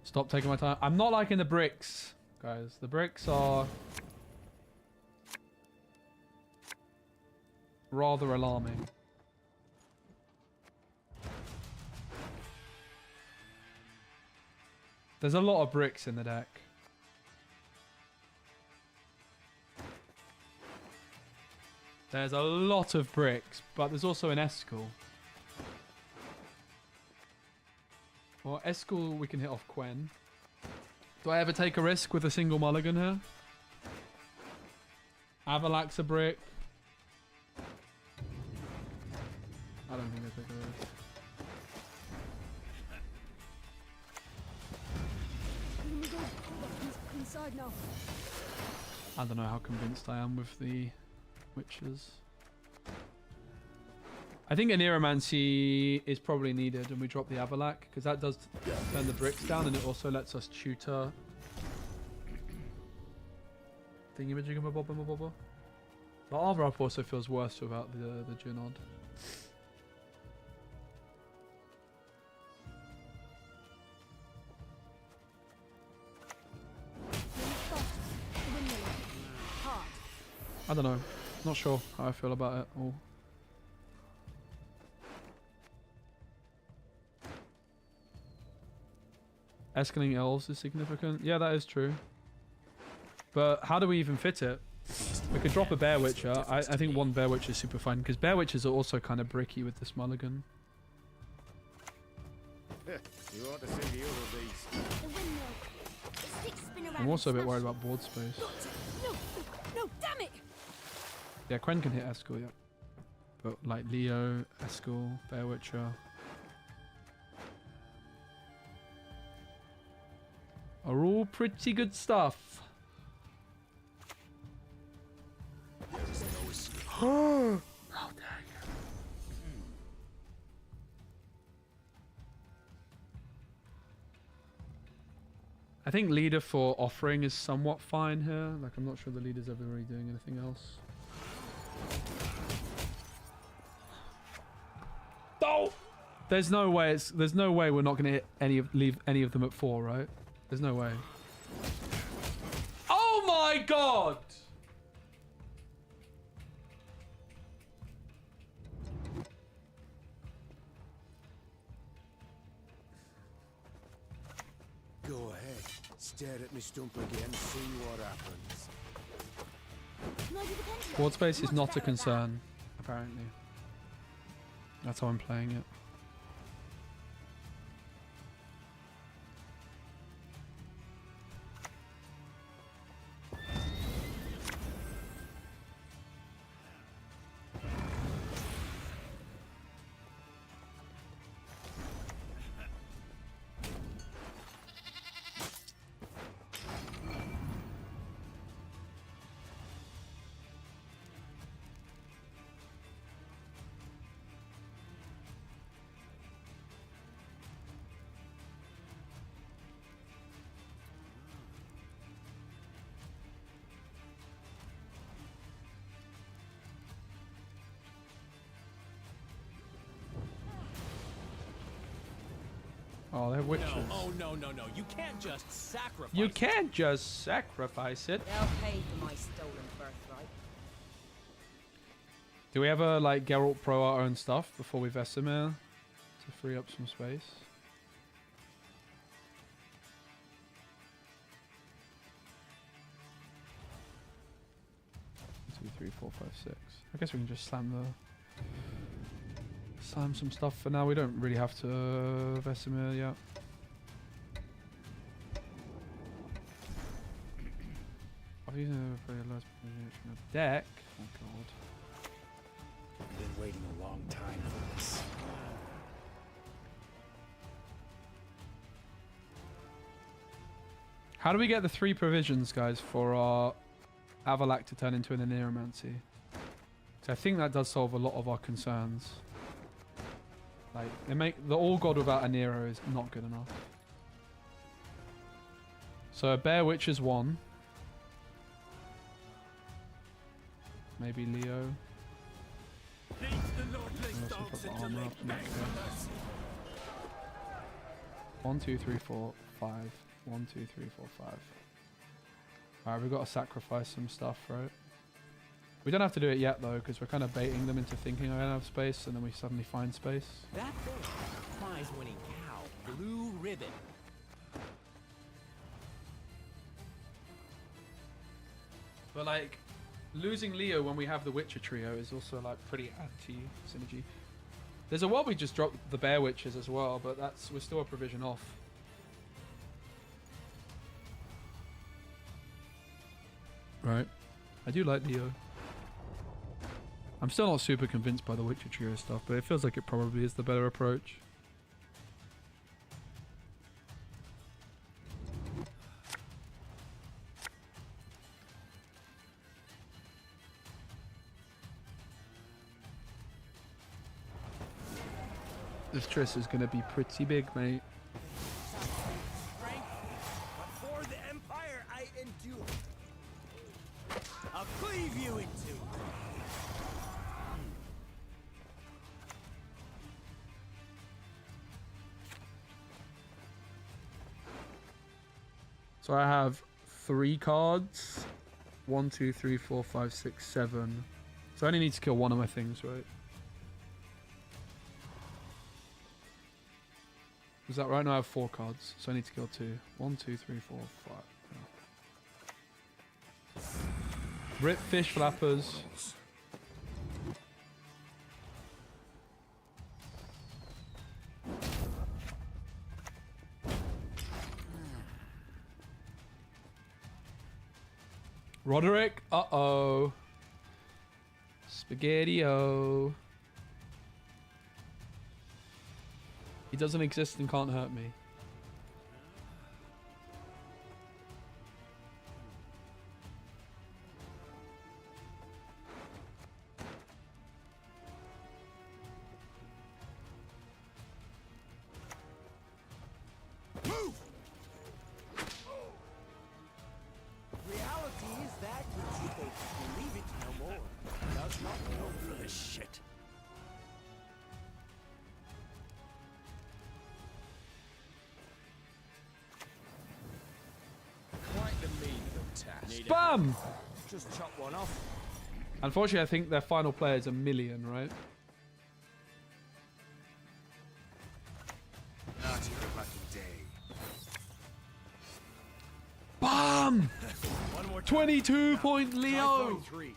stop taking my time. I'm not liking the bricks, guys. The bricks are rather alarming. There's a lot of bricks in the deck. There's a lot of bricks, but there's also an Escal. Well, Escal we can hit off Gwen. Do I ever take a risk with a single mulligan here? Avalak's a brick. I don't think I take a risk.
Inside now.
I don't know how convinced I am with the witches. I think a Neuromancy is probably needed and we drop the Avalak because that does turn the bricks down and it also lets us tutor thingy-majigga-bobba-bobba. The Arbor Up also feels worse without the Junod. I don't know. Not sure how I feel about it all. Escaling elves is significant. Yeah, that is true. But how do we even fit it? We could drop a Bear Witcher. I think one Bear Witcher is super fine because Bear Witchers are also kind of bricky with this mulligan.
You ought to see the other beast.
The windmill. The sticks spin around.
I'm also a bit
and
worried
smash
about board space.
it. No, damn it!
Yeah, Quen can hit Escal, yeah. But like Leo, Escal, Bear Witcher are all pretty good stuff. Oh, how dare you. I think leader for offering is somewhat fine here. Like, I'm not sure the leader's ever really doing anything else. Oh! There's no way we're not going to leave any of them at 4, right? There's no way. Oh my god!
Go ahead. Stare at me stump again, see what happens.
Board space is not a concern, apparently. That's how I'm playing it. Oh, they're witches.
No. You can't just sacrifice.
You can't just sacrifice it.
They'll pay for my stolen birthright.
Do we ever like Geralt Pro our own stuff before we Vesemir to free up some space? 2, 3, 4, 5, 6. I guess we can just slam some stuff for now. We don't really have to Vesemir yet. I've used a very last position of deck. Oh god.
I've been waiting a long time for this.
How do we get the 3 provisions, guys, for our Avalak to turn into an Aneromancy? So I think that does solve a lot of our concerns. Like, they make the All God without a Nero is not good enough. So a Bear Witch is 1. Maybe Leo.
the Lord lays
Unless we
dogs
put the
until
armor
they
up in
beg
that
for
case.
mercy.
1, 2, 3, 4, 5. 1, 2, 3, 4, 5. Alright, we've got to sacrifice some stuff, right? We don't have to do it yet though, because we're kind of baiting them into thinking I don't have space, and then we suddenly find space.
That there, prize-winning cow, blue ribbon.
But like, losing Leo when we have the Witcher trio is also like pretty anti-synergy. There's a world we just dropped the Bear Witches as well, but we're still a provision off. Right. I do like Leo. I'm still not super convinced by the Witcher trio stuff, but it feels like it probably is the better approach. This Triss is going to be pretty big, mate.
Strength, but for the Empire I endure.
I'll cleave you in two.
So I have 3 cards. 1, 2, 3, 4, 5, 6, 7. So I only need to kill one of my things, right? Is that right? No, I have 4 cards, so I need to kill 2. 1, 2, 3, 4, 5. Yeah. Rip fish flappers. Roderick, uh-oh. Spaghetti-o. He doesn't exist and can't hurt me.
Move! Reality is that which you think. Believe it no more. Does not know for this shit.
Quite the menial task.
Spam!
Just chop one off.
Unfortunately, I think their final player is 1,000,000, right?
Not your lucky day.
BAM!
One more time.
22 point
Try
Leo!
going 3.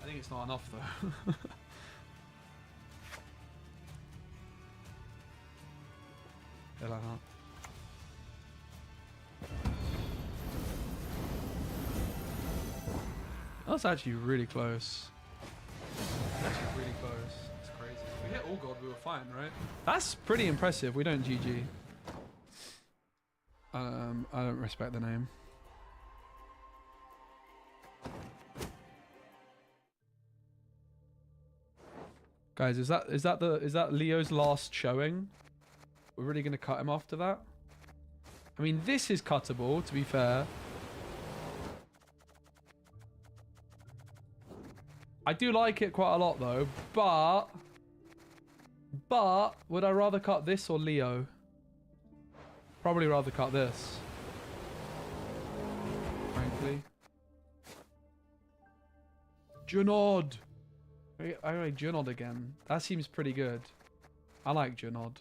I think it's not enough though. Yeah, like that. That's actually really close. That's actually really close. It's crazy. If we hit all god, we were fine, right? That's pretty impressive. We don't GG. I don't respect the name. Guys, is that Leo's last showing? We're really gonna cut him after that? I mean, this is cuttable, to be fair. I do like it quite a lot though, but would I rather cut this or Leo? Probably rather cut this. Frankly. Junod! I like Junod again. That seems pretty good. I like Junod.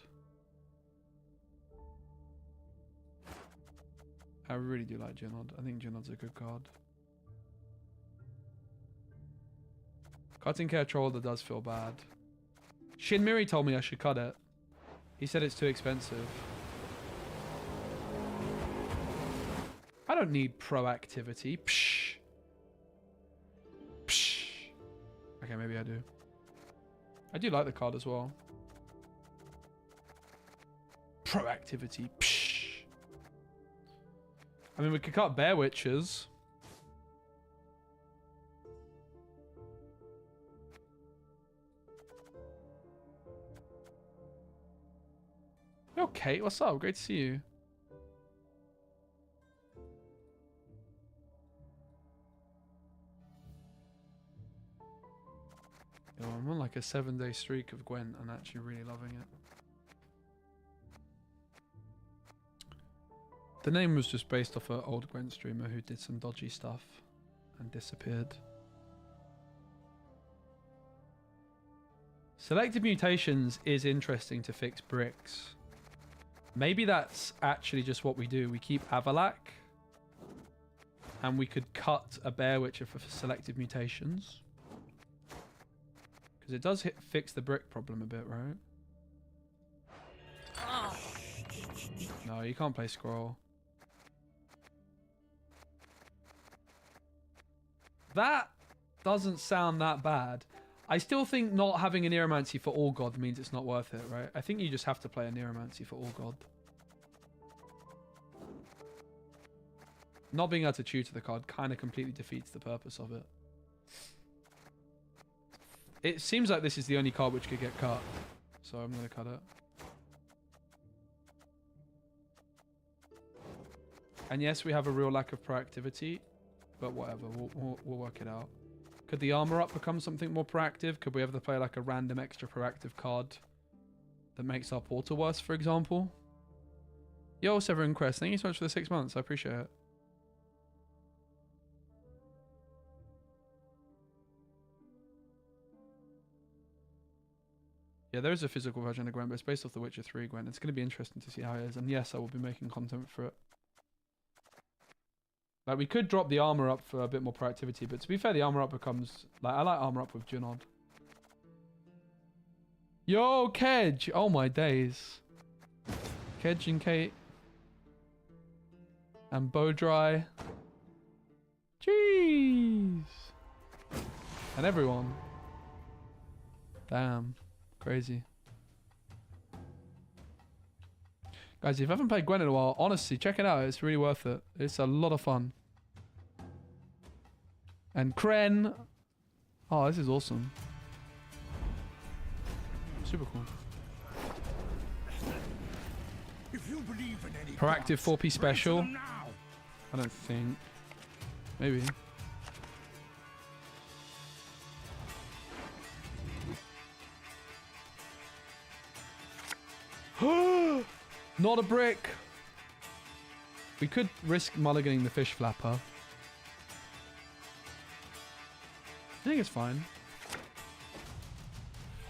I really do like Junod. I think Junod's a good card. Cutting Care Troller does feel bad. Shinmiri told me I should cut it. He said it's too expensive. I don't need proactivity. Psh. Psh. Okay, maybe I do. I do like the card as well. Proactivity. Psh. I mean, we could cut Bear Witches. Yo, Kate, what's up? Great to see you. Yo, I'm on like a 7-day streak of Gwent and actually really loving it. The name was just based off an old Gwent streamer who did some dodgy stuff and disappeared. Selective mutations is interesting to fix bricks. Maybe that's actually just what we do. We keep Avalak and we could cut a Bear Witcher for selective mutations. Because it does fix the brick problem a bit, right? No, you can't play Scroll. That doesn't sound that bad. I still think not having a Neuromancy for All God means it's not worth it, right? I think you just have to play a Neuromancy for All God. Not being able to tutor the card kind of completely defeats the purpose of it. It seems like this is the only card which could get cut. So I'm going to cut it. And yes, we have a real lack of proactivity. But whatever, we'll work it out. Could the armor up become something more proactive? Could we ever play like a random extra proactive card that makes our portal worse, for example? Yo, Severin Crest, thank you so much for the 6 months. I appreciate it. Yeah, there is a physical version of Gwent, but it's based off the Witcher 3 Gwent. It's going to be interesting to see how it is. And yes, I will be making content for it. Like, we could drop the armor up for a bit more proactivity, but to be fair, the armor up becomes... Like, I like armor up with Junod. Yo, Kedge! Oh, my days. Kedge and Kate. And Bowdry. Jeez! And everyone. Damn. Crazy. Guys, if you haven't played Gwent in a while, honestly, check it out. It's really worth it. It's a lot of fun. And Kren. Oh, this is awesome. Super cool.
If you believe in any
Proactive 4P special.
now.
I don't think. Maybe. Not a brick. We could risk mulliganing the fish flapper. I think it's fine.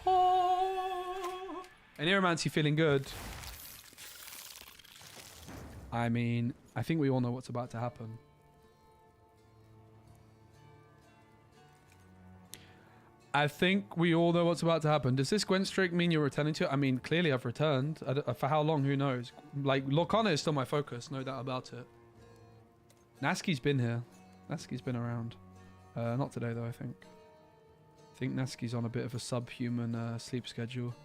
Oh. And Neuromancy feeling good. I mean, I think we all know what's about to happen. I think we all know what's about to happen. Does this Gwent streak mean you're returning to it? I mean, clearly I've returned. For how long? Who knows? Like, Lorcana is still my focus. No doubt about it. Nasky's been here. Nasky's been around. Not today, though, I think. I think Nasky's on a bit of a subhuman sleep schedule.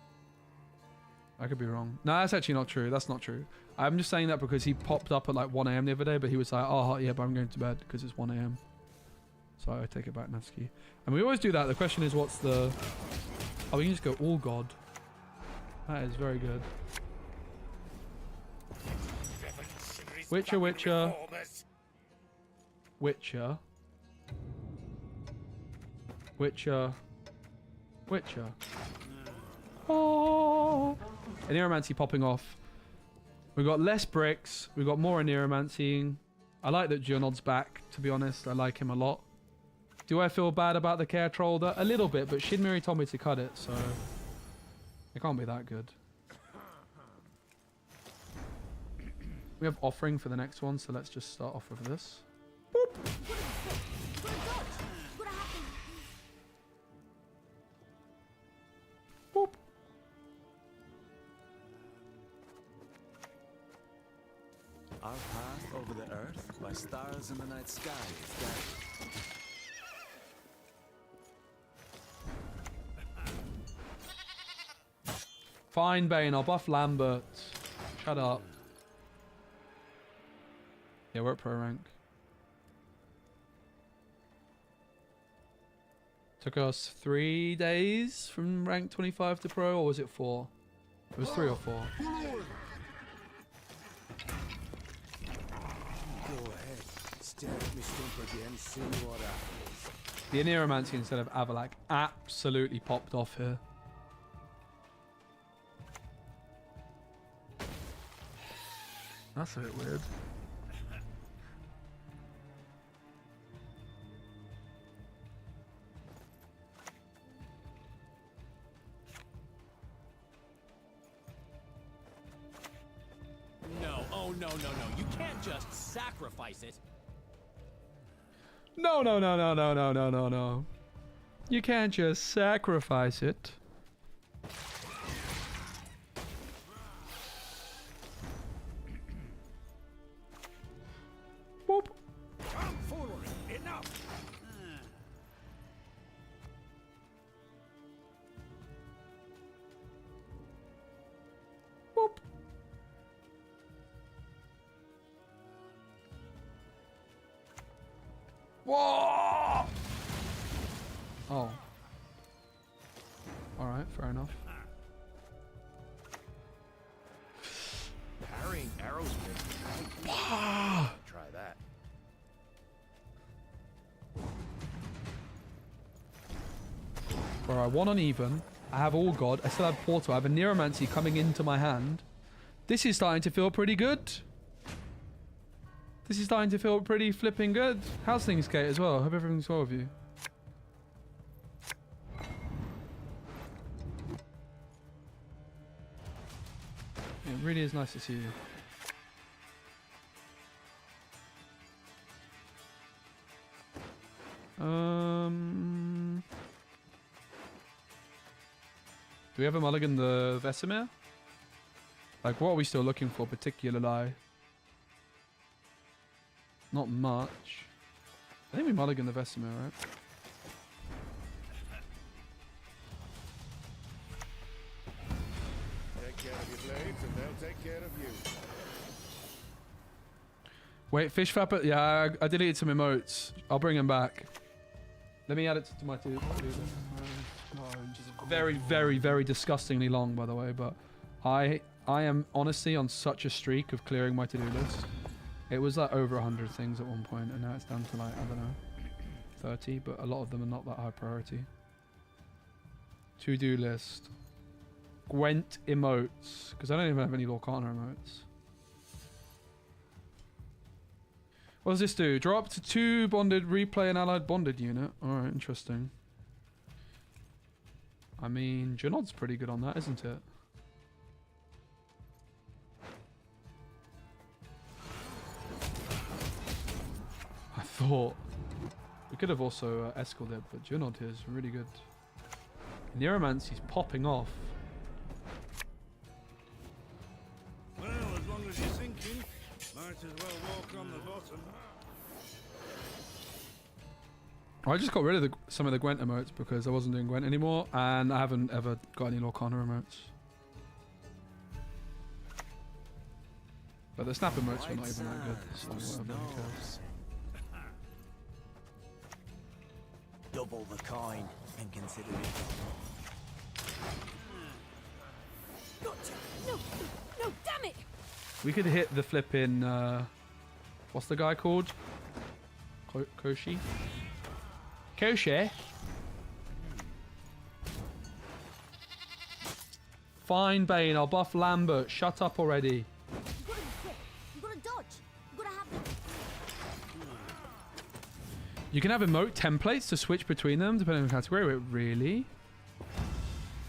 I could be wrong. No, that's actually not true. That's not true. I'm just saying that because he popped up at like 1 AM the other day, but he was like, oh, yeah, but I'm going to bed because it's 1 AM. So I take it back, Nasky. And we always do that. The question is, what's the... Oh, we can just go all God. That is very good. Witcher, Witcher. Witcher. Witcher. Witcher. Oh! And Neuromancy popping off. We've got less bricks. We've got more Neuromancying. I like that Junod's back, to be honest. I like him a lot. Do I feel bad about the Care Troll? A little bit, but Shinmiri told me to cut it, so... It can't be that good. We have offering for the next one, so let's just start off with this. Boop. Boop.
Our path over the earth by stars in the night sky is guided.
Fine, Bane. I'll buff Lambert. Shut up. Yeah, we're at pro rank. Took us 3 days from rank 25 to pro, or was it 4? It was 3 or 4.
Go ahead. Stare at me stump again, see what happens.
The Aneromancy instead of Avalak absolutely popped off here. That's a bit weird.
No, oh no, no, no. You can't just sacrifice it.
No, no, no, no, no, no, no, no, no. You can't just sacrifice it. Boop.
Tomfoolery! Enough!
Boop. Whoa! Oh. Alright, fair enough.
Parrying arrows with.
Wow.
Try that.
Bro, I won uneven. I have All God. I still have Portal. I have a Neuromancy coming into my hand. This is starting to feel pretty good. This is starting to feel pretty flipping good. How's things, Kate, as well? Hope everything's well with you. It really is nice to see you. Do we have a mulligan the Vesemir? Like, what are we still looking for, particularly? Not much. I think we mulligan the Vesemir, right?
Take care of your blades, and they'll take care of you.
Wait, fish flapper? Yeah, I deleted some emotes. I'll bring them back. Let me add it to my to-do list. Very, very, very disgustingly long, by the way, but I am honestly on such a streak of clearing my to-do list. It was like over 100 things at one point, and now it's down to like, I don't know, 30, but a lot of them are not that high priority. To-do list. Gwent emotes, because I don't even have any Lorcana emotes. What does this do? Draw up to 2 bonded, replay an allied bonded unit. Alright, interesting. I mean, Janod's pretty good on that, isn't it? I thought we could have also escaled it, but Janod here is really good. Neuromancy's popping off.
Well, as long as you're sinking, might as well walk on the bottom.
I just got rid of some of the Gwent emotes because I wasn't doing Gwent anymore, and I haven't ever got any Lorcana emotes. But the snap emotes were not even that good, so whatever, who cares.
Double the coin and consider it.
Gotcha! No, no, damn it!
We could hit the flipping, what's the guy called? Koshi? Koshi? Fine, Bane, I'll buff Lambert. Shut up already.
You gotta be quick. You gotta dodge. You gotta have them.
You can have emote templates to switch between them depending on the category. Wait, really?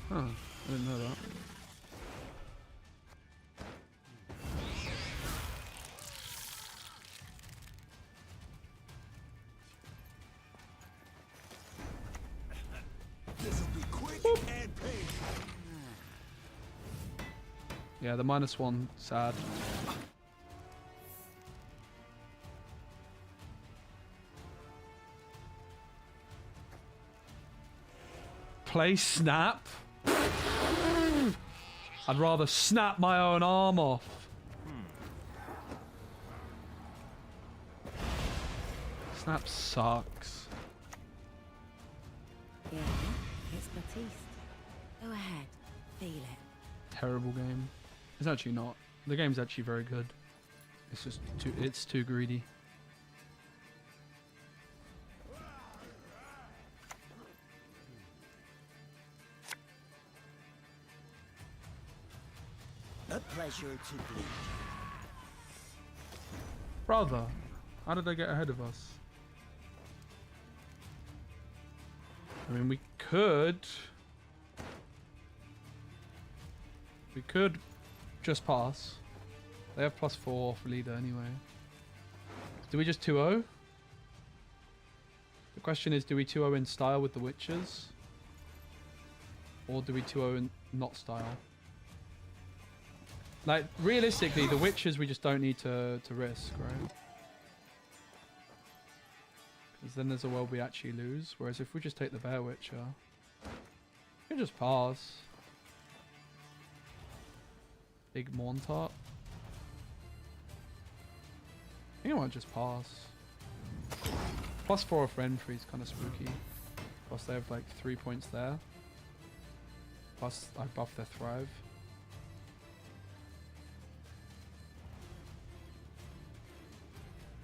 Huh, I didn't know that.
And painful.
Yeah, the -1, sad. Play snap? I'd rather snap my own arm off. Snap sucks.
Yeah, it's Batiste. Go ahead, feel it.
Terrible game. It's actually not. The game's actually very good. It's just too greedy.
pleasure to bleed.
Brother, how did they get ahead of us? I mean, we could just pass. They have +4 for leader anyway. Do we just 2-0? The question is, do we 2-0 in style with the witches? Or do we 2-0 in not style? Like, realistically, the witches we just don't need to risk, right? Because then there's a world we actually lose. Whereas if we just take the bear witcher, we can just pass. Big Morntart. I think I might just pass. +4 for Renfrey is kind of spooky. Plus they have like 3 points there. Plus I buff their Thrive.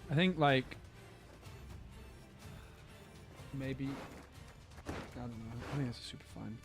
I think like maybe I don't know. I think it's super fine.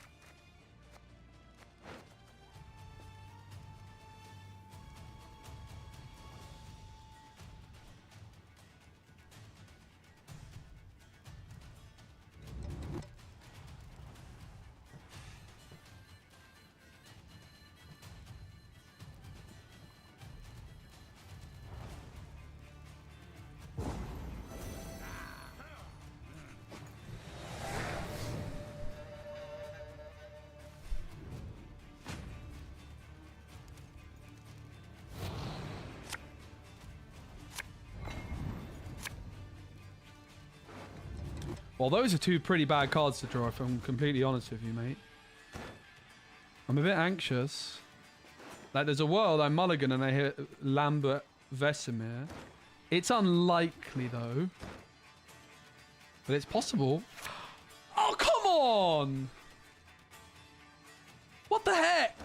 Well, those are two pretty bad cards to draw, if I'm completely honest with you, mate. I'm a bit anxious. Like, there's a world I mulligan and I hit Lambert Vesemir. It's unlikely, though. But it's possible. Oh, come on! What the heck?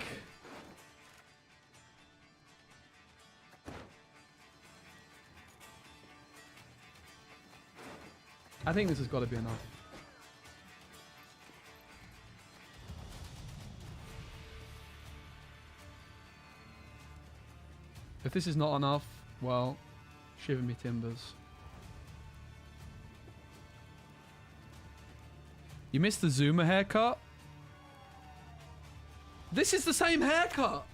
I think this has got to be enough. If this is not enough, well, shiver me timbers. You missed the Zoomer haircut? This is the same haircut!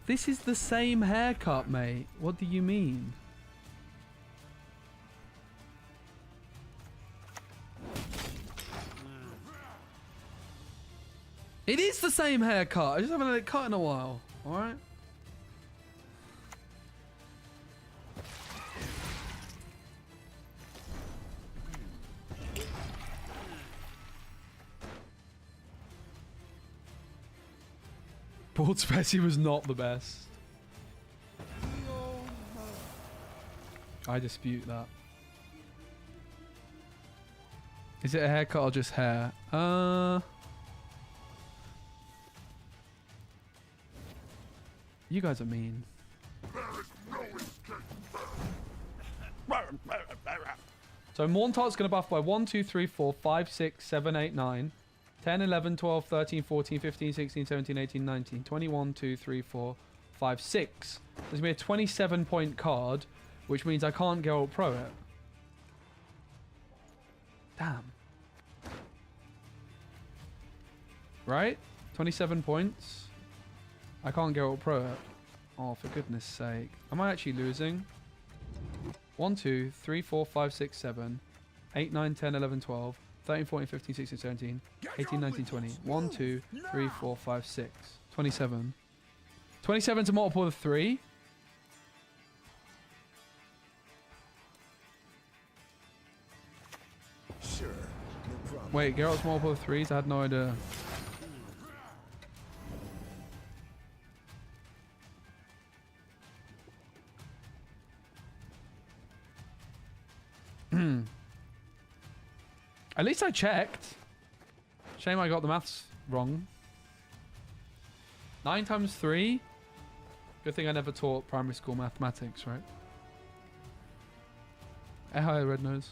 This is the same haircut, mate. What do you mean? It is the same haircut. I just haven't had it cut in a while. Alright? Bald Speci was not the best. I dispute that. Is it a haircut or just hair? You guys are mean. So Morntart's going to buff by 1, 2, 3, 4, 5, 6, 7, 8, 9, 10, 11, 12, 13, 14, 15, 16, 17, 18, 19, 21, 2, 3, 4, 5, 6. There's going to be a 27-point card, which means I can't Geralt Pro it. Damn. Right? 27 points. I can't Geralt Pro it. Oh, for goodness sake. Am I actually losing? 1, 2, 3, 4, 5, 6, 7, 8, 9, 10, 11, 12, 13, 14, 15, 16, 17, 18, 19, 20. 1, 2, 3, 4, 5, 6. 27. 27 to multiple of 3.
Sure, no problem.
Wait, Geralt's multiple of 3s? I had no idea. At least I checked. Shame I got the maths wrong. 9 times 3? Good thing I never taught primary school mathematics, right? Hey, hi, Red Nose.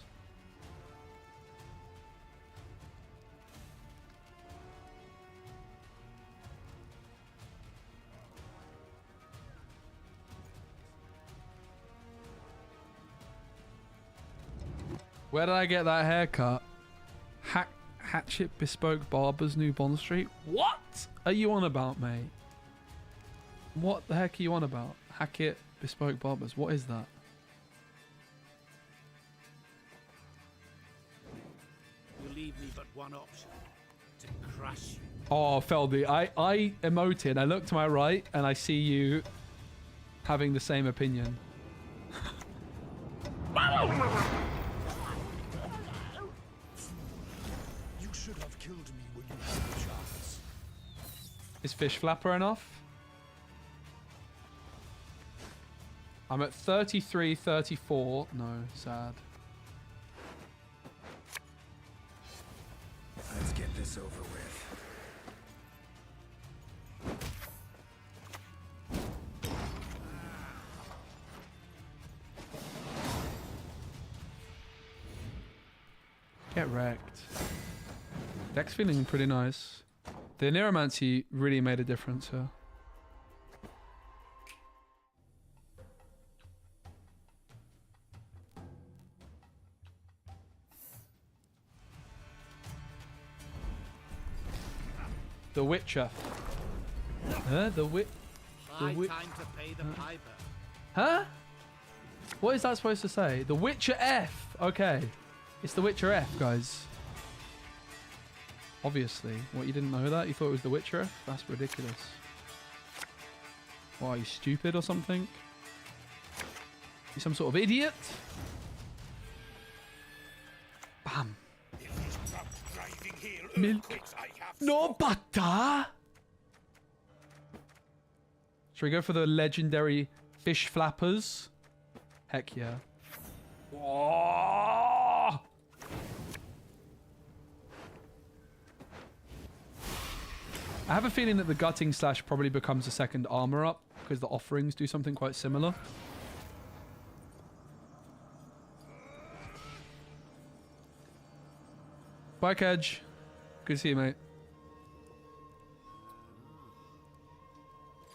Where did I get that haircut? Hatchet Bespoke Barbers, New Bond Street. What are you on about, mate? What the heck are you on about? Hackett Bespoke Barbers. What is that?
You leave me but one option. To crush you.
Oh, Feldy, I emoted. I look to my right and I see you having the same opinion.
You should have killed me when you had the chance.
Is Fish Flapper enough? I'm at 33, 34. No, sad.
Let's get this over with.
Get wrecked. Deck's feeling pretty nice. The Neuromancy really made a difference here. The Witcher. Huh? The Witcher.
High time to pay the piper.
Huh? What is that supposed to say? The Witcher F. Okay. It's the Witcher F, guys. Obviously. What, you didn't know that? You thought it was the Witcher F? That's ridiculous. Why, are you stupid or something? You some sort of idiot? Bam. Milk. No butter. Should we go for the legendary Fish Flappers? Heck yeah. Oh! I have a feeling that the Gutting Slash probably becomes a second armor up because the offerings do something quite similar. Bye, Kedge. Good to see you, mate.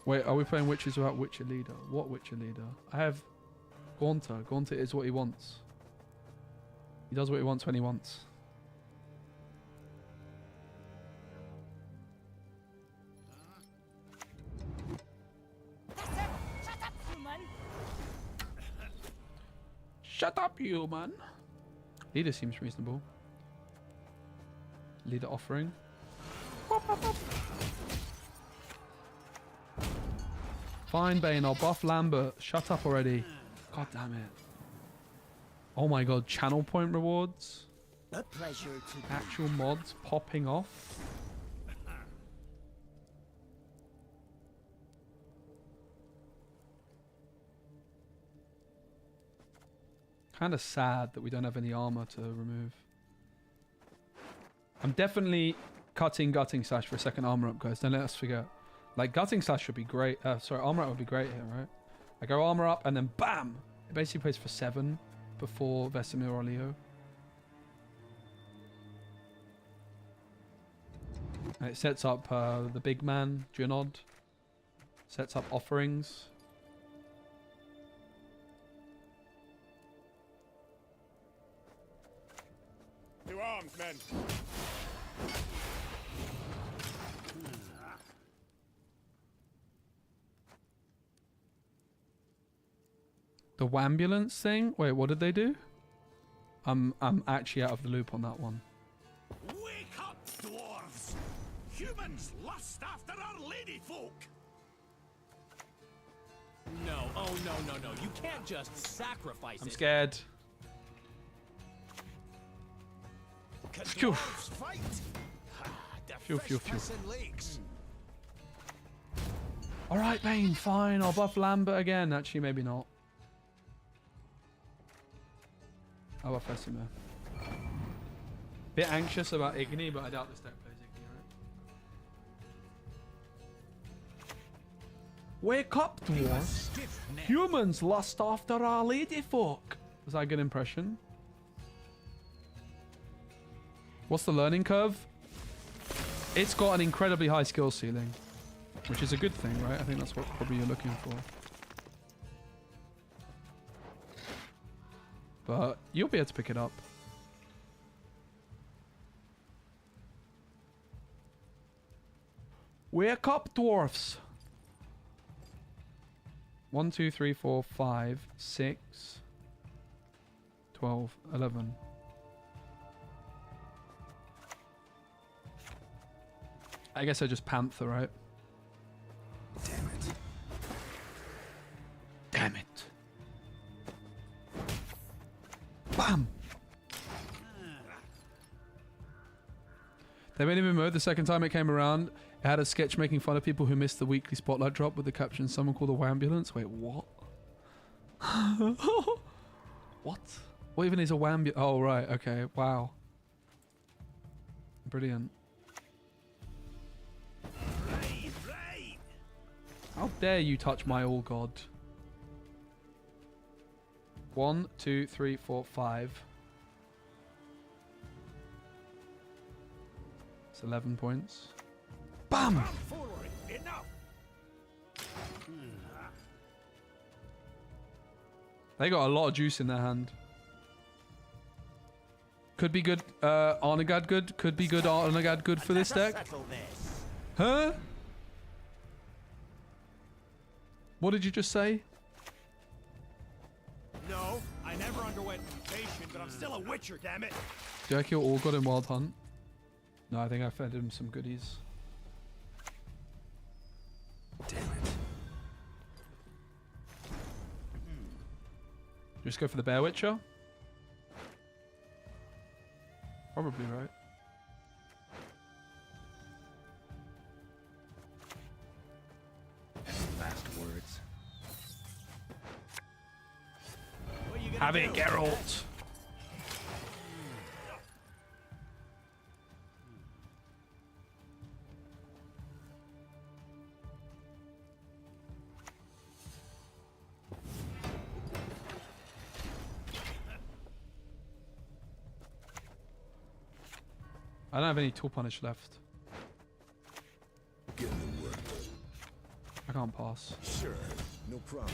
Wait, are we playing Witches without Witcher Leader? What Witcher Leader? I have Gaunter. Gaunter is what he wants. He does what he wants when he wants.
Shut up, human!
Shut up, human! Leader seems reasonable. Leader offering. Fine, Bane. I'll buff Lambert. Shut up already. God damn it. Oh my god. Channel point rewards.
A pleasure to
Actual mods popping off. Kind of sad that we don't have any armor to remove. I'm definitely cutting Gutting Slash for a second armor up, guys. Don't let us forget. Like, Gutting Slash should be great. Sorry, armor up would be great here, right? I go armor up and then BAM! It basically plays for 7 before Vesemir or Leo. And it sets up the big man, Junod. Sets up offerings.
To arms, men.
The Wambulance thing? Wait, what did they do? I'm actually out of the loop on that one.
Wake up, dwarves! Humans lust after our lady folk!
No, oh no. You can't just sacrifice
I'm
it.
scared.
Can
Phew.
dwarves fight? The
Phew, phew, phew.
fresh-pissing lakes.
Alright, Bane, fine. I'll buff Lambert again. Actually, maybe not. I'll buff Vesemir. Bit anxious about Igni, but I doubt this deck plays Igni, right? Wake up, dwarves. Humans lust after our lady folk. Was that a good impression? What's the learning curve? It's got an incredibly high skill ceiling, which is a good thing, right? I think that's what probably you're looking for. But you'll be able to pick it up. Wake up, dwarfs. 1, 2, 3, 4, 5, 6, 12, 11. I guess I just panther, right?
Damn it.
Damn it. Bam! They made him in mode the second time it came around. It had a sketch making fun of people who missed the weekly spotlight drop with the caption, someone called the wambulance. Wait, what? What? What even is a wambulance? Oh, right, okay, wow. Brilliant.
Right.
How dare you touch my all god? 1, 2, 3, 4, 5. It's 11 points. Bam!
Come forward. Enough.
They got a lot of juice in their hand. Could be good. Arnagad good. Could be good. Arnagad good for this deck.
Settle this.
Huh? What did you just say?
No, I never underwent mutation, but I'm still a witcher, damn it.
Did I kill all god in Wild Hunt? No, I think I fed him some goodies.
Damn it.
Just go for the Bear Witcher? Probably, right?
Any last words?
What are you gonna
Have it,
do?
Geralt! I don't have any tool punish left.
Get to work.
I can't pass.
Sure, no problem.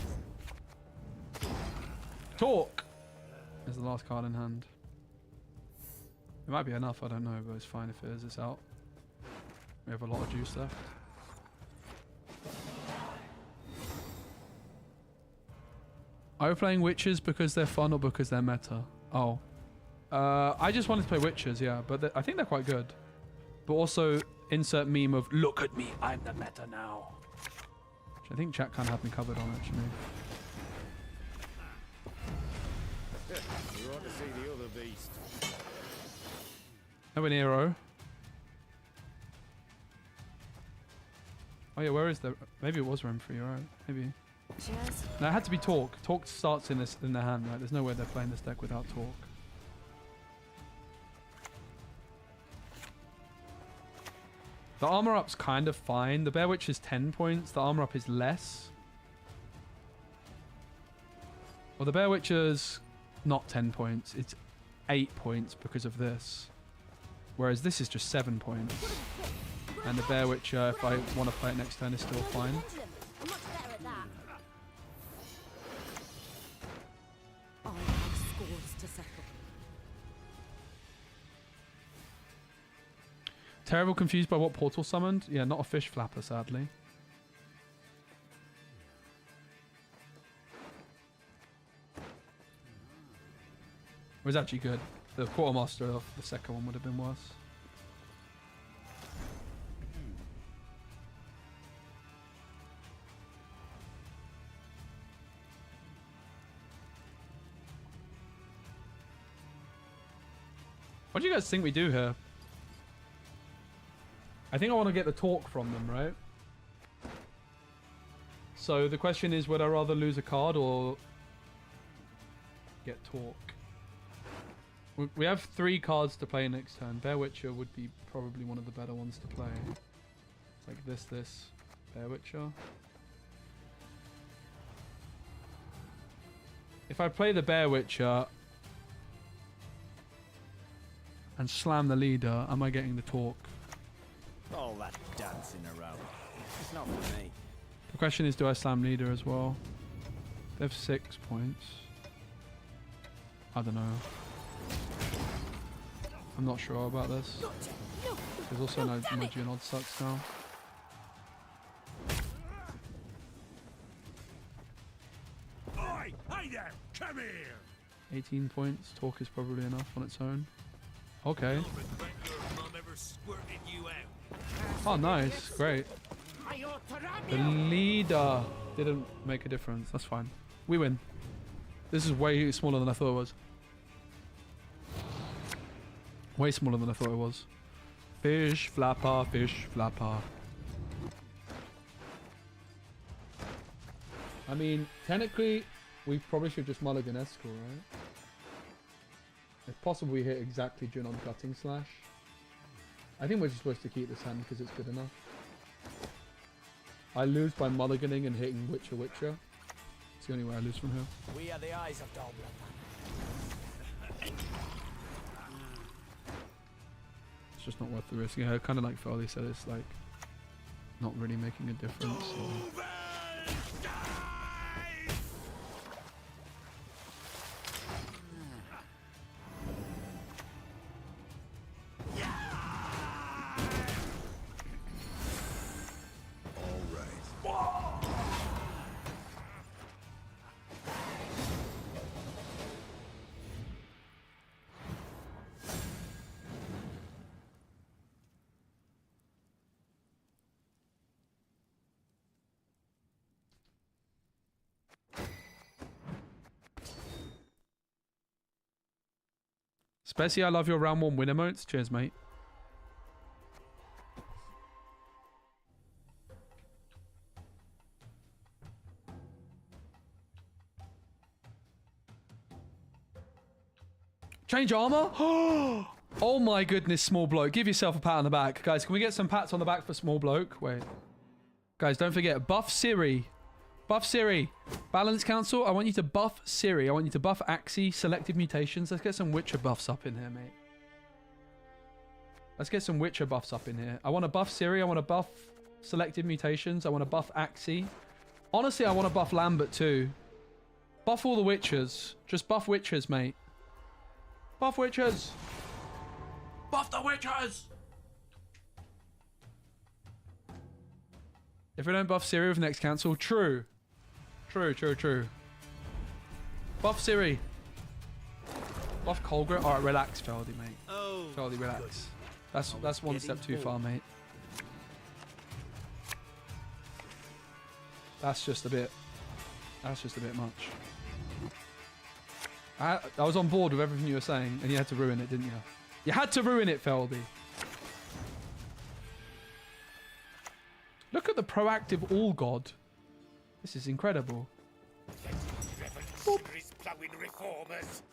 Talk! Is the last card in hand. It might be enough, I don't know, but it's fine if it is. It's out. We have a lot of juice left. Are you playing witches because they're fun or because they're meta? Oh. I just wanted to play witches, yeah, but I think they're quite good. But also, insert meme of, look at me, I'm the meta now. Which I think chat kind of had me covered on, actually.
You ought to see the other beast.
No Nero. Oh yeah, where is the... Maybe it was room for you, right? Maybe.
Cheers.
No, it had to be Talk. Talk starts in the hand, right? There's no way they're playing this deck without Talk. The armor up's kind of fine. The Bear Witch is 10 points. The armor up is less. Well, the Bear Witch is not 10 points. It's 8 points because of this. Whereas this is just 7 points. And the Bear Witch, if I want to play it next turn, is still fine.
I'm much better at that.
I have scores to settle.
Terrible confused by what portal summoned? Yeah, not a fish flapper, sadly. It was actually good. The quartermaster of the second one would have been worse. What do you guys think we do here? I think I want to get the talk from them, right? So the question is, would I rather lose a card or get talk? We have 3 cards to play next turn. Bear Witcher would be probably one of the better ones to play. It's like this, Bear Witcher. If I play the Bear Witcher and slam the leader, am I getting the talk?
All that dancing around. It's not for me.
The question is, do I slam leader as well? They have 6 points. I don't know. I'm not sure about this. There's also no Geonod sucks now. 18 points. Talk is probably enough on its own. Okay.
You'll regret your mum ever squirted you out.
Oh, nice. Great. The leader didn't make a difference. That's fine. We win. This is way smaller than I thought it was. Way smaller than I thought it was. Fish flapper, fish flapper. I mean, technically, we probably should just mulligan Eskel, right? It's possible we hit exactly June on cutting slash. I think we're just supposed to keep this hand because it's good enough. I lose by mulliganing and hitting Witcher Witcher. It's the only way I lose from here.
We are the eyes of Dublin.
It's just not worth the risk. Yeah, kind of like Farley said, it's like not really making a difference. So. Speci, I love your round 1 win emotes. Cheers, mate. Change armor? Oh my goodness, small bloke. Give yourself a pat on the back. Guys, can we get some pats on the back for small bloke? Wait. Guys, don't forget, buff Siri. Buff Siri. Balance Council, I want you to buff Siri. I want you to buff Axie, selective mutations. Let's get some Witcher buffs up in here, mate. Let's get some Witcher buffs up in here. I want to buff Siri. I want to buff selective mutations. I want to buff Axie. Honestly, I want to buff Lambert too. Buff all the Witchers. Just buff Witchers, mate. Buff Witchers. Buff the Witchers. If we don't buff Siri with next cancel, true. True, true, true. Buff Siri. Buff Colgrim. Alright, relax, Feldy, mate.
Oh,
Feldy, relax. That's one step too far, mate. That's just a bit much. I was on board with everything you were saying, and you had to ruin it, didn't you? You had to ruin it, Feldy. Look at the proactive all god. This is incredible.
Reformers.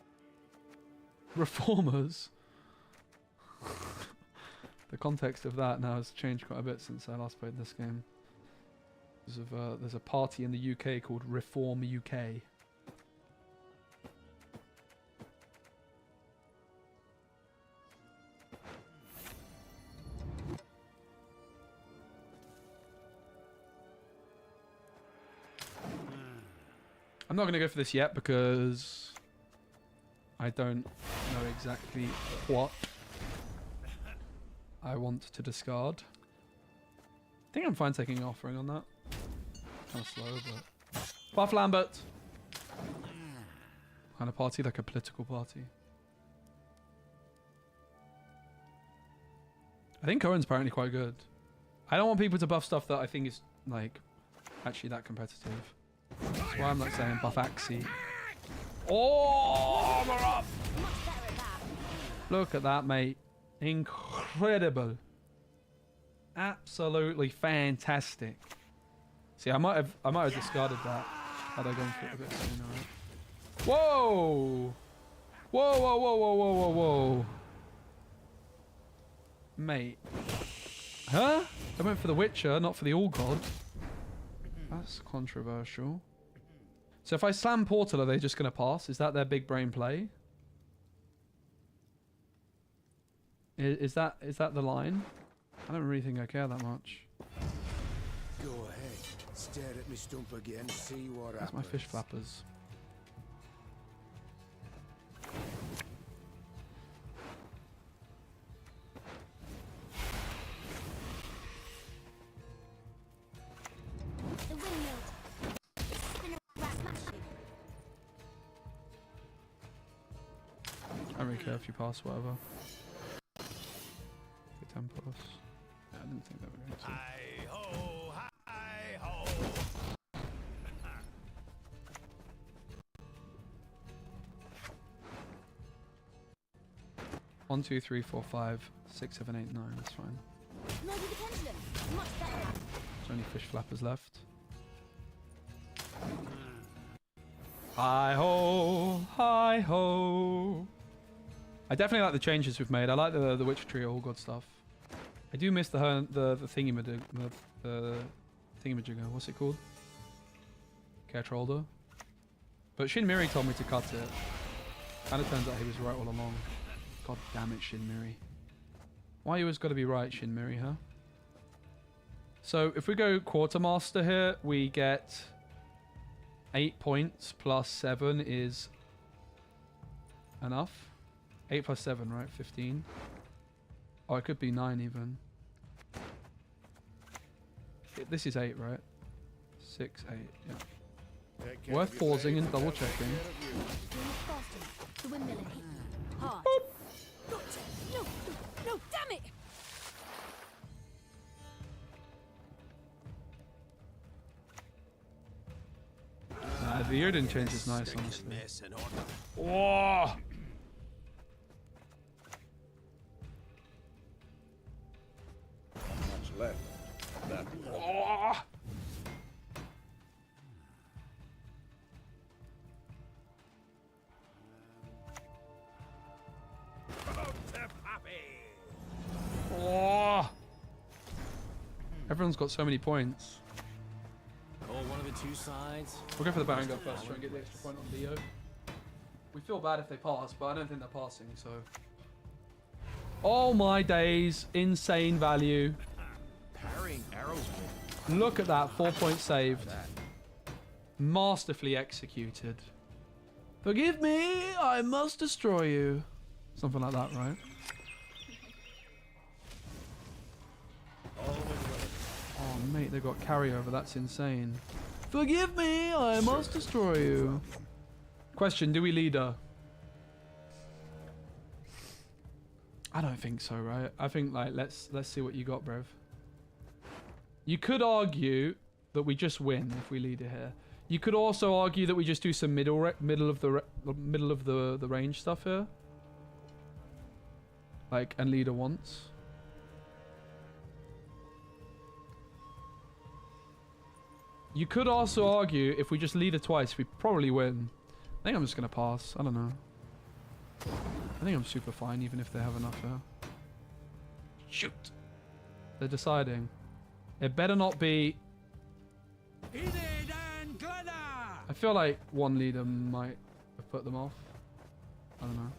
Reformers? The context of that now has changed quite a bit since I last played this game. There's a party in the UK called Reform UK. I'm not going to go for this yet because I don't know exactly what I want to discard. I think I'm fine taking an offering on that. Kind of slow, but... Buff Lambert! Kind of party, like a political party. I think Cohen's apparently quite good. I don't want people to buff stuff that I think is, like, actually that competitive. That's why I'm not saying buff Axie. Oh, armor up! Look at that, mate. Incredible. Absolutely fantastic. See, I might have discarded that had I gone for it a bit sooner. Right? Whoa! Whoa, whoa, whoa, whoa, whoa, whoa, whoa. Mate. Huh? I went for the Witcher, not for the All God. That's controversial. So if I slam Portal, are they just going to pass? Is that their big brain play? Is that the line? I don't really think I care that much.
Go ahead. Stare at me stump again, see what
That's my fish flappers.
The windmill.
really care if you pass whatever. Okay, 10 plus. Yeah, I didn't think they were going to.
Hi-ho, hi-ho.
1, 2, 3, 4, 5, 6, 7, 8, 9. That's fine.
Maybe the pendulum. Much better.
There's only fish flappers left. Hi ho, hi ho. I definitely like the changes we've made. I like the witch tree, all good stuff. I do miss the thingamajigger. The thingamajigger. What's it called? Cartroller. But Shin Miri told me to cut it. Kind of turns out he was right all along. God damn it, Shin Miri. Why you always got to be right, Shin Miri, huh? So if we go quartermaster here, we get 8 points plus 7 is enough. 8 plus 7, right? 15. Oh, it could be 9 even. This is 8, right? 6, 8, yeah. Worth pausing and double checking.
The windmill in heat. Hard. Gotcha. No, no, no, damn it!
The ear didn't change is nice, honestly. Whoa!
Much left. That
Oh! Oh! Everyone's got so many points.
Oh, one of the two sides.
We'll go for the Baron go first, try and get the extra point on Leo. We feel bad if they pass, but I don't think they're passing, so... Oh my days, insane value.
Parrying arrows.
Look at that, 4 points saved. Masterfully executed. Forgive me, I must destroy you. Something like that, right? Oh mate, they got carryover, that's insane. Forgive me, I must destroy you. Question, do we lead her? I don't think so, right? I think like let's see what you got, bruv. You could argue that we just win if we lead her here. You could also argue that we just do some middle of the range stuff here. Like, and lead her once. You could also argue if we just lead her twice, we probably win. I think I'm just gonna pass. I don't know. I think I'm super fine even if they have enough here. Shoot! They're deciding. It better not be... I feel like one leader might have put them off. I don't know.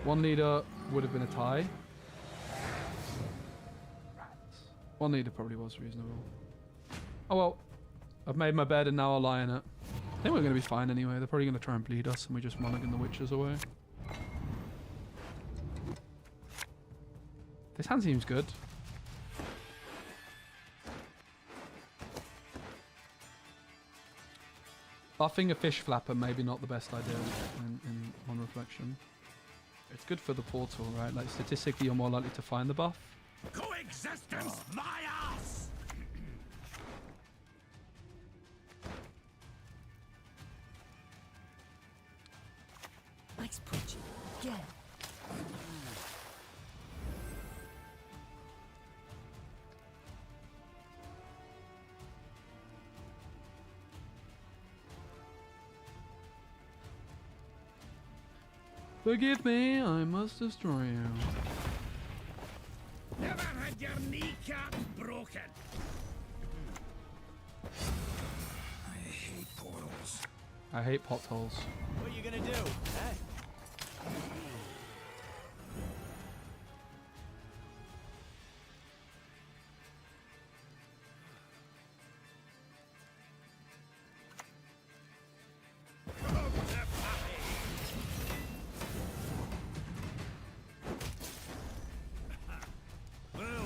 One leader would have been a tie. One leader probably was reasonable. Oh well. I've made my bed and now I'll lie in it. I think we're going to be fine anyway. They're probably going to try and bleed us and we just mulligan the witches away. This hand seems good. Buffing a fish flapper maybe not the best idea in on reflection. It's good for the portal, right? Like statistically you're more likely to find the buff.
Coexistence, my ass!
Nice punching. Again.
Forgive me, I must destroy you.
Never had your kneecaps broken.
I hate portals.
I hate potholes.
What are you gonna do? Eh?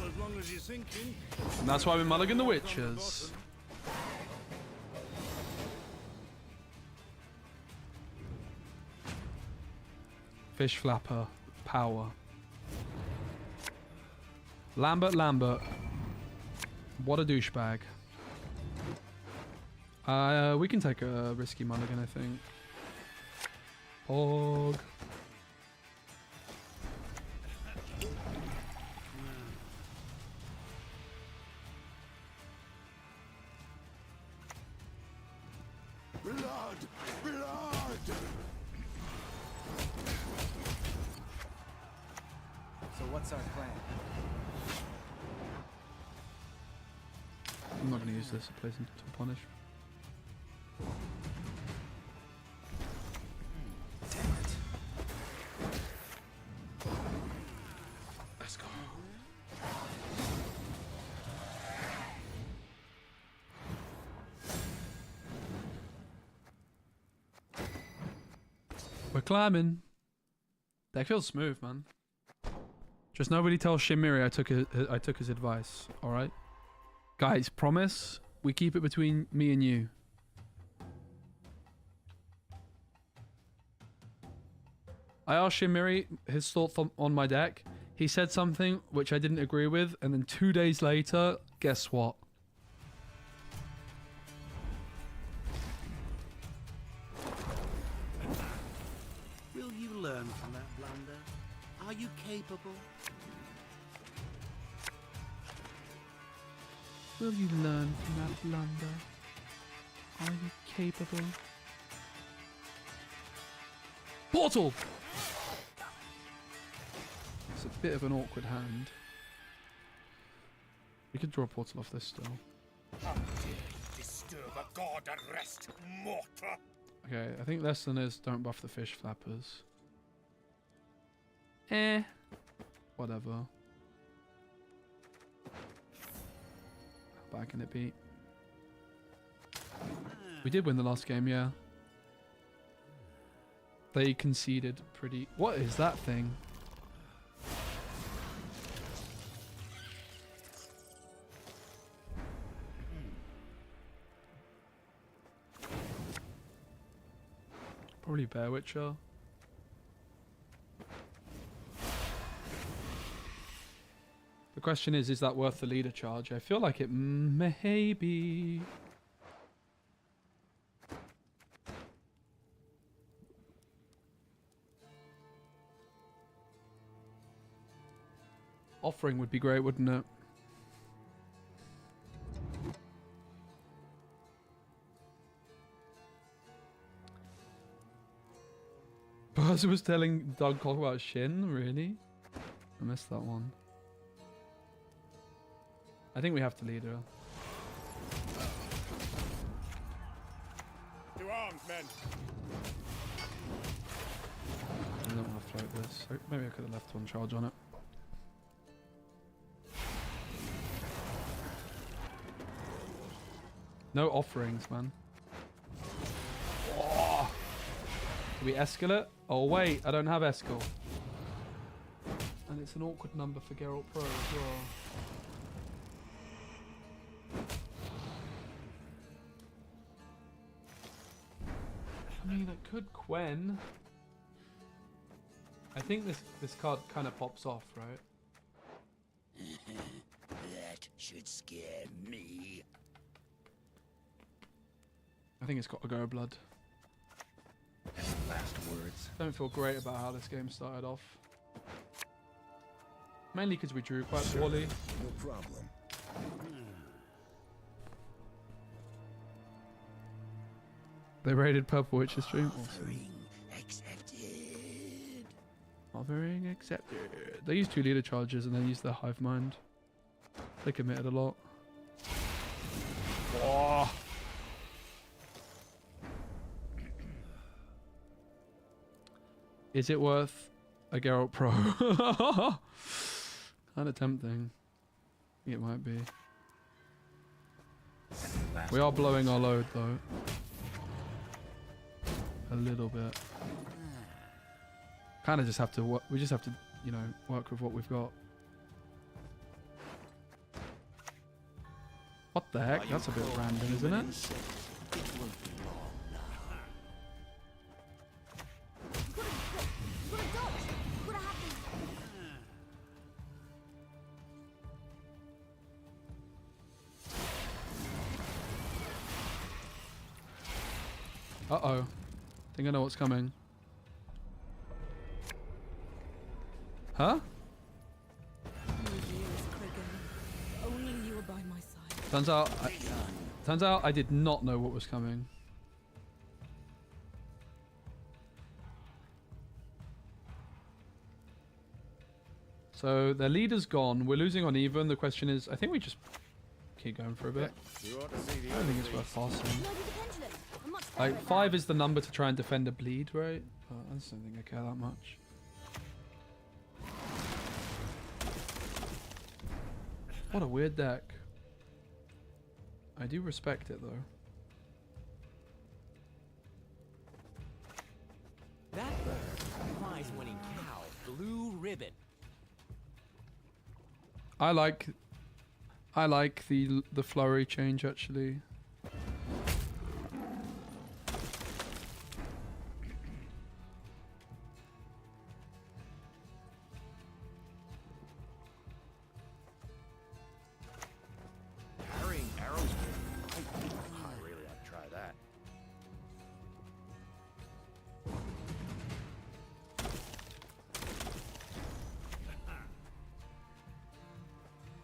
well, as long as you're sinking.
And that's why we mulligan the witches. Fish flapper. Power. Lambert. What a douchebag. We can take a risky mulligan, I think. Pog.
Blood!
So what's our plan?
I'm not going to use this. It plays into punish.
Damn it.
Let's go. We're climbing. That feels smooth, man. Just nobody tell Shimiri I took his advice. All right, guys. Promise we keep it between me and you. I asked Shimiri his thoughts on my deck. He said something which I didn't agree with, and then 2 days later, guess what?
Will you learn from that blunder? Are you capable?
Will you learn from that blunder? Are you capable? Portal! It's a bit of an awkward hand. We could draw a portal off this still.
How dare you disturb a god at rest, mortar?
Okay, I think lesson is don't buff the fish flappers. Whatever. How bad can it be? We did win the last game, yeah. They conceded pretty... What is that thing? Probably Bear Witcher. The question is that worth the leader charge? I feel like it may be. Offering would be great, wouldn't it? Buzz was telling Doug Cock about Shin, really? I missed that one. I think we have to lead her.
To arms, men!
I don't want to float this. Maybe I could have left one charge on it. No offerings, man. Oh. Do we escalate? Oh wait, I don't have escal. And it's an awkward number for Geralt Pro as well. I mean, I could Quen. I think this card kind of pops off, right?
That should scare me.
I think it's got to go blood.
Any last words?
Don't feel great about how this game started off. Mainly because we drew quite poorly.
No problem.
They raided Purple Witcher stream. Awesome.
Accepted.
Offering accepted. They used 2 leader charges and then used their hive mind. They committed a lot. Oh. Is it worth a Geralt Pro? Kind of tempting. I think it might be. We are blowing our load though. A little bit. Kind of just have to we just have to, you know, work with what we've got. What the heck? That's a bit random, isn't it? Uh-oh. Think I know what's coming. Huh?
Only you are by my side.
Turns out I did not know what was coming. So their leader's gone. We're losing on even. The question is, I think we just keep going for a bit.
You ought to see the
I don't think it's worth passing.
Loaded the pendulum. I'm much better
Like
at
5 is the number to try and defend a bleed, right? But I just don't think I care that much. What a weird deck. I do respect it though.
That bird, prize-winning cow, blue ribbon.
I like the flurry change actually.
Carrying arrows. I really ought to try that.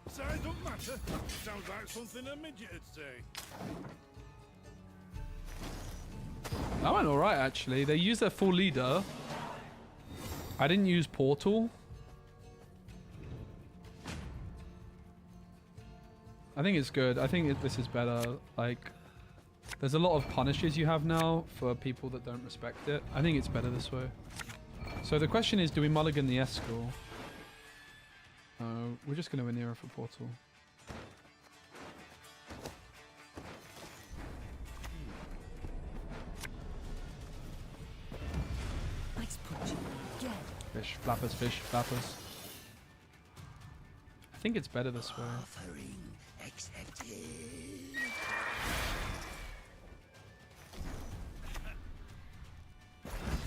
Size don't matter. Sounds like something a midget would say.
That went alright actually. They used their full leader. I didn't use portal. I think it's good. I think this is better. Like, there's a lot of punishes you have now for people that don't respect it. I think it's better this way. So the question is, do we mulligan the Escort? We're just going to Anira for portal.
Nice punch. Again.
Fish, flappers, fish, flappers. I think it's better this way.
Offering accepted.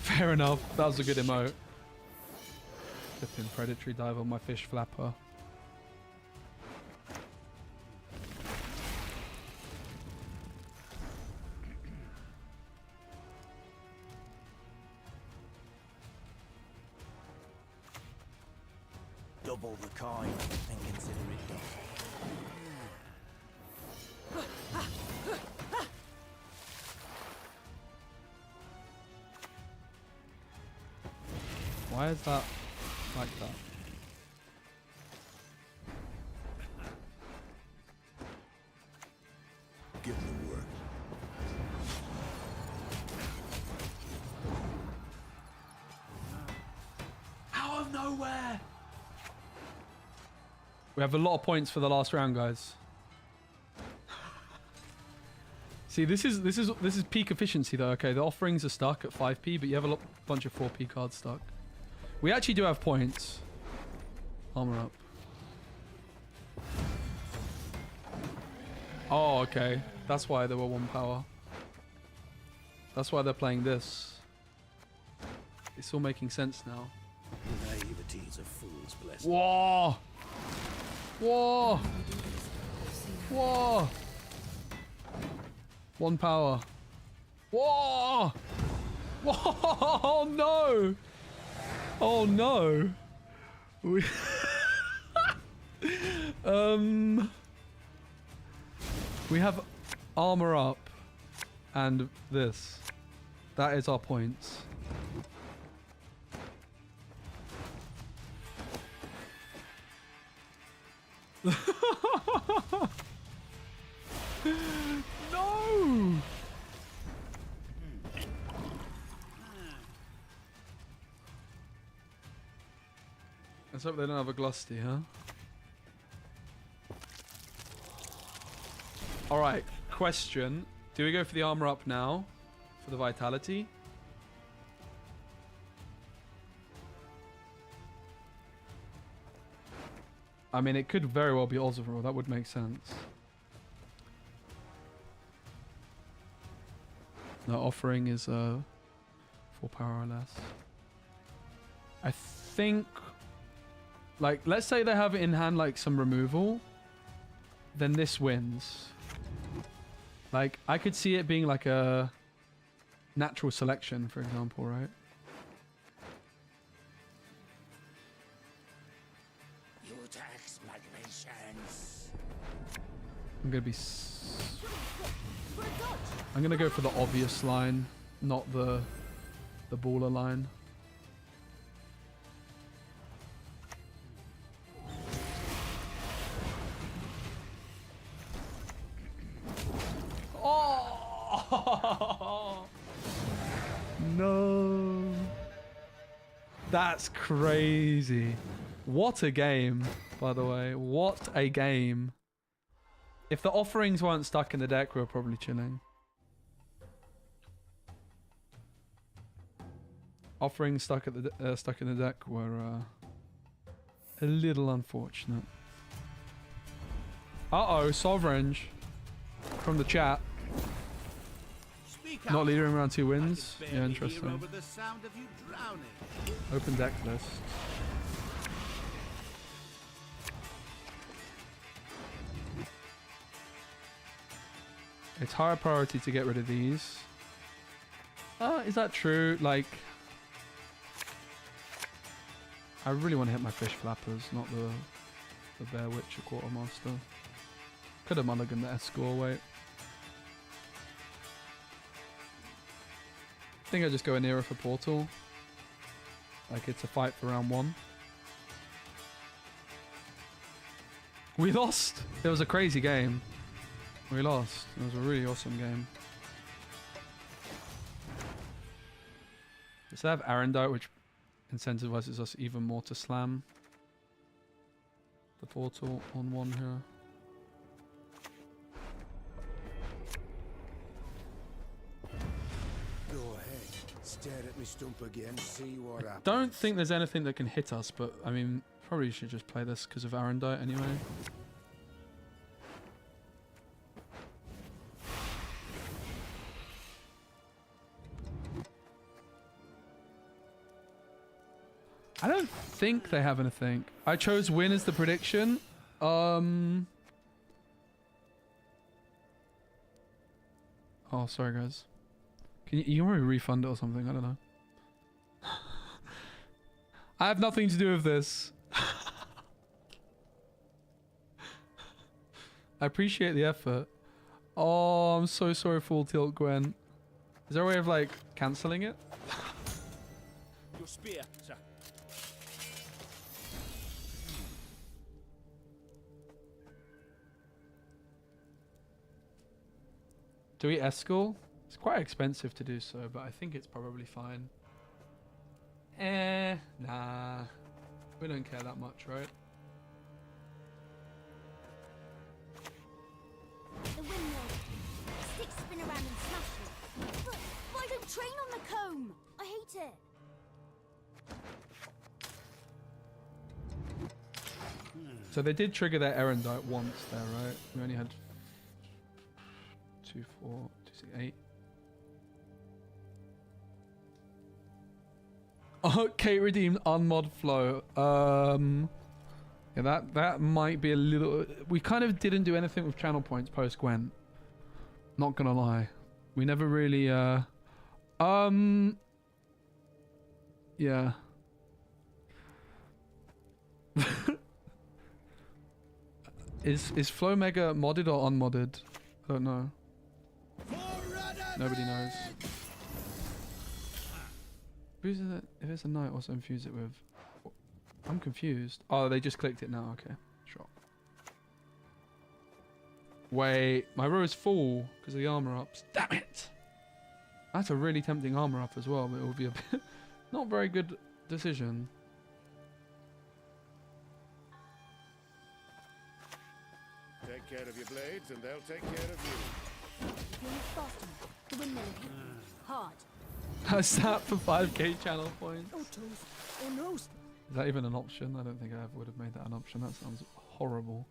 Fair enough. That was a good emote. Flipping predatory dive on my fish flapper.
Double the coin and consider it done.
Why is that like that?
Get to work.
Out of nowhere!
We have a lot of points for the last round, guys. See, this is peak efficiency though. Okay, the offerings are stuck at 5p, but you have a bunch of 4p cards stuck. We actually do have points. Armor up. Oh, okay. That's why they were 1 power. That's why they're playing this. It's all making sense now.
Naivety is a fool's blessing.
Whoa! Whoa! Whoa! 1 power. Whoa! Whoa! Oh no! Oh no! We we have armor up and this. That is our points. No! Let's hope they don't have a Glusty, huh? Alright, question. Do we go for the armor up now? For the vitality? I mean, it could very well be Ozeril. That would make sense. No, offering is 4 power or less. I think, like, let's say they have in hand like some removal, then this wins. Like, I could see it being like a natural selection, for example, right?
You tax my patience.
I'm gonna be. I'm gonna go for the obvious line, not the baller line. Oh no! That's crazy. What a game, by the way. What a game. If the offerings weren't stuck in the deck, we were probably chilling. Offerings stuck in the deck were a little unfortunate. Uh-oh, Sovereign from the chat. Not leader in round 2 wins. Yeah, interesting. Open deck list. It's higher priority to get rid of these. Is that true? Like, I really want to hit my fish flappers, not the Bear Witch or Quartermaster. Could have mulliganed the S-score, wait. I think I just go Anira for Portal. Like, it's a fight for round 1. We lost! It was a crazy game. We lost. It was a really awesome game. Does it have Arendite, which incentivizes us even more to slam the portal on 1 here?
Go ahead. Stare at me stump again. See what happens.
Don't think there's anything that can hit us, but I mean, probably should just play this because of Arendite anyway. I don't think they have anything. I chose win as the prediction. Oh, sorry guys. Can you want me to refund it or something? I don't know. I have nothing to do with this. I appreciate the effort. Oh, I'm so sorry, full tilt Gwen. Is there a way of like cancelling it?
Your spear, sir.
Do we S-school? It's quite expensive to do so, but I think it's probably fine. Nah. We don't care that much, right?
The windmill. Sticks spin around and smash it. But I don't train on the comb. I hate it.
So they did trigger their Erendite once there, right? We only had 2, 4, 2, 6, 8. Oh, Kate redeemed unmod flow. Yeah, that might be a little. We kind of didn't do anything with channel points post Gwent. Not gonna lie, we never really. Yeah. Is Flow Mega modded or unmodded? I don't know. Nobody knows. Who's it? If it's a knight, what's it infuse it with? I'm confused. Oh, they just clicked it now. Okay, sure. Wait, my row is full because of the armor ups. Damn it! That's a really tempting armor up as well, but it will be a bit not very good decision.
Take care of your blades, and they'll take care of you.
If you're not fast enough, the windmill will hit you hard.
I sat for 5k channel points.
Oh, toast. Oh, no.
Is that even an option? I don't think I ever would have made that an option. That sounds horrible.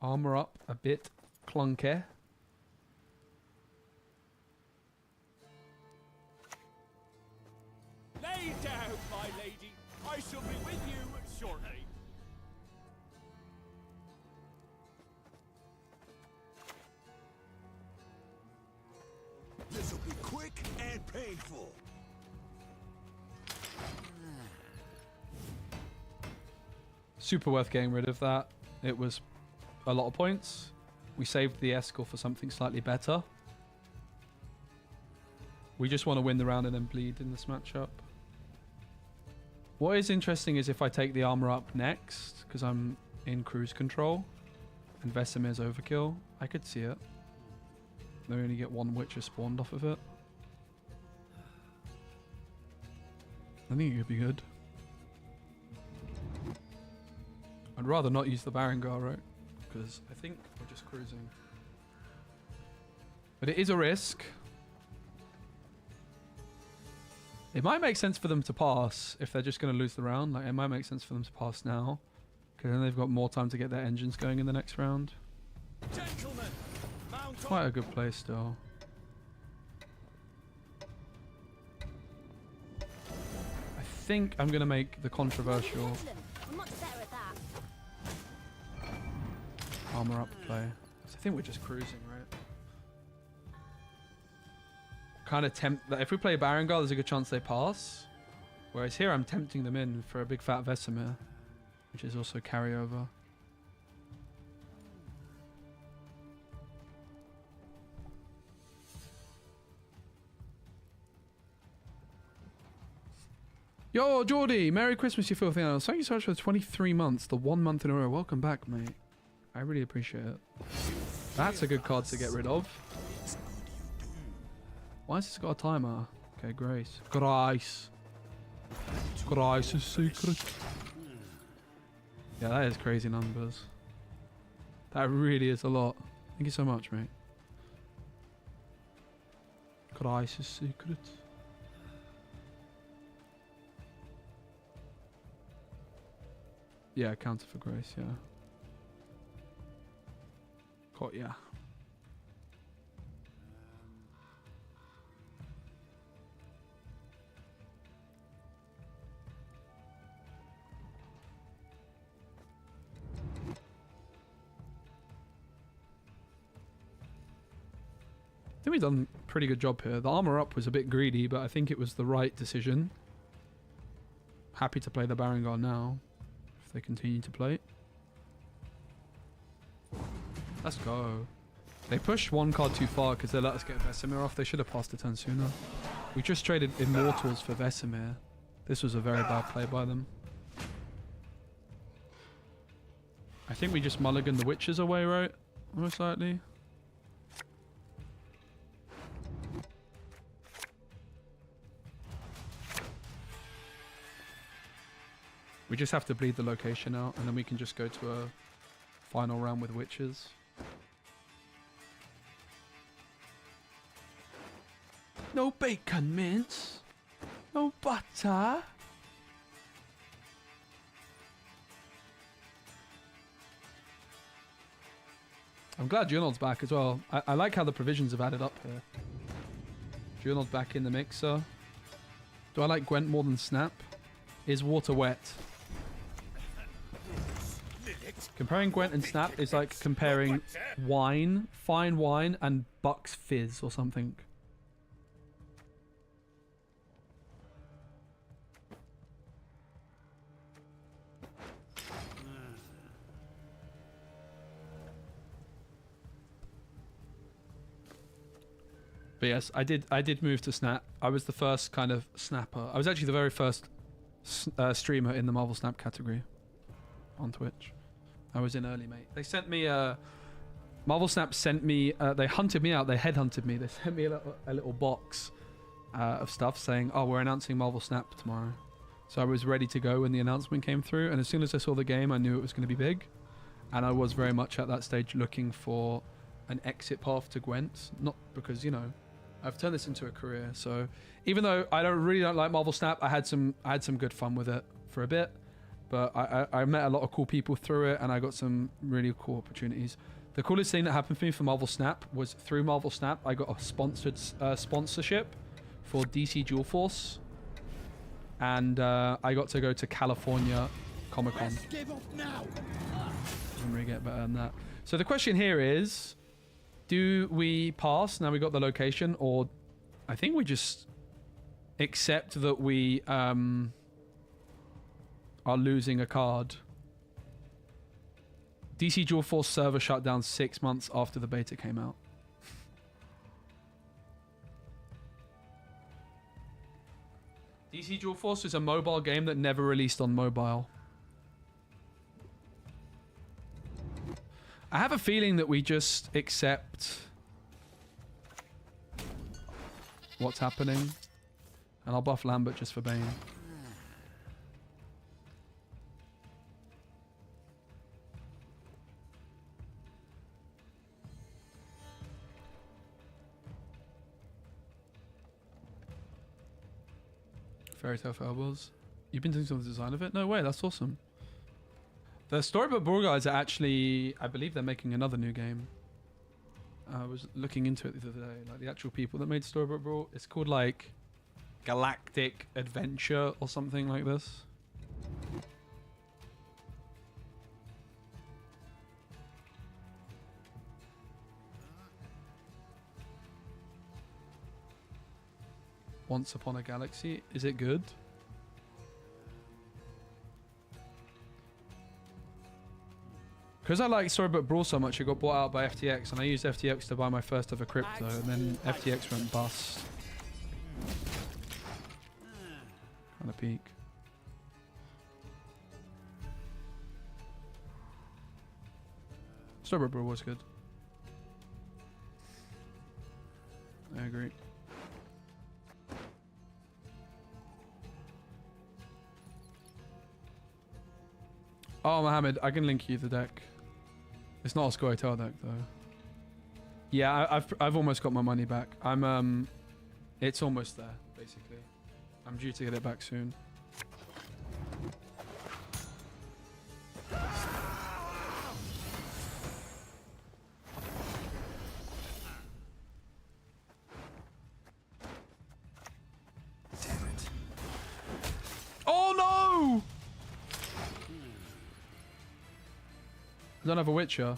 Armor up a bit clunky.
Lay down, my lady. I shall be with you shortly.
Super worth getting rid of that. It was a lot of points. We saved the Eskel for something slightly better. We just want to win the round and then bleed in this matchup. What is interesting is if I take the armor up next, because I'm in cruise control, and Vesemir's overkill, I could see it. They only get one Witcher spawned off of it. I think it could be good. I'd rather not use the Barangar, right? Because I think we're just cruising. But it is a risk. It might make sense for them to pass if they're just going to lose the round. Like, it might make sense for them to pass now. Because then they've got more time to get their engines going in the next round.
Gentlemen, mount
Quite a good play still. I think I'm going to make the controversial
I'm much better at that.
armor up play. I think we're just cruising, right? Kind of tempt that if we play Barangar, there's a good chance they pass. Whereas here I'm tempting them in for a big fat Vesemir, which is also carryover. Yo, Geordie! Merry Christmas, you filthy animals. Thank you so much for the 23 months, the 1 month in a row. Welcome back, mate. I really appreciate it. That's a good card to get rid of. Why has this got a timer? Okay, Grace. Grace. Grace is secret. Yeah, that is crazy numbers. That really is a lot. Thank you so much, mate. Grace is secret. Yeah, counter for Grace, yeah. Got yeah. I think we've done a pretty good job here. The armor up was a bit greedy, but I think it was the right decision. Happy to play the Barangar now, if they continue to play. Let's go. They pushed one card too far because they let us get Vesemir off. They should have passed the turn sooner. We just traded Immortals for Vesemir. This was a very bad play by them. I think we just mulligan the Witches away, right? Most likely. We just have to bleed the location out, and then we can just go to a final round with Witches. No bacon mince. No butter. I'm glad Junod's back as well. I like how the provisions have added up here. Junod's back in the mixer. Do I like Gwent more than Snap? Is water wet? Comparing Gwent and Snap is like comparing wine, fine wine, and Bucks Fizz or something. But yes, I did move to Snap. I was the first kind of snapper. I was actually the very first streamer in the Marvel Snap category on Twitch. I was in early, mate. They sent me Marvel Snap sent me they hunted me out. They headhunted me. They sent me a little box of stuff saying, oh, we're announcing Marvel Snap tomorrow. So I was ready to go when the announcement came through, and as soon as I saw the game, I knew it was going to be big. And I was very much at that stage looking for an exit path to Gwent. Not because, you know, I've turned this into a career. So even though I really don't like Marvel Snap, I had some good fun with it for a bit. But I met a lot of cool people through it, and I got some really cool opportunities. The coolest thing that happened for me for Marvel Snap was through Marvel Snap, I got a sponsored sponsorship for DC Dual Force. And I got to go to California Comic-Con. Doesn't really get better than that. So the question here is, do we pass now we got the location, or I think we just accept that we are losing a card DC Dual Force server shut down 6 months after the beta came out. DC Dual Force is a mobile game that never released on mobile. I have a feeling that we just accept what's happening. And I'll buff Lambert just for Bane. Fairy Tale for Elbows. You've been doing some of the design of it? No way, that's awesome. The Storybook Brawl guys are actually, I believe they're making another new game. I was looking into it the other day. Like the actual people that made Storybook Brawl. It's called like Galactic Adventure or something like this. Once Upon a Galaxy. Is it good? Because I like Storybook Brawl so much, it got bought out by FTX, and I used FTX to buy my first ever crypto, and then FTX went bust. Kind of peak. Storybook Brawl was good. I agree. Oh, Mohammed, I can link you the deck. It's not a Scoia'tael deck though. Yeah, I've almost got my money back. I'm it's almost there basically. I'm due to get it back soon.
Damn it.
Oh no! I don't have a Witcher.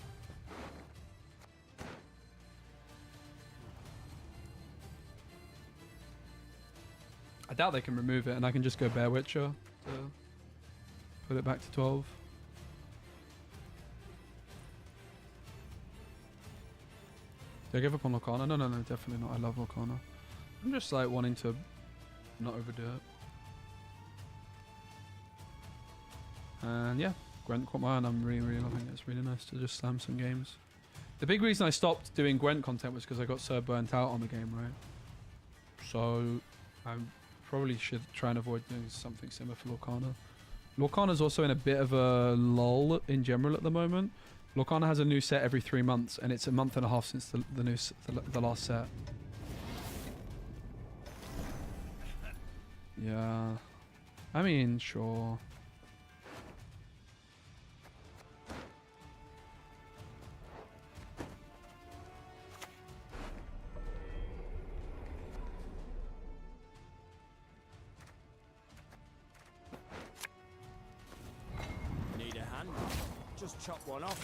I doubt they can remove it, and I can just go Bear Witcher to put it back to 12. Did I give up on Lorcana? No, definitely not. I love Lorcana. I'm just like wanting to not overdo it. And yeah. Gwent caught my eye and I'm really loving it. It's really nice to just slam some games. The big reason I stopped doing Gwent content was because I got so burnt out on the game, right? So I probably should try and avoid doing something similar for Lorcana. Lorcana's also in a bit of a lull in general at the moment. Lorcana has a new set every 3 months, and it's a month and a half since the last set. Yeah. I mean, sure.
Just chop one off.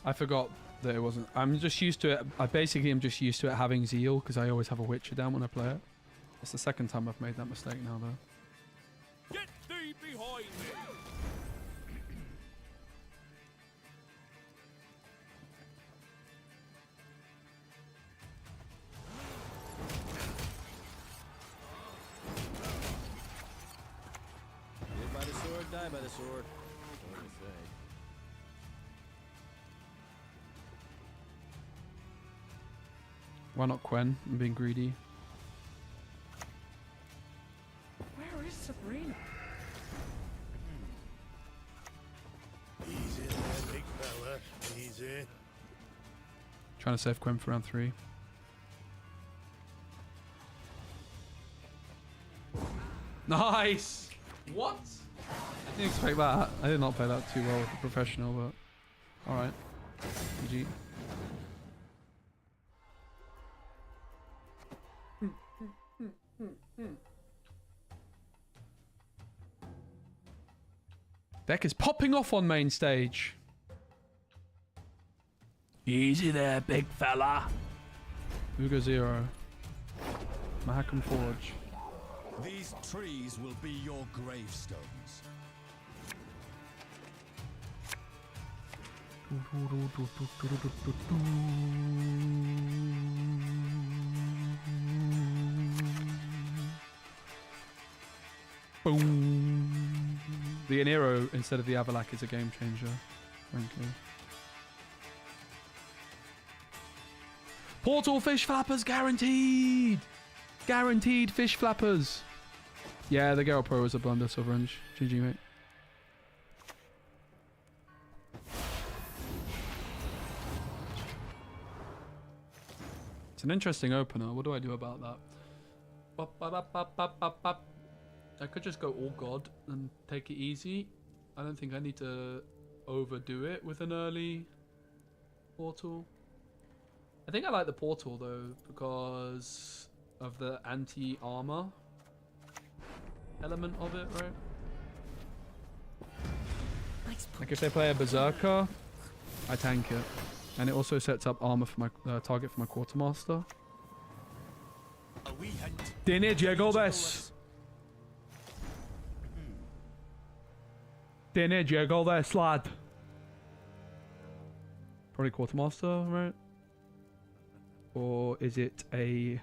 I forgot that it wasn't. I'm just used to it. I basically am just used to it having Zeal because I always have a Witcher down when I play it. It's the second time I've made that mistake now though.
Get thee behind me.
Live by the sword, die by the sword. What do you say?
Why not Quen? I'm being greedy.
Where is Sabrina?
Easy there, big fella. Easy.
Trying to save Quen for round 3. Nice! What? I didn't expect that. I did not play that too well with a professional, but alright. GG. Deck is popping off on main stage.
Easy there, big fella.
Ugo 0. Mahakam Forge.
These trees will be your gravestones.
Boom. The Anero instead of the Avalak is a game changer, frankly. Portal fish flappers guaranteed! Guaranteed fish flappers! Yeah, the Geralt Pro was a blunder, Silverange. GG, mate. It's an interesting opener. What do I do about that? I could just go all god and take it easy. I don't think I need to overdo it with an early portal. I think I like the portal though because of the anti-armor element of it, right? Like if they play a berserker, I tank it. And it also sets up armor for my target for my quartermaster. Didn't llegó this. Didn't llegó this, lad. Probably quartermaster, right? Or is it a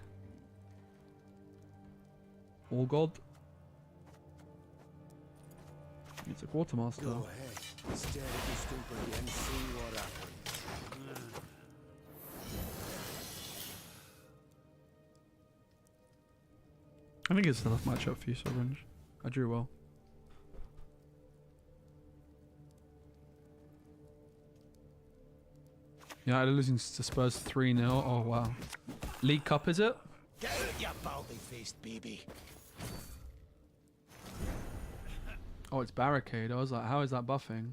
all god? It's a quartermaster.
Go ahead. Stare at the stupid and see what happens.
I think it's enough matchup for you, Silverange. I drew well. Yeah, they're losing to Spurs 3-0. Oh, wow. League Cup, is it?
Get out, you baldy-faced baby.
Oh, it's Barricade. I was like, how is that buffing?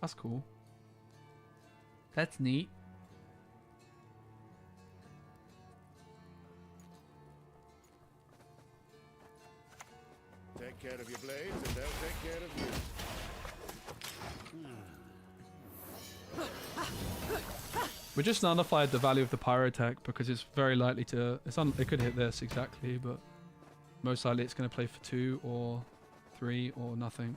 That's cool. That's neat.
Take care of your blades and they'll take care of you.
We just nullified the value of the Pyrotech because it's very likely to... it could hit this exactly, but most likely it's going to play for 2 or 3 or nothing.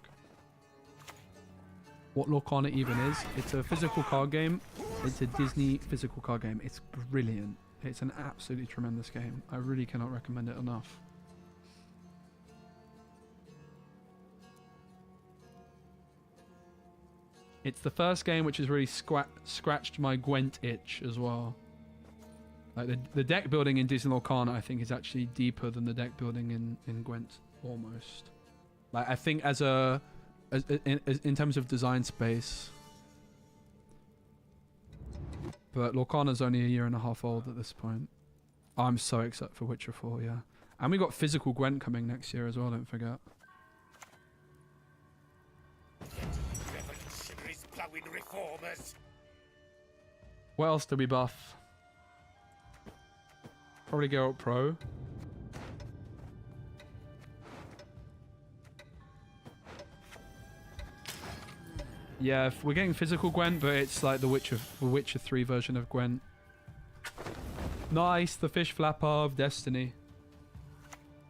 What Lorcana even is, it's a physical card game. It's a Disney physical card game. It's brilliant. It's an absolutely tremendous game. I really cannot recommend it enough. It's the first game which has really scratched my Gwent itch as well. Like the deck building in Disney Lorcana, I think, is actually deeper than the deck building in Gwent, almost. Like I think in terms of design space. But Lorcana's only a year and a half old at this point. I'm so excited for Witcher 4, yeah. And we got physical Gwent coming next year as well, don't forget.
Reformers.
What else do we buff? Probably Geralt Pro. Yeah, we're getting physical Gwent, but it's like the Witcher 3 version of Gwent. Nice, the fish flapper of Destiny.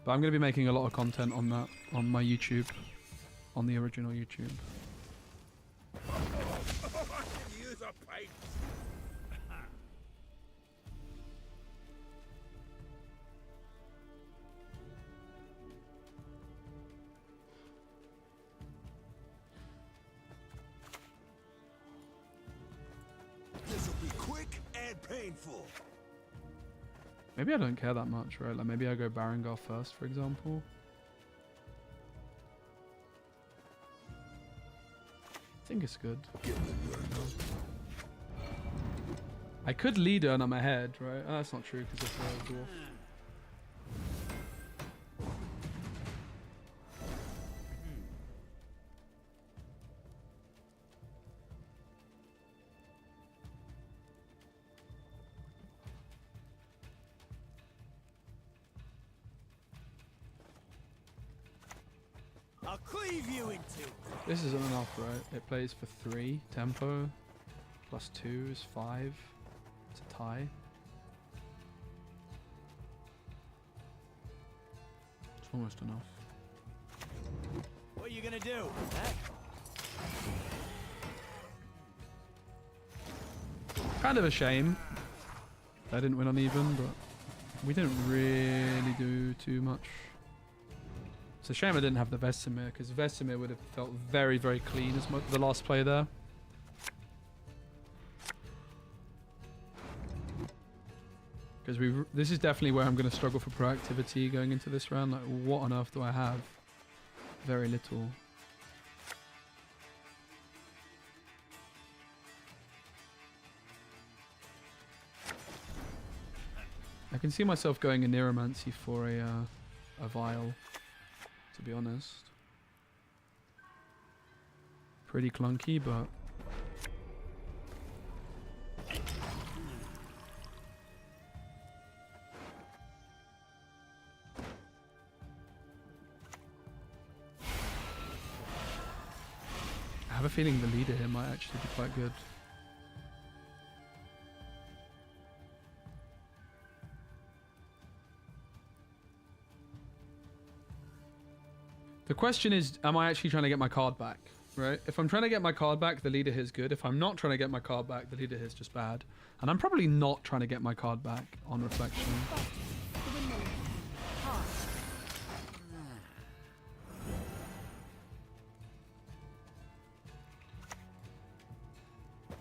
But I'm going to be making a lot of content on that on my YouTube, on the original YouTube.
Use a pipe.
This will be quick and painful.
Maybe I don't care that much, right? Like maybe I go Barangar first, for example. I think it's good. I could lead her and I'm ahead, right? Oh, that's not true because it's a dwarf.
I'll cleave you in two.
This isn't enough, right? It plays for 3 tempo, plus 2 is 5, It's a tie. It's almost enough.
What are you gonna do? Huh?
Kind of a shame. I didn't win uneven, but we didn't really do too much. It's a shame I didn't have the Vesemir, because Vesemir would have felt very, very clean as the last play there. Because this is definitely where I'm going to struggle for proactivity going into this round. Like, what on earth do I have? Very little. I can see myself going a Neuromancy for a Vial, to be honest. Pretty clunky, but... I have a feeling the leader here might actually be quite good. The question is, am I actually trying to get my card back? Right? If I'm trying to get my card back, the leader here is good. If I'm not trying to get my card back, the leader here is just bad. And I'm probably not trying to get my card back on reflection.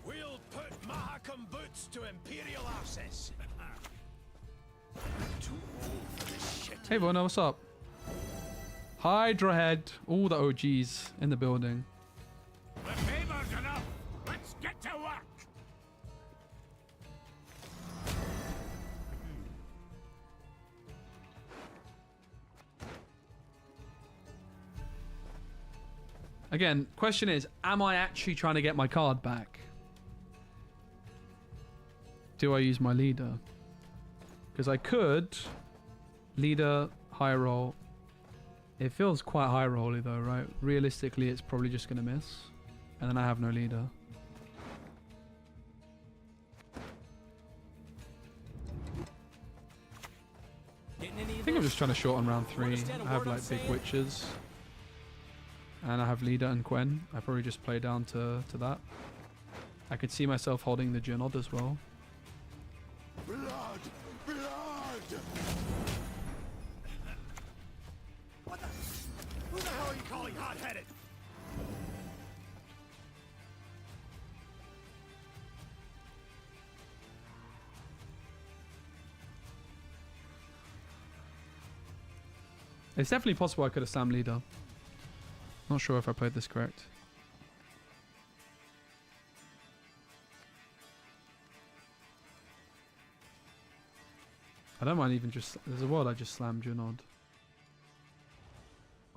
We'll put Mahakam boots to Imperial arses. Too old for this shit.
Hey everyone, what's up? Hydra Head, all the OGs in the building.
The favor's enough. Let's get to work.
Again, question is, am I actually trying to get my card back? Do I use my leader? Because I could leader, high roll. It feels quite high rolly though, right? Realistically, it's probably just going to miss. And then I have no leader. I think I'm just trying to short on round 3. I have like big witches. And I have leader and Gwen. I probably just play down to that. I could see myself holding the Junod as well.
Blood! Blood!
Who the hell are you calling hot-headed?
It's definitely possible I could have slammed leader. Not sure if I played this correct. I don't mind even just... There's a world I just slammed Junod.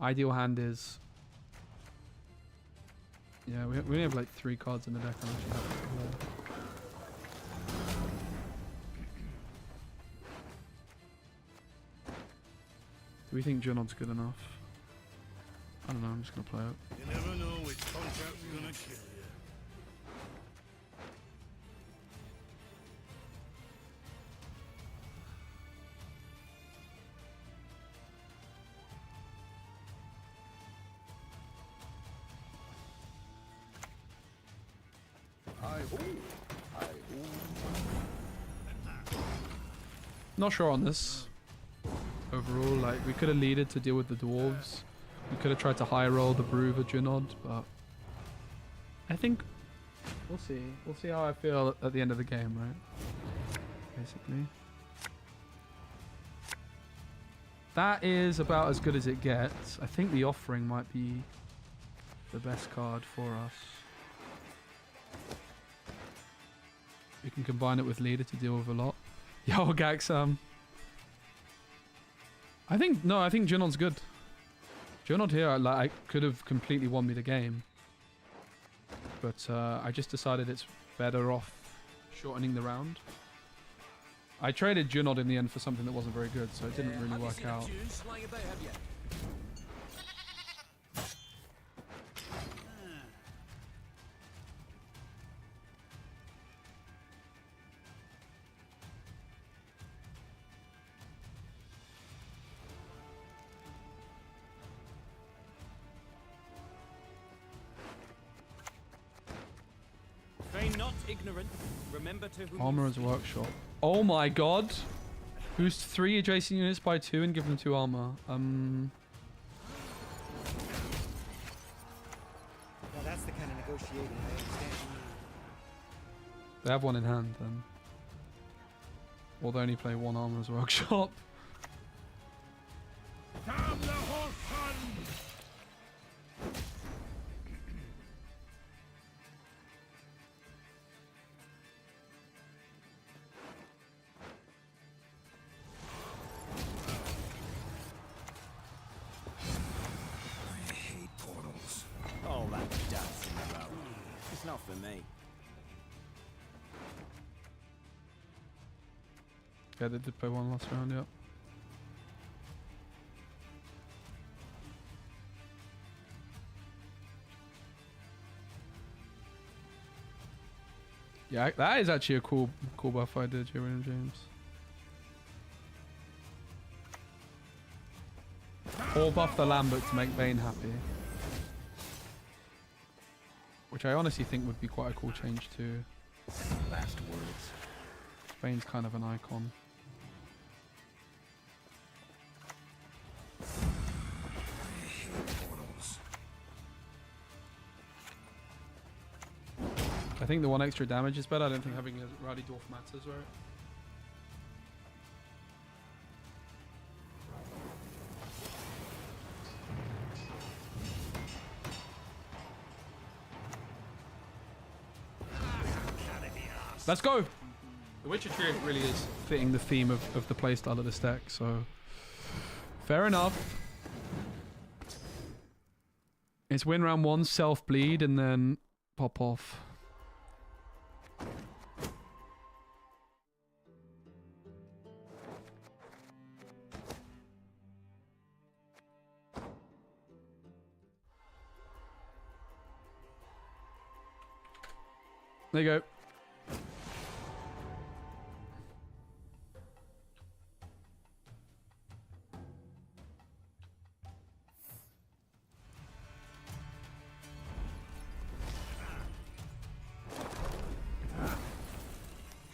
Ideal hand is... Yeah, we only have like 3 cards in the deck. I don't actually have more. Do we think Junod's good enough? I don't know, I'm just going to play it.
You never know which contract's gonna kill you.
Not sure on this. Overall, like, we could have leaded to deal with the dwarves. We could have tried to high roll the Brew with Junod, but I think we'll see. We'll see how I feel at the end of the game, right? Basically. That is about as good as it gets. I think the Offering might be the best card for us. We can combine it with leader to deal with a lot. Yo, Gaxam. I think Junod's good. Junod here, like, I could have completely won me the game. But I just decided it's better off shortening the round. I traded Junod in the end for something that wasn't very good, so it didn't really work out.
not ignorant. Remember to whom
Armorer's workshop. Oh my god. Boost 3 adjacent units by 2 and give them 2 armor.
Now that's the kind of negotiating I understand.
They have one in hand then. Or they only play 1 armorer's workshop.
Damn the whole fun!
I hate portals.
all that dancing around. It's not for me.
Yeah, they did play 1 last round, yeah. Yeah, that is actually a cool buff I did here, William James. Or buff the Lambert to make Bane happy. Which I honestly think would be quite a cool change too.
Last words.
Bane's kind of an icon.
I hate portals.
I think the 1 extra damage is better. I don't think having a Rowdy Dwarf matters, right? Let's go! The Witcher trio really is fitting the theme of the playstyle of this deck, so fair enough. It's win round 1, self-bleed, and then pop off. There you go.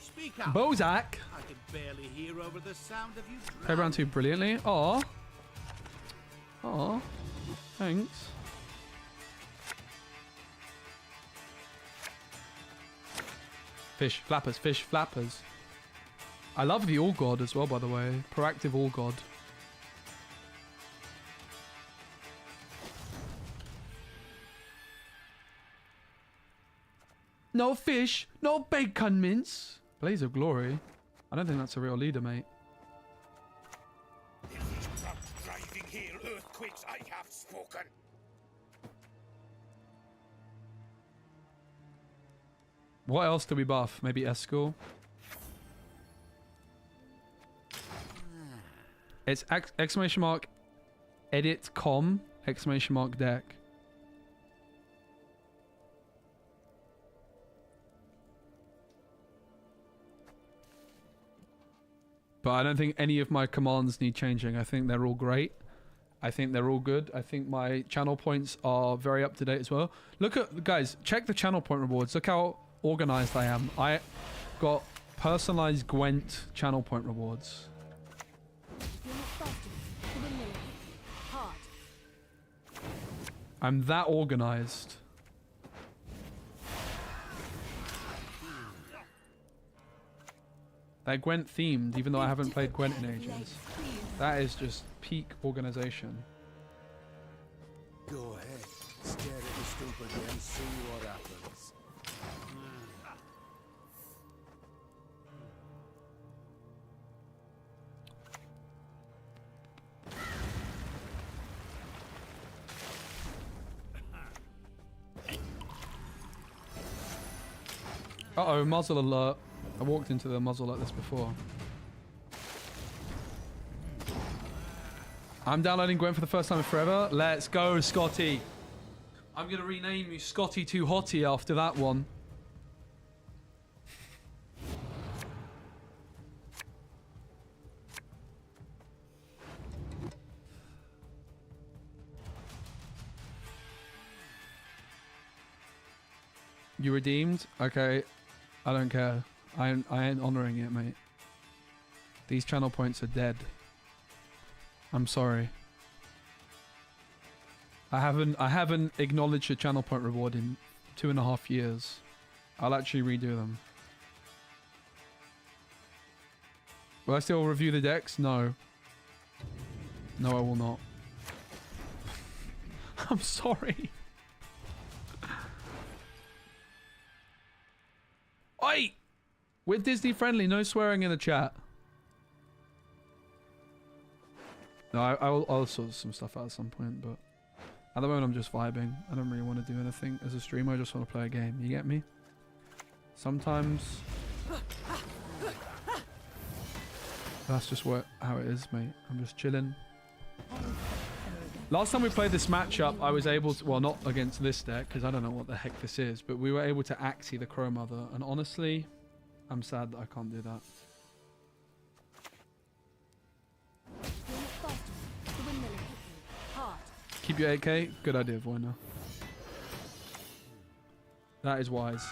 Speak up.
Bozak!
I can barely hear over the sound of you.
Played round 2 brilliantly. Aw. Aw. Thanks. Fish flappers, fish flappers. I love the All God as well, by the way. Proactive All God. No fish, no bacon mince. Blaze of Glory. I don't think that's a real leader, mate.
In these prompt driving hail earthquakes I have spoken.
What else do we buff? Maybe Eskel? It's exclamation mark edit com exclamation mark deck. But I don't think any of my commands need changing. I think they're all great. I think they're all good. I think my channel points are very up to date as well. Look at, guys, check the channel point rewards. Look how organized I am. I got personalized Gwent channel point rewards.
You're not fast enough. The windmill. Hard.
I'm that organized. They're Gwent themed, even though I haven't played Gwent in ages. That is just peak organization.
Go ahead. Stare at the stoop again, see what happens.
Uh-oh, muzzle alert. I walked into the muzzle like this before. I'm downloading Gwent for the first time in forever. Let's go, Scotty. I'm going to rename you Scotty Too Hottie after that one. You redeemed? Okay. I don't care. I ain't honoring it, mate. These channel points are dead. I'm sorry. I haven't acknowledged a channel point reward in 2.5 years. I'll actually redo them. Will I still review the decks? No. No, I will not. I'm sorry. Oi! We're Disney friendly, no swearing in the chat. No, I'll sort some stuff out at some point, but at the moment I'm just vibing. I don't really want to do anything as a streamer, I just want to play a game. You get me? Sometimes that's just how it is, mate. I'm just chilling. Last time we played this matchup, I was able to, well, not against this deck, because I don't know what the heck this is, but we were able to Axie the Crow Mother, and honestly, I'm sad that I can't do that. Keep your 8k? Good idea, Voina. That is wise.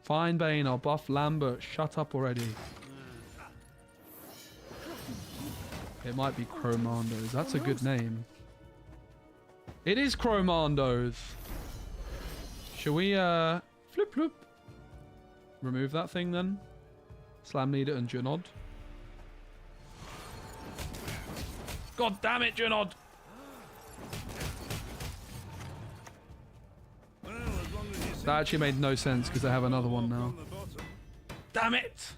Fine, Bane. I'll buff Lambert. Shut up already. It might be Chromandos. That's a good name. It is Chromandos. Shall we, flip, flip. Remove that thing then? Slam Leader and Junod. God damn it, Junod! That actually made no sense because I have another one now. Damn it!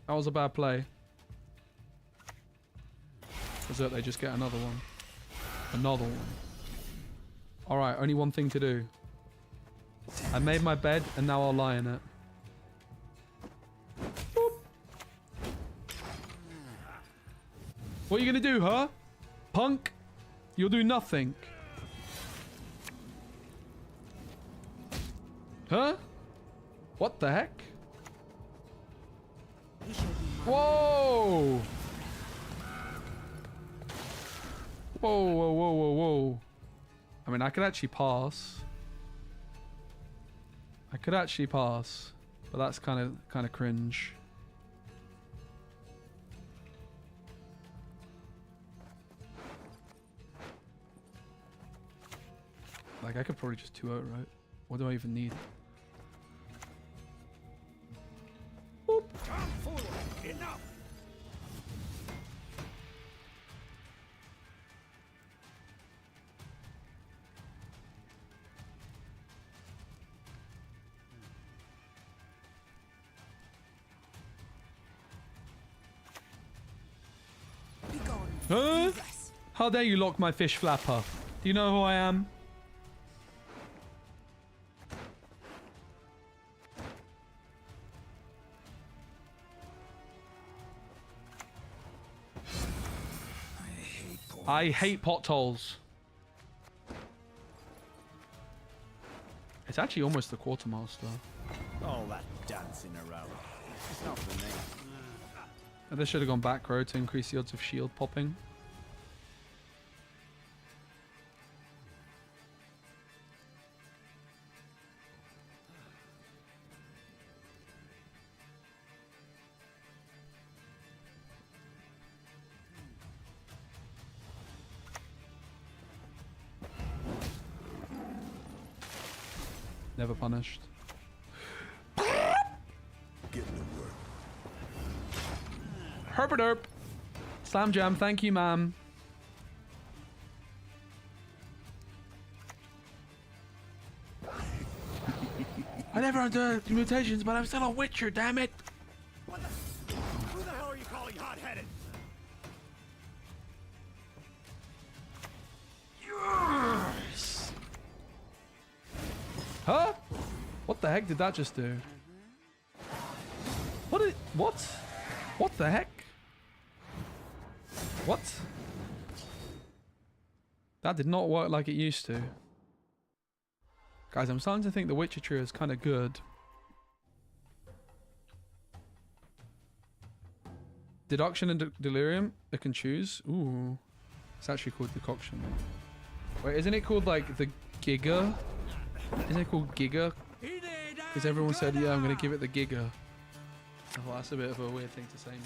That was a bad play. Result, they just get another one. Another one. Alright, only one thing to do. I made my bed and now I'll lie in it. Boop. What are you gonna do, huh? Punk? You'll do nothing. Huh? What the heck? Whoa! Whoa, whoa, whoa, whoa, whoa. I mean, I could actually pass. I could actually pass, but that's kind of cringe. Like, I could probably just 2-0, right? What do I even need? Boop.
Come forward. Enough.
Huh? How dare you lock my fish flapper? Do you know who I am? I hate potholes. It's actually almost the quartermaster.
All that dancing around. It's not for me.
This should have gone back row to increase the odds of shield popping. Never punished. Herpaderp. Slam Jam, thank you, ma'am. I never understood the mutations, but I'm still a Witcher, damn it.
What the? Who the hell are you calling hot-headed?
Yes. Huh? What the heck did that just do? What? What the heck? What? That did not work like it used to. Guys, I'm starting to think the Witcher trio is kind of good. Deduction and delirium. I can choose. Ooh. It's actually called decoction. Wait, isn't it called like the Giga? Isn't it called Giga? Because everyone said, yeah, I'm going to give it the Giga. Oh, that's a bit of a weird thing to say, mate.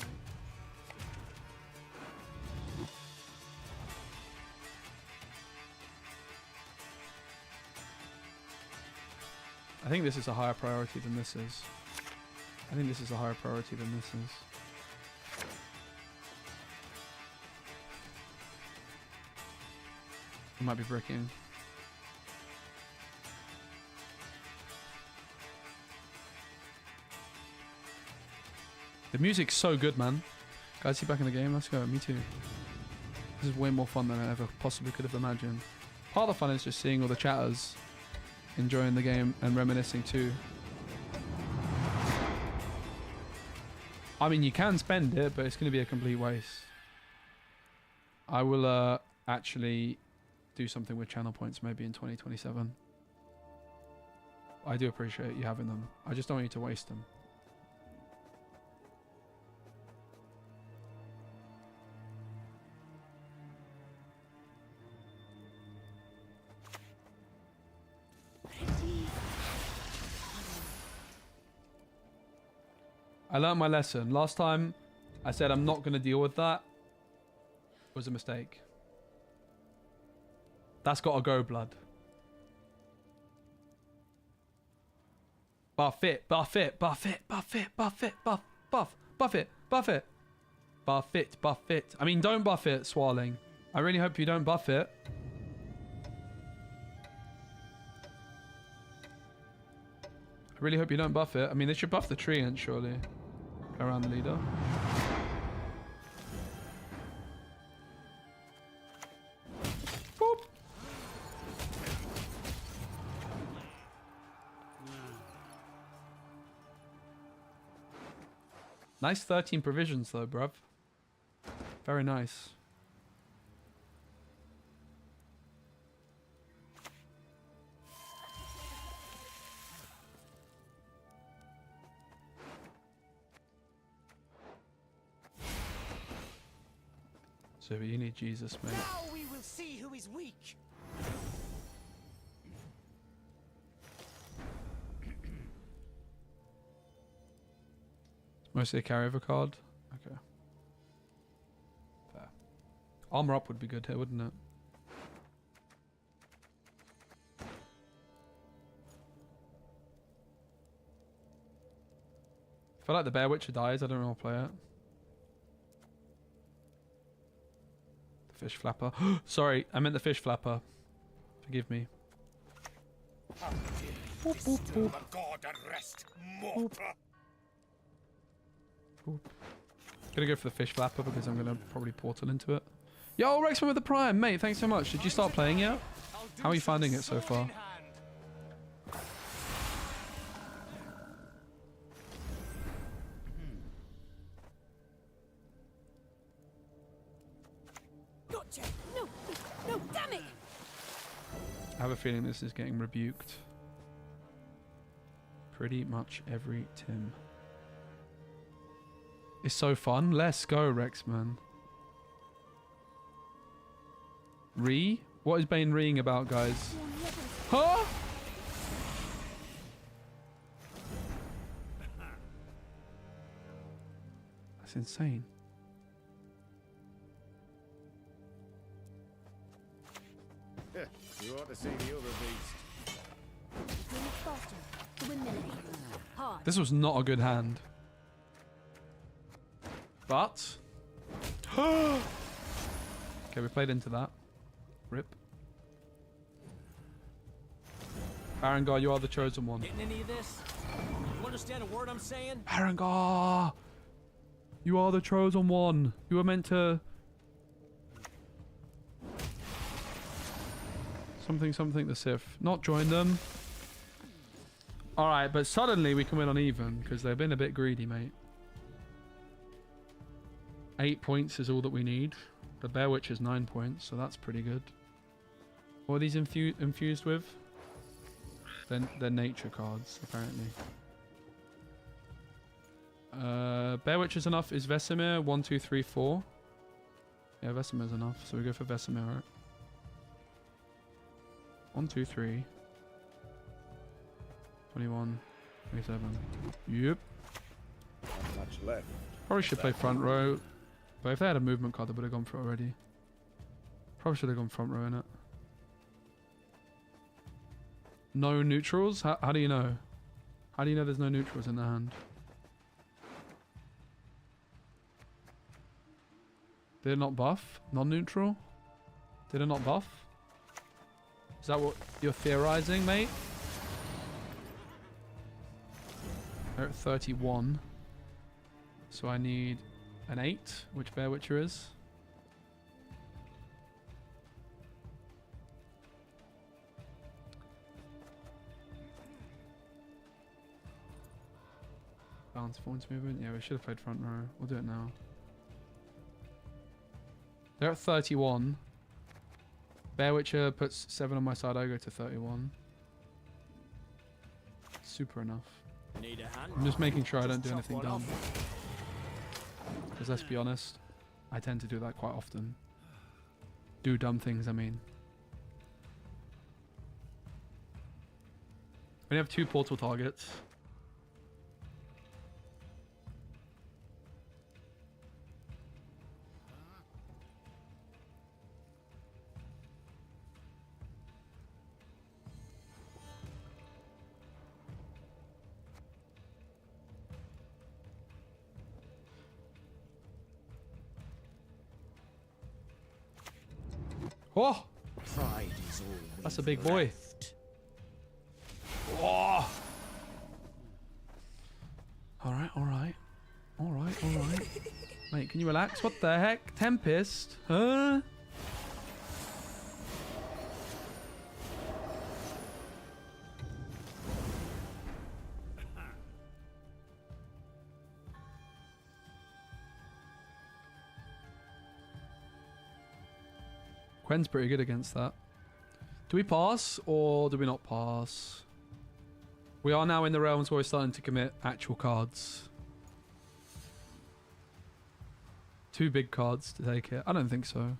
I think this is a higher priority than this is. I think this is a higher priority than this is. I might be bricking. The music's so good, man. Guys, you back in the game? Let's go. Me too. This is way more fun than I ever possibly could have imagined. Part of the fun is just seeing all the chatters enjoying the game and reminiscing too. I mean, you can spend it, but it's going to be a complete waste. I will actually do something with channel points maybe in 2027. I do appreciate you having them. I just don't want you to waste them. I learned my lesson. Last time I said I'm not going to deal with that. It was a mistake. That's got to go, blood. Buff it, buff it, buff it, buff it, buff it, buff it, buff it. Buff it, buff it. I mean, don't buff it, Swarling. I really hope you don't buff it. I really hope you don't buff it. I mean, they should buff the treant, surely. Go around the leader. Boop. Nice 13 provisions though, bruv. Very nice. So you need Jesus, mate.
Now we will see who is weak.
It's mostly a carryover card. Okay. Fair. Armor up would be good here, wouldn't it? I feel like the Bear Witcher dies. I don't know how to play it. Fish flapper. Sorry, I meant the fish flapper. Forgive me. Boop, boop, boop. Boop. Boop. Gonna go for the fish flapper because I'm gonna probably portal into it. Yo, Rexman with the Prime, mate. Thanks so much. Did you start playing yet? How are you finding it so far? I have a feeling this is getting rebuked. Pretty much every Tim. It's so fun. Let's go, Rexman. Re? What is Bane reeing about, guys? Huh? That's insane.
You ought to see the other beast.
This was not a good hand. But... okay, we played into that. Rip. Arangar, you are the chosen one.
Getting any of this? You understand a word I'm saying?
Arangar! You are the chosen one. You were meant to... something the Sith. Not join them. Alright, but suddenly we can win on even because they've been a bit greedy, mate. 8 points is all that we need. The Bear Witch is 9 points, so that's pretty good. What are these infused with? They're nature cards, apparently. Bear Witch is enough. Is Vesemir 1, 2, 3, 4? Yeah, Vesemir's enough. So we go for Vesemir, right? 1, 2, 3. 21, 27. Yep.
Not much left.
Probably should play front row. But if they had a movement card, they would have gone for it already. Probably should have gone front row in it. No neutrals? How do you know? How do you know there's no neutrals in the hand? Did it not buff? Non-neutral? Did it not buff? Is that what you're theorizing, mate? They're at 31. So I need an 8, which Bear Witcher is. Balance points movement. Yeah, we should have played front row. We'll do it now. They're at 31. Bear Witcher puts 7 on my side. I go to 31. Super enough.
Need a hand?
I'm just making sure I don't do anything dumb. Because let's be honest, I tend to do that quite often. Do dumb things, I mean. We have 2 portal targets. Oh!
Pride is all
That's a big boy. Oh! Alright, alright. Alright, alright. Mate, can you relax? What the heck? Tempest? Huh? Quen's pretty good against that. Do we pass or do we not pass? We are now in the realms where we're starting to commit actual cards. 2 big cards to take it. I don't think so.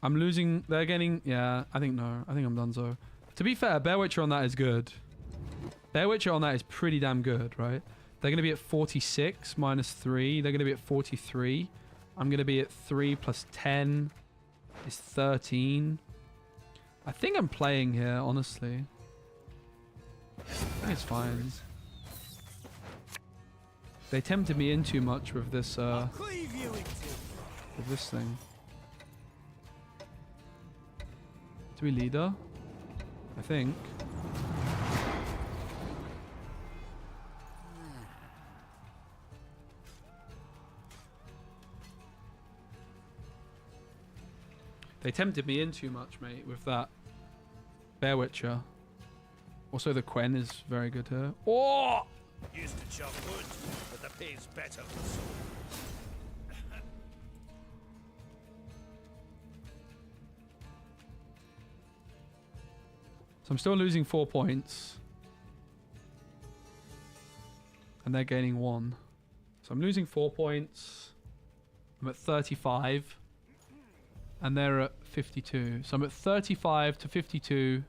I'm losing. They're getting. Yeah, I think no. I think I'm done so. To be fair, Bear Witcher on that is good. Bear Witcher on that is pretty damn good, right? They're going to be at 46 minus 3. They're going to be at 43. I'm going to be at 3 plus 10 is 13. I think I'm playing here, honestly. I think it's fine. They tempted me in too much with this thing. Do we leader? I think. They tempted me in too much, mate, with that Bear Witcher. Also, the Quen is very good here. Oh!
Used to chop wood, but the pay's better for some.
So I'm still losing 4 points. And they're gaining 1. So I'm losing 4 points. I'm at 35. And they're at 52. So I'm at 35 to 52.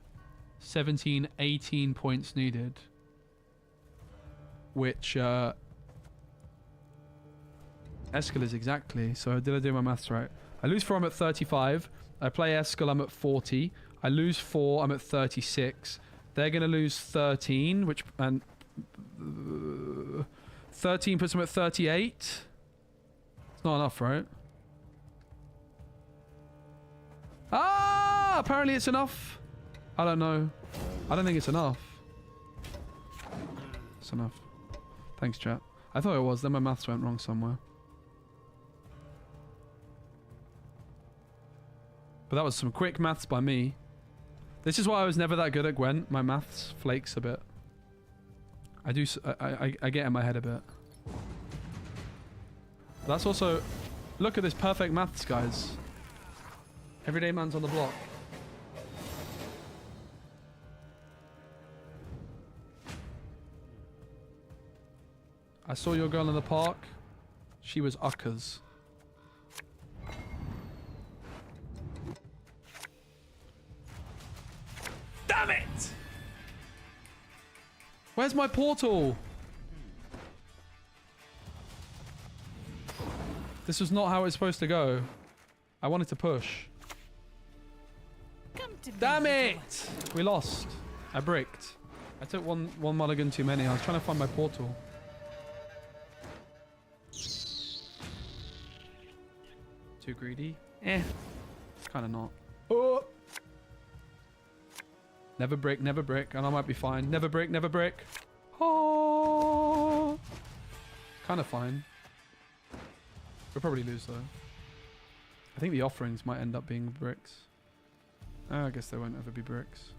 17, 18 points needed. Which, Eskel is exactly. So did I do my maths right? I lose 4, I'm at 35. I play Eskel, I'm at 40. I lose 4, I'm at 36. They're going to lose 13, which... and 13 puts them at 38. It's not enough, right? Ah! Apparently it's enough. I don't know. I don't think it's enough. It's enough. Thanks, chat. I thought it was. Then my maths went wrong somewhere. But that was some quick maths by me. This is why I was never that good at Gwent. My maths flakes a bit. I do. I get in my head a bit. But that's also... Look at this perfect maths, guys. Everyday man's on the block. I saw your girl in the park. She was uckers. Damn it! Where's my portal? This was not how it's supposed to go. I wanted to push. Damn it! We lost. I bricked. I took one mulligan too many. I was trying to find my portal. Too greedy? Eh. Kind of not. Oh! Never brick, and I might be fine. Never brick. Oh! Kind of fine. We'll probably lose though. I think the offerings might end up being bricks. I guess they won't ever be bricks.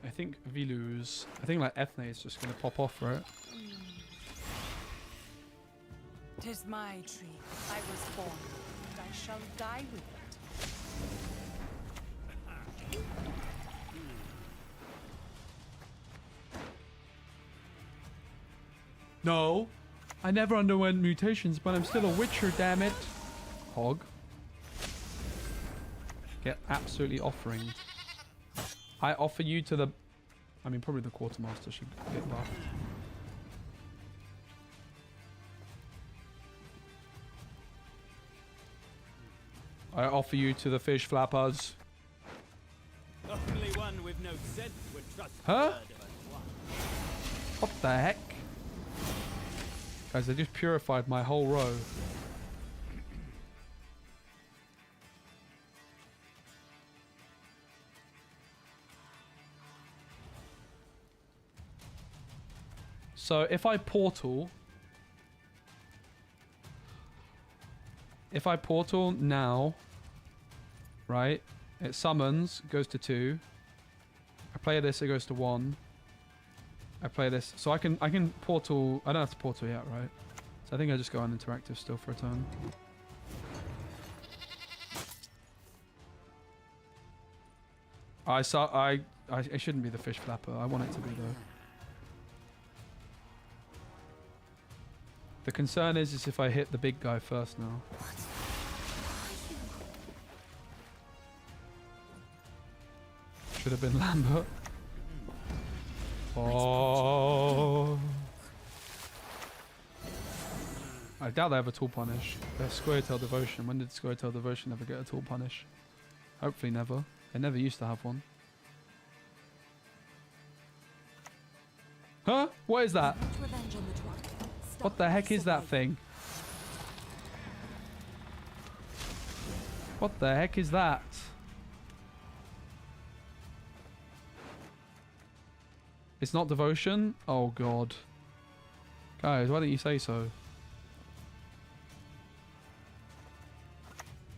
I think we lose. I think like Ethne is just going to pop off, right?
'Tis my tree. I was born, and I shall die with it.
No. I never underwent mutations, but I'm still a witcher, damn it. Hog. Get absolutely offering. I offer you to the... I mean, probably the quartermaster should get buffed. I offer you to the fish flappers.
Only one with no sense would trust
Huh? What the heck? Guys, they just purified my whole row. So if I portal now, right, it summons, goes to 2. I play this, it goes to 1. I play this, so I can portal. I don't have to portal yet, right? So I think I just go on interactive still for a turn. It shouldn't be the fish flapper. I want it to be though. The concern is if I hit the big guy first now. Should have been Lambert. Oh. I doubt they have a tool punish. They're Scoia'tael Devotion. When did Scoia'tael Devotion ever get a tool punish? Hopefully never. They never used to have one. Huh? What is that? What the heck is that thing? What the heck is that? It's not devotion? Oh god. Guys, why don't you say so?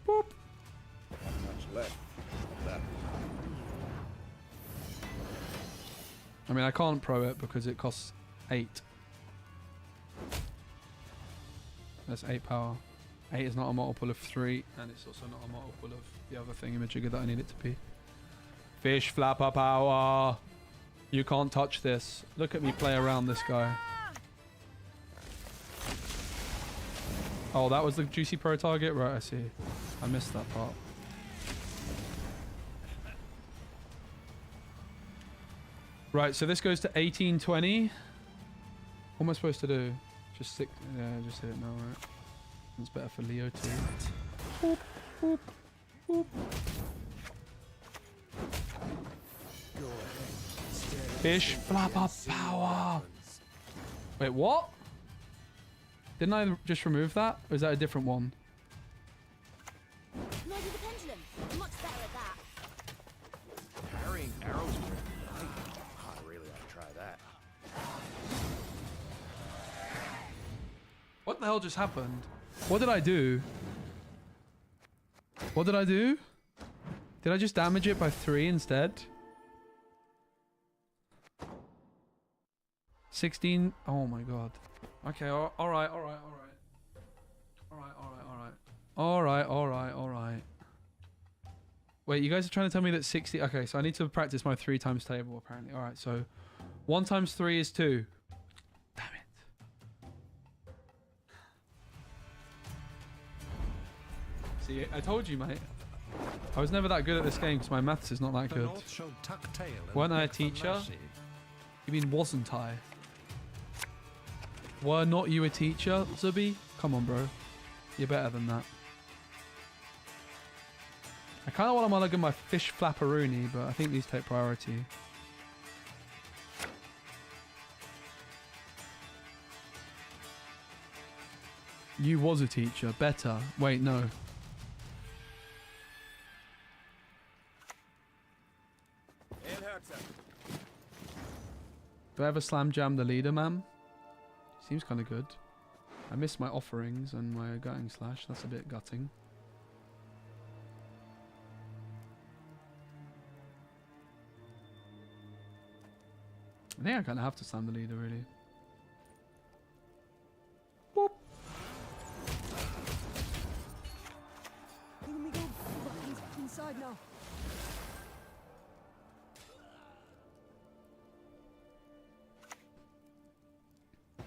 Boop.
Not much left.
I mean, I can't pro it because it costs 8. That's 8 power. 8 is not a multiple of 3, and it's also not a multiple of the other thing imaging that I need it to be. Fish flapper power! You can't touch this. Look at me play around this guy. Oh, that was the juicy pro target? Right, I see. I missed that part. Right, so this goes to 1820. What am I supposed to do? Just stick... Yeah, just hit it now, right? It's better for Leo too. Boop, boop, boop. Fish flapper power. Wait, what? Didn't I just remove that? Or is that a different one?
Maybe the pendulum. Much better at that.
Carrying arrows with your knife. I really ought to try that.
What the hell just happened? What did I do? What did I do? Did I just damage it by 3 instead? 16. Oh my god. Okay, alright. Wait, you guys are trying to tell me that 60... Okay, so I need to practice my 3 times table apparently. Alright, so 1 times 3 is 2. Damn it. See, I told you, mate. I was never that good at this game because my maths is not that good. Weren't I a teacher? You mean wasn't I? Were not you a teacher, Zubi? Come on, bro. You're better than that. I kind of want to mulligan my fish flapperoonie, but I think these take priority. You was a teacher. Better. Wait, no. Do I ever slam jam the leader, ma'am? Seems kind of good. I missed my offerings and my gutting slash. That's a bit gutting. I think I kind of have to slam the leader, really. Boop.
Here we go. He's inside now.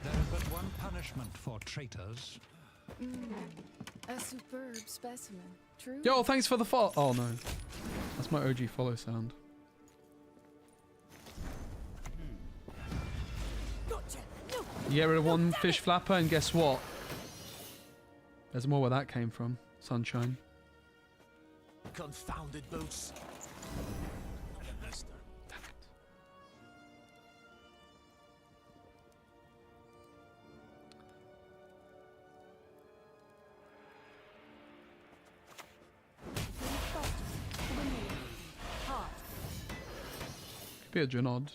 There is but one punishment for traitors.
A superb specimen. True.
Yo, thanks for the follow. Oh no, that's my OG follow sound. You get rid of one fish flapper, and guess what? There's more where that came from. Sunshine.
Confounded boots.
Could be a Junod.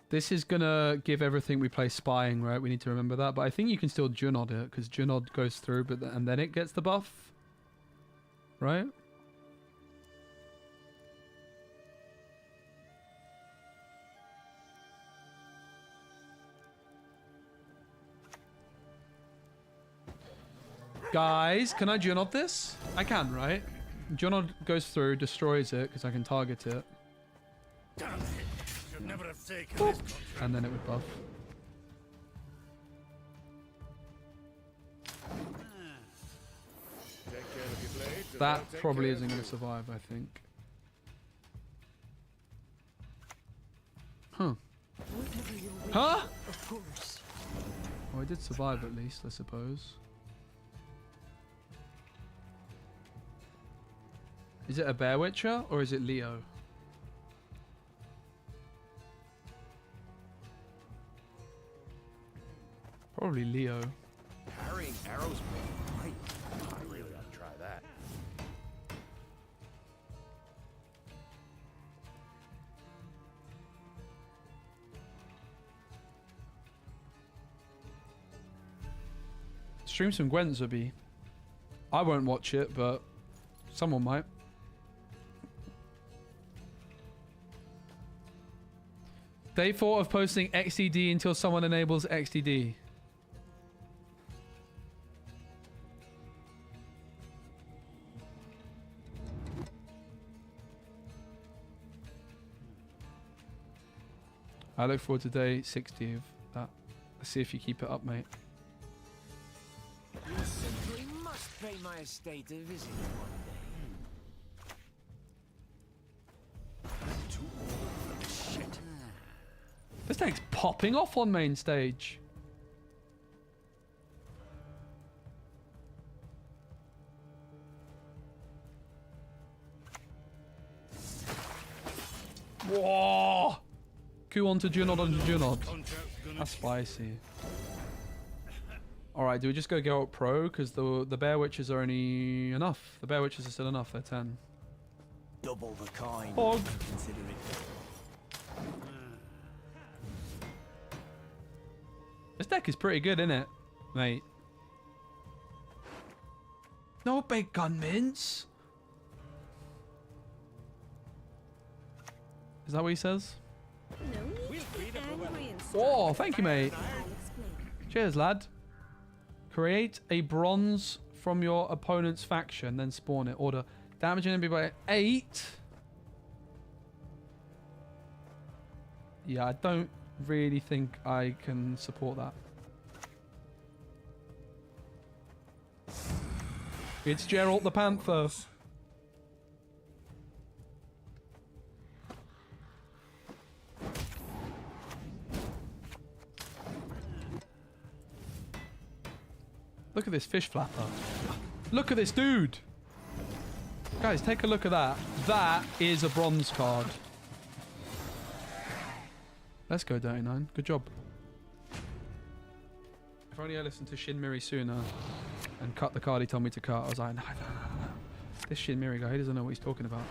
This is gonna give everything we play spying, right? We need to remember that. But I think you can still Junod it, because Junod goes through, but and then it gets the buff, right? Guys, can I Junod this? I can, right? Junod goes through, destroys it, because I can target it.
Damn it. Should never have taken this contract.
And then it would buff.
Take care of your blades, and
That
they'll take
probably
care
isn't
of
going
you.
to survive, I think. Huh. Huh?
Of course.
Oh, I did survive at least, I suppose. Is it a Bear Witcher or is it Leo? Probably Leo.
Parrying arrows with might. I really ought to try that.
Stream some Gwent, Zubi. I won't watch it, but someone might. They thought of posting XDD until someone enables XDD. I look forward to day 60 of that. Let's see if you keep it up, mate.
You simply must pay my estate a visit one day.
Too old for this shit.
This thing's popping off on main stage. Whoa! Q onto Junod onto Junod. That's spicy. Alright, do we just go Geralt Pro? Because the Bear Witches are only enough. The Bear Witches are still enough, they're 10.
Double the coin.
Hog.
Consider it.
This deck is pretty good, isn't it, mate? No big gun mints. Is that what he says?
No need to be angry and
Oh, thank you, mate.
I'll explain.
Cheers, lad. Create a bronze from your opponent's faction, then spawn it. Order Damaging enemy by 8. Yeah, I don't really think I can support that. It's Geralt the Panther. Look at this fish flapper. Look at this dude. Guys, take a look at that. That is a bronze card. Let's go, Dirty Nine. Good job. If only I listened to Shin Miri sooner and cut the card he told me to cut. I was like, no. This Shin Miri guy, he doesn't know what he's talking about.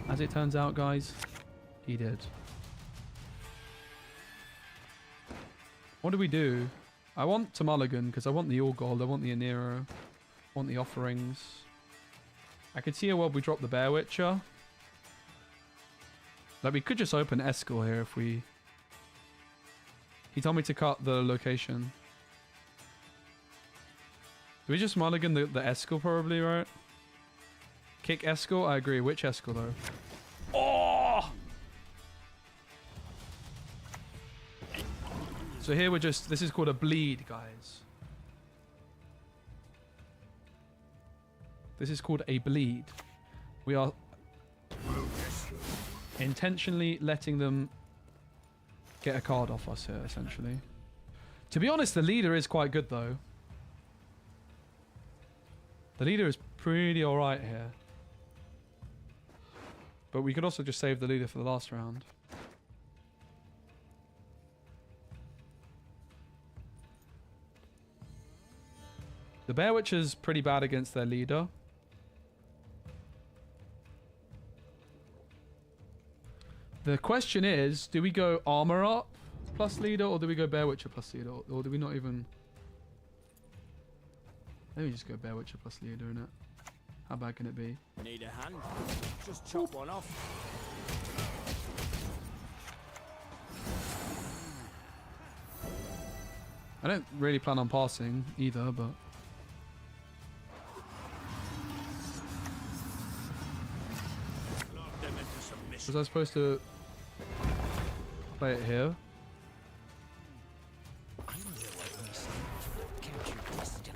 As it turns out, guys, he did. What do we do? I want to mulligan because I want the All Gold. I want the Anero. I want the offerings. I could see a world we drop the Bear Witcher. Like, we could just open Eskel here if we... He told me to cut the location. Do we just mulligan the Eskel probably, right? Kick Eskel? I agree. Which Eskel though? Oh! So here we're just... This is called a bleed, guys. This is called a bleed. We are intentionally letting them get a card off us here, essentially. To be honest, the leader is quite good, though. The leader is pretty alright here. But we could also just save the leader for the last round. The Bear Witch is pretty bad against their leader. The question is, do we go armor up plus leader, or do we go Bear Witcher plus leader, or do we not even... Maybe just go Bear Witcher plus leader, innit? How bad can it be?
Need a hand? Just chop one off.
I don't really plan on passing either, but... Was I supposed to play it here?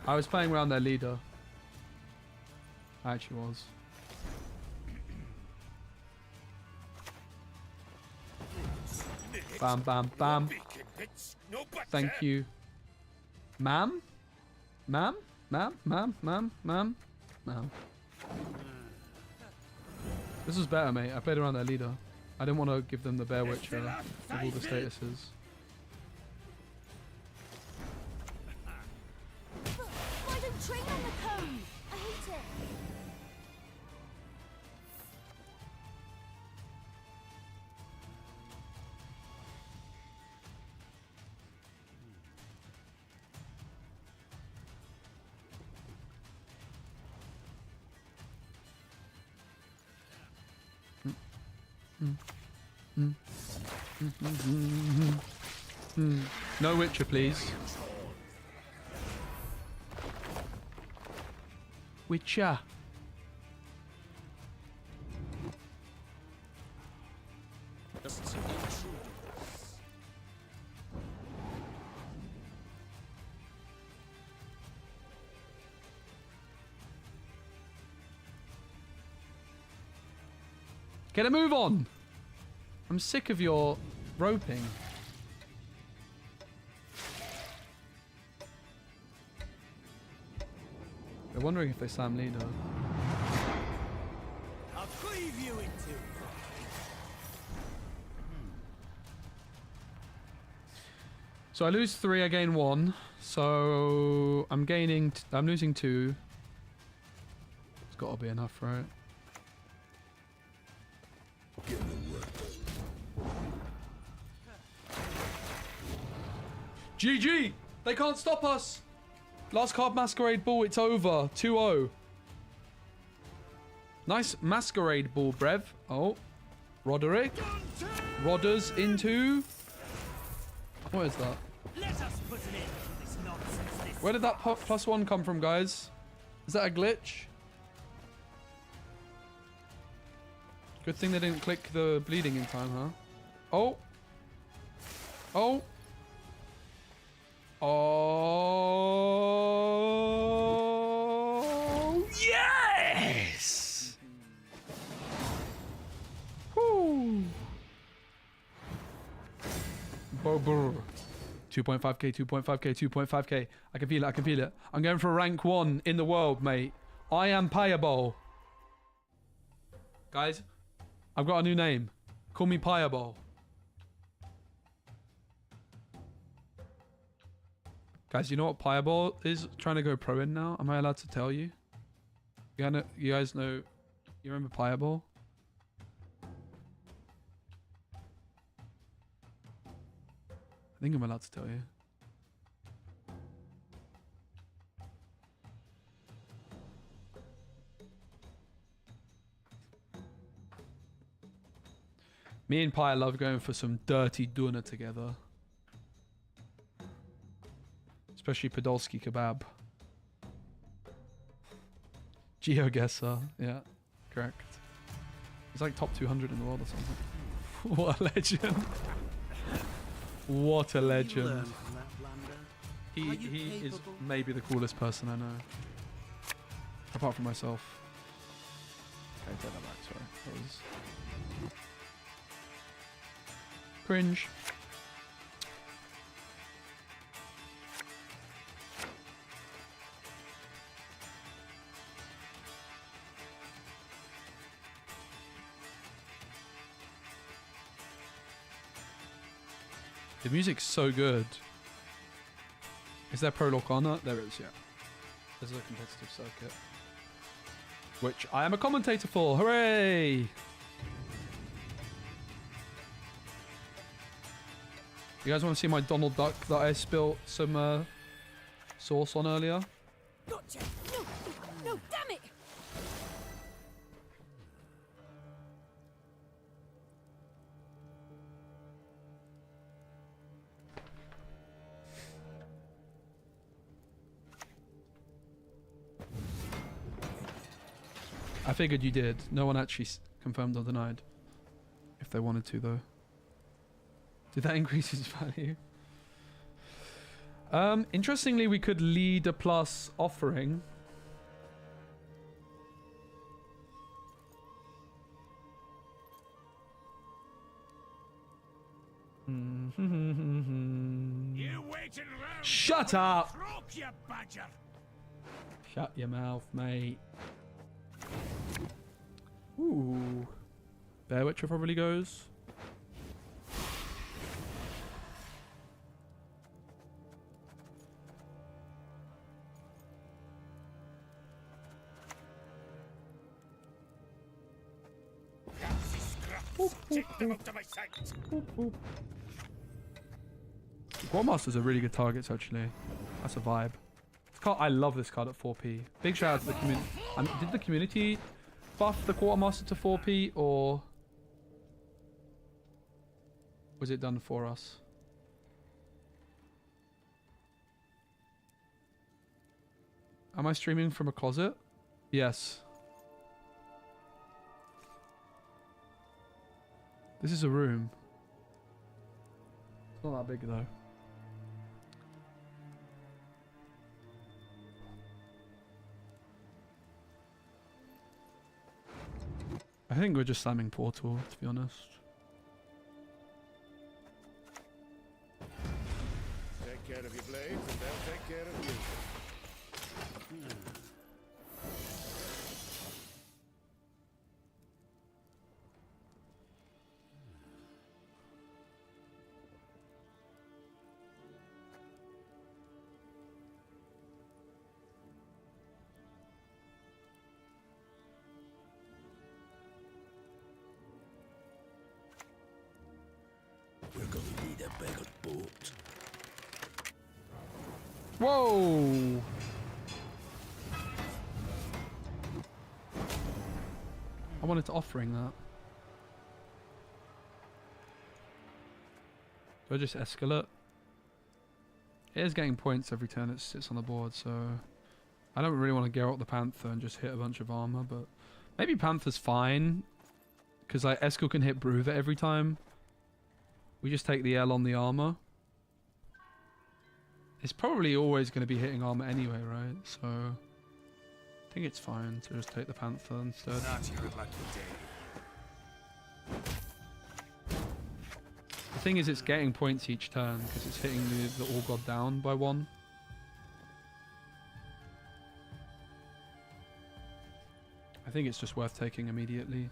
I was playing around their leader. I actually was. Bam, bam, bam. Thank you. Ma'am? Ma'am? Ma'am? Ma'am? Ma'am? Ma'am? Ma'am? This was better, mate. I played around their leader. I didn't want to give them the Bear Witcher with all the statuses.
Why don't train on the cone? I hate it.
No Witcher, please. Witcher. Get a move on! I'm sick of your roping. They're wondering if they slam leader.
I'll cleave you in two.
So I lose 3, I gain 1. So I'm gaining... I'm losing 2. It's got to be enough, right?
Get to work.
GG! They can't stop us! Last card Masquerade Ball, it's over. 2-0. Nice Masquerade Ball, Brev. Oh. Roderick. Rodders into... What is that?
Let us put an end to this nonsense.
Where did that +1 come from, guys? Is that a glitch? Good thing they didn't click the bleeding in time, huh? Oh. Oh. Oh. Yes! Woo. 2.5k, 2.5k, 2.5k. I can feel it, I can feel it. I'm going for rank 1 in the world, mate. I am payable. Guys, I've got a new name. Call me payable. Guys, you know what payable is? Trying to go pro in now. Am I allowed to tell you? You guys know, you remember payable? I think I'm allowed to tell you. Me and Pi love going for some dirty doner together. Especially Podolski kebab. GeoGuessr, yeah, correct. He's like top 200 in the world or something. What a legend. What a legend. He is maybe the coolest person I know. Apart from myself. Okay, take that back, sorry. That was cringe. The music's so good. Is there prologue on that? There is, yeah. There's a competitive circuit. Which I am a commentator for. Hooray! You guys want to see my Donald Duck that I spilled some sauce on earlier?
Gotcha. No, no, damn it!
I figured you did. No one actually confirmed or denied. If they wanted to, though. Did that increase his value? Interestingly, we could lead a plus offering. Shut up!
Croak, you badger.
Shut your mouth, mate. Ooh. Bear Witcher probably goes.
Take them up to my sight.
Grandmaster's a really good target, actually. That's a vibe. This card, I love this card at 4p. Big shout out to the community. Did the community buff the Quartermaster to 4p, or was it done for us? Am I streaming from a closet? Yes. This is a room. It's not that big though. I think we're just slamming Portal, to be honest.
Take care of your blades, and they'll take care of you.
We're gonna need a bigger boat.
Whoa! I wanted to offering that. Do I just escalate? It is getting points every turn it sits on the board, so I don't really want to gear up the Panther and just hit a bunch of armor, but maybe Panther's fine because like Eskel can hit Bruiser every time. We just take the L on the armor. It's probably always going to be hitting armor anyway, right? So I think it's fine to just take the Panther instead.
Not your lucky day.
The thing is, it's getting points each turn because it's hitting the All God down by 1. I think it's just worth taking immediately.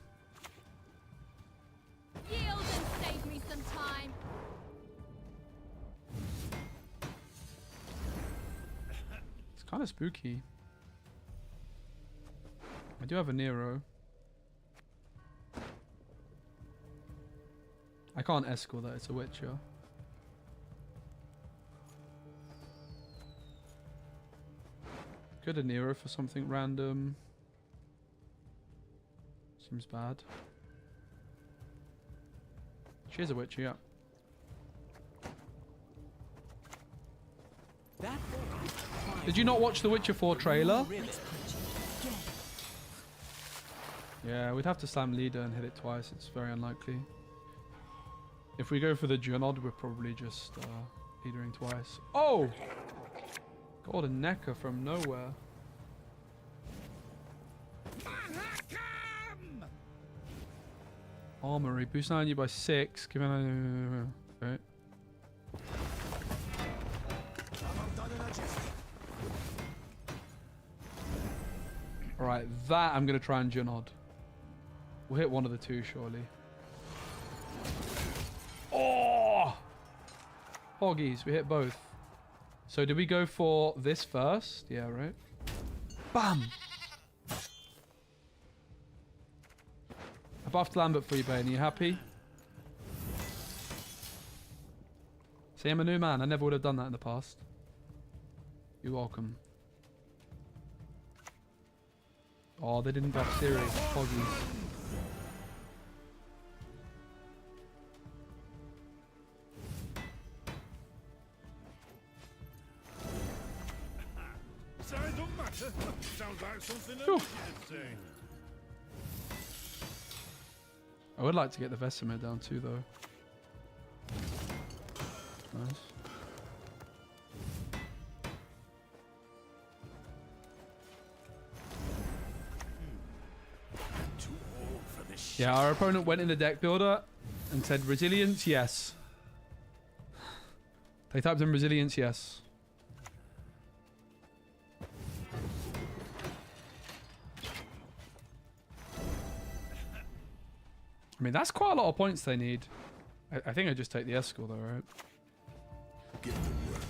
Yield and save me some time.
It's kind of spooky. I do have a Nero. I can't escort that, it's a Witcher. Good a Nero for something random. Seems bad. She's a Witcher, yeah. Did you not watch the Witcher 4 trailer? Yeah, we'd have to slam leader and hit it twice. It's very unlikely. If we go for the Junod, we're probably just leadering twice. Oh! Golden Necker from nowhere. Armory. Boost 90 by 6. Given okay. Alright, that I'm going to try and Junod. We'll hit one of the two, surely. Oh! Hoggies, we hit both. So did we go for this first? Yeah, right? Bam! I buffed Lambert for you, Bane. Are you happy? See, I'm a new man. I never would have done that in the past. You're welcome. Oh, they didn't buff Siri. Hoggies.
Sorry, don't matter. Sounds like something else you'd say.
I would like to get the Vesemir down too, though. Nice. Yeah, our opponent went in the deck builder and said resilience, yes. They typed in resilience, yes. I mean, that's quite a lot of points they need. I think I just take the Escort though, right?
Get to work.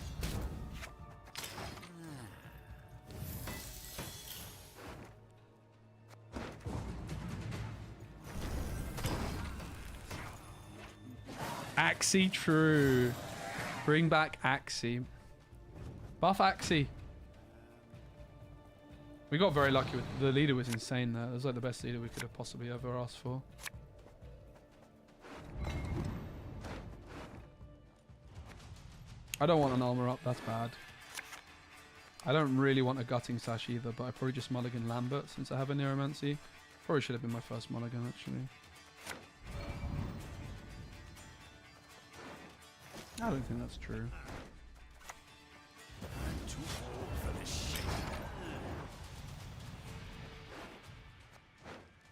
Axie, true. Bring back Axie. Buff Axie. We got very lucky with the leader was insane there. It was like the best leader we could have possibly ever asked for. I don't want an armor up, that's bad. I don't really want a gutting sash either, but I probably just mulligan Lambert since I have a Neuromancy. Probably should have been my first mulligan actually. I don't think that's true.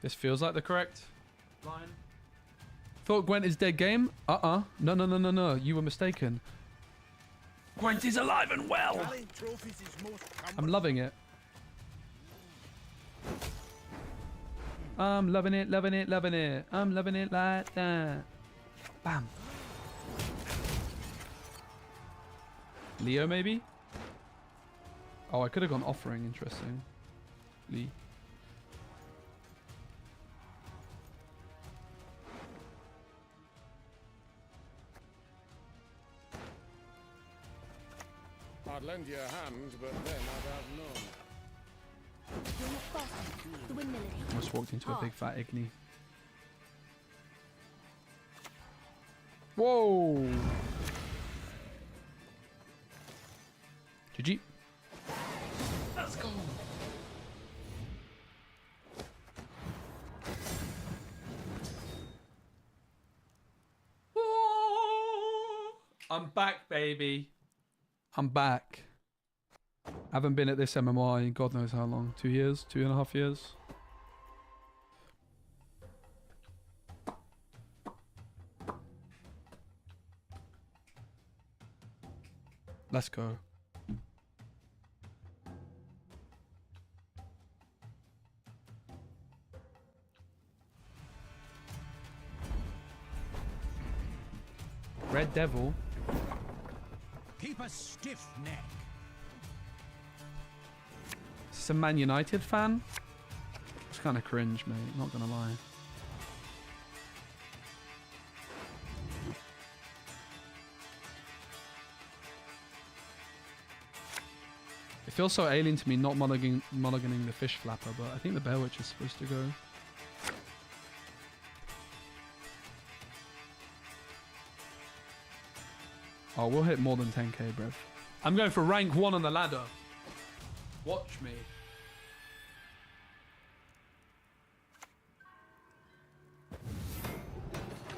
This feels like the correct line. Thought Gwent is dead game? No, no, no, no, no. You were mistaken. Gwent is alive and well! I'm loving it. I'm loving it, loving it, loving it. I'm loving it like that. Bam. Leo, maybe? Oh, I could have gone offering. Interesting. Lee.
I'd lend you a hand, but then I'd have none.
You're not fast enough. The windmill is
Almost walked into a big fat Igni. Whoa! GG. Let's go. I'm back, baby. I'm back. Haven't been at this MMR in God knows how long. 2 years? 2.5 years? Let's go. Red Devil.
Keep a stiff neck.
Some Man United fan? It's kind of cringe, mate. Not gonna lie. It feels so alien to me not mulliganing the fish flapper, but I think the Bear Witch is supposed to go. Oh, we'll hit more than 10k, bruv. I'm going for rank 1 on the ladder. Watch me.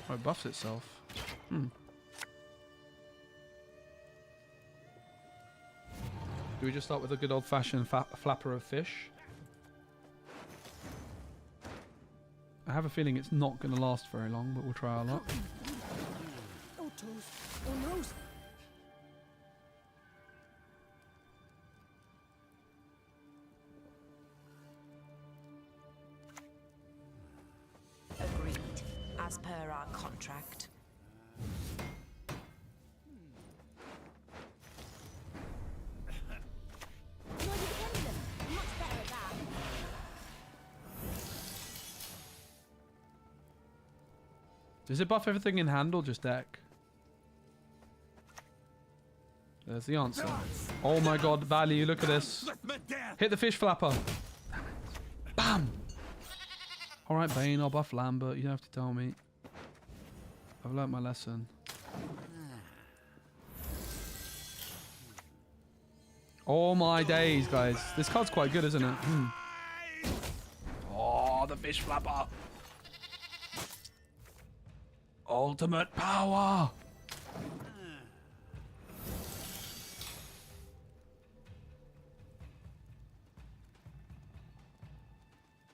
Oh, it buffs itself. Do we just start with a good old-fashioned flapper of fish? I have a feeling it's not going to last very long, but we'll try our luck.
Oh, toes. Oh, nose.
Agreed. As per our contract.
Much better at that.
Does it buff everything in hand or just deck? There's the answer. Oh my god, value, look at this. Hit the fish flapper. Bam! Alright, Bane, I'll buff Lambert. You don't have to tell me. I've learnt my lesson. Oh my days, guys. This card's quite good, isn't it? Oh, the fish flapper. Ultimate power.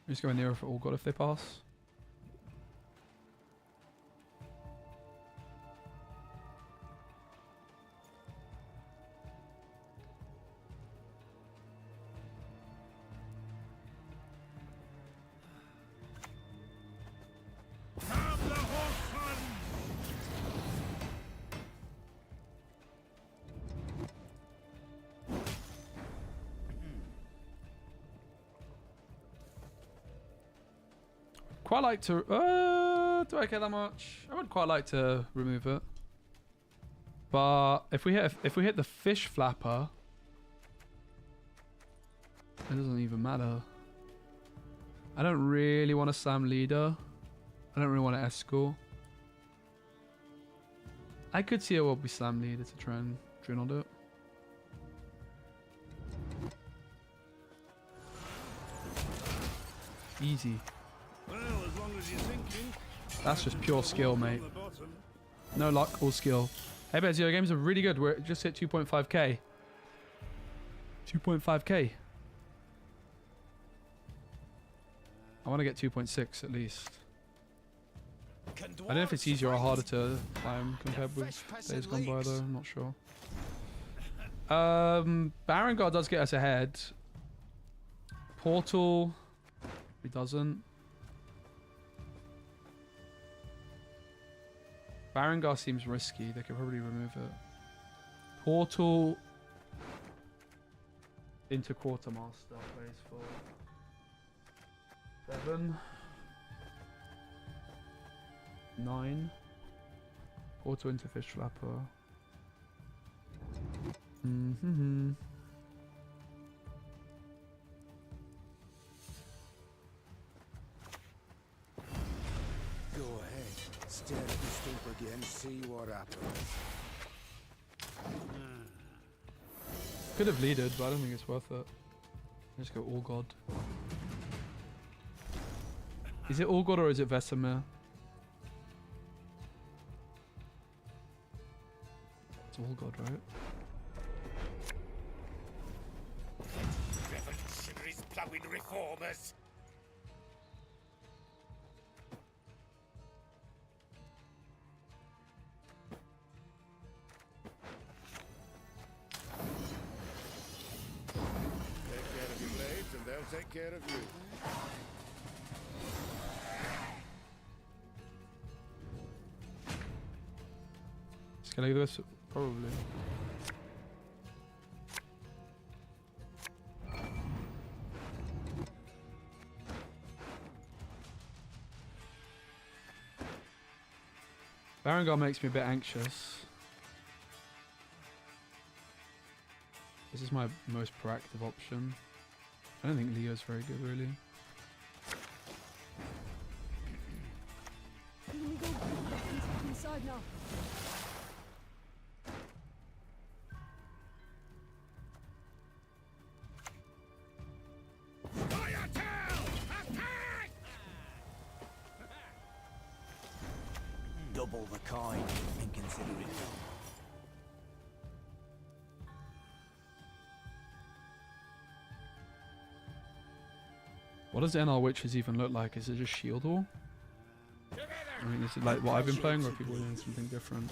I'm just going nearer for all god if they pass. Quite like to. Do I care that much? I would quite like to remove it, but if we hit the fish flapper, it doesn't even matter. I don't really want to slam leader. I don't really want to escort. I could see it will be slam leader to try and on it. Easy.
Well, as long as you're thinking.
That's just pure skill, mate. No luck, all skill. Hey, Bez, your games are really good. We're just hit 2.5k. 2.5k. I want to get 2.6 at least. I don't know if it's easier or harder to climb compared with days gone by, though. I'm not sure. Baron God does get us ahead. Portal, he doesn't. Barongar seems risky. They could probably remove it. Portal into Quartermaster plays for 7, 9. Portal into Fish Flapper.
Go ahead. Stare at the stump again, see what happens.
Could have leaded, but I don't think it's worth it. Let's go All God. Is it All God or is it Vesemir? Wall God, right?
Revolutionaries plowing reformers.
Take care of your blades and they'll take care of you.
Escalators, probably. Barangar makes me a bit anxious. This is my most proactive option. I don't think Leo's very good, really.
Here we go. Inside now.
Scoia'tael! Attack!
Double the coin and consider it done.
What does NR Witches even look like? Is it just shield wall? I mean, is it like what I've been playing, or are people doing something different?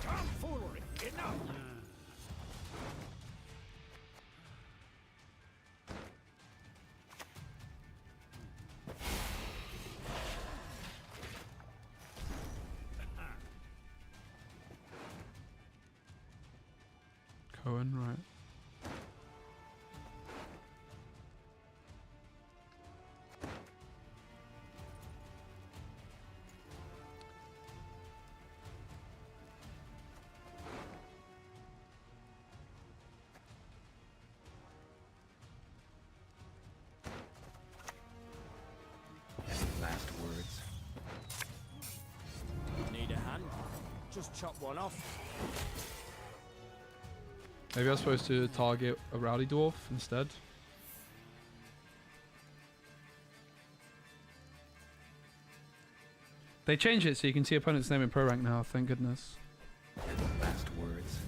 Tomfoolery! Enough!
Cohen, right.
Last words.
Need a hand? Just chop one off.
Maybe I was supposed to target a Rowdy Dwarf instead. They changed it so you can see opponent's name in Pro Rank now, thank goodness.
Last words.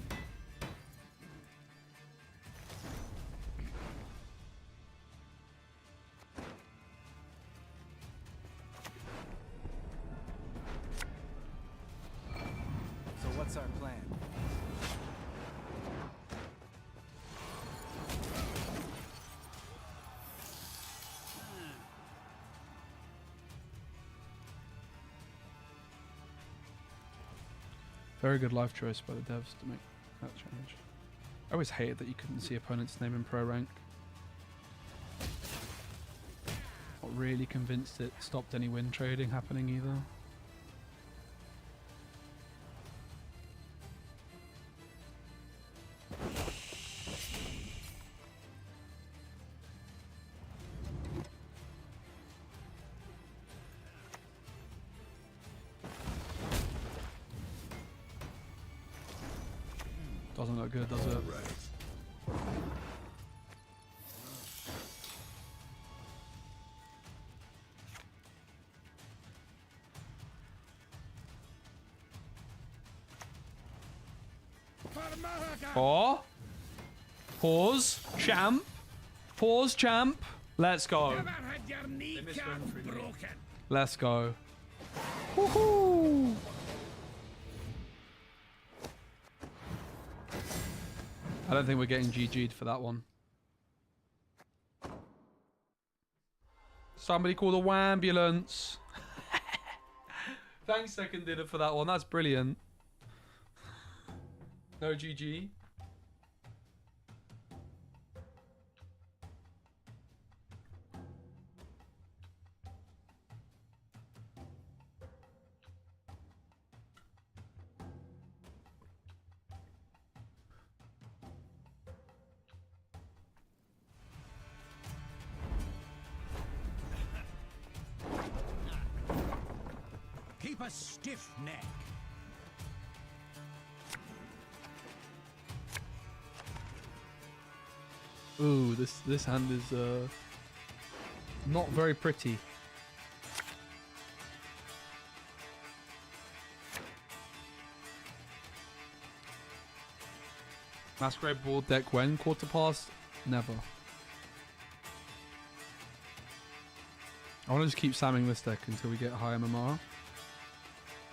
So what's our plan?
Very good life choice by the devs to make that change. I always hated that you couldn't see opponent's name in Pro Rank. Not really convinced it stopped any win trading happening either. Doesn't look good, does it? Oh. Pause. Champ. Pause, champ. Let's go.
Never had your kneecap broken.
Let's go. Woohoo! I don't think we're getting GG'd for that one. Somebody call the ambulance. Thanks, Second Dinner, for that one. That's brilliant. No GG.
Keep a stiff neck.
Ooh, this hand is not very pretty. Masquerade board deck when? Quarter past? Never. I want to just keep samming this deck until we get high MMR.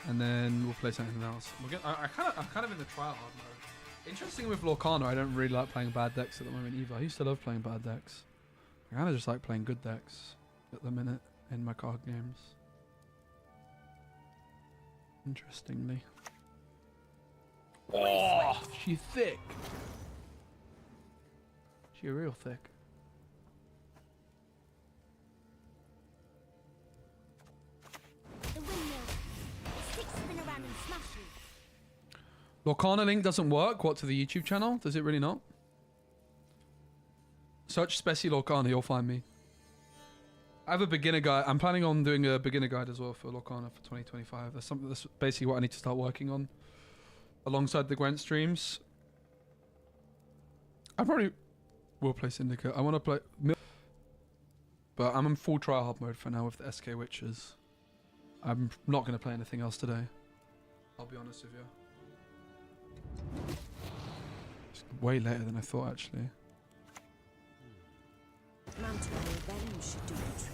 And then we'll play something else. I'm kind of in the try hard mode. Interesting with Lorcana, I don't really like playing bad decks at the moment either. I used to love playing bad decks. I kind of just like playing good decks at the minute in my card games. Interestingly. Oh, she's thick. She's real thick.
The windmill. Stick spin around and smash you.
Lorcana link doesn't work. What, to the YouTube channel? Does it really not? Search Speci Lorcana, you'll find me. I have a beginner guide. I'm planning on doing a beginner guide as well for Lorcana for 2025. That's basically what I need to start working on alongside the Gwent streams. I probably will play Syndicate. I want to play, but I'm in full tryhard mode for now with the SK Witches. I'm not going to play anything else today. I'll be honest with you. It's way later than I thought, actually.
Mountain Rebellion should do the trick.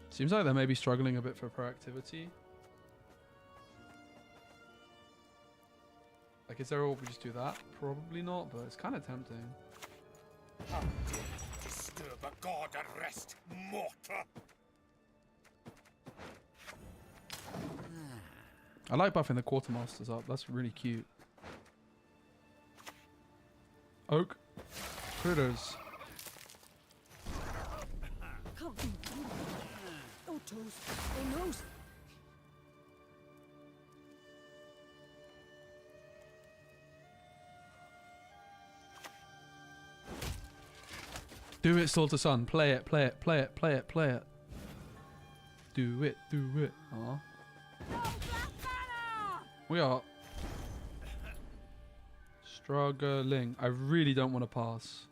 Seems like they may be struggling a bit for proactivity. Like, is there all we just do that? Probably not, but it's kind of tempting.
How dare you disturb a god at rest, mortar!
I like buffing the Quartermasters up. That's really cute. Oak. Critters.
Can't be. Oh, toes. Oh, nose.
Do it, Sword to Sun. Play it, play it, play it, play it, play it. Do it, do it. Aw. We are struggling. I really don't want to pass.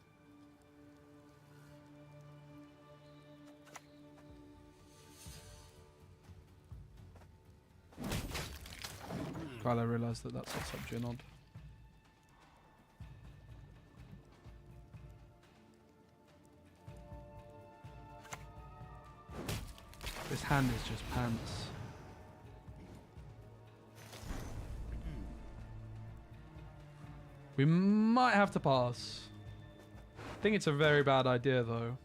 Glad I realised that that's what's up Jinod. This hand is just pants. We might have to pass. I think it's a very bad idea though.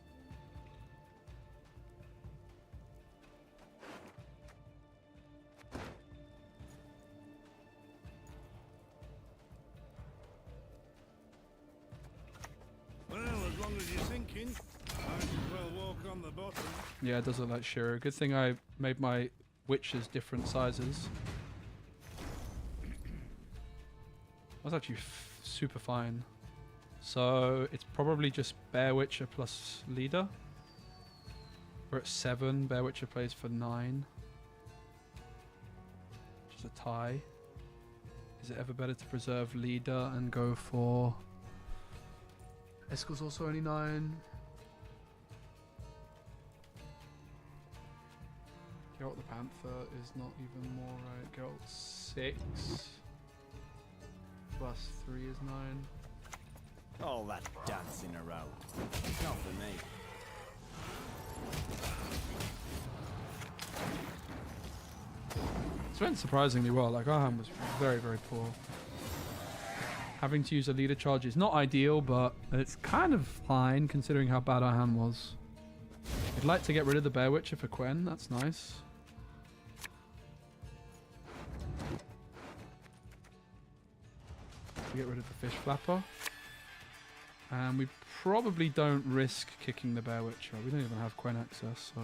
Well, as long as you're sinking, might as well walk on the bottom.
Yeah, it does look like Shiro. Good thing I made my witches different sizes. That's actually super fine. So it's probably just Bear Witcher plus Leader. We're at 7. Bear Witcher plays for 9. Which is a tie. Is it ever better to preserve Leader and go for... Eskel's also only 9. Geralt the Panther is not even more right. Geralt 6. Plus 3 is 9.
All that dancing around. Not for me.
It went surprisingly well. Like, our hand was very, very poor. Having to use a leader charge is not ideal, but it's kind of fine considering how bad our hand was. I'd like to get rid of the Bear Witcher for Quen. That's nice. Get rid of the Fish Flapper. And we probably don't risk kicking the Bear Witcher. We don't even have Quen access, so...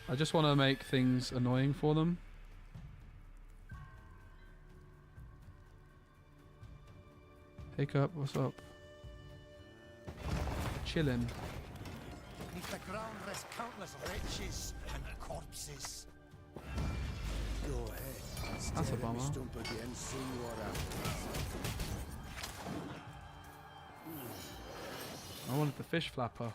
I just want to make things annoying for them. Hiccup, what's up? Chillin'.
Beneath the ground rest countless wretches and corpses.
Go ahead.
That's a
Stare at me
bummer.
stump again, see what happens.
I wanted the fish flapper.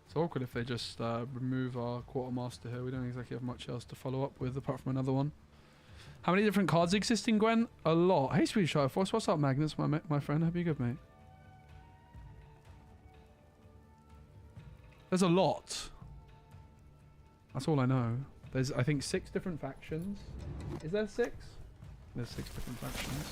It's awkward if they just remove our quartermaster here. We don't exactly have much else to follow up with apart from another one. How many different cards exist in Gwent? A lot. Hey, Sweet Shy Force. What's up, Magnus, my friend? Hope you're good, mate. There's a lot. That's all I know. There's, I think, 6 different factions. Is there 6? There's 6 different factions.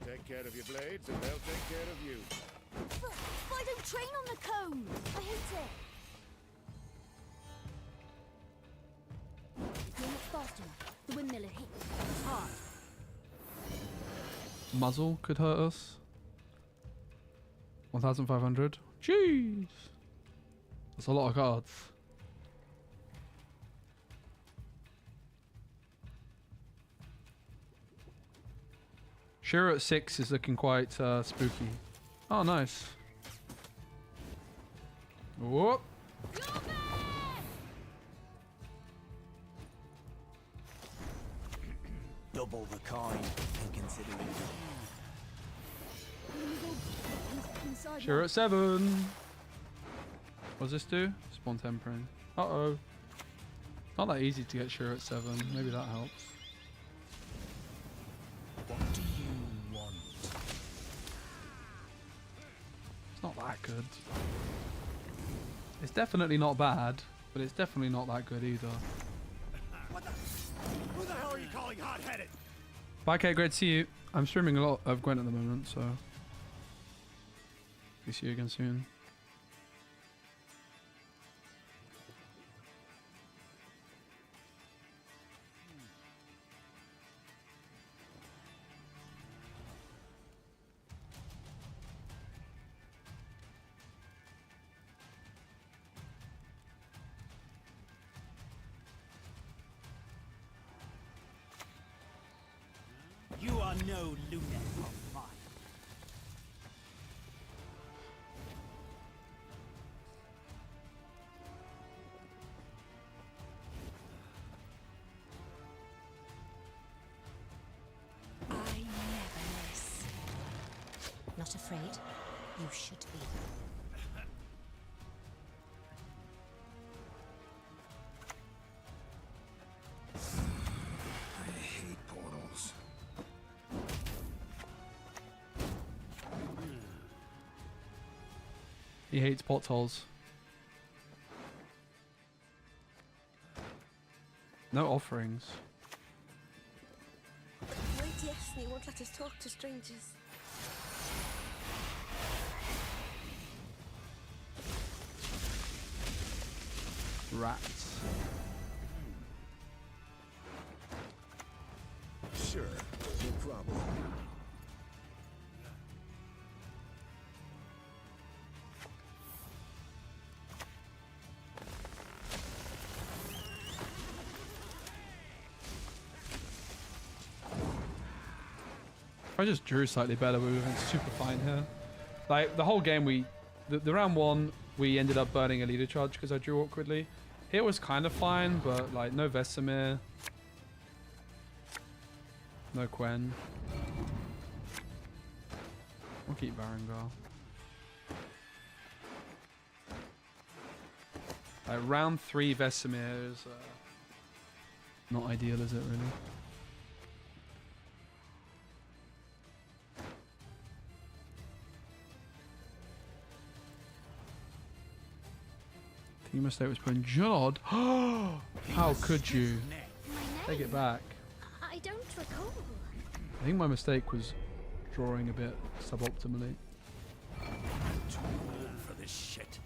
Take care of your blades and they'll take care of you.
But I don't train on the cone. I hate it. You're not fast enough. The windmiller hits hard.
Muzzle could hurt us. 1,500. Jeez. That's a lot of cards. Shiro at 6 is looking quite spooky. Oh, nice. Whoop.
Double the coin and consider it.
Shiro at 7. What does this do? Spawn tempering. Uh-oh. Not that easy to get Shiro at 7. Maybe that helps.
What do you want?
It's not that good. It's definitely not bad, but it's definitely not that good either.
Who the hell are you calling hot-headed?
Bye, Kate. Great to see you. I'm streaming a lot of Gwent at the moment, so we see you again soon.
You are no lunatic of mine.
I never miss. Not afraid? You should be.
I hate portals.
He hates potholes. No offerings.
Wait, yes, they won't let us talk to strangers.
Rats.
Sure, no problem.
If I just drew slightly better, we would have been super fine here. Like, the whole game, the round 1, we ended up burning a leader charge because I drew awkwardly. Here was kind of fine, but, like, no Vesemir. No Quen. We'll keep Varangar. Like, round 3 Vesemir is not ideal, is it, really? Team mistake was putting Jod. How could you? Take it back.
I don't recall.
I think my mistake was drawing a bit suboptimally.
Too old for this shit.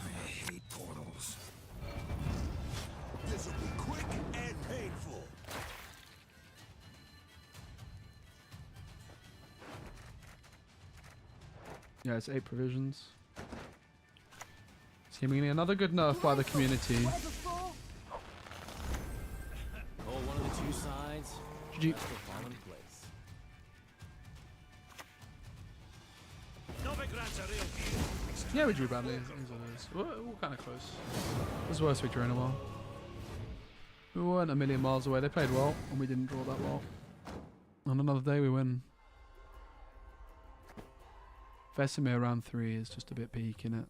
I hate portals. This will be quick and painful.
Yeah, it's 8 provisions. Seemingly another good nerf by the community.
Two sides,
GG.
rest will fall in place.
Novigrad's a real deal.
Yeah, we drew badly. We're all kind of close. It was the worst victory in a while. We weren't a million miles away. They played well, and we didn't draw that well. On another day, we win. Vesemir round 3 is just a bit peak, innit?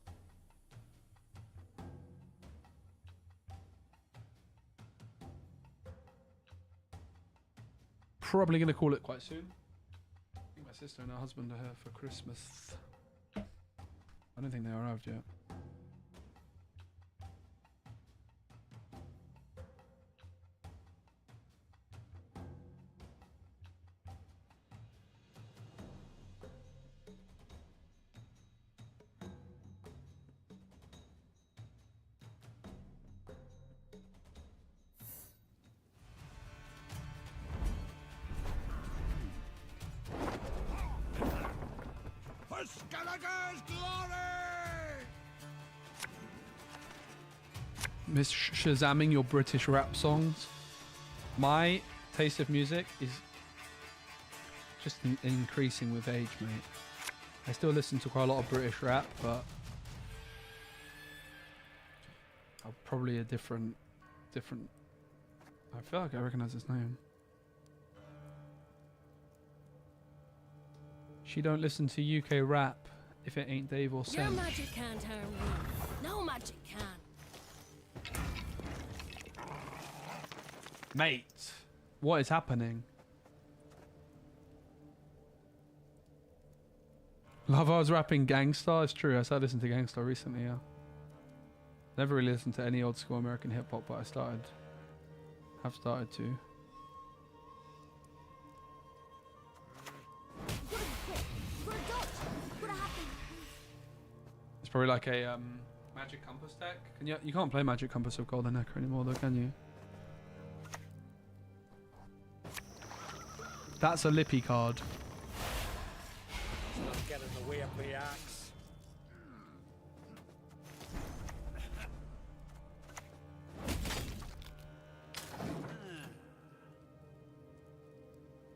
Probably going to call it quite soon. I think my sister and her husband are here for Christmas. I don't think they arrived yet.
For Skellige's glory!
Miss Shazamming your British rap songs. My taste of music is just increasing with age, mate. I still listen to quite a lot of British rap, but I'm probably a different. I feel like I recognize his name. She don't listen to UK rap if it ain't Dave or
Your
Sen.
magic can't harm me. No magic can.
Mate, what is happening? Lava's rapping Gangstar. It's true. I started listening to Gangstar recently. Yeah. Never really listened to any old school American hip hop, but have started to. It's probably like a magic compass deck. You can't play magic compass with golden necker anymore, though, can you? That's a lippy card.
Not get in the way of the axe.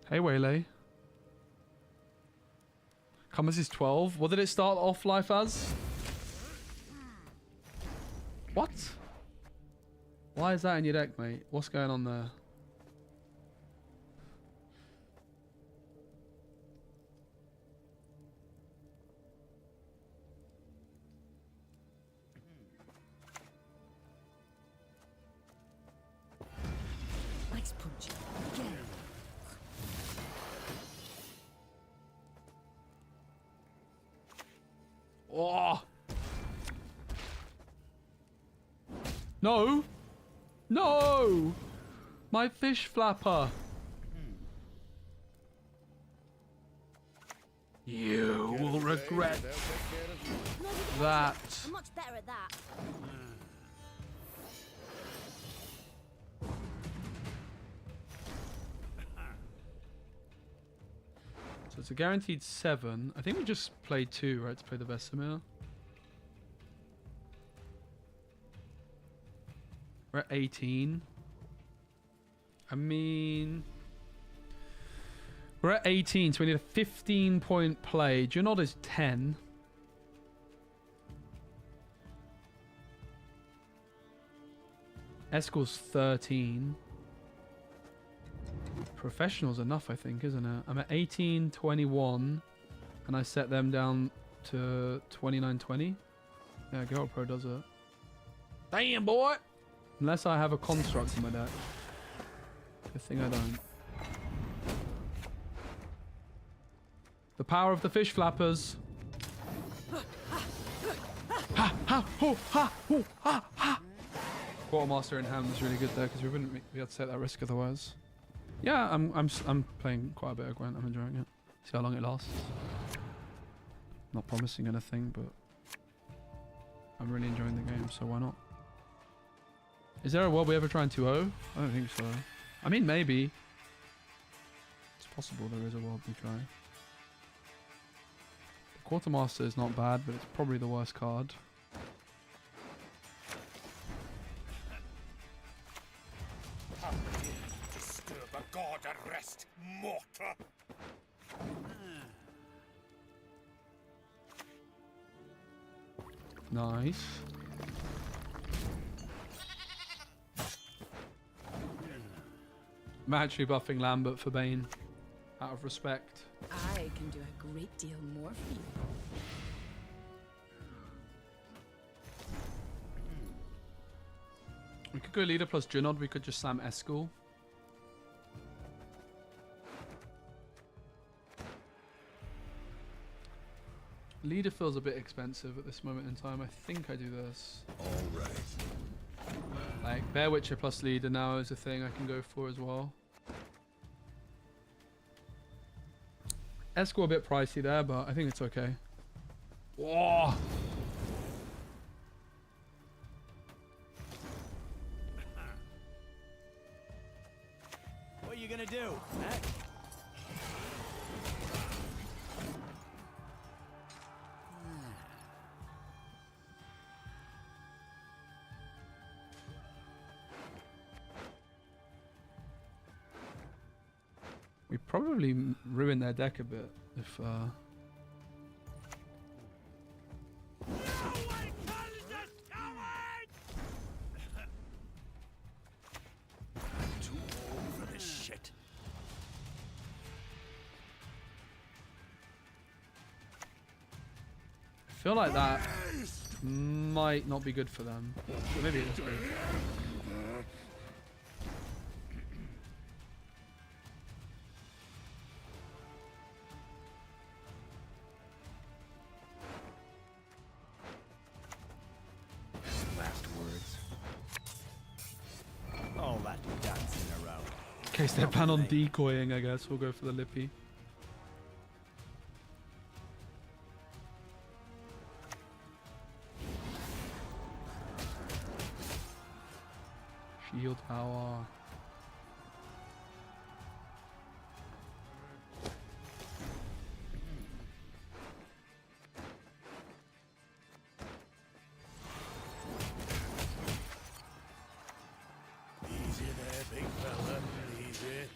Hey, Waylay. Compass is 12. What did it start off life as? What? Why is that in your deck, mate? What's going on there?
Nice punch. Get it.
Oh! No! No! My fish flapper! You will regret that.
I'm much better at that.
So it's a guaranteed 7. I think we just played 2, right, to play the Vesemir. We're at 18. I mean... We're at 18, so we need a 15-point play. Junod is 10. Eskel's 13. Professional's enough, I think, isn't it? I'm at 18, 21, and I set them down to 29, 20. Yeah, Girl Pro does it. Damn, boy! Unless I have a construct in my deck. Good thing I don't. The power of the fish flappers. Ha ha ho ha ho ha ha. Quartermaster in hand is really good there because we wouldn't be able to take that risk otherwise. Yeah, I'm playing quite a bit of Gwent. I'm enjoying it. See how long it lasts. Not promising anything, but I'm really enjoying the game, so why not? Is there a world we ever try in 2-0? I don't think so. I mean, maybe. It's possible there is a world we try. The Quartermaster is not bad, but it's probably the worst card.
rest, mortar.
Nice. I'm actually buffing Lambert for Bane, out of respect.
I can do a great deal more for you.
We could go leader plus Junod, we could just slam Eskel. Leader feels a bit expensive at this moment in time. I think I do this.
All right.
Like, Bear Witcher plus leader now is a thing I can go for as well. Escort a bit pricey there, but I think it's okay. Whoa!
What are you gonna do? Huh?
We probably ruin their deck a bit if
Too old for this shit.
I feel like that might not be good for them. But maybe it is good.
Last words. All that dancing around.
In case they plan on decoying, I guess we'll go for the Lippy. Shield power.
Easy there, big fella. Easy.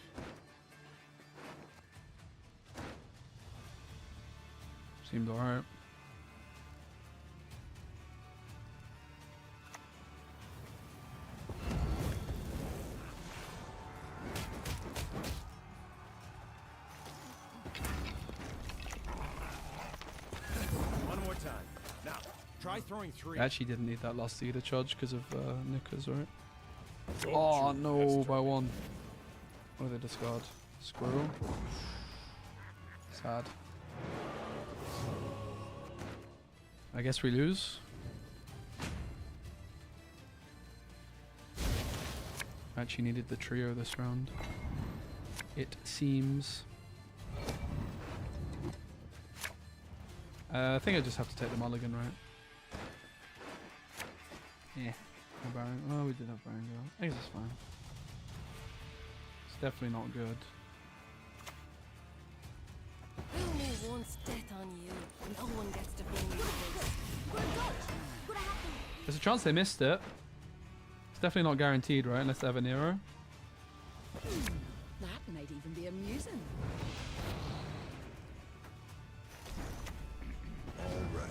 Seemed alright.
One more time. Now, try throwing three.
I actually didn't need that last leader charge because of Nickers, right? Oh no, by one. What do they discard? Squirrel? Sad. I guess we lose. I actually needed the trio this round. It seems. I think I just have to take the mulligan, right? Yeah. No Baron. Oh, we did have Baron Girl. I guess it's fine. It's definitely not good.
Only wants death on you. No one gets to bring you this.
There's a chance they missed it. It's definitely not guaranteed, right? Unless they have a Nero.
That might even be amusing.
All right.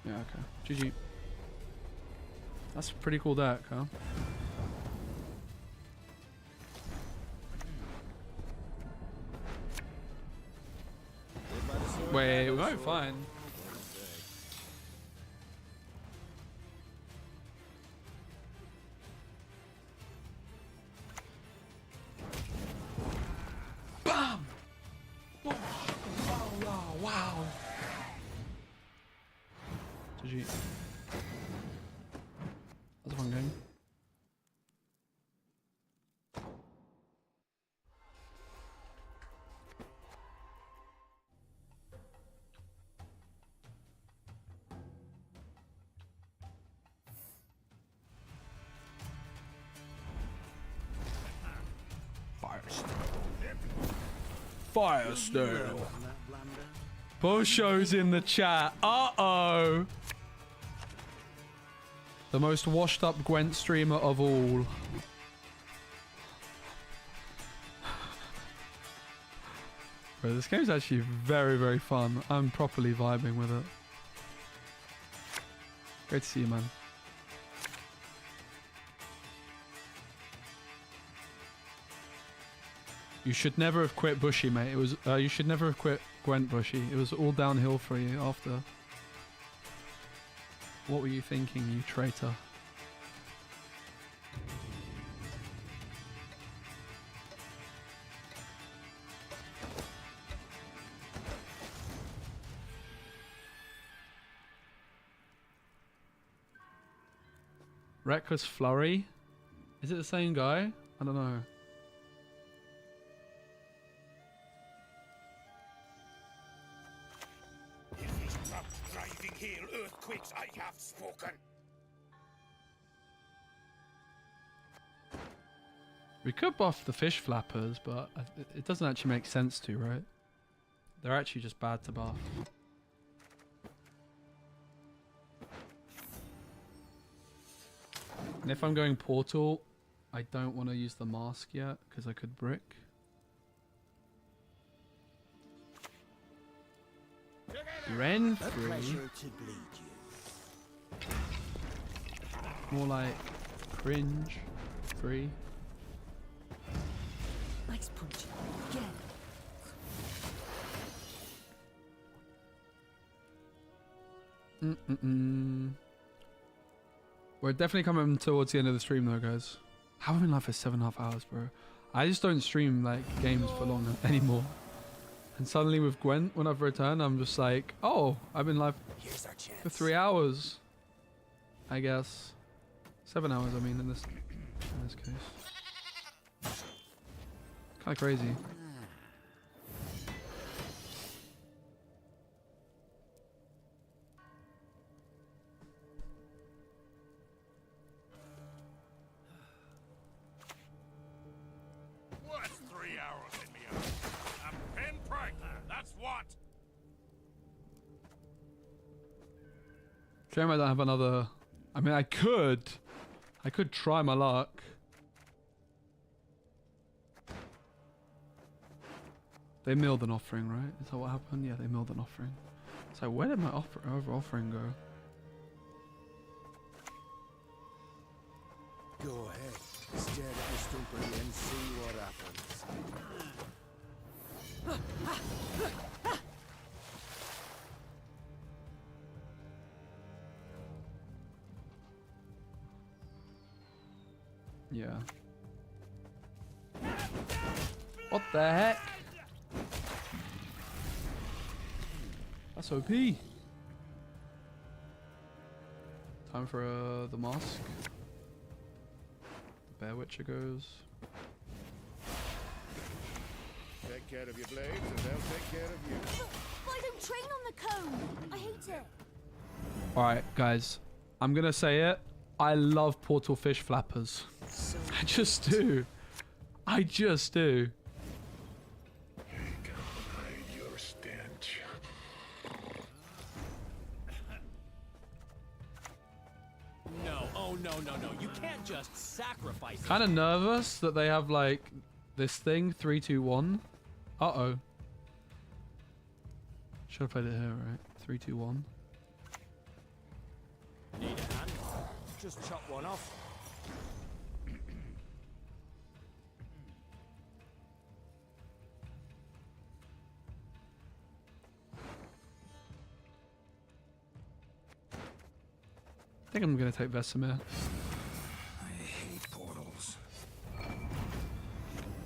Yeah, okay. GG. That's a pretty cool deck, huh? Wait, we're going fine. Bam! Wow, wow, wow. GG. That's a fun game. Firestone. Posho's in the chat. Uh-oh. The most washed up Gwent streamer of all. Bro, this game's actually very, very fun. I'm properly vibing with it. Great to see you, man. You should never have quit Bushy, mate. It was you should never have quit Gwent Bushy. It was all downhill for you after. What were you thinking, you traitor? Reckless Flurry? Is it the same guy? I don't know.
Driving hail earthquakes, I have spoken.
We could buff the fish flappers, but it doesn't actually make sense to, right? They're actually just bad to buff. And if I'm going portal, I don't want to use the mask yet because I could brick. Ren free. More like cringe free.
Nice punch. Again.
We're definitely coming towards the end of the stream though, guys. How have I been live for 7.5 hours, bro? I just don't stream like games for long anymore. And suddenly with Gwent, when I've returned, I'm just like, oh, I've been live for 3 hours. I guess. 7 hours, I mean, in this case. Kind of crazy.
What's 3 hours in me out? A pinprick, that's what.
Shame I don't have another. I mean, I could try my luck. They milled an offering, right? Is that what happened? Yeah, they milled an offering. So where did my other offering go?
Go ahead. Stare at the stupid and see what happens.
Yeah. What the heck? That's OP. Time for the mask. The Bear Witcher goes.
Take care of your blades and they'll take care of you.
Why don't train on the cone? I hate it.
Alright, guys. I'm gonna say it. I love portal fish flappers. I just do. I just do.
Your stench.
No, oh no, no, no. You can't just sacrifice it.
Kind of nervous that they have like this thing 3, 2, 1. Uh-oh. Should have played it here, right? 3, 2, 1.
Need a hand? Just chop one off.
I think I'm gonna take Vesemir.
I hate portals.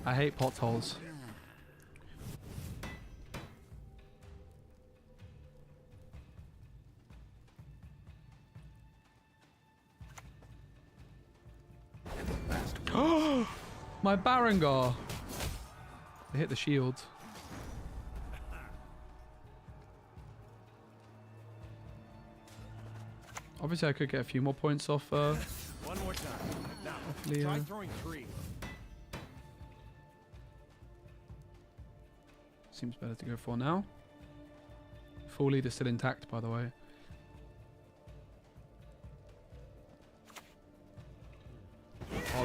I hate potholes. My Barangar! They hit the shield. Obviously, I could get a few more points off.
One more time. Now,
Leo.
try throwing 3.
Seems better to go for now. Full lead is still intact, by the way.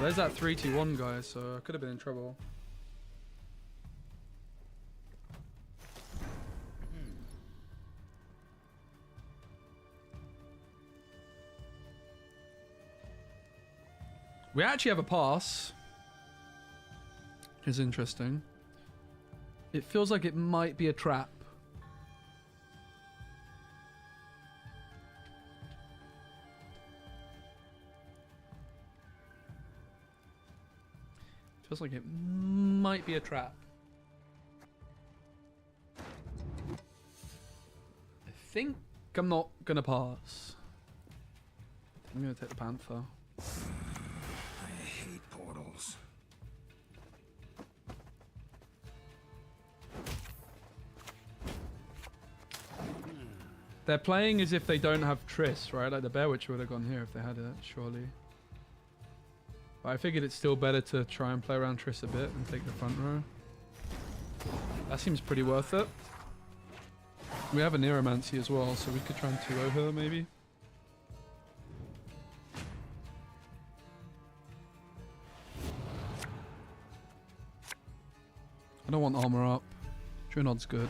there's that 3-2-1 guy, so I could have been in trouble. We actually have a pass. It's interesting. It feels like it might be a trap. Feels like it might be a trap. I think I'm not gonna pass. I'm gonna take the Panther.
I hate portals.
They're playing as if they don't have Triss, right? Like the Bear Witch would have gone here if they had it, surely. But I figured it's still better to try and play around Triss a bit and take the front row. That seems pretty worth it. We have a Neuromancy as well, so we could try and 2-0 her maybe. I don't want armor up. Drenod's good.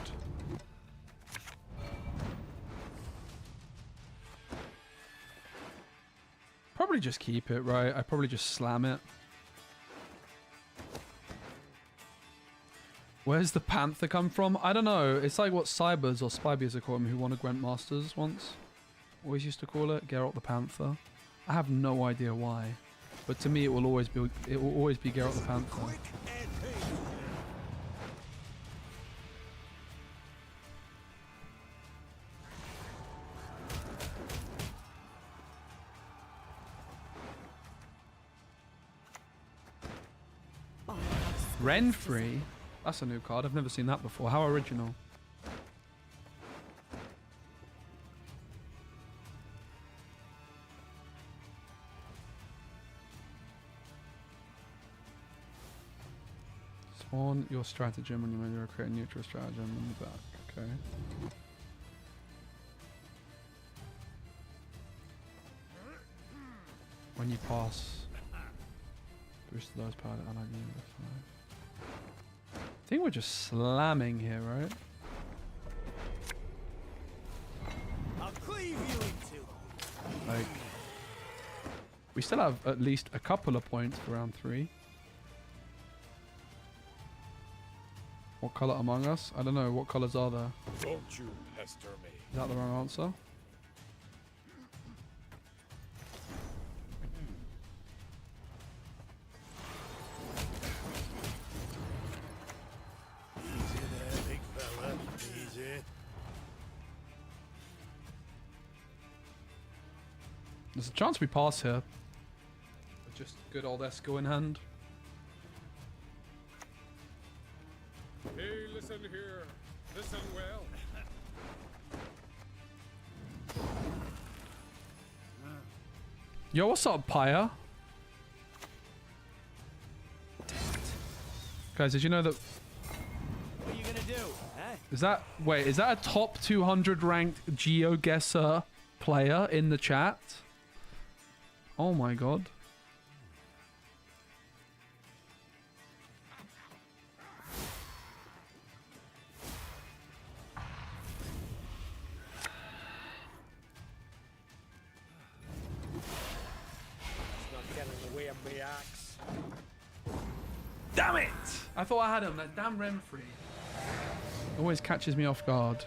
Probably just keep it, right? I probably just slam it. Where's the Panther come from? I don't know. It's like what Cybers or Spybeers are calling me, who won a Gwent Masters once. Always used to call it Geralt the Panther. I have no idea why, but to me it will always be Geralt the Panther. Renfrey? That's a new card. I've never seen that before. How original. Spawn your stratagem when you menu create a neutral stratagem on the back. Okay. When you pass, boost the lowest power allied unit by 5. I think we're just slamming here, right?
I'll cleave you in two.
Like, we still have at least a couple of points for round 3. What color among us? I don't know. What colors are there?
Don't you pester me.
Is that the wrong answer?
Easy there, big fella. Easy.
There's a chance we pass here. With just good old Esco in hand.
Hey, listen here. Listen well.
Yo, what's up, Pyre? Guys, did you know that...
What are you gonna do? Huh?
Is that... Wait, is that a top 200 ranked GeoGuessr player in the chat? Oh my god. Damn it! I thought I had him. That damn Renfrey always catches me off guard.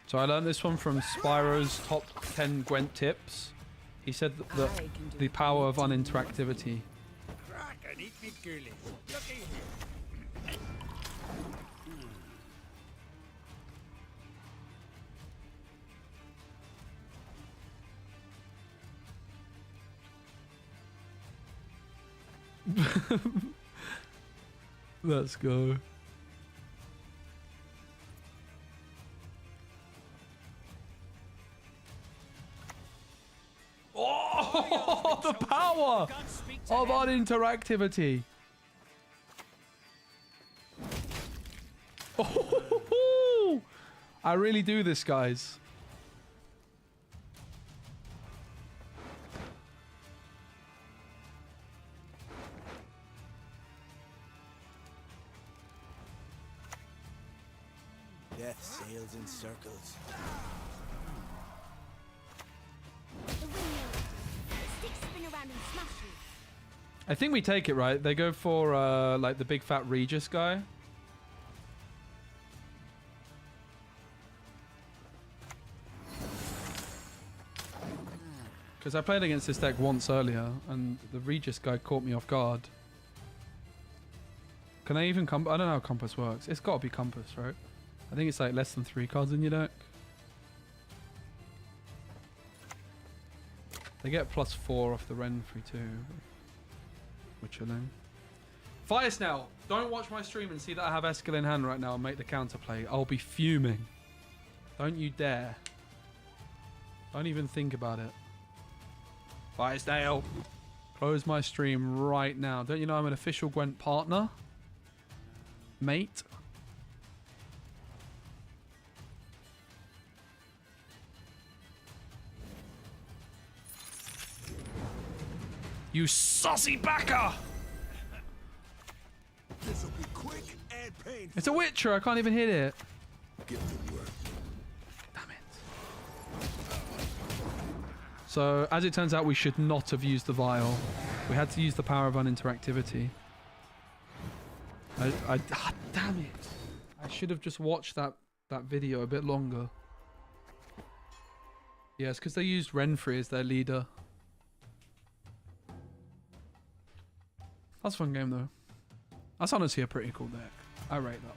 So I learned this one from Spyro's top 10 Gwent tips. He said that the power of uninteractivity.
Crack and eat me girly. Looky here.
Let's go. Oh, the power of uninteractivity. Oh, I really do this, guys.
Death sails in circles.
The windmill. Sticks spin around and smash you.
I think we take it, right? They go for like the big fat Regis guy. Because I played against this deck once earlier, and the Regis guy caught me off guard. Can I even I don't know how Compass works. It's got to be Compass, right? I think it's like less than 3 cards in your deck. They get +4 off the Renfrey too. Which are then. Firesnail! Don't watch my stream and see that I have Eskel in hand right now and make the counterplay. I'll be fuming. Don't you dare. Don't even think about it. Firesnail! Close my stream right now. Don't you know I'm an official Gwent partner? Mate? You saucy backer!
This'll be quick and painful.
It's a Witcher, I can't even hit it.
Get to work.
Damn it. So, as it turns out, we should not have used the vial. We had to use the power of uninteractivity. Damn it. I should have just watched that video a bit longer. Yes, because they used Renfrey as their leader. That's a fun game though. That's honestly a pretty cool deck. I rate that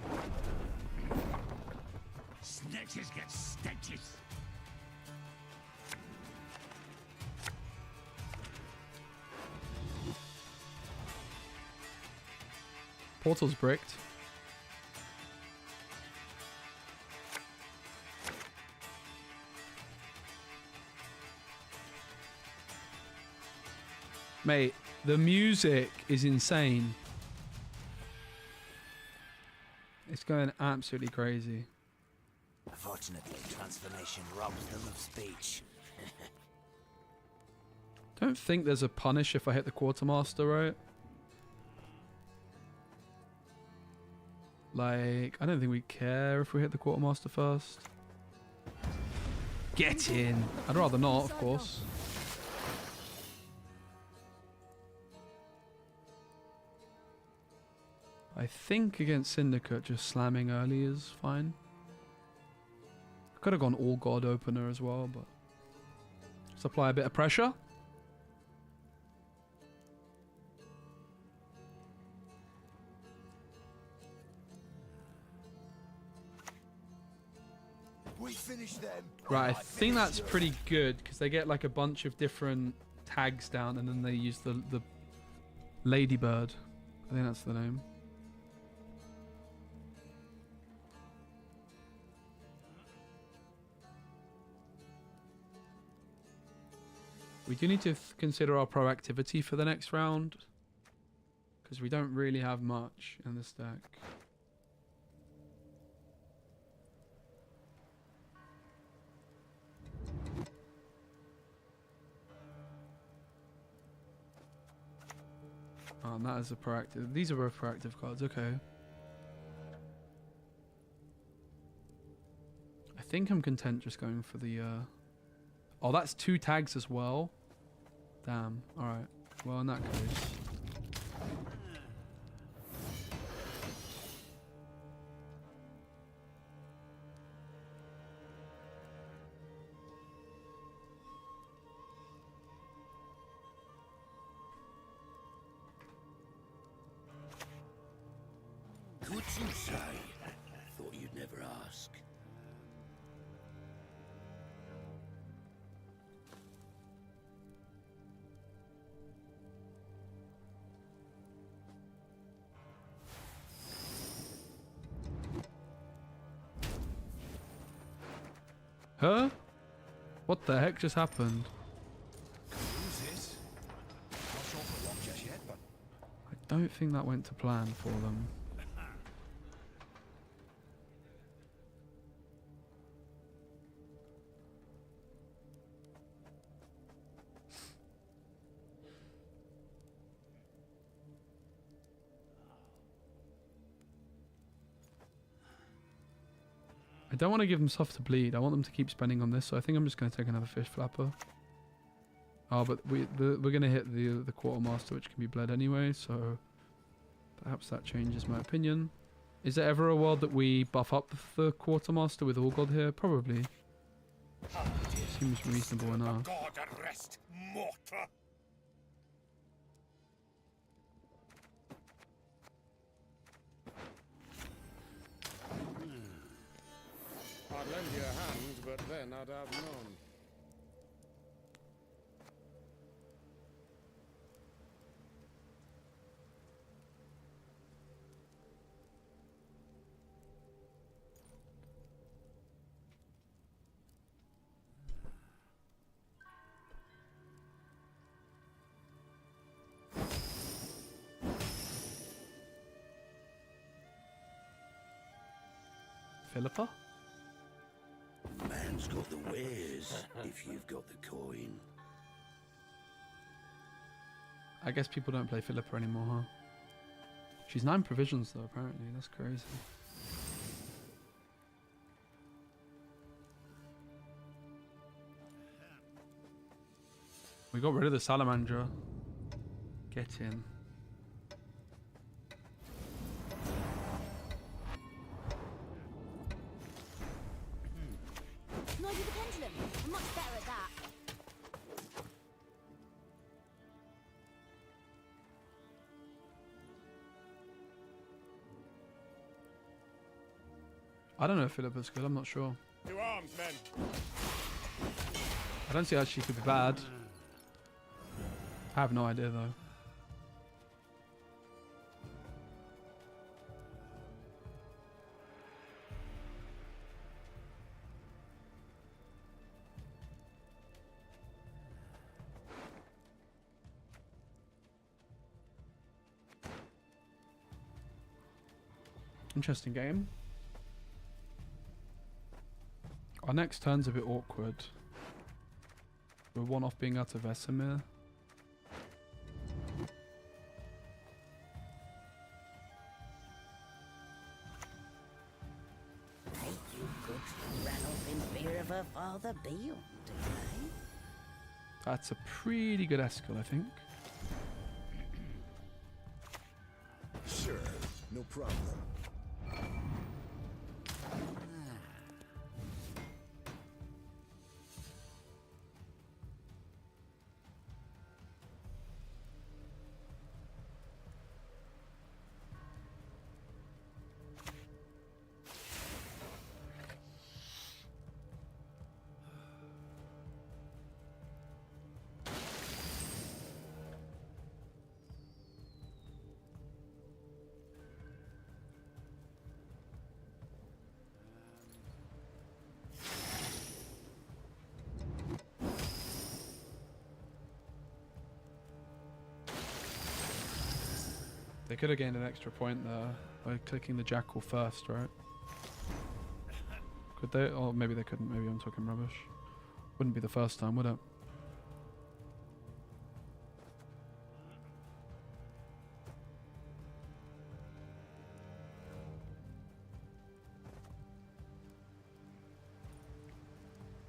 one.
Snitches get stitches.
Portal's bricked. Mate, the music is insane. It's going absolutely crazy.
Unfortunately, transformation robs them of speech.
Don't think there's a punish if I hit the Quartermaster, right? Like, I don't think we care if we hit the Quartermaster first. Get in! I'd rather not, of course. I think against Syndicate, just slamming early is fine. Could have gone all God opener as well, but just apply a bit of pressure.
We finish them.
Right, I think that's pretty good because they get like a bunch of different tags down and then they use the Ladybird. I think that's the name. We do need to consider our proactivity for the next round because we don't really have much in this deck. Oh, and that is a proactive. These are both proactive cards. Okay. I think I'm content just going for the... Oh, that's 2 tags as well. Damn. Alright. Well, in that case...
Could you say? Thought you'd never ask.
Huh? What the heck just happened?
Use this. Not sure for what just yet, but
I don't think that went to plan for them. I don't want to give them stuff to bleed. I want them to keep spending on this, so I think I'm just going to take another fish flapper. Oh, but we're going to hit the quartermaster, which can be bled anyway, so perhaps that changes my opinion. Is there ever a world that we buff up the quartermaster with all god here? Probably. Seems reasonable enough.
God arrest mortar.
I'd lend you a hand, but then I'd have none.
Philippa?
Man's got the wares, if you've got the coin.
I guess people don't play Philippa anymore, huh? She's 9 provisions though, apparently. That's crazy. We got rid of the salamander. Get in.
Noise of the pendulum. I'm much better at that.
I don't know if Philippa's good, I'm not sure.
To arms, men.
I don't see how she could be bad. I have no idea though. Interesting game. Our next turn's a bit awkward. We're one off being out of Vesemir.
Hey, you good ran off in fear of her father beyond, eh?
That's a pretty good escal, I think.
Sure, no problem.
They could have gained an extra point there by clicking the jackal first, right? Could they? Or maybe they couldn't. Maybe I'm talking rubbish. Wouldn't be the first time, would it?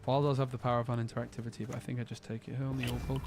File does have the power of uninteractivity, but I think I just take it here on the Orgold.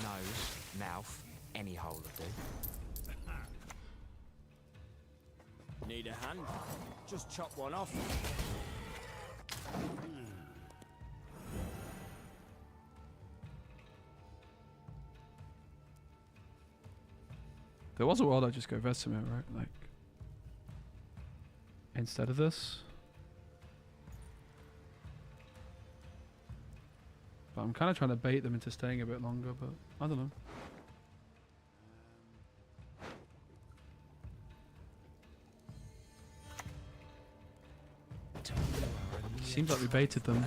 Nose, mouth, any hole will do. Need a hand? Just chop one off.
There was a world I'd just go Vesemir, right? Like, instead of this. But I'm kind of trying to bait them into staying a bit longer, but I don't know. Seems like we baited them.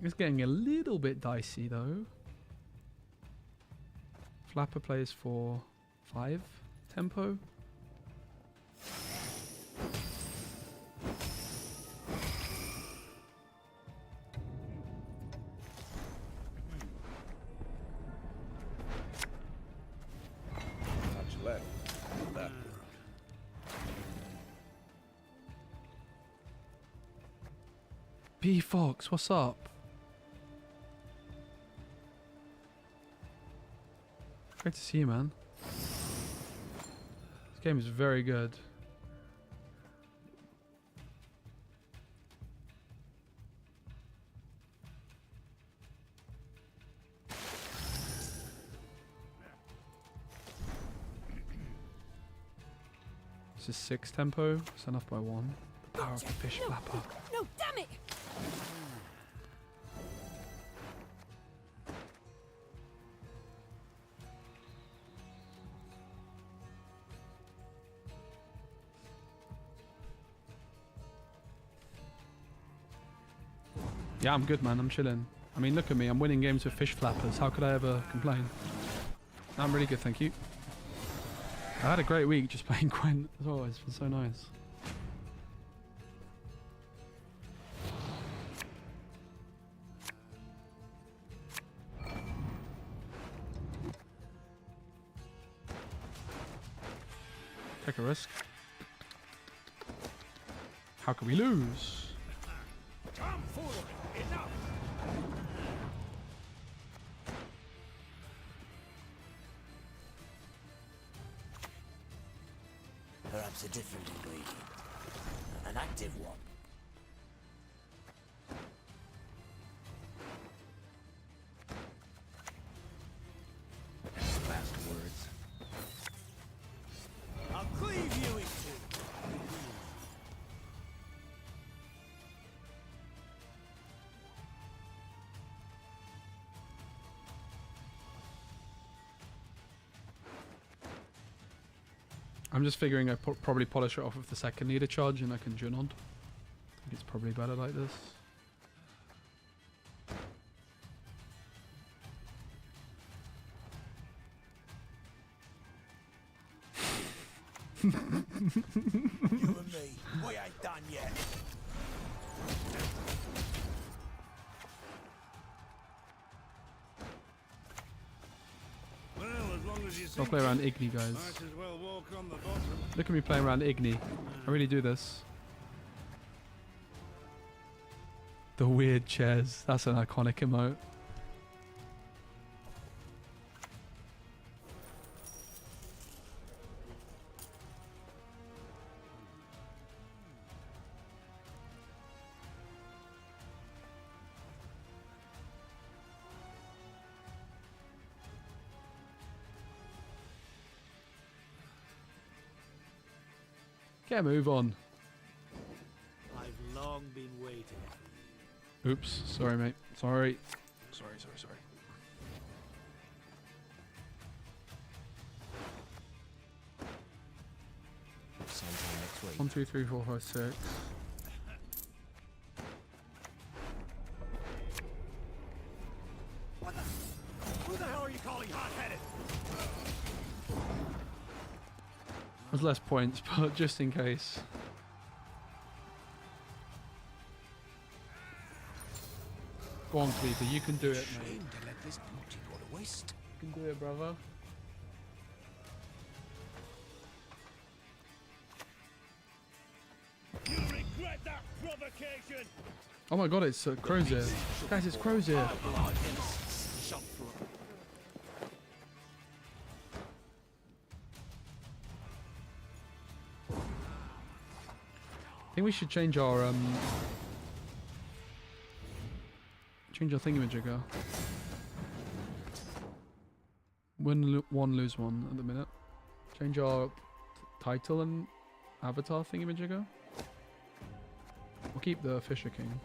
It's getting a little bit dicey though. Flapper plays for 5 tempo.
Touch left. That worked.
B Fox, what's up? Great to see you, man. This game is very good. This is 6 tempo, it's enough by 1. The power of the fish flapper.
No, damn it!
Yeah, I'm good, man. I'm chilling. I mean, look at me. I'm winning games with fish flappers. How could I ever complain? I'm really good, thank you. I had a great week just playing Gwent as well. It's been so nice. Take a risk. How can we lose?
Come forward! Enough!
Perhaps a different ingredient. An active one.
Last words.
I'll cleave you in two.
I'm just figuring I probably polish it off with the second leader charge and I can Junod. I think it's probably better like this.
You and me, we ain't done yet.
Well, as long as you
I'll play around Igni, guys.
might as well walk on the bottom.
Look at me playing around Igni. I really do this. The weird chairs. That's an iconic emote. Get a move on.
I've long been waiting.
Oops. Sorry, mate. Sorry. Sorry.
Sometime next week.
1, 2, 3, 4, 5, 6.
Who the hell are you calling hot-headed?
There's less points, but just in case. Go on, Cleaver. You can do it, mate.
Shame to let this beauty go to waste.
You can do it, brother.
You regret that provocation!
Oh my god, it's Crozier. Guys, it's Crozier. I think we should change our Change our thingamajigger. Win one, lose one at the minute. Change our title and avatar thingamajigger. We'll keep the Fisher King.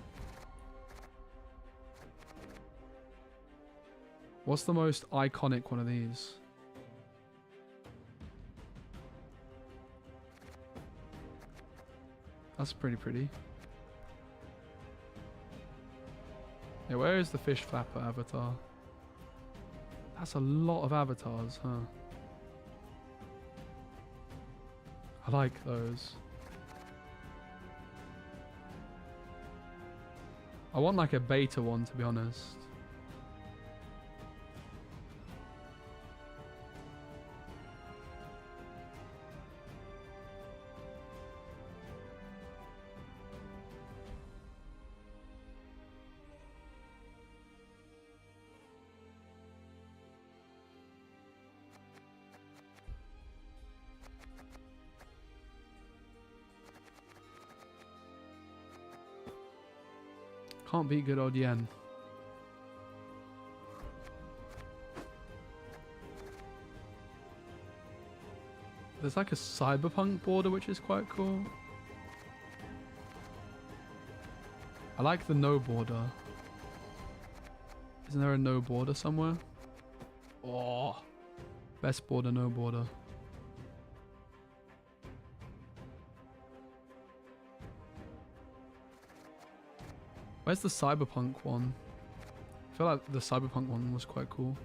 What's the most iconic one of these? That's pretty. Yeah, where is the fish flapper avatar? That's a lot of avatars, huh? I like those. I want like a beta one, to be honest. Can't beat good old yen. There's like a cyberpunk border which is quite cool. I like the no border. Isn't there a no border somewhere? Oh, best border, no border. Where's the cyberpunk one? I feel like the cyberpunk one was quite cool.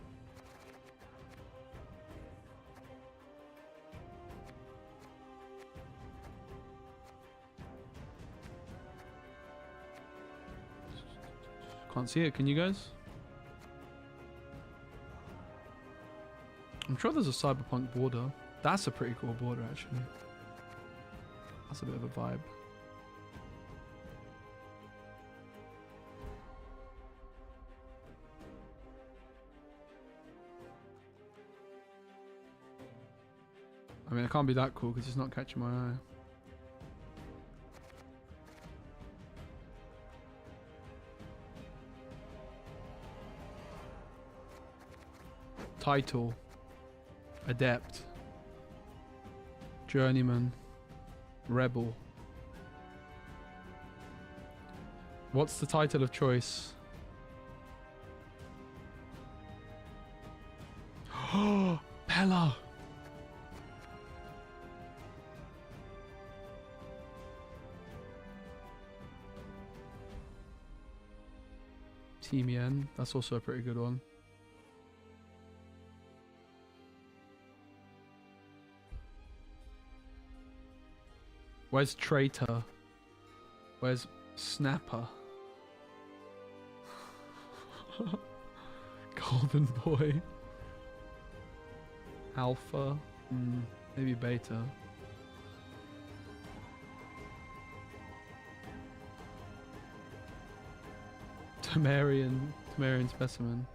Can't see it, can you guys? I'm sure there's a cyberpunk border. That's a pretty cool border, actually. That's a bit of a vibe. I mean, it can't be that cool because it's not catching my eye. Title. Adept. Journeyman. Rebel. What's the title of choice? Oh, Pella! Team Yen, that's also a pretty good one. Where's Traitor? Where's Snapper? Golden Boy. Alpha. Maybe Beta. Temerian Specimen.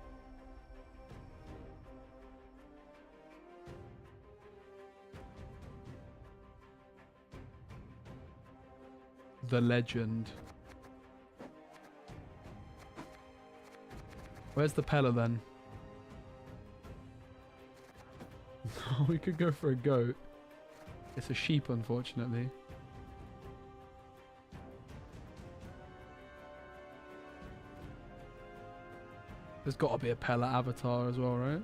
The Legend. Where's the Pella then? We could go for a goat. It's a sheep, unfortunately. There's got to be a Pella avatar as well, right?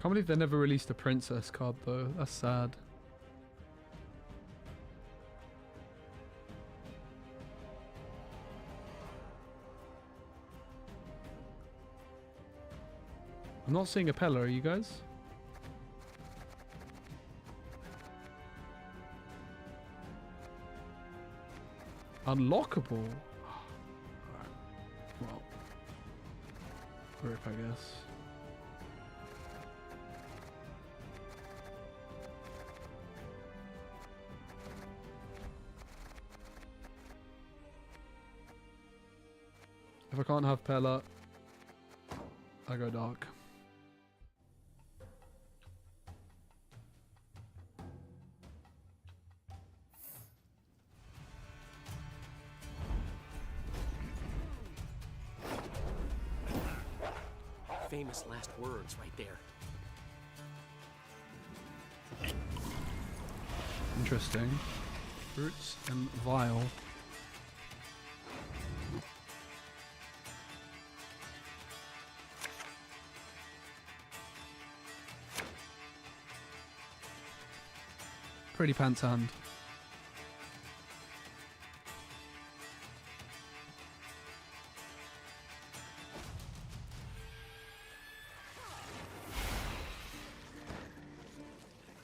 Can't believe they never released a princess card though. That's sad. I'm not seeing a Pella, are you guys? Unlockable? Well, rip, I guess. If I can't have Pella, I go dark.
Famous last words right there.
Interesting. Roots and Vile. Pretty pants hand.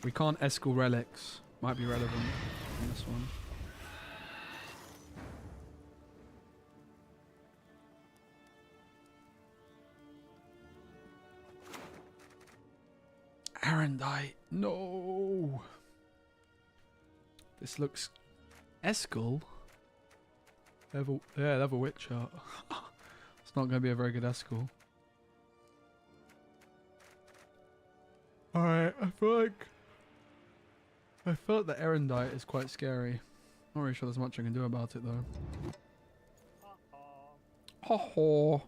We can't escal relics. Might be relevant in this one. Arendite. No. This looks escal. Level Witcher. It's not going to be a very good escal. Alright, I felt that Erendite is quite scary. Not really sure there's much I can do about it though. Ho ho.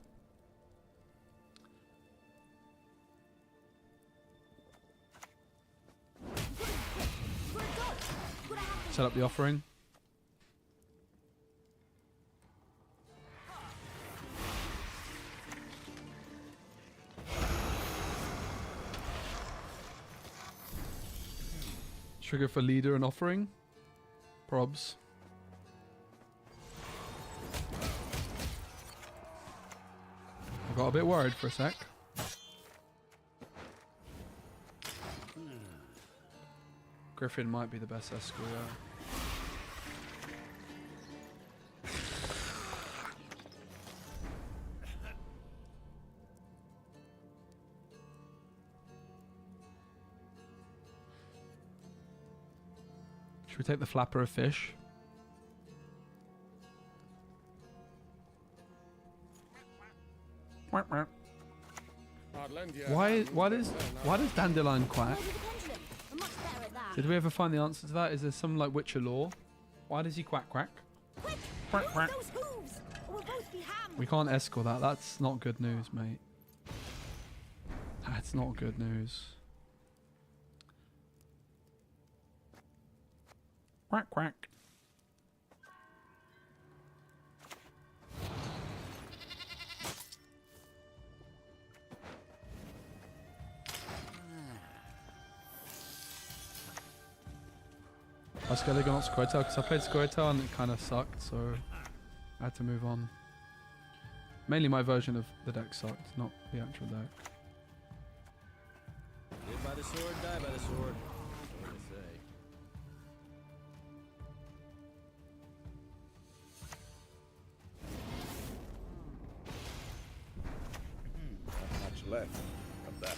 Set up the offering. Trigger for leader and offering. Probs. I got a bit worried for a sec. Griffin might be the best escort, yeah. Should we take the flapper of fish? Why does Dandelion quack? Did we ever find the answer to that? Is there some like Witcher lore? Why does he quack quack? Quack quack. We can't escort that. That's not good news, mate. That's not good news. Quack quack. I was scared not Scoia'tael because I played Scoia'tael and it kind of sucked, so I had to move on. Mainly my version of the deck sucked, not the actual deck.
Live by the sword, die by the sword. What do they say?
Not much left of that.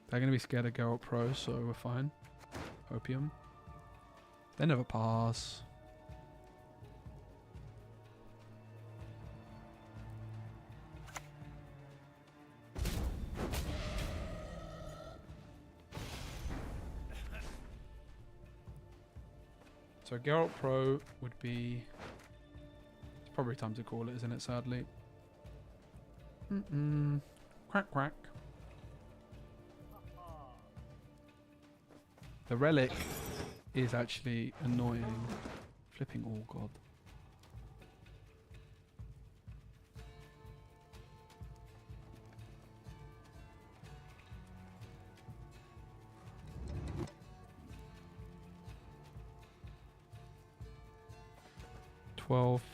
They're going to be scared of Geralt Pro, so we're fine. Opium. They never pass. So Geralt Pro would be... It's probably time to call it, isn't it, sadly? Quack quack. The relic is actually annoying. Flipping all god.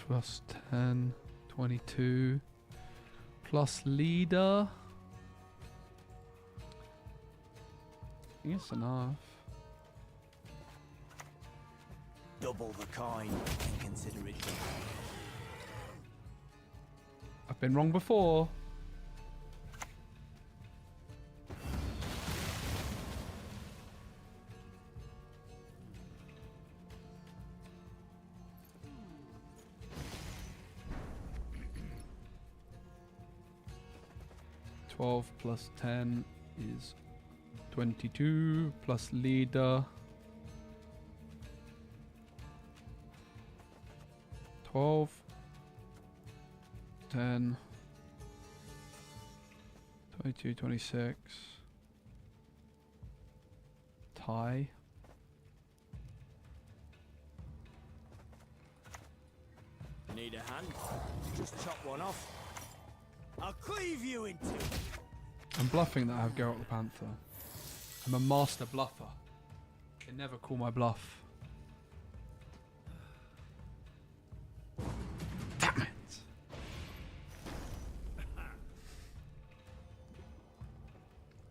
Plus 10, 22 plus leader. I think it's enough.
Double the coin and consider it done.
I've been wrong before. 12 plus 10 is 22 plus leader. 12, 10, 22, 26. Tie.
Need a hand? Just chop one off. I'll cleave you in two.
I'm bluffing that I have Geralt the Panther. I'm a master bluffer. They never call my bluff. Damn it!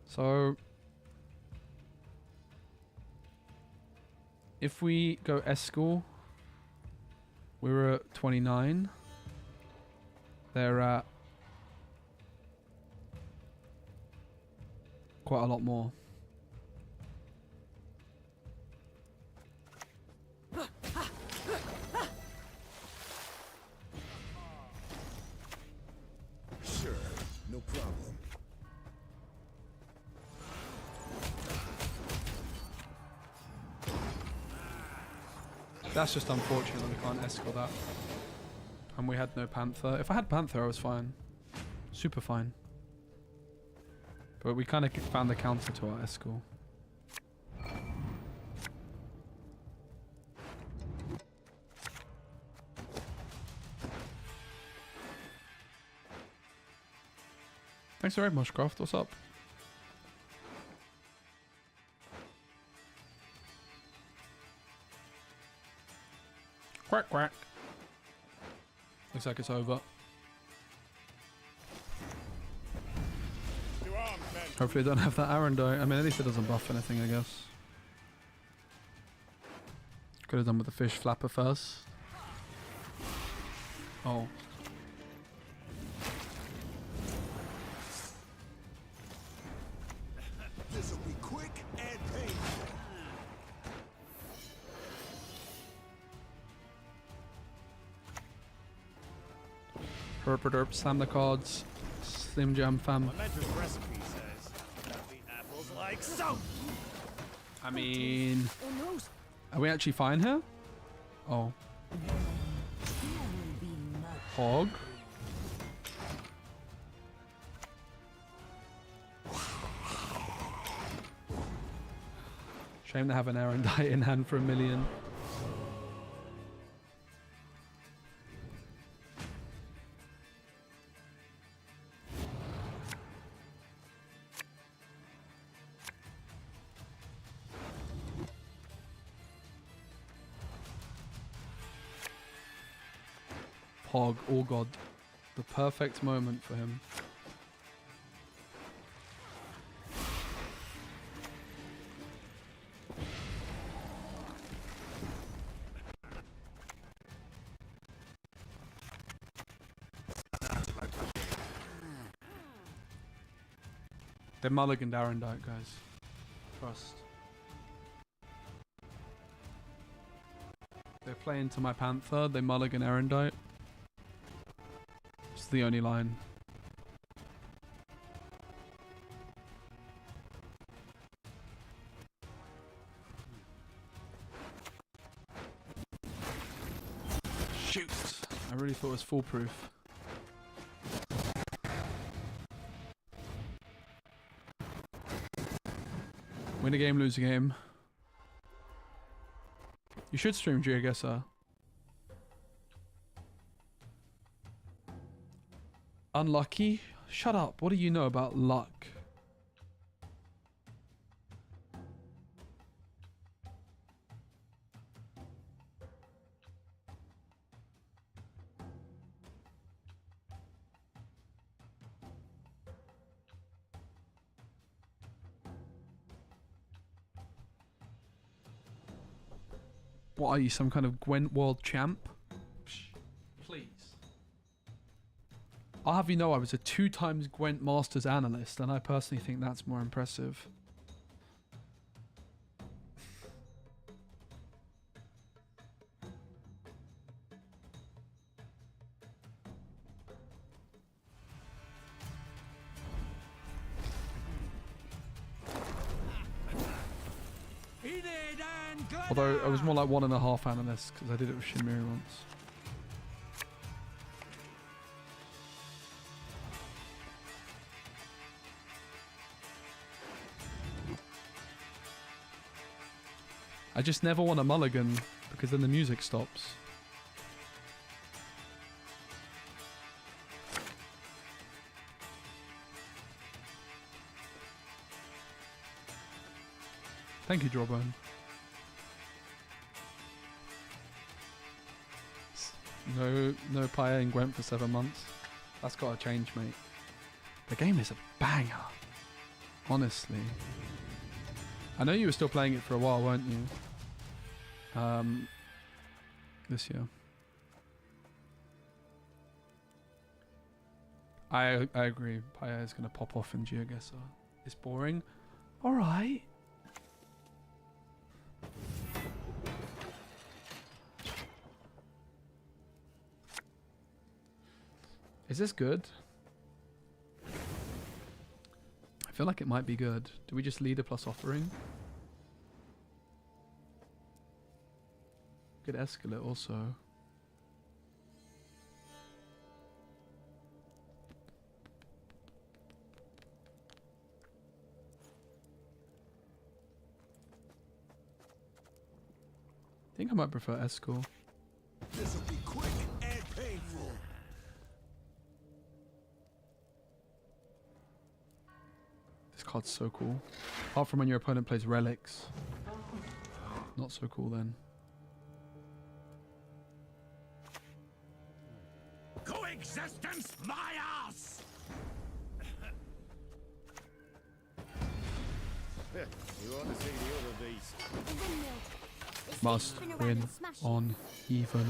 So, if we go Escort, we're at 29. They're at quite a lot more.
Sure, no problem.
That's just unfortunate that we can't escort that. And we had no Panther. If I had Panther, I was fine. Super fine. But we kind of found the counter to our escort. Thanks very much, Croft. What's up? Quack, quack. Looks like it's over. Hopefully I don't have that Aaron die. I mean, at least it doesn't buff anything, I guess. Could have done with the fish flapper first. Oh.
This'll be quick and painful.
Herp derp, slam the cards. Slim Jam fam.
Medra's recipe says that the apples like so.
I mean,
Oh no!
are we actually fine here? Oh. Hog. Shame to have an Aaron die in hand for 1 million. Pog, oh god. The perfect moment for him. They're mulliganed Aaron Dyke, guys. Trust. They play into my Panther, they mulligan Erendite. It's the only line. Shoot! I really thought it was foolproof. Win a game, lose a game. You should stream GeoGuessr. Unlucky? Shut up. What do you know about luck? What are you, some kind of Gwent world champ? Please. I'll have you know I was a 2 times Gwent Masters analyst, and I personally think that's more impressive. Although it was more like 1.5 analysts because I did it with Shinmiri once. I just never want a mulligan because then the music stops. Thank you, Jawbone. No Paya in Gwent for 7 months. That's gotta change, mate. The game is a banger. Honestly. I know you were still playing it for a while, weren't you? This year. I agree. Paya is gonna pop off in GeoGuessr. It's boring. Alright. Is this good? I feel like it might be good. Do we just leader plus offering? Good escalate also. I think I might prefer Escort.
This'll be quick and painful.
This card's so cool. Apart from when your opponent plays relics. Not so cool then.
Coexistence, my ass!
You ought to see the other beast.
The windmill. It's
Must
spinning around
win
and smashing.
on even.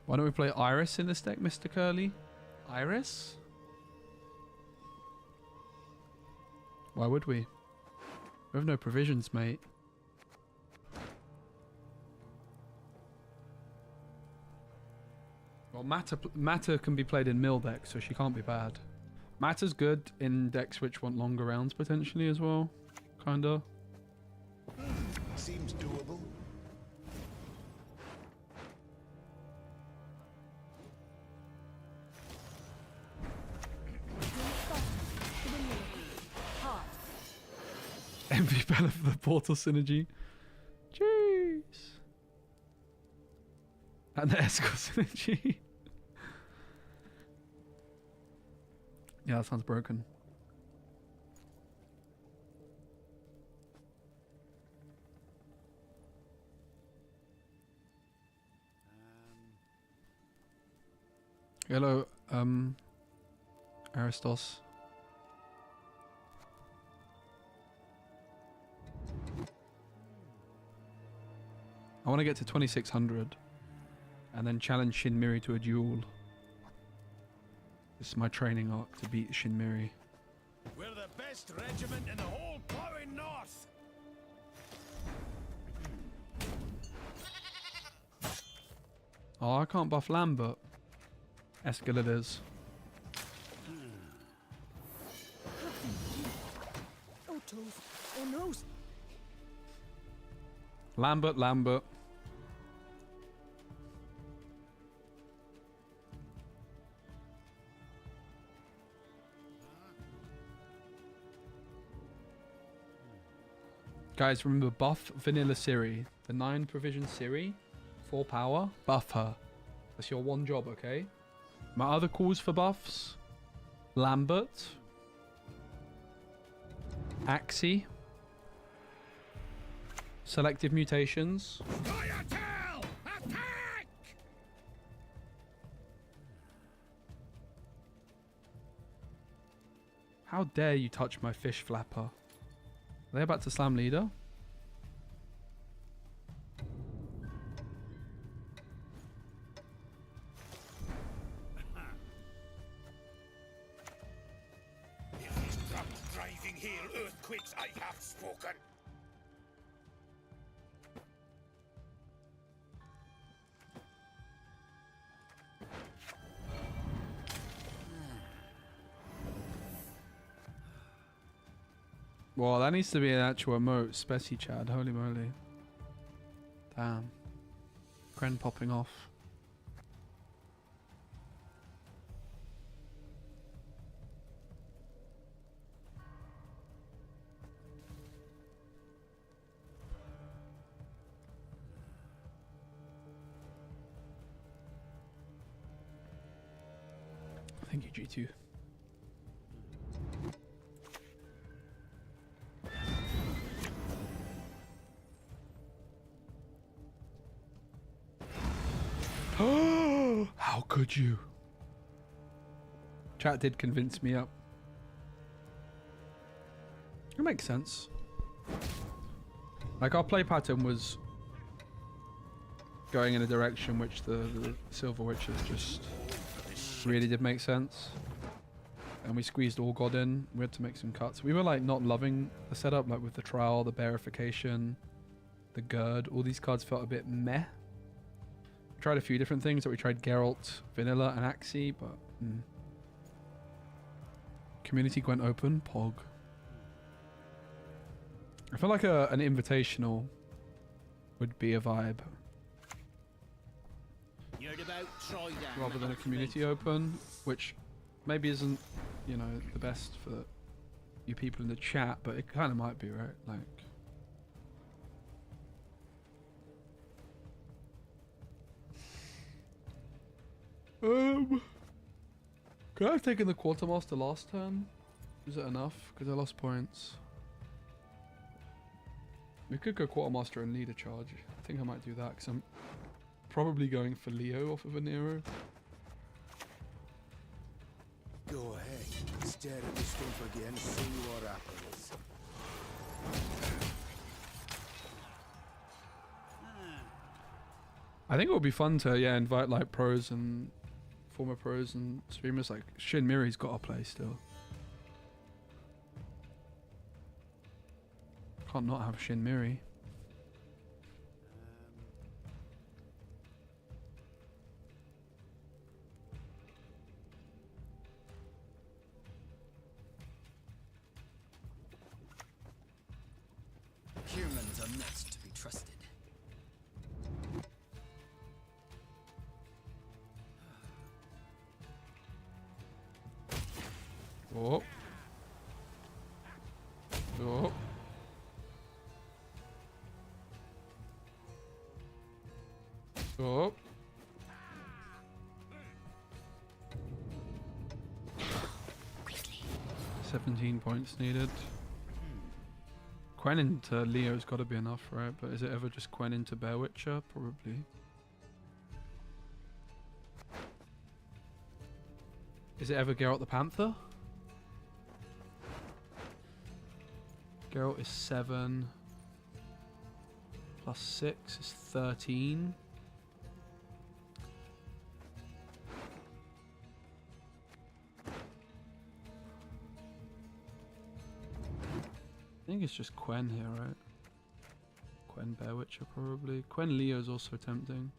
Why don't we play Iris in this deck, Mr. Curly? Iris? Why would we? We have no provisions, mate. Well, Matter can be played in mill decks, so she can't be bad. Matter's good in decks which want longer rounds potentially as well. Kinda.
Seems doable.
The windmill. Hard.
Envy Bella for the portal synergy. Jeez. And the Escort synergy. Yeah, that sounds broken. Hello, Aristos. I want to get to 2600 and then challenge Shinmiri to a duel. This is my training arc to beat Shinmiri.
We're the best regiment in the whole plowing north!
Oh, I can't buff Lambert. Escalade it is.
Oh, toes. Oh, nose.
Lambert. Guys, remember, buff Vanilla Siri. The 9 provision Siri. 4 power. Buff her. That's your one job, okay? My other calls for buffs. Lambert. Axie. Selective mutations.
Scoia'tael! Attack!
How dare you touch my fish flapper? Are they about to slam leader?
If he's dropped driving hail earthquakes, I have spoken.
Well, that needs to be an actual emote. Speci Chad. Holy moly. Damn. Kren popping off. Thank you, G2. How could you? Chat did convince me up. It makes sense. Like our play pattern was going in a direction which the Silver Witches just really did make sense. And we squeezed all God in. We had to make some cuts. We were like not loving the setup, like with the Trial, the Bearification, the Gird. All these cards felt a bit meh. We tried a few different things. We tried Geralt, Vanilla, and Axie, but Community Gwent Open, Pog. I feel like an invitational would be a vibe. Rather than a community open, which maybe isn't, you know, the best for you people in the chat, but it kind of might be, right? Like, could I have taken the Quartermaster last turn? Is it enough? Because I lost points. We could go Quartermaster and leader charge. I think I might do that because I'm probably going for Leo off of a Nero.
Go ahead. Stare at the stump again, see what happens.
I think it would be fun to, yeah, invite like pros and former pros and streamers. Like Shin Miri's got to play still. Can't not have Shin Miri.
Humans are not to be trusted.
Oh. Oh. Oh.
Quickly.
17 points needed. Quen into Leo's got to be enough, right? But is it ever just Quen into Bear Witcher? Probably. Is it ever Geralt the Panther? Geralt is 7. Plus 6 is 13. I think it's just Quen here, right? Quen Bear Witcher probably. Quen Leo's also tempting.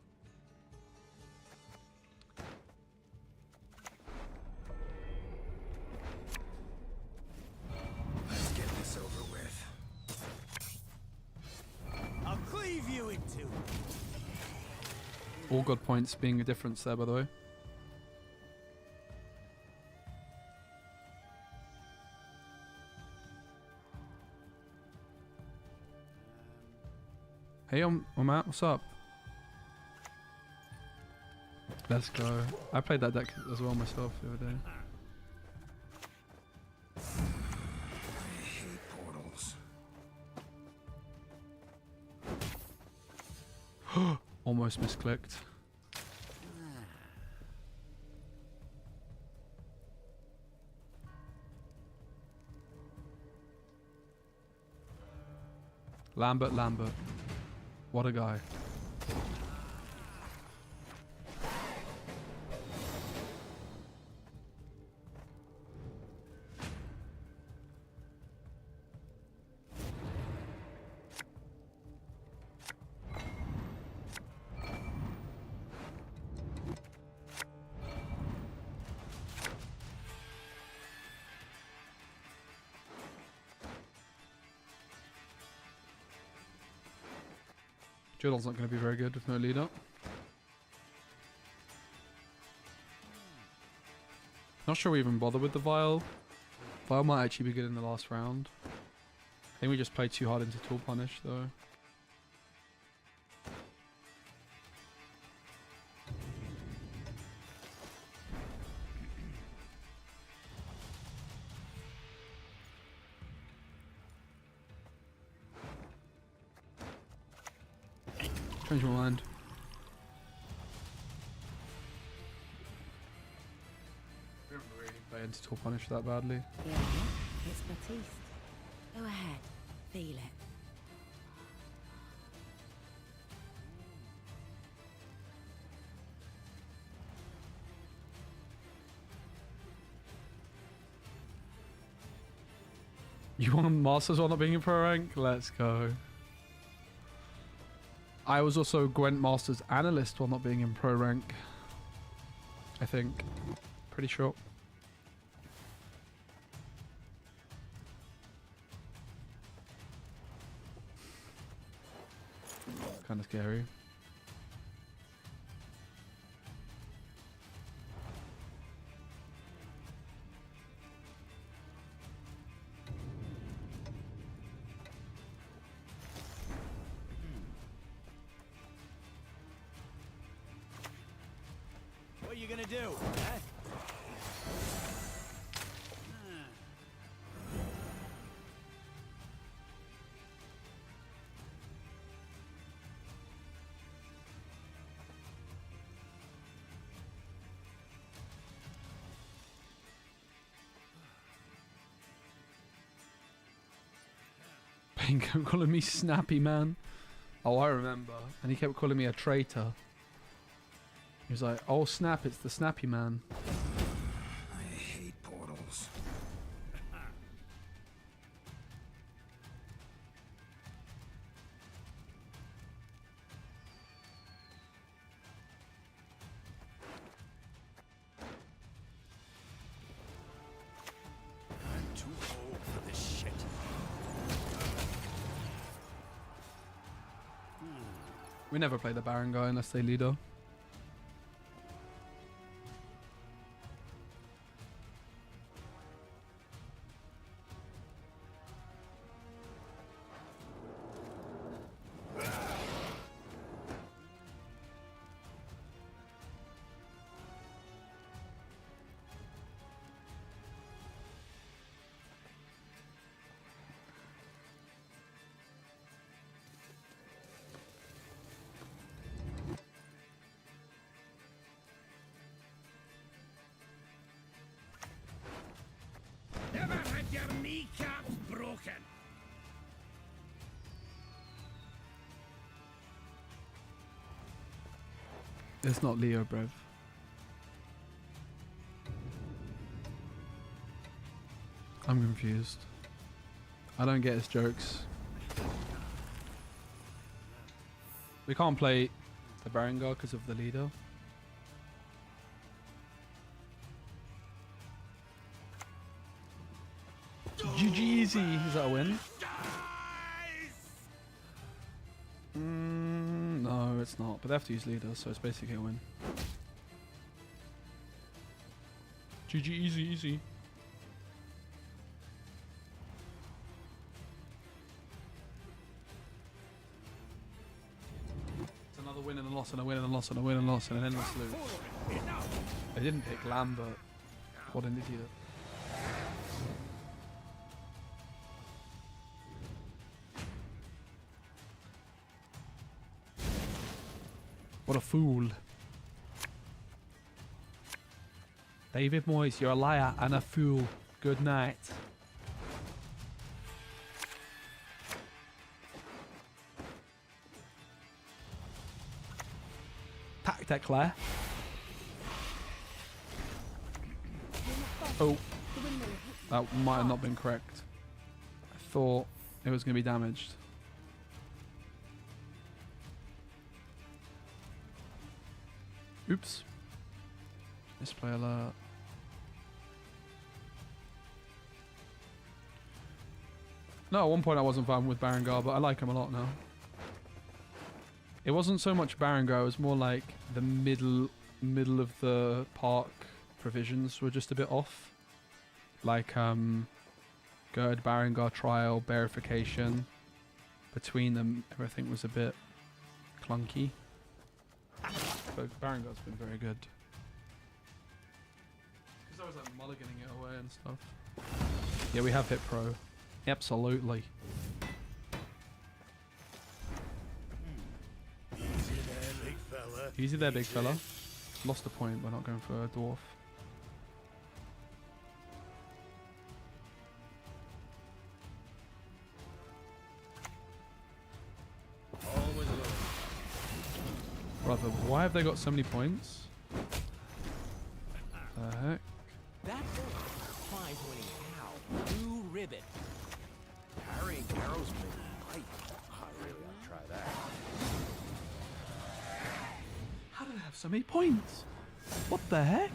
Let's get this over with.
I'll cleave you in two.
All God points being a difference there, by the way. Hey, I'm Matt. What's up? Let's go. I played that deck as well myself the other day.
I hate portals.
Almost misclicked. Lambert. What a guy. Journal's not going to be very good with no leader. Not sure we even bother with the Vial. Vial might actually be good in the last round. I think we just played too hard into Tool Punish though. Change my mind. We don't really play into Tool Punish that badly.
Yeah, it's Batiste. Go ahead, feel it.
You want Masters while not being in pro rank? Let's go. I was also Gwent Masters analyst while not being in pro rank. I think. Pretty sure. Kind of scary.
What are you gonna do, huh?
He kept calling me Snappy Man. Oh, I remember. And he kept calling me a traitor. He was like, oh snap, it's the Snappy Man.
I hate portals.
I'm too old for this shit.
We never play the Baron guy unless they leader.
Never had your kneecaps broken.
It's not Leo, bruv. I'm confused. I don't get his jokes. We can't play the Baron guy because of the leader. GG easy. Is that a win? No, it's not. But they have to use leader, so it's basically a win. GG easy, easy. It's another win and a loss and a win and a loss and a win and a loss and an endless loop. They didn't pick Lambert. What an idiot. What a fool. David Moyes, you're a liar and a fool. Good night. Tactic, Claire. Oh. That might have not been correct. I thought it was going to be damaged. Oops. Display alert. No, at one point I wasn't fine with Baron Gar, but I like him a lot now. It wasn't so much Barangar, it was more like the middle of the park provisions were just a bit off. Like Gerd, Barangar, Trial, Bearification. Between them, everything was a bit clunky. But Barangar's been very good. Because I was like mulliganing it away and stuff. Yeah, we have hit pro. Absolutely.
Easy there, big fella.
Easy there, big fella. Lost a point by not going for a dwarf.
Always alone.
Brother, why have they got so many points? The heck?
That fine winning cow. New ribbon. Carrying arrows may bite. I really ought to try that.
How do they have so many points? What the heck?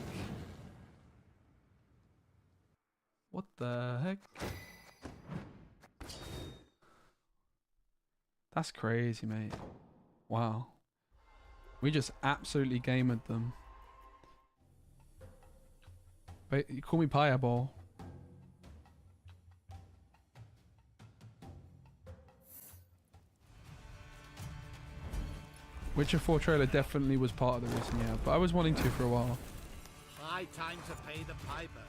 What the heck? That's crazy, mate. Wow. We just absolutely gamed them. Wait, you call me Pieball. Witcher 4 trailer definitely was part of the reason, yeah. But I was wanting to for a while.
High time to pay the piper.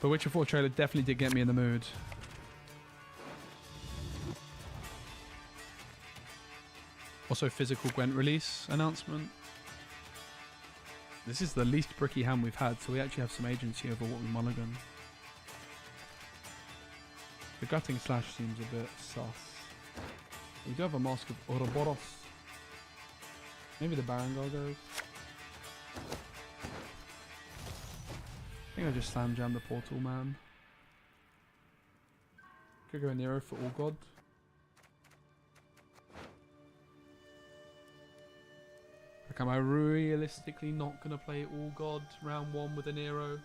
But Witcher 4 trailer definitely did get me in the mood. Also, physical Gwent release announcement. This is the least bricky hand we've had, so we actually have some agency over what we mulligan. The gutting slash seems a bit sus. We do have a Mask of Ouroboros. Maybe the Barangar goes. I think I just slam jammed the portal, man. Could go a Nero for All God. Like, am I realistically not going to play All God round 1 with a Nero?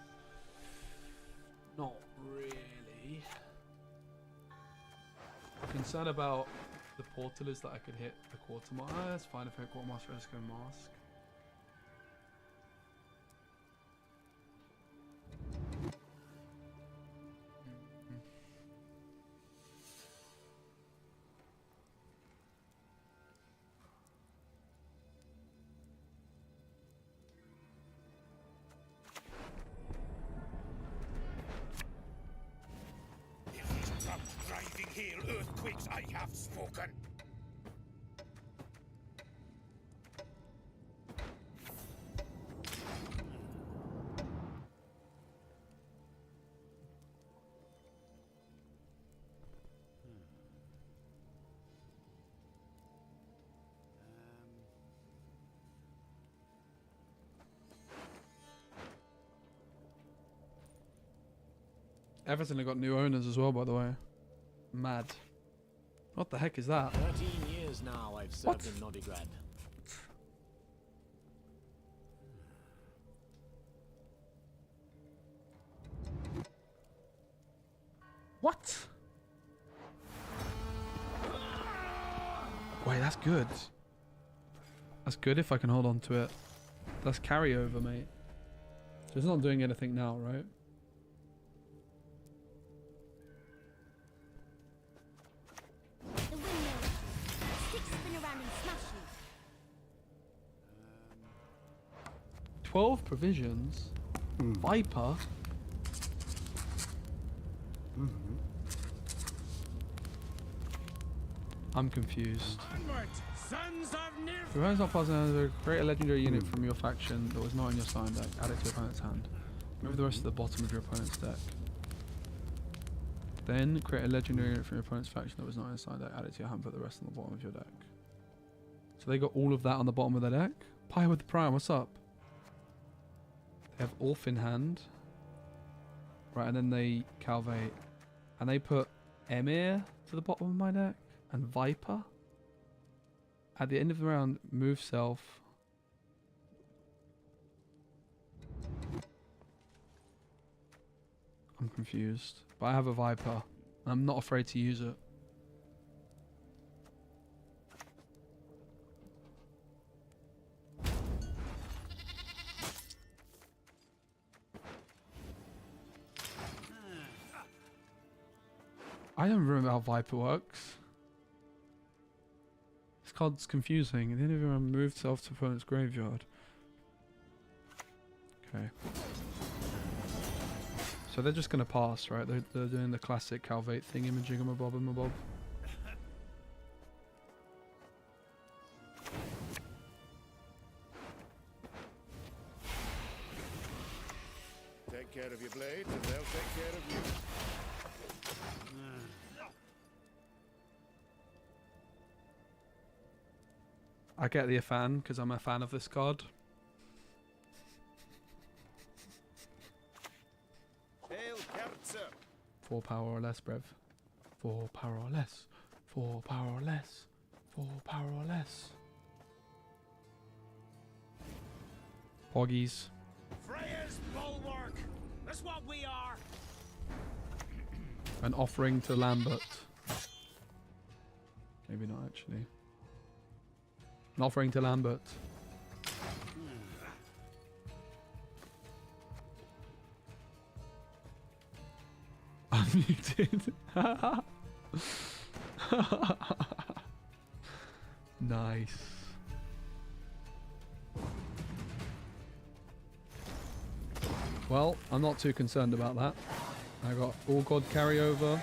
Not really. I'm concerned about the portal is that I could hit the quartermaster. That's fine if I hit quartermaster, I just go mask.
Driving hail earthquakes, I have spoken.
Everton have got new owners as well, by the way. Mad. What the heck is that?
13 years now I've served in Novigrad.
What? Wait, that's good. That's good if I can hold on to it. That's carryover, mate. So it's not doing anything now, right?
The windmill. Stick spin around and smash you.
12 provisions. Viper. I'm confused.
Onward, sons of Nir.
If your opponent's not positive, create a legendary unit from your faction that was not in your sign deck. Add it to your opponent's hand. Move the rest to the bottom of your opponent's deck. Then create a legendary unit from your opponent's faction that was not in your sign deck. Add it to your hand. Put the rest on the bottom of your deck. So they got all of that on the bottom of their deck. Pie with the Prime, what's up? They have Orph in hand. Right, and then they Calvate. And they put Emir to the bottom of my deck. And Viper. At the end of the round, move self. I'm confused. But I have a Viper. And I'm not afraid to use it. I don't remember how Viper works. This card's confusing. At the end of your round, move itself to opponent's graveyard. Okay. So they're just gonna pass, right? They're doing the classic Calvate thing, imaging them a bob and a bob.
Take care of your blades, and they'll take care of you.
I get the fan because I'm a fan of this card.
Hail, Kerzer!
4 power or less, Brev. 4 power or less. 4 power or less. 4 power or less. Poggies.
Freya's bulwark. That's what we are.
An offering to Lambert. Maybe not actually. An offering to Lambert. Unmuted. Nice. Well, I'm not too concerned about that. I got All God carryover.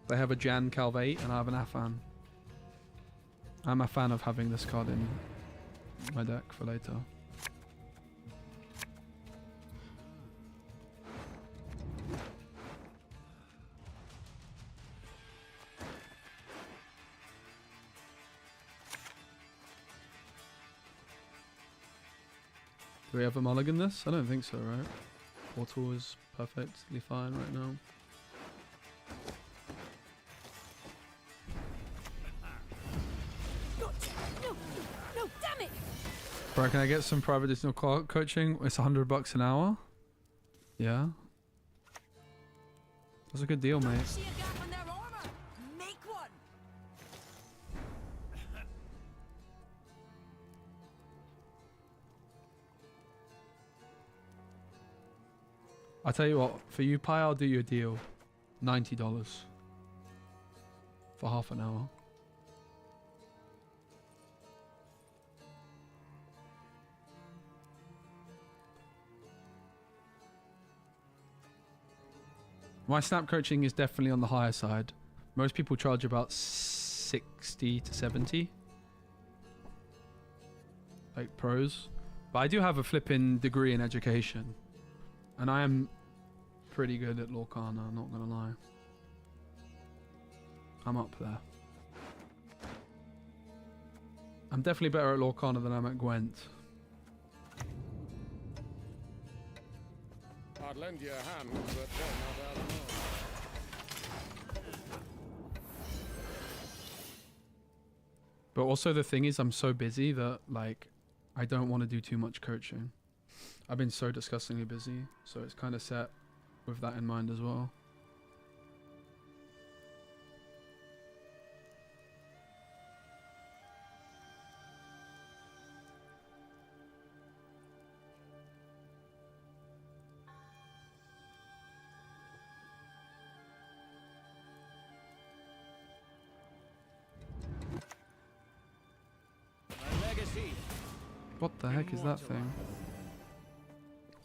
They have a Jan Calvate and I have an Afan. I'm a fan of having this card in my deck for later. Do we have a mulligan this? I don't think so, right? Portal is perfectly fine right now.
No, damn it!
Bro, can I get some private additional coaching? It's $100 an hour. Yeah. That's a good deal, mate.
See a gap in their armor. Make one.
I tell you what, for you, Pi, I'll do you a deal. $90 for half an hour. My snap coaching is definitely on the higher side. Most people charge about 60 to 70. Like pros. But I do have a flipping degree in education. And I am pretty good at Lorcana, I'm not gonna lie. I'm up there. I'm definitely better at Lorcana than I'm at Gwent.
I'd lend you a hand, but they're not out of mode.
But also the thing is, I'm so busy that like I don't want to do too much coaching. I've been so disgustingly busy, so it's kind of set with that in mind as well. What the heck is that thing?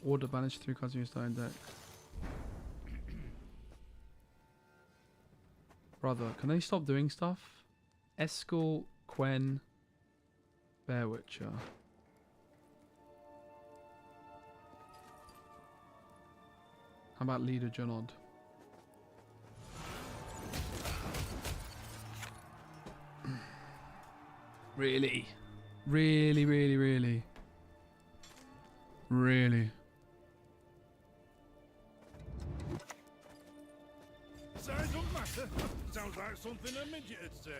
Order banish 3 cards in your starting deck. Brother, can they stop doing stuff? Eskel, Quen, Bear Witcher. How about Leader Junod? Really? Really, really, really? Really?
Size don't matter. Sounds like something a midget would say.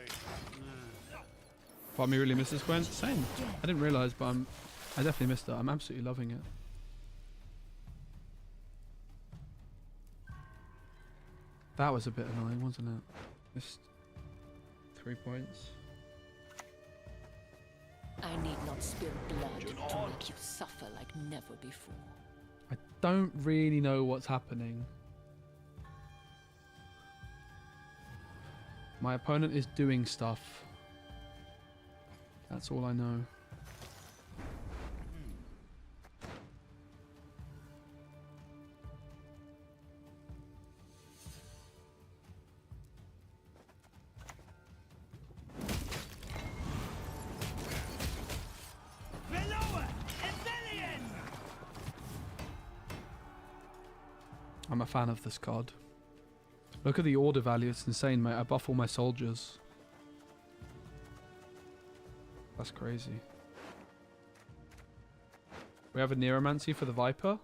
Part of me really misses Gwen. Same. I didn't realise, but I definitely missed it. I'm absolutely loving it. That was a bit annoying, wasn't it? Just 3 points.
I need not spill blood to make you suffer like never before.
I don't really know what's happening. My opponent is doing stuff. That's all I know. I'm a fan of this card. Look at the order value, it's insane, mate. I buff all my soldiers. That's crazy. We have a Neuromancy for the Viper.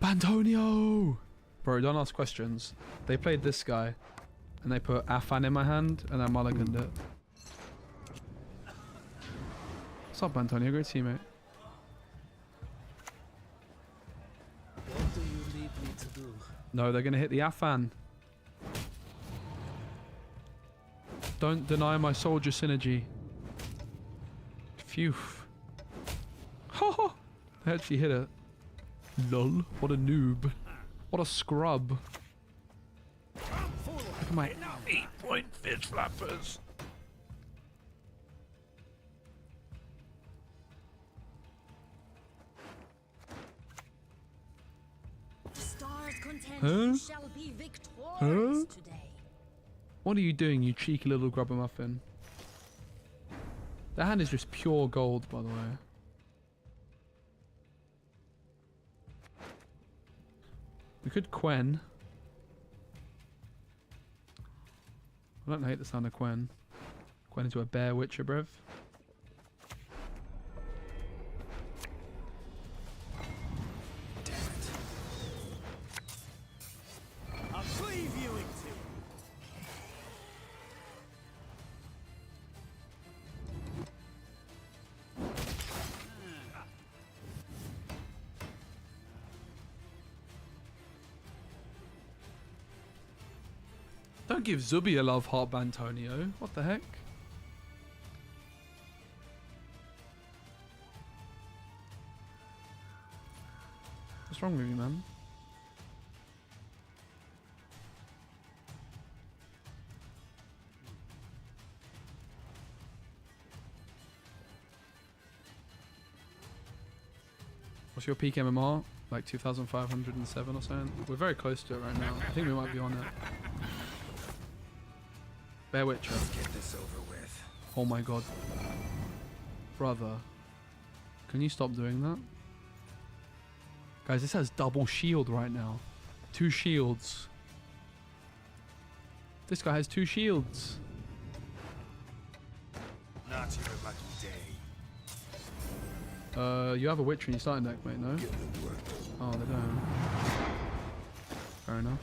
Bantonio! Bro, don't ask questions. They played this guy, and they put Afan in my hand, and I mulliganed it. What's up, Antonio? Great to see you, mate.
What do you need me to do?
No, they're gonna hit the Afan. Don't deny my soldier synergy. Phew. Ha ha! They actually hit it. Lol. What a noob. What a scrub. Look at my 8-point fist flappers.
The stars content shall be victorious today.
What are you doing, you cheeky little grubber muffin? That hand is just pure gold, by the way. We could Quen. I don't hate the sound of Quen. Quen into a bear witcher, bruv.
Damn it.
I'll cleave you in two.
Don't give Zubi a love heart, Bantonio. What the heck? What's wrong with you, man? What's your peak MMR? Like 2,507 or something? We're very close to it right now. I think we might be on it. Bear Witcher.
Let's get this over with.
Oh my god. Brother. Can you stop doing that? Guys, this has double shield right now. 2 shields. This guy has 2 shields.
Not your lucky day.
You have a Witcher in your starting deck, mate, no? Oh, they don't. Fair enough.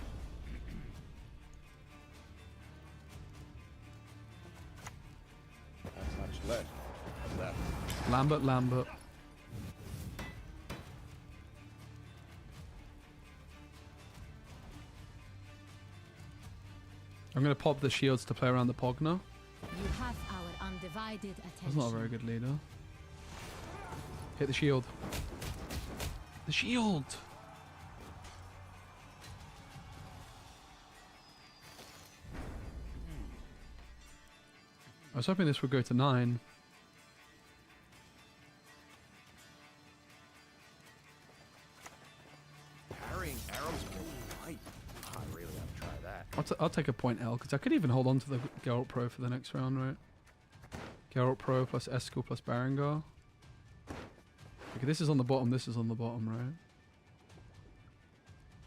Lambert. I'm going to pop the shields to play around the Pogner.
You have our undivided attention.
That's not a very good leader. Hit the shield. The shield! I was hoping this would go to 9.
Parrying arrows will bite. I really have to try that.
I'll take a point L, because I could even hold on to the Geralt Pro for the next round, right? Geralt Pro plus Eskel plus Berengar. Okay, this is on the bottom, this is on the bottom, right?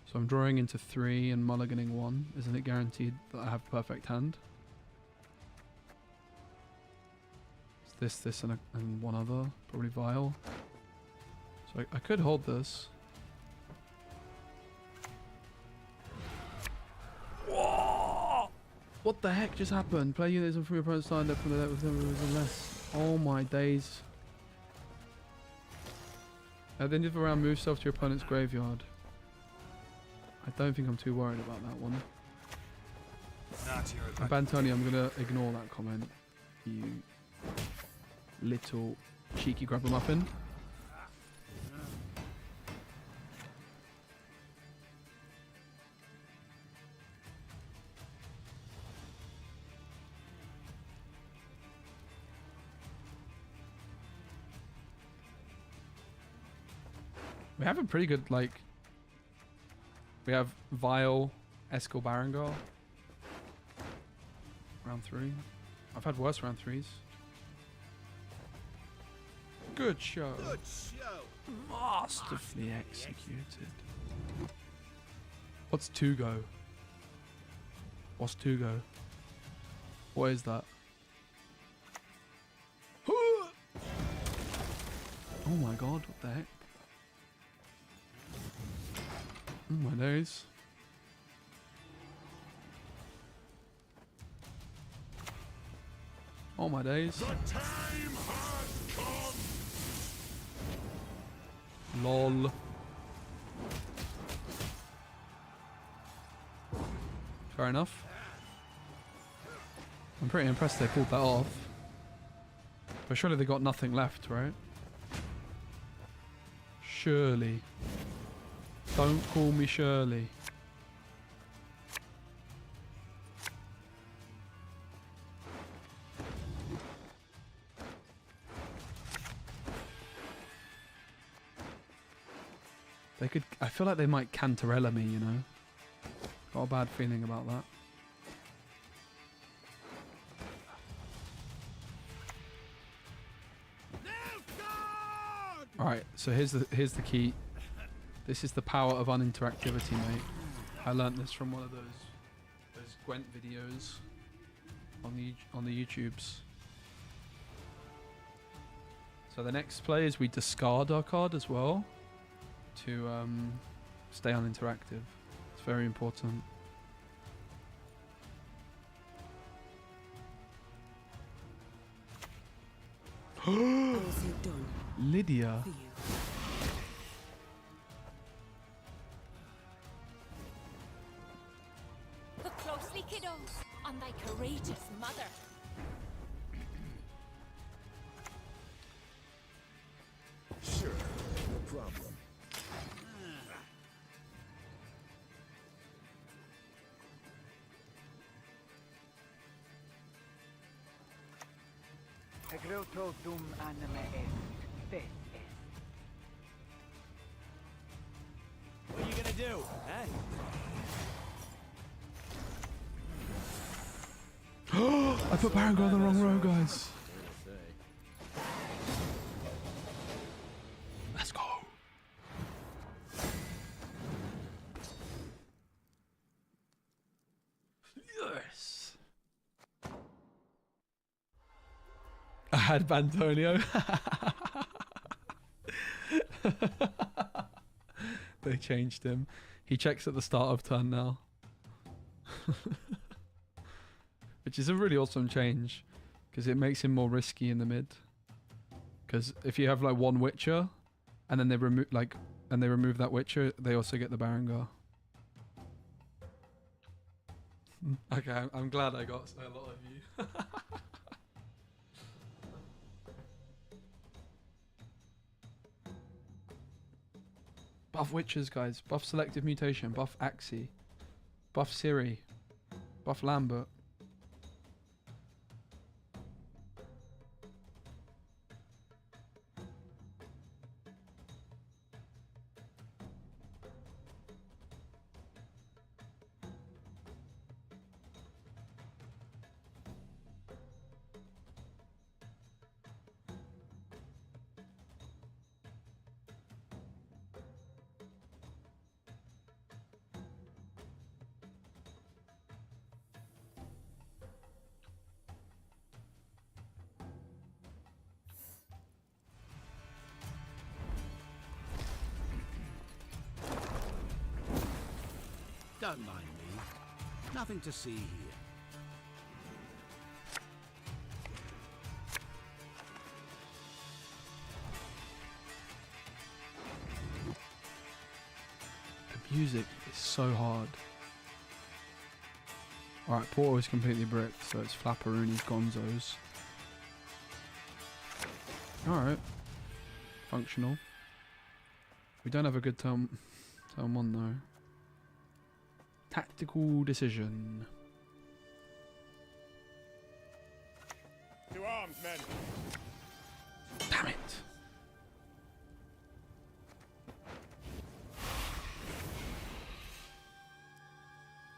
So I'm drawing into 3 and mulliganing 1. Isn't it guaranteed that I have a perfect hand? It's this, and one other. Probably Vile. So I could hold this. Whoa! What the heck just happened? Play units from your opponent's side up from the deck with them less. Oh my days. At the end of the round, move yourself to your opponent's graveyard. I don't think I'm too worried about that one.
Not your lucky
Bantoni, I'm going to ignore that comment. You little cheeky grubber muffin. We have a pretty good, like... We have Vile, Eskel Barangar. Round 3. I've had worse round 3s. Good show.
Good show.
Masterfully executed. What's 2 go? What's 2 go? What is that? Oh my god, what the heck? Oh my days. Oh my days.
The time has come.
Lol. Fair enough. I'm pretty impressed they pulled that off. But surely they got nothing left, right? Surely. Don't call me Shirley. They could... I feel like they might Cantarella me, you know? Got a bad feeling about that. Alright, so here's the key. This is the power of uninteractivity, mate. I learnt this from one of those Gwent videos on the YouTubes. So the next play is we discard our card as well to stay uninteractive. It's very important. Lydia.
Look closely, kiddos, on thy courageous mother.
Sure, no problem.
Egreto dum anime est, spes est.
What are you gonna do, huh?
I put Barangar on the wrong row, guys. Let's go. Yes. I had Bantonio. They changed him. He checks at the start of turn now. Which is a really awesome change, because it makes him more risky in the mid. Because if you have like one Witcher, and then they remove that Witcher, they also get the Barangar. Okay, I'm glad I got a lot of you. Buff Witchers, guys. Buff Selective Mutation. Buff Axie. Buff Siri. Buff Lambert.
Don't mind me. Nothing to see here.
The music is so hard. Alright, Porto is completely bricked, so it's Flapperooni's Gonzos. Alright. Functional. We don't have a good turn 1 though. Tactical decision.
To arms, men.
Damn it.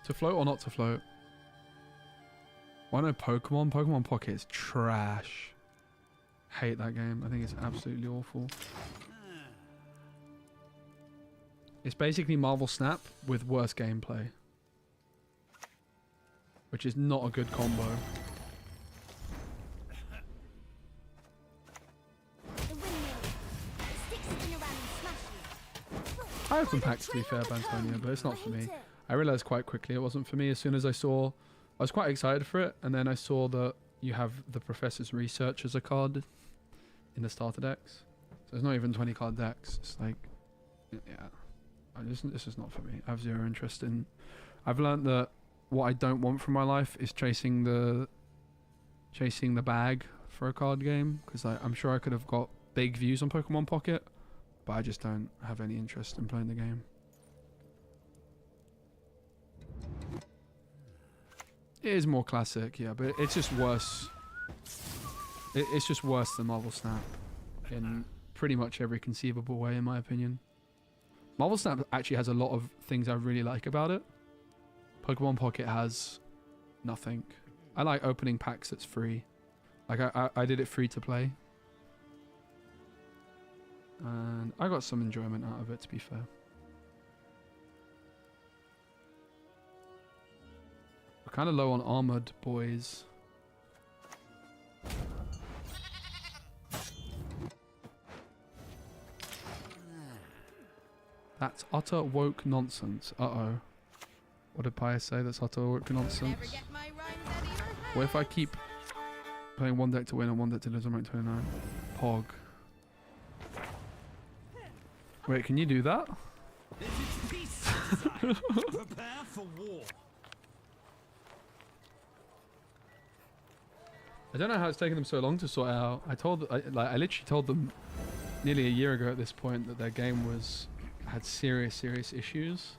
To float or not to float? Why no Pokemon? Pokemon Pocket is trash. Hate that game. I think it's absolutely awful. It's basically Marvel Snap with worse gameplay. Which is not a good combo. I open packs to be fair, Bantonia, but it's not for me. I realized quite quickly it wasn't for me. As soon as I was quite excited for it, and then I saw that you have the Professor's Research as a card in the starter decks. So it's not even 20 card decks. It's like, yeah, this is not for me. I have zero interest in. I've learned that what I don't want from my life is chasing the bag for a card game, because I'm sure I could have got big views on Pokemon Pocket, but I just don't have any interest in playing the game. It is more classic, yeah, but it's just worse. It's just worse than Marvel Snap in pretty much every conceivable way, in my opinion. Marvel Snap actually has a lot of things I really like about it. Pokemon Pocket has nothing. I like opening packs that's free. Like I did it free to play. And I got some enjoyment out of it, to be fair. We're kind of low on armored, boys. That's utter woke nonsense. Uh-oh. What did Pius say? That's utter woke nonsense. What if I keep playing one deck to win and one deck to lose on rank 29? Pog. Wait, can you do that?
Prepare for war.
I don't know how it's taken them so long to sort out. I literally told them nearly a year ago at this point that their game had serious issues,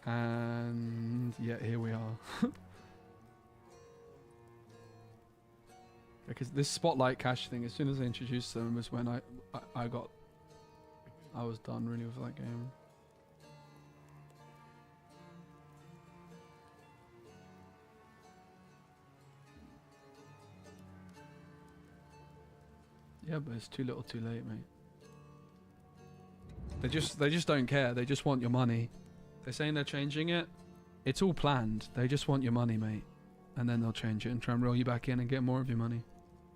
and yet here we are. Because this spotlight cache thing, as soon as I introduced them, was when I was done really with that game. Yeah, but it's too little too late, mate. They just don't care. They just want your money. They're saying they're changing it. It's all planned. They just want your money, mate. And then they'll change it and try and roll you back in and get more of your money.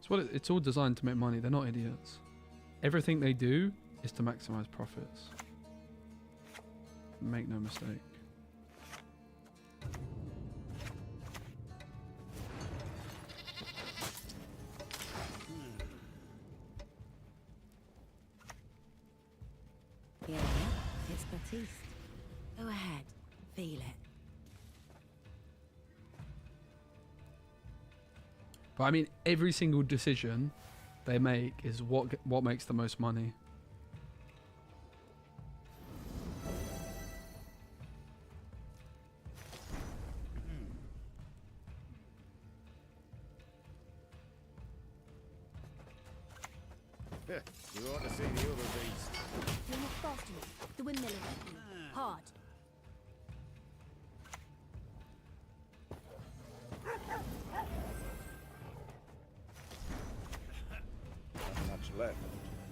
It's all designed to make money. They're not idiots. Everything they do is to maximize profits. Make no mistake.
Yeah, it's Baptiste. Go ahead, feel it.
But I mean, every single decision they make is what makes the most money.
You ought to see the other beast.
You're not fast enough. The windmill will hit you. Hard.
Not much left.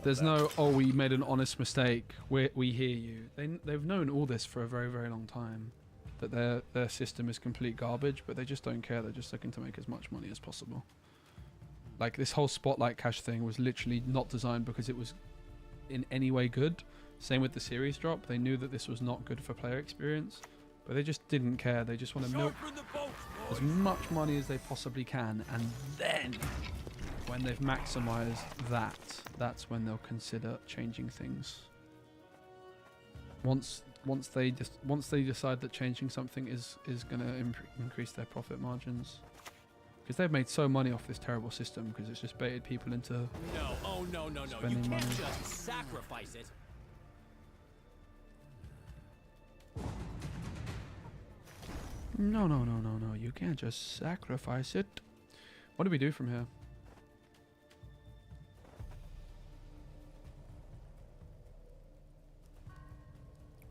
There's no, oh, we made an honest mistake. We hear you. They've known all this for a very, very long time. That their system is complete garbage, but they just don't care. They're just looking to make as much money as possible. Like, this whole spotlight cache thing was literally not designed because it was in any way good. Same with the series drop. They knew that this was not good for player experience, but they just didn't care. They just want to milk as much money as they possibly can, and then when they've maximized that, that's when they'll consider changing things. Once they decide that changing something is going to increase their profit margins. Because they've made so money off this terrible system because it's just baited people into
No, oh no. You
spending
can't
money.
just sacrifice it.
No, you can't just sacrifice it. What do we do from here?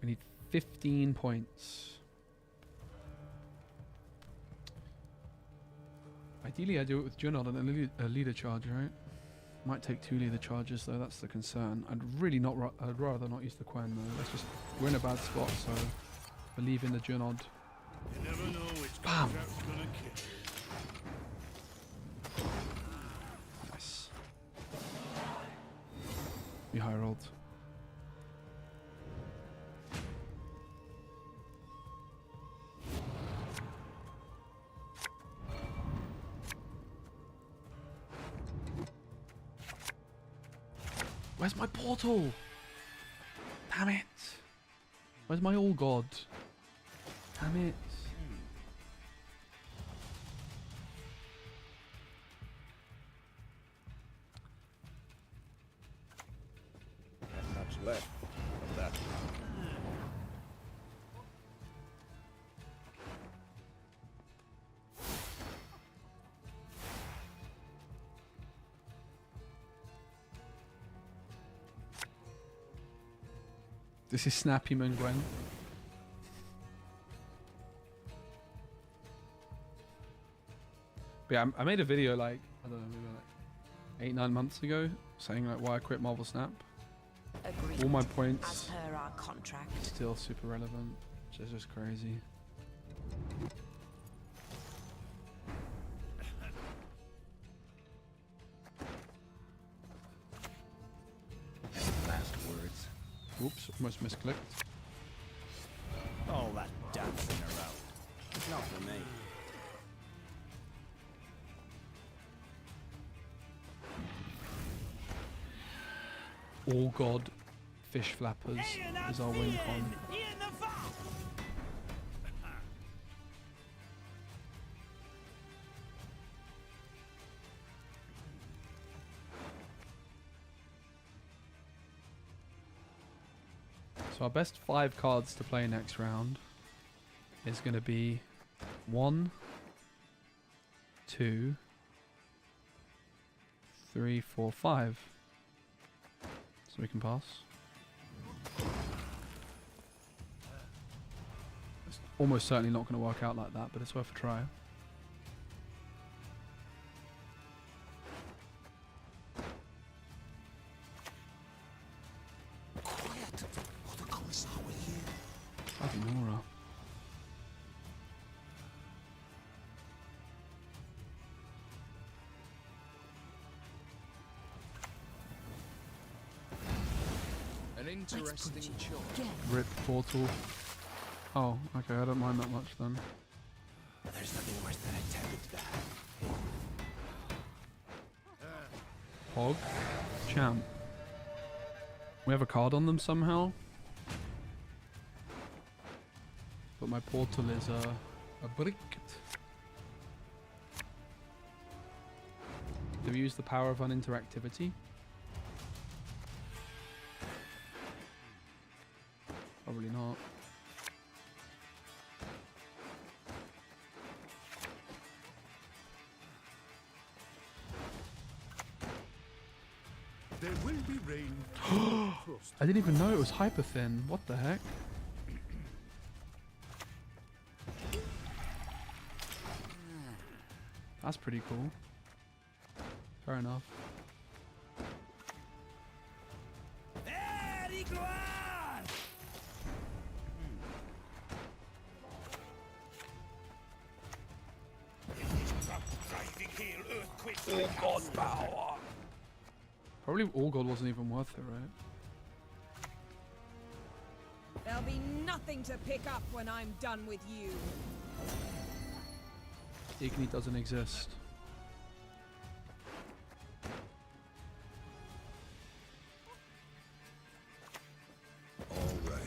We need 15 points. Ideally, I do it with Junod and a leader charge, right? Might take 2 leader charges though. That's the concern. I'd rather not use the Quen though. Let's just, we're in a bad spot, so believe in the Junod.
You never know which
Bam.
contract's gonna kill.
Nice. You high rolled. Where's my portal? Damn it. Where's my all god? Damn it.
Not much left of that.
This is Snappy Man Gwen. But yeah, I made a video like, I don't know, maybe like 8-9 months ago saying like why I quit Marvel Snap.
Agreed.
All my points
As per our contract.
still super relevant, which is just crazy.
Last words.
Oops, almost misclicked.
All that dancing around. It's not for me.
All God Fish Flappers is our win con. So our best 5 cards to play next round is going to be 1, 2, 3, 4, 5. So we can pass. It's almost certainly not going to work out like that, but it's worth a try. Bloody Nora.
An interesting choice.
Rip portal. Oh, okay, I don't mind that much then.
There's nothing worse than a tepid bath.
Hog. Champ. We have a card on them somehow. But my portal is a brick. Do we use the power of uninteractivity? Probably not.
There will be rain.
I didn't even know it was hyper thin. What the heck? That's pretty cool. Fair enough.
All God power.
Probably All God wasn't even worth it, right?
There'll be nothing to pick up when I'm done with you.
Igni doesn't exist.
All right.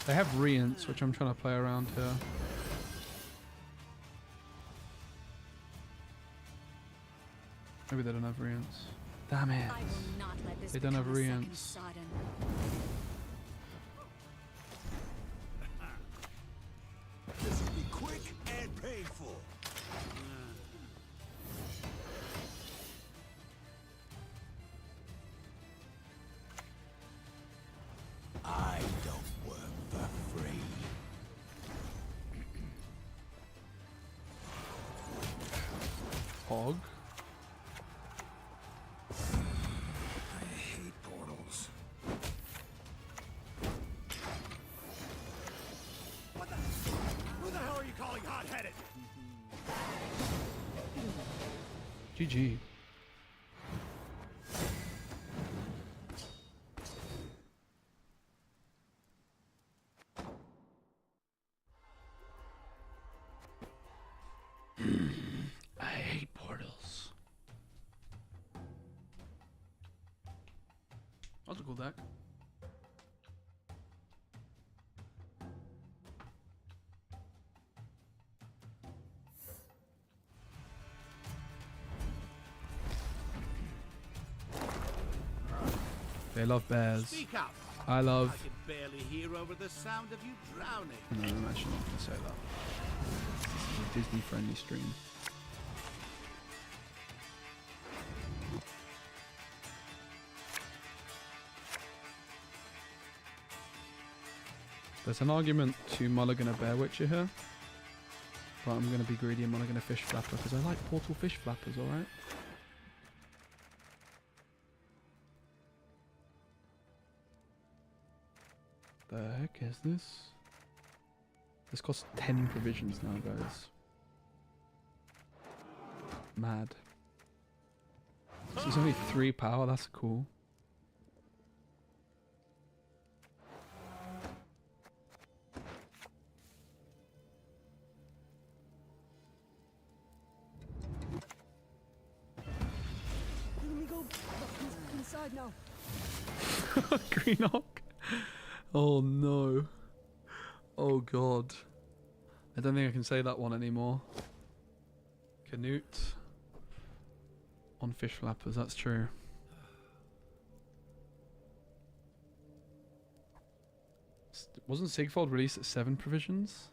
They have reints, which I'm trying to play around here. Maybe they don't have reints. Damn it.
I will not let this
They don't have
become a second
reints.
Sodom.
This will be quick and painful. I don't work for free.
Hog.
I hate portals.
What the? Who the hell are you calling hot-headed?
GG. I hate portals. That's a cool deck. They love bears.
Speak up.
I love.
I can barely hear over the sound of you drowning.
No, I'm actually not going to say that. This is a Disney-friendly stream. There's an argument to mulligan a Bear Witcher here, but I'm going to be greedy and mulligan a Fish Flapper because I like Portal Fish Flappers, alright? The heck is this? This costs 10 provisions now, guys. Mad. This is only 3 power, that's cool.
Let me go inside now.
Green Hawk. Oh no. Oh god. I don't think I can say that one anymore. Canute. On Fish Flappers, that's true. Wasn't Sigfold released at 7 provisions?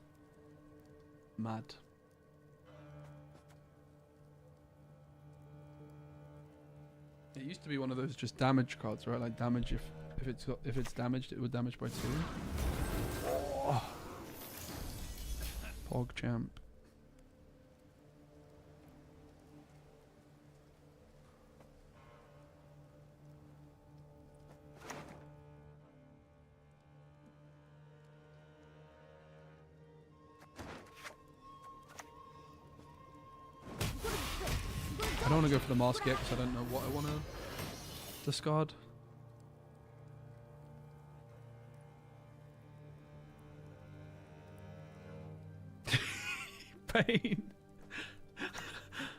Mad. It used to be one of those just damage cards, right? Like damage if it's damaged, it would damage by 2. Oh. Pog champ. I don't want to go for the mask yet because I don't know what I want to discard. Pain.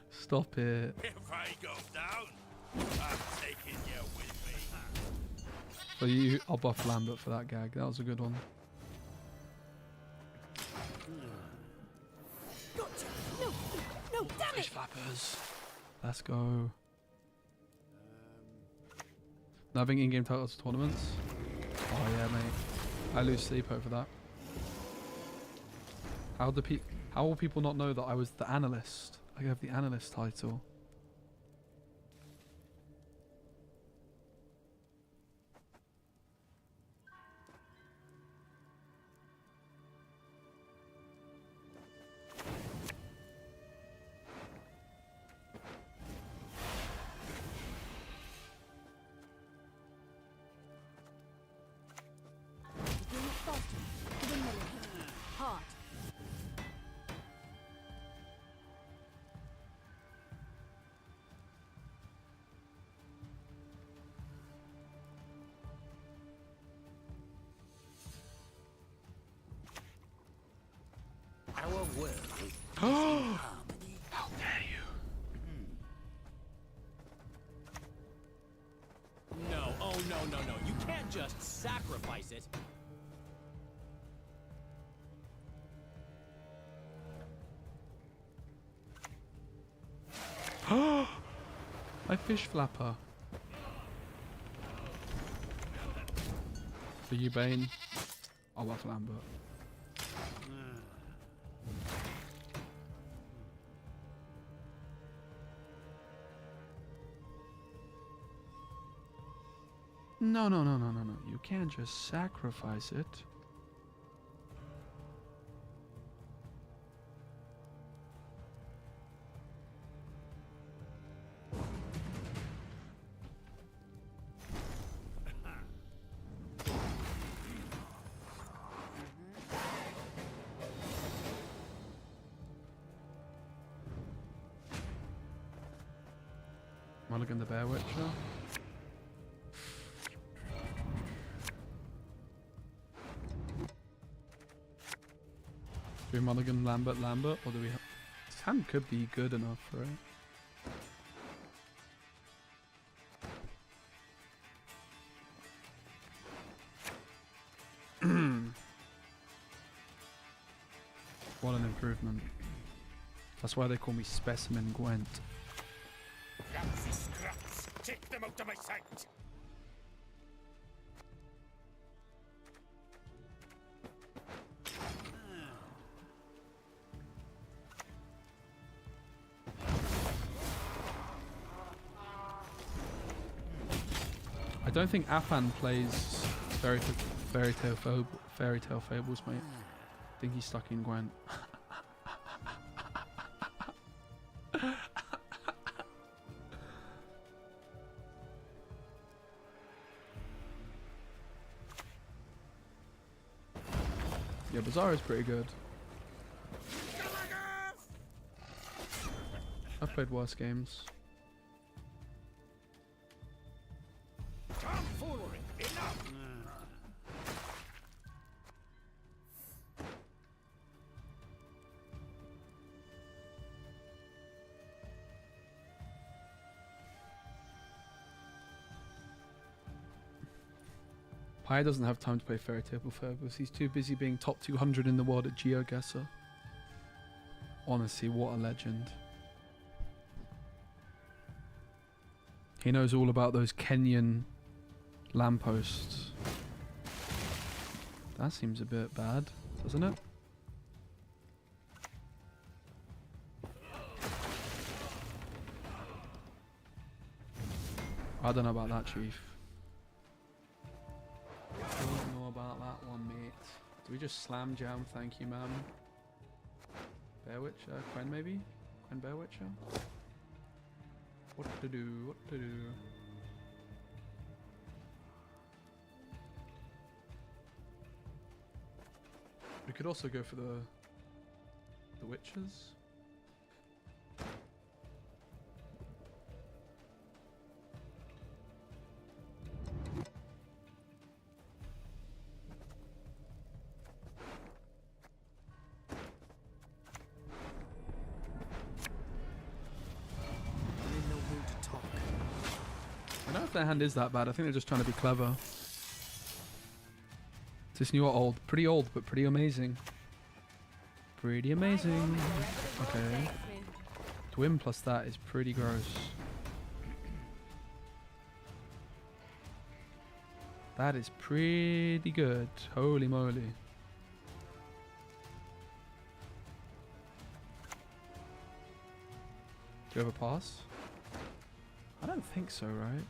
Stop it.
If I go down, I'm taking you with me.
For you, I'll buff Lambert for that gag. That was a good one.
Gotcha. No, no, damn
Fish
it!
Flappers. Let's go. Having in-game titles to tournaments. Oh yeah, mate. I lose sleep over that. How will people not know that I was the analyst? I have the analyst title.
Doing it faster. To the middle. Hard.
Our world is
Oh! How dare you?
no, oh no, no, no. You can't just sacrifice it.
My fish flapper. For you, Bane. Oh, that's Lambert. No. You can't just sacrifice it. Mulligan the Bear Witcher. Do we mulligan Lambert, or do we have... This hand could be good enough for it. What an improvement. That's why they call me Specimen Gwent.
Ratsy scraps! Take them out of my sight!
I don't think Afan plays Fairy Tale Fables, mate. I think he's stuck in Gwent. Yeah, Bizarro's pretty good. I've played worse games.
Tomfoolery! Enough!
Pi doesn't have time to play Fairy Tale Fables. He's too busy being top 200 in the world at GeoGuessr. Honestly, what a legend. He knows all about those Kenyan lampposts. That seems a bit bad, doesn't it? I don't know about that, Chief. Don't know about that one, mate. Do we just slam jam? Thank you, ma'am. Bear Witcher? Quen, maybe? Quen Bear Witcher? What to do? What to do? We could also go for the witches. I don't know if their hand is that bad. I think they're just trying to be clever. Is this new or old? Pretty old, but pretty amazing. Pretty amazing. Okay. Twin plus that is pretty gross. That is pretty good. Holy moly. Do you have a pass? I don't think so, right?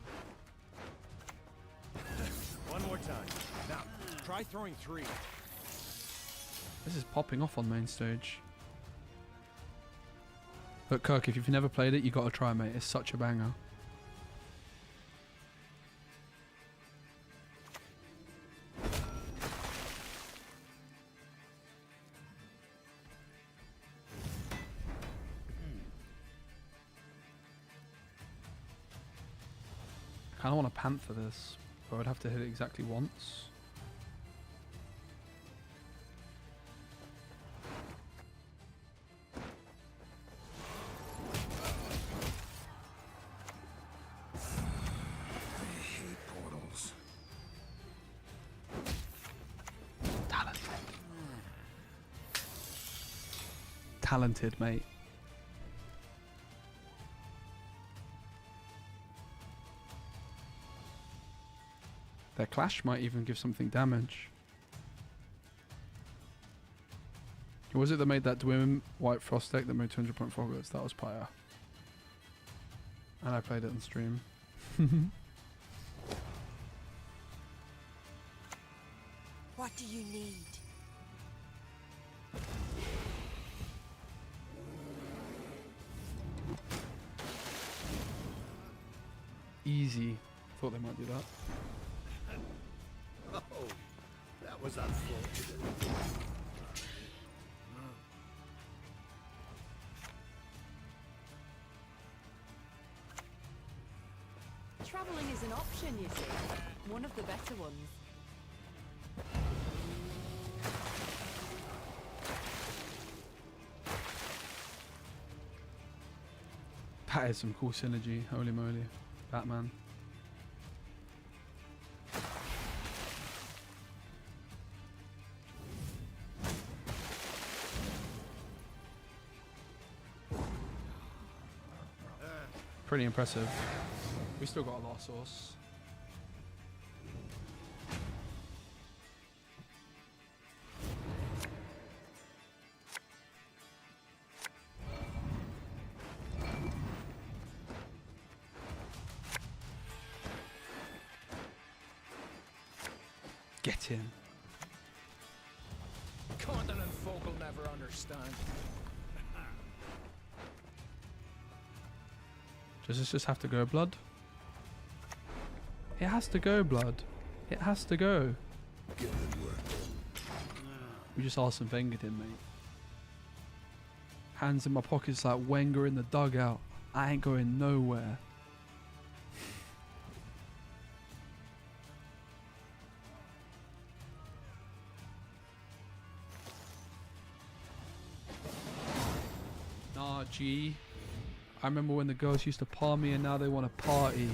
One more time. Now, try throwing 3.
This is popping off on main stage. But Kirk, if you've never played it, you gotta try, mate. It's such a banger. I kinda want to panther this, but I'd have to hit it exactly once. Talented, mate. Clash might even give something damage. Who was it that made that Dwim White Frost deck that made 200.4 goals? That was Pyre. And I played it on stream.
What do you need?
Easy. Thought they might do that.
Oh, that was unfortunate.
Traveling is an option, you see. One of the better ones.
That is some cool synergy. Holy moly. Batman. Pretty impressive. We still got a lot of sauce. Get in.
Continent folk will never understand.
Does this just have to go, blood? It has to go, blood. It has to go. We just asked some Wenger in, mate. Hands in my pockets like Wenger in the dugout. I ain't going nowhere. Nah, G. I remember when the girls used to palm me and now they want to party.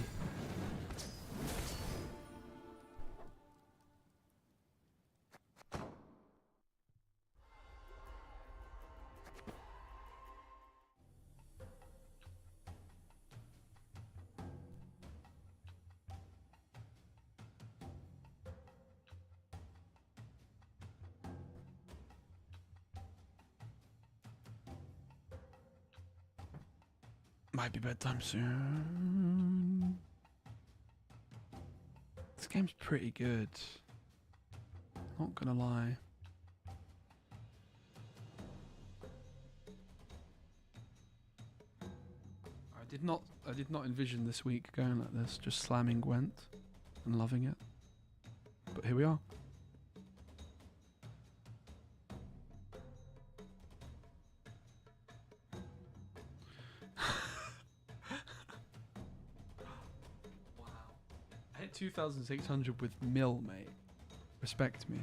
Might be bedtime soon. This game's pretty good. Not gonna lie. I did not envision this week going like this, just slamming Gwent and loving it. But here we are. I hit 2,600 with Mill, mate. Respect me.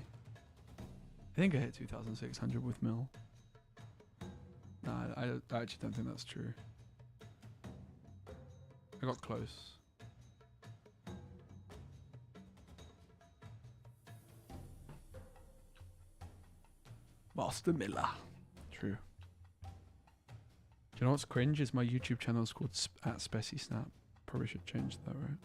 I think I hit 2,600 with Mill. Nah, I actually don't think that's true. I got close. Master Miller. True. Do you know what's cringe? Is my YouTube channel is called @speci snap. Probably should change that, right?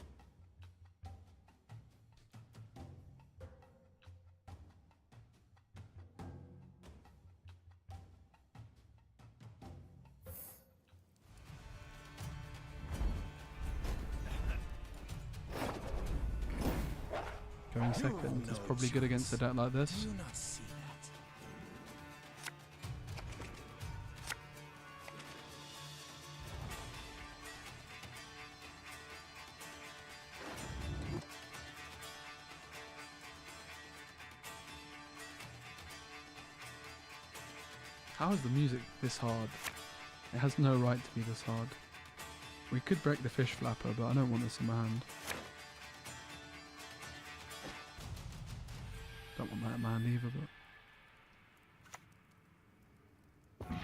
Going second is probably good against a deck like this.
Do you not see that?
How is the music this hard? It has no right to be this hard. We could break the fish flapper, but I don't want this in my hand. Don't want that in my hand either, but...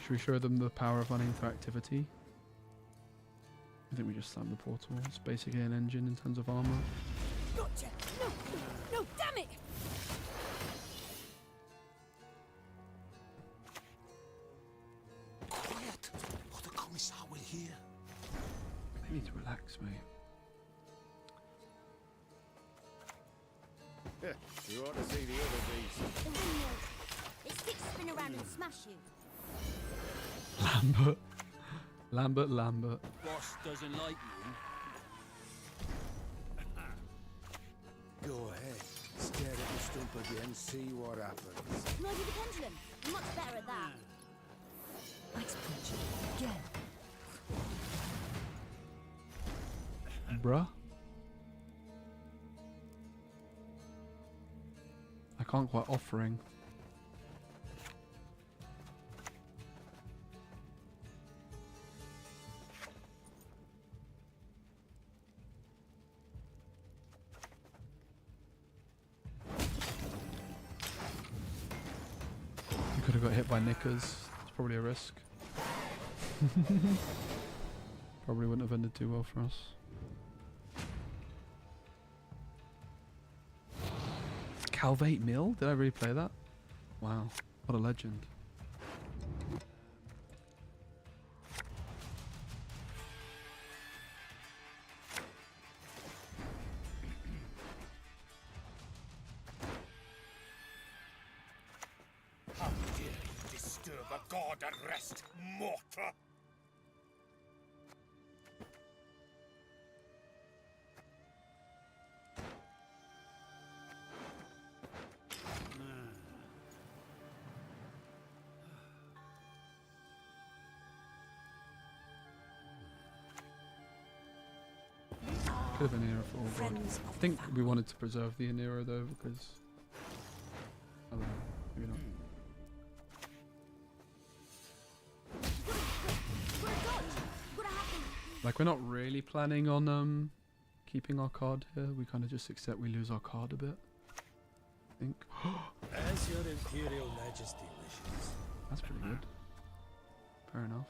Should we show them the power of uninteractivity? I think we just slam the portal. It's basically an engine in terms of armor.
Gotcha! No! No! Damn it!
Quiet, or the commissar will hear.
They need to relax, mate.
You ought to see the other beast.
The windmill. It sticks spin around and smash you.
Lambert.
Boss doesn't like you.
Go ahead. Stare at the stump again, see what happens.
No, do the pendulum. I'm much better at that.
Ice punch. Again.
Bruh. I can't quite offering. You could have got hit by knickers. It's probably a risk. Probably wouldn't have ended too well for us. Calvate Mill? Did I really play that? Wow, what a legend.
How dare you disturb a god at rest, mortar?
Could have been Anira for all God. I think we wanted to preserve the Anira though because I don't know, maybe not. Like we're not really planning on keeping our card here. We kind of just accept we lose our card a bit. I think.
As your Imperial Majesty wishes.
That's pretty good. Fair enough.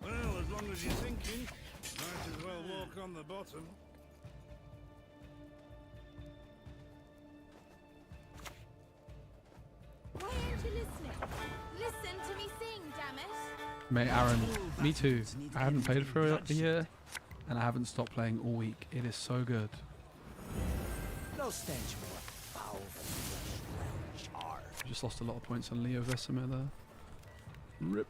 Well, as long as you're thinking, might as well walk on the bottom.
Why aren't you listening? Listen to me sing, damn it!
Mate, Aaron, me too. I haven't played for a year, and I haven't stopped playing all week. It is so good.
No stench more foul flesh round char.
I just lost a lot of points on Leo Vesemir there. Rip.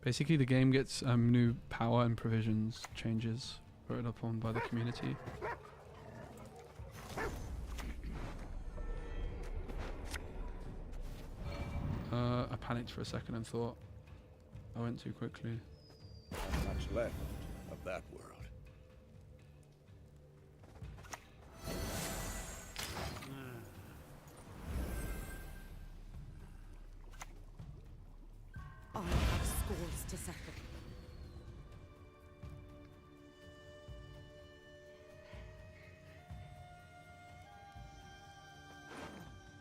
Basically, the game gets new power and provisions changes voted upon by the community. I panicked for a second and thought I went too quickly.
Not much left of that world.
I have scores to settle.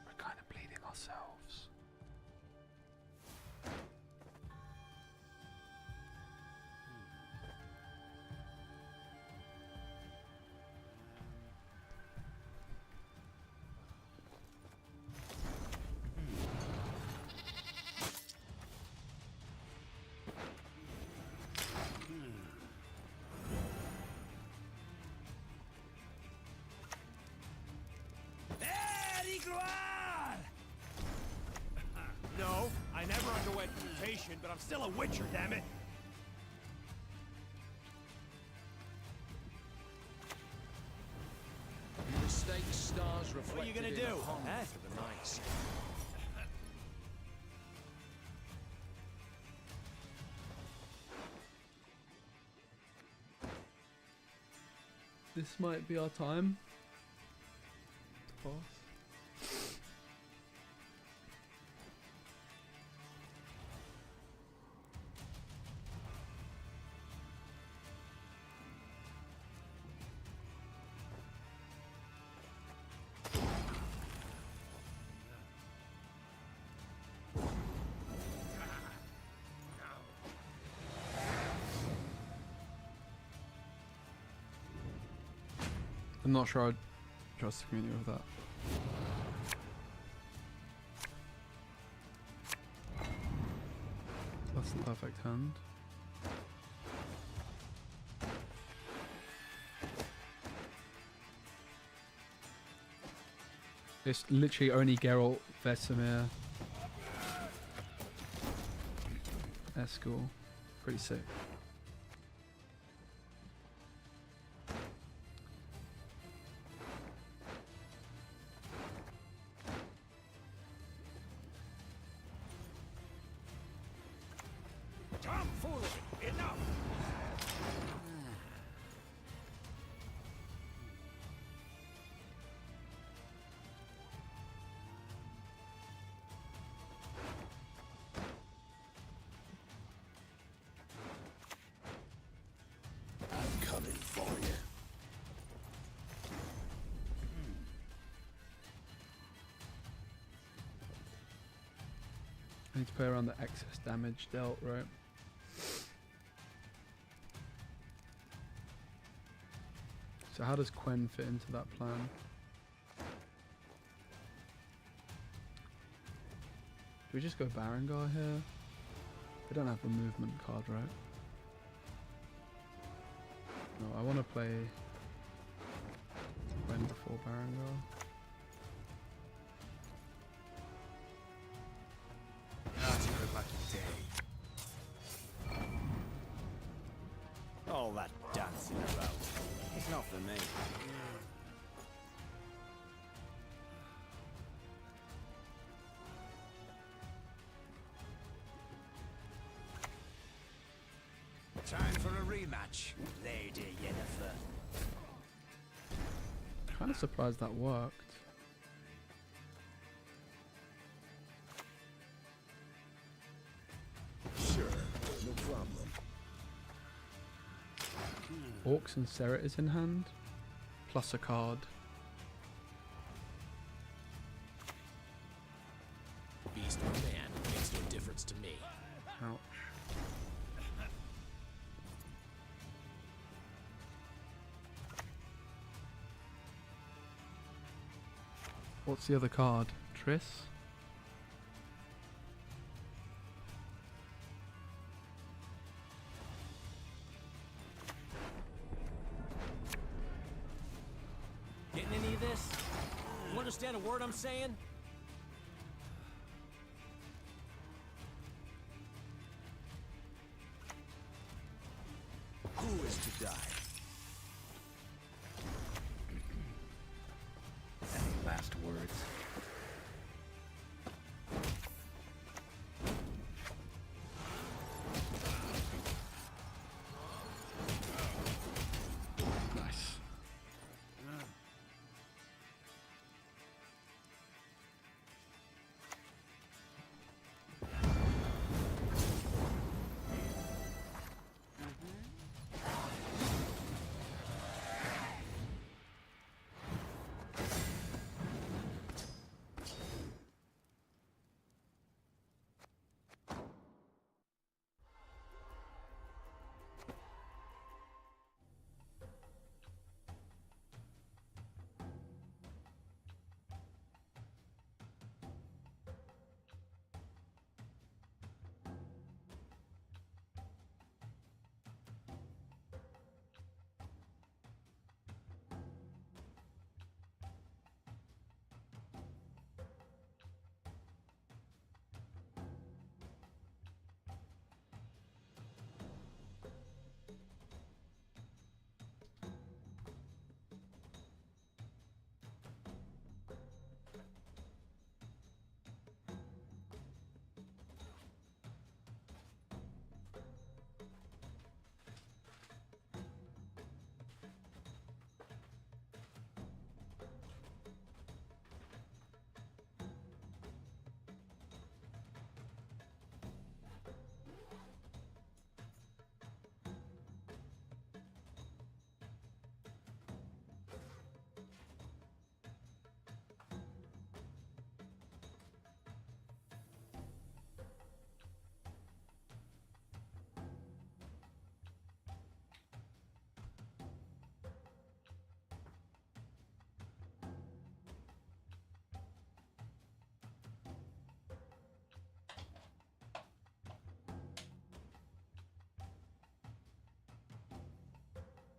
We're kind of bleeding ourselves.
No, I never underwent mutation, but I'm still a witcher, damn it!
You mistake stars reflected
What are you gonna
in
do,
the hunt
huh?
for the night sky.
This might be our time to pass. I'm not sure I'd trust the community with that. That's the perfect hand. It's literally only Geralt, Vesemir, Eskel. Pretty sick.
Tomfoolery! Enough!
I'm coming for you.
I need to play around the excess damage dealt, right? So how does Quen fit into that plan? Do we just go Barangar here? We don't have a movement card, right? No, I want to play Quen before Barangar.
Not your lucky day. All that dancing around. It's not for me.
Time for a rematch, Lady Yennefer.
Kind of surprised that worked.
Sure, no problem.
Orcs and Serret is in hand, plus a card.
Beast or man makes no difference to me.
Ouch. What's the other card? Triss?
Getting any of this? You understand a word I'm saying?
Who is to die?
Any last words?
Nice.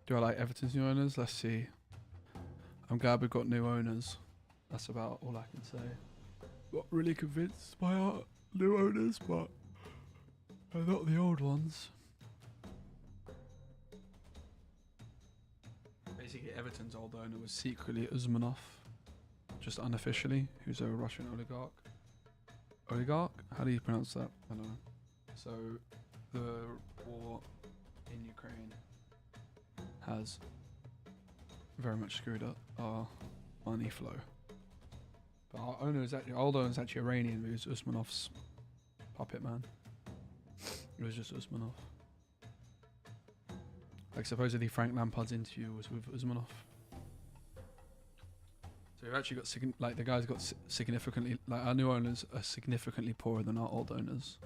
Do I like Everton's new owners? Let's see. I'm glad we've got new owners. That's about all I can say. Not really convinced by our new owners, but they're not the old ones. Basically, Everton's old owner was secretly Usmanov, just unofficially, who's a Russian oligarch. Oligarch? How do you pronounce that? I don't know. So, the war in Ukraine has very much screwed up our money flow. But our owner is actually, old owner is actually Iranian, but he was Usmanov's puppet man. It was just Usmanov. Like supposedly Frank Lampard's interview was with Usmanov. So we've actually got like the guys got significantly, like our new owners are significantly poorer than our old owners,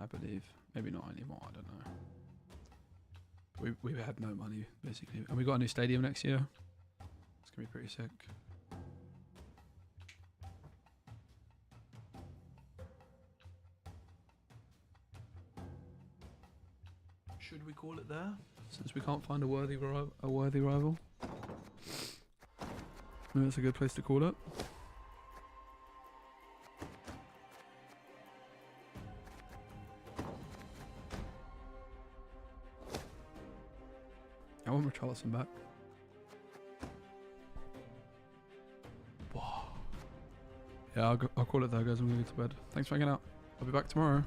I believe. Maybe not anymore, I don't know. We had no money basically, and we got a new stadium next year. It's gonna be pretty sick. Should we call it there, since we can't find a worthy rival? Maybe that's a good place to call it. I want Richarlison back. Wow. Yeah, I'll call it there, guys. I'm going to go to bed. Thanks for hanging out. I'll be back tomorrow.